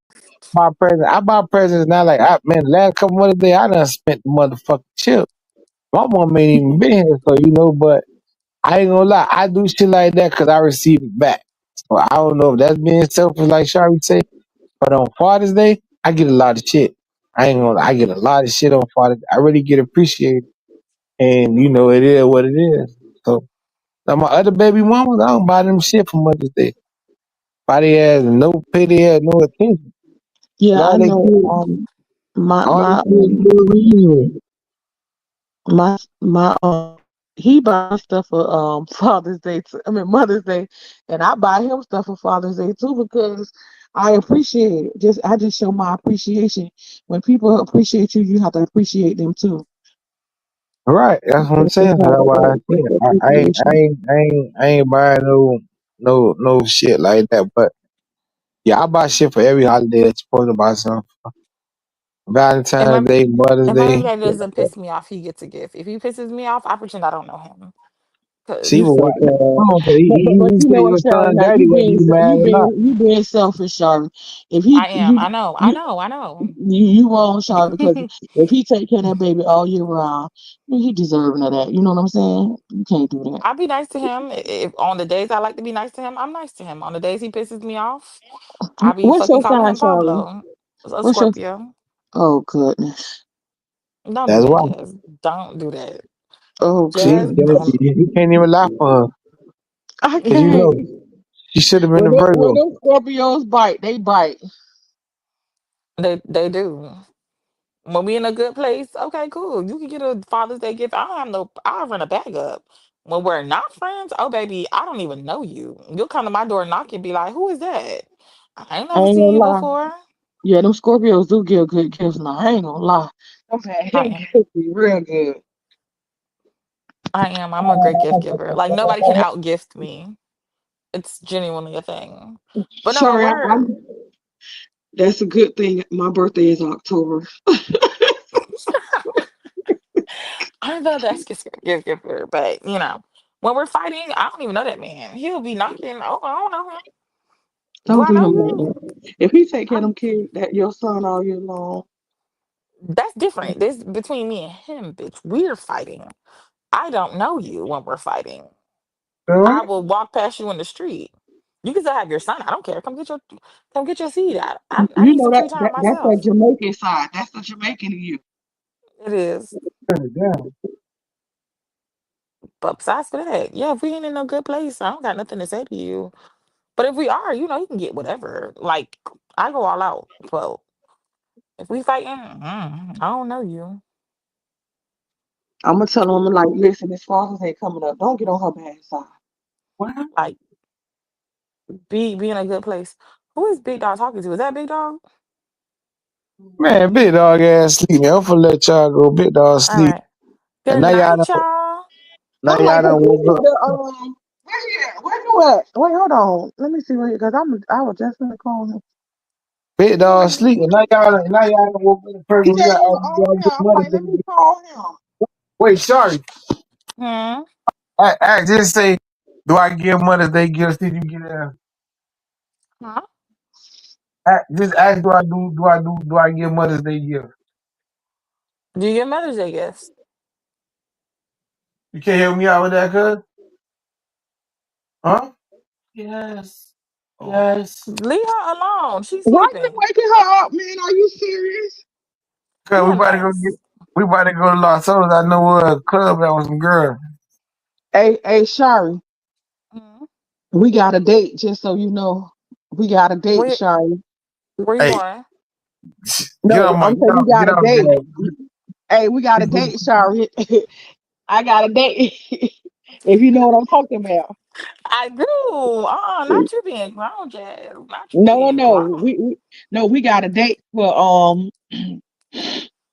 I buy presents now. Like man, the last couple Mother's Day, I done spent the motherfucking chip. My mom ain't even been here, so But I ain't gonna lie, I do shit like that because I receive it back. So I don't know if that's being selfish, like Shari say. But on Father's Day, I get a lot of shit. I ain't gonna lie, I get a lot of shit on Father's Day. I really get appreciated, and it is what it is. So now my other baby mamas, I don't buy them shit for Mother's Day. Body has no pity, has no attention. Yeah, I All they know. kids, My all my they kids um do is anyway. my he buys stuff for Father's Day. I mean Mother's Day, and I buy him stuff for Father's Day too because I appreciate it. I just show my appreciation. When people appreciate you, you have to appreciate them too. Right, that's what I'm That's the saying. So part that's why I that's said the I appreciation. ain't I ain't I ain't buying no shit like that. But yeah, I buy shit for every holiday that's supposed to buy something. If my Valentine's Day, Mother's if my baby Day. daddy doesn't piss me off, he gets a gift. If he pisses me off, I pretend I don't know him. See, You Cause but so why? bad. Hold on, 'cause But he you say know what, your Sharon? son Now daddy whether you mad or not. you being selfish, Sharon. If I he am. you I know. I you know. I know. you wrong, Sharon, because if he take care of that baby all year round, he deserving of that. You know what I'm saying? You can't do that. I'll be nice to him. If on the days I like to be nice to him, I'm nice to him. On the days he pisses me off, I be What's fucking your calling sign, him Sharon? Pablo. A What's your Scorpio. Oh goodness. Don't do That's that, why. Jazz. Don't do that. See, Okay. Jazz, don't. you can't even lie for her I because can't. she should have been a When Virgo. them Scorpios bite, they bite. They do. When we in a good place, okay, cool. You can get a Father's Day gift. I don't have no. I'll run a bag up. When we're not friends, oh baby, I don't even know you. You'll come to my door and knock and be like, "Who is that? I ain't I never ain't seen gonna you lie. before." Yeah, them Scorpios do give good gifts now. I ain't gonna lie. I Them am. gifts be real good. I am. I'm a great gift giver. Like nobody can out gift me. It's genuinely a thing. But no, when Sorry, we're that's a good thing. My birthday is October. I'm the best gift giver, but when we're fighting, I don't even know that man. He'll be knocking. Oh, I don't know him. Do Don't I do know him like you? that. If he take care of I'm them kids, that your son all year long. That's different. This between me and him, bitch. We're fighting. I don't know you when we're fighting. All I right. will walk past you in the street. You can still have your son. I don't care. Come get your seed. I You need know some that, free time that that's that myself. Jamaican side. That's the Jamaican in you. It is. Yeah. But besides for that, yeah, if we ain't in a good place, I don't got nothing to say to you. But if we are, you can get whatever. Like I go all out. Well, if we fighting, I don't know you. I'm gonna tell him like, listen, this Father's Day coming up. Don't get on her bad side. What? Like be in a good place. Who is Big Dog talking to? Is that Big Dog? Man, big dog ass sleep, man. I'm finna let y'all go. Big dog All sleep. right. And Good night, y'all. now I'm like, y'all cause done he woke said up. where he at? Where you at? Wait, hold on. Let me see where he because I was just gonna call him. Big I'm dog like, sleep. And now y'all done woke up the person yeah, he was we on gotta here. get I'm money like, for let me the call him. Wait, sorry. Hmm. I just say, do I give Mother's Day gifts? Did you get Huh? just ask do I give Mother's Day gifts? Do you get Mother's Day gifts? You can't help me out with that, cuz? Huh? Yes. Oh. Yes. Leave her alone. She's Why you sleeping. waking her up, man? Are you serious? Cuz Be a mess. we about to go to Los Angeles. I know a club that was some girls. Hey, Shari, Mhm. we got a date, just so you know. We got a date, Where Shari. where you Hey, going? No, I'm saying we got get a off date. that. Hey, we got a date, Shari. I got a date. If you know what I'm talking about. I do. Not you being grown, Jazz. Not you No, no, being no. grown. No, we got a date for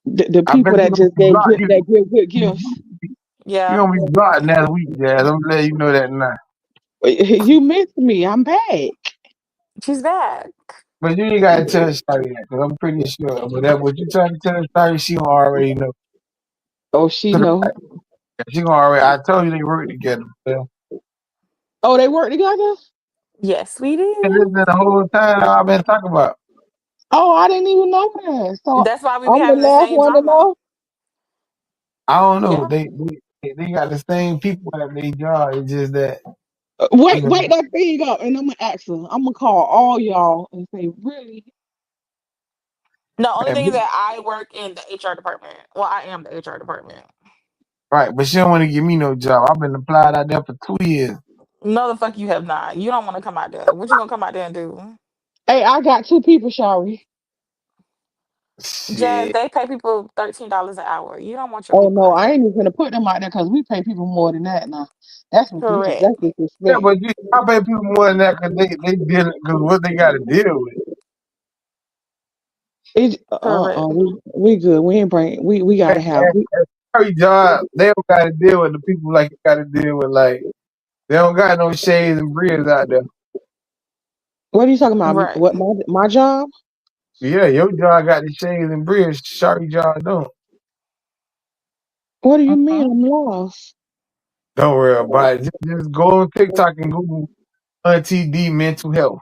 the I bet people you that gonna just gave block good you. that give good gifts. You Yeah, gonna be blocked next week, Jazz. I'm letting you know that now. You missed me. I'm back. she's back. But you ain't gotta tell Shawty that, cause I'm pretty sure. But that what you trying to tell Shawty, she gonna already know. Oh, she To the know. fact, she gonna already. I told you they work together. So. Oh, they work together? Yes, we And this do. is the whole time I've been talking about. Oh, I didn't even know that. So That's why we be I'm the having the last same one to drama. know. I don't know. Yeah. They got the same people at their job. It's just that you Wait, know. wait that thing up, and I'm gonna ask her. I'm gonna call all y'all and say, really? The only Man, thing is that I work in the HR department. Well, I am the HR department. right, but she don't want to give me no job. I've been applied out there for 2 years. No, the fuck you have not. You don't want to come out there. What you gonna come out there and do? Hey, I got two people, Shari. Jazz, Shit. they pay people $13 an hour. You don't want your Oh people no, out I here. ain't even gonna put them out there because we pay people more than that now. That's Correct. that's Yeah, disrespect. but I pay people more than that because they deal because what they got to deal with. It's Correct. we good. We ain't bring we At, gotta have. at every job, they don't got to deal with the people like you got to deal with. Like they don't got no shades and bridges out there. What are you talking about? Right. What my job? Yeah, your job got the shades and bridges. Sharp job don't. What do you mean? I'm lost. Don't worry about it. Just go on TikTok and Google Auntie D mental health.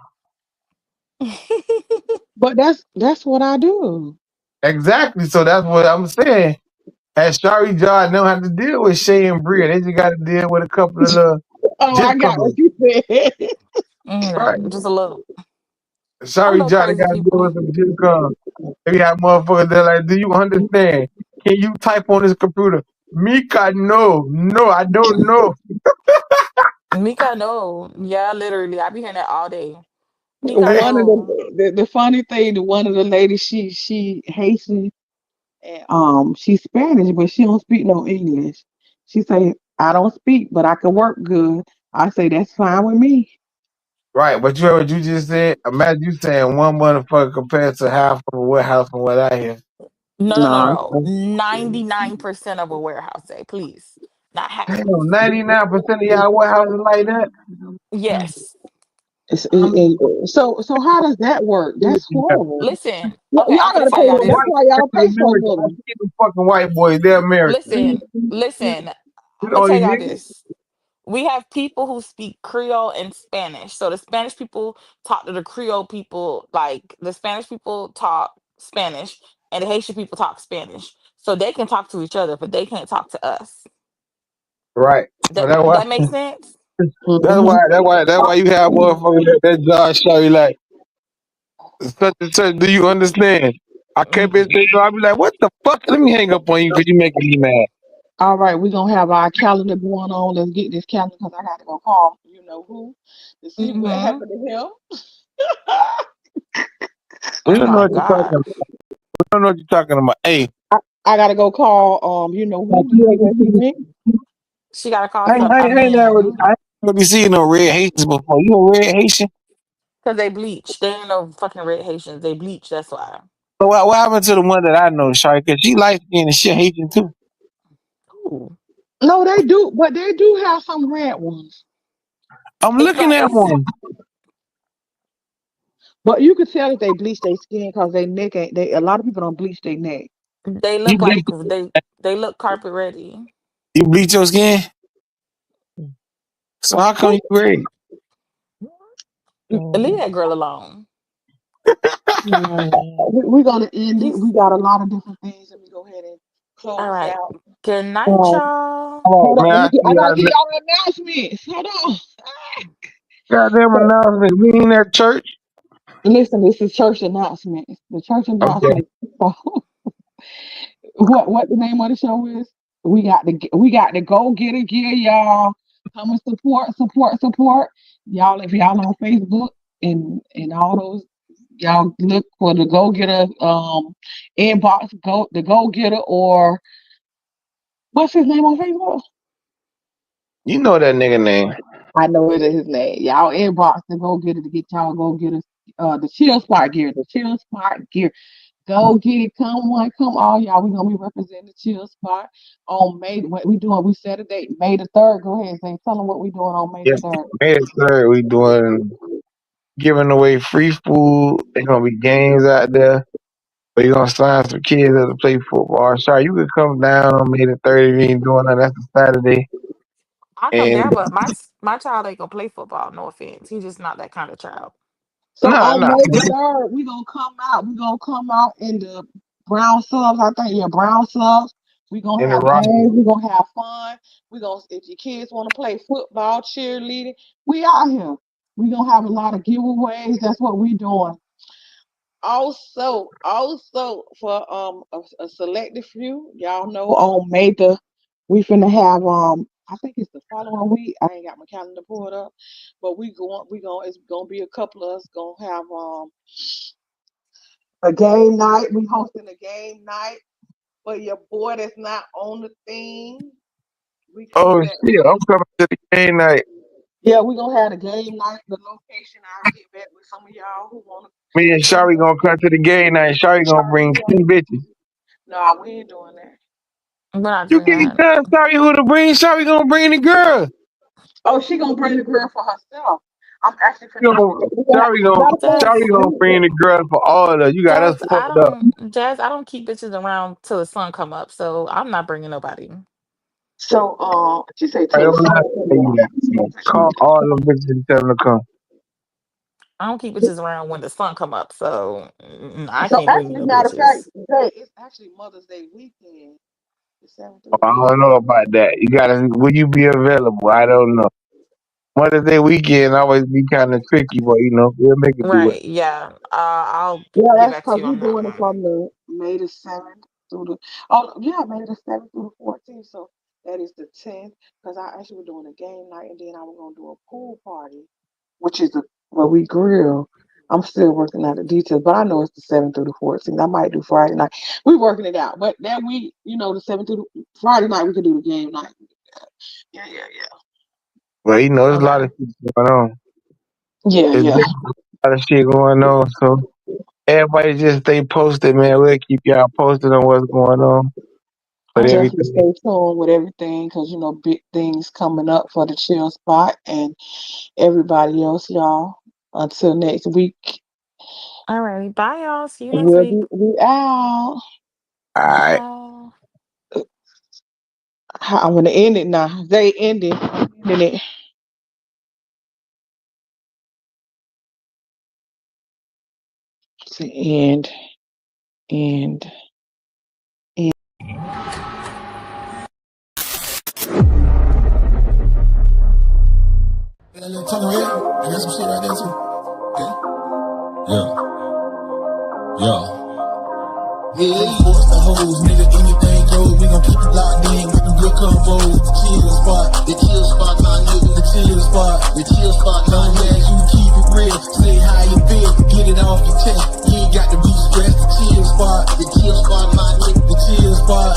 But that's what I do. Exactly. So that's what I'm saying. At Shari job, they don't have to deal with Shay and Bria. They just got to deal with a couple of little Oh, I zip got what codes. you said. Right. Just a little. I'm Shari little job, they crazy got to deal people. with some zip codes. They got motherfuckers that like, do you understand? Can you type on this computer? Mika, no. No, I don't know. Mika, no. Yeah, literally. I be hearing that all day. Mika, Hey, One of no. the funny thing, the one of the ladies, she Haitian and she's Spanish, but she don't speak no English. She say, I don't speak, but I can work good. I say that's fine with me. right, but you heard what you just said? Imagine you saying one motherfucker compared to half of a warehouse from what I hear. No, no, no, No. no. 99% of a warehouse day, please. Not half. Damn, 99% of y'all warehouses like that? Yes. So how does that work? That's horrible. Listen. Okay, I'm Y'all gonna gotta tell pay y'all them. That's this. White why y'all pay so American. I little. see them fucking white boys. They're American. Listen, listen. You I'm gonna know tell these y'all niggas? this. We have people who speak Creole and Spanish. So the Spanish people talk to the Creole people, like the Spanish people talk Spanish and the Haitian people talk Spanish. So they can talk to each other, but they can't talk to us. Right. So That that's why. that makes sense? That's Mhm. why. That's why you have motherfuckers that Josh Shari like such and such. Do you understand? I kept it. Mm-mm. So I be like, what the fuck? Let me hang up on you because you making me mad. All right, we're gonna have our calendar going on. Let's get this calendar because I got to go call you know who to see what Mm-hmm. happened to him. We Oh don't know my what you're talking God. about. We don't know what you're talking about. Hey, I gotta go call you know who to see what he think. She got a call I ain't, some I a ain't, I ain't never, man. I ain't never seen no red Haitians before. You a red Haitian? Because they bleach. They ain't no fucking red Haitians. They bleach, that's why. So what happened to the one that I know, Shari? Because she light skinned and she Haitian too. Ooh. No, they do, but they do have some red ones. I'm It's looking not at it's one. But you could tell that they bleach their skin because they neck ain't they. A lot of people don't bleach their neck. they You look bleach, like they look carpet ready. you bleach your skin? So how come you red? Leave that girl alone. We're gonna end it. He's We got a lot of different things. Let me go ahead and all close right. out. Good night, Um, y'all. All hold right, on, man. I gotta give y'all the announcements. Hold on. Goddamn announcement. We ain't at church. Listen, this is church announcements. The church Okay. announcement. What the name of the show is? We got the go getter gear, y'all. Come and support. Y'all, if y'all on Facebook and all those, y'all look for the go getter inbox, go getter, or what's his name on Facebook? You know that nigga name. I know it is his name. Y'all inbox the go getter to get y'all go getter the chill spot gear. Go get it. Come one, come all, y'all. We're gonna be representing the chill spot on May. What we doing? We set a date, May the 3rd. Go ahead, Zay. Tell them what we doing on May Yeah, the 3rd. May the 3rd, we doing giving away free food. There's gonna be games out there. We're gonna sign some kids up to play football. Sorry, you could come down on May the 3rd if you ain't doing that. That's a Saturday. I come And down, but my child ain't gonna play football. No offense, he's just not that kind of child. So on nah. May the 3rd, we gonna come out. We gonna come out in the brown subs. I think brown subs. We gonna In the have rock. games. We gonna have fun. We gonna if your kids want to play football, cheerleading, we out here. We gonna have a lot of giveaways. That's what we doing. Also for a selected few, y'all know on May we finna have I think it's the following week. I ain't got my calendar pulled up, but it's gonna be a couple of us gonna have a game night. We hosting a game night for your boy that's not on the thing. We Oh coming back. shit, I'm coming to the game night. Yeah, we gonna have a game night. The location, I'll get back with some of y'all who wanna. Me and Shari gonna come to the game night. Shari gonna bring 10 bitches. No, we ain't doing that. We're not You doing can't that. tell Shari who to bring. Shari gonna bring the girl. Oh, she gonna bring the girl for herself. I'm actually You know, Shari gonna bring the girl for all of us. You got us fucked up. I don't keep bitches around till the sun come up, so I'm not bringing nobody. So, she said I till the don't sun. have to tell you that. Call all them bitches and tell them to come. I don't keep bitches around when the sun come up, so I So can't bring you actually, no matter of fact, bitches. today it's actually Mother's Day weekend. The 7th through I the don't know about that. You gotta, will you be available? I don't know. Mother's Day weekend always be kind of tricky, but you know, we'll make it do it. Right? Yeah. I'll Yeah, get that's back to because you we're on that doing it one. from the May the 7th through the May the 7th through the 14th. So that is the 10th. Because I actually we're doing a game night and then I was gonna do a pool party, which is where we grill. I'm still working out the details, but I know it's the 7th through the 14th. I might do Friday night. We're working it out. But that week, the 7th through the Friday night, we could do the game night. Yeah. But you know, there's a lot Okay. of shit going on. Yeah, There's yeah. a lot of shit going on. So everybody just stay posted, man. We'll keep y'all posted on what's going on. But I'm definitely everything. stay tuned with everything because big things coming up for the chill spot and everybody else, y'all. Until next week, All right. Bye, y'all. See you next we'll week. be out. All right. Bye. I'm gonna end it now. They ended. Ending it. To end. End. That little tunnel here, I got some shit right there too. Okay. Yeah. Yeah, force the hoes, nigga, anything goes. We gon' keep it locked in with them good combos. The chill spot, my nigga. The chill spot, long as you keep it real. Say how you feel, get it off your chest. You ain't got to be stressed. The chill spot, my nigga. The chill spot,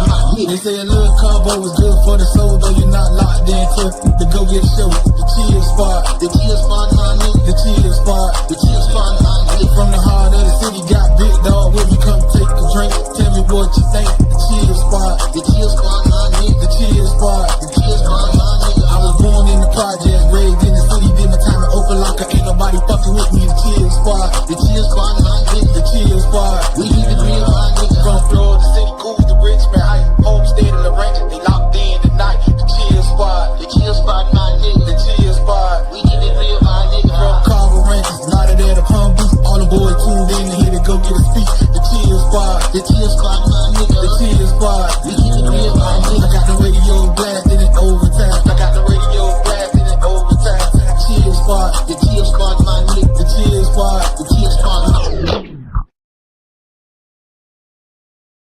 my nigga. They say a little combo is good for the soul, though you're not locked in to go get a show. The chill spot, my nigga. The chill spot, my nigga. From the heart of the city, got big dog with me. Come take a drink, tell me what you think. The chill spot, my nigga. The chill spot, my nigga. I was born in the project, raised in the city, did my time in Opa-locka. Ain't nobody fucking with me. The chill spot, my nigga. The chill spot, we need to be my nigga. From Florida City, cool to Richmond, I homestead in the ranch, they locked in tonight. The chill spot, my nigga. The chill spot, we need to be my nigga. From Carver Ranches, a lot of there to Palm Beach, all the boys tuned in to here to go get a speech. The chill spot,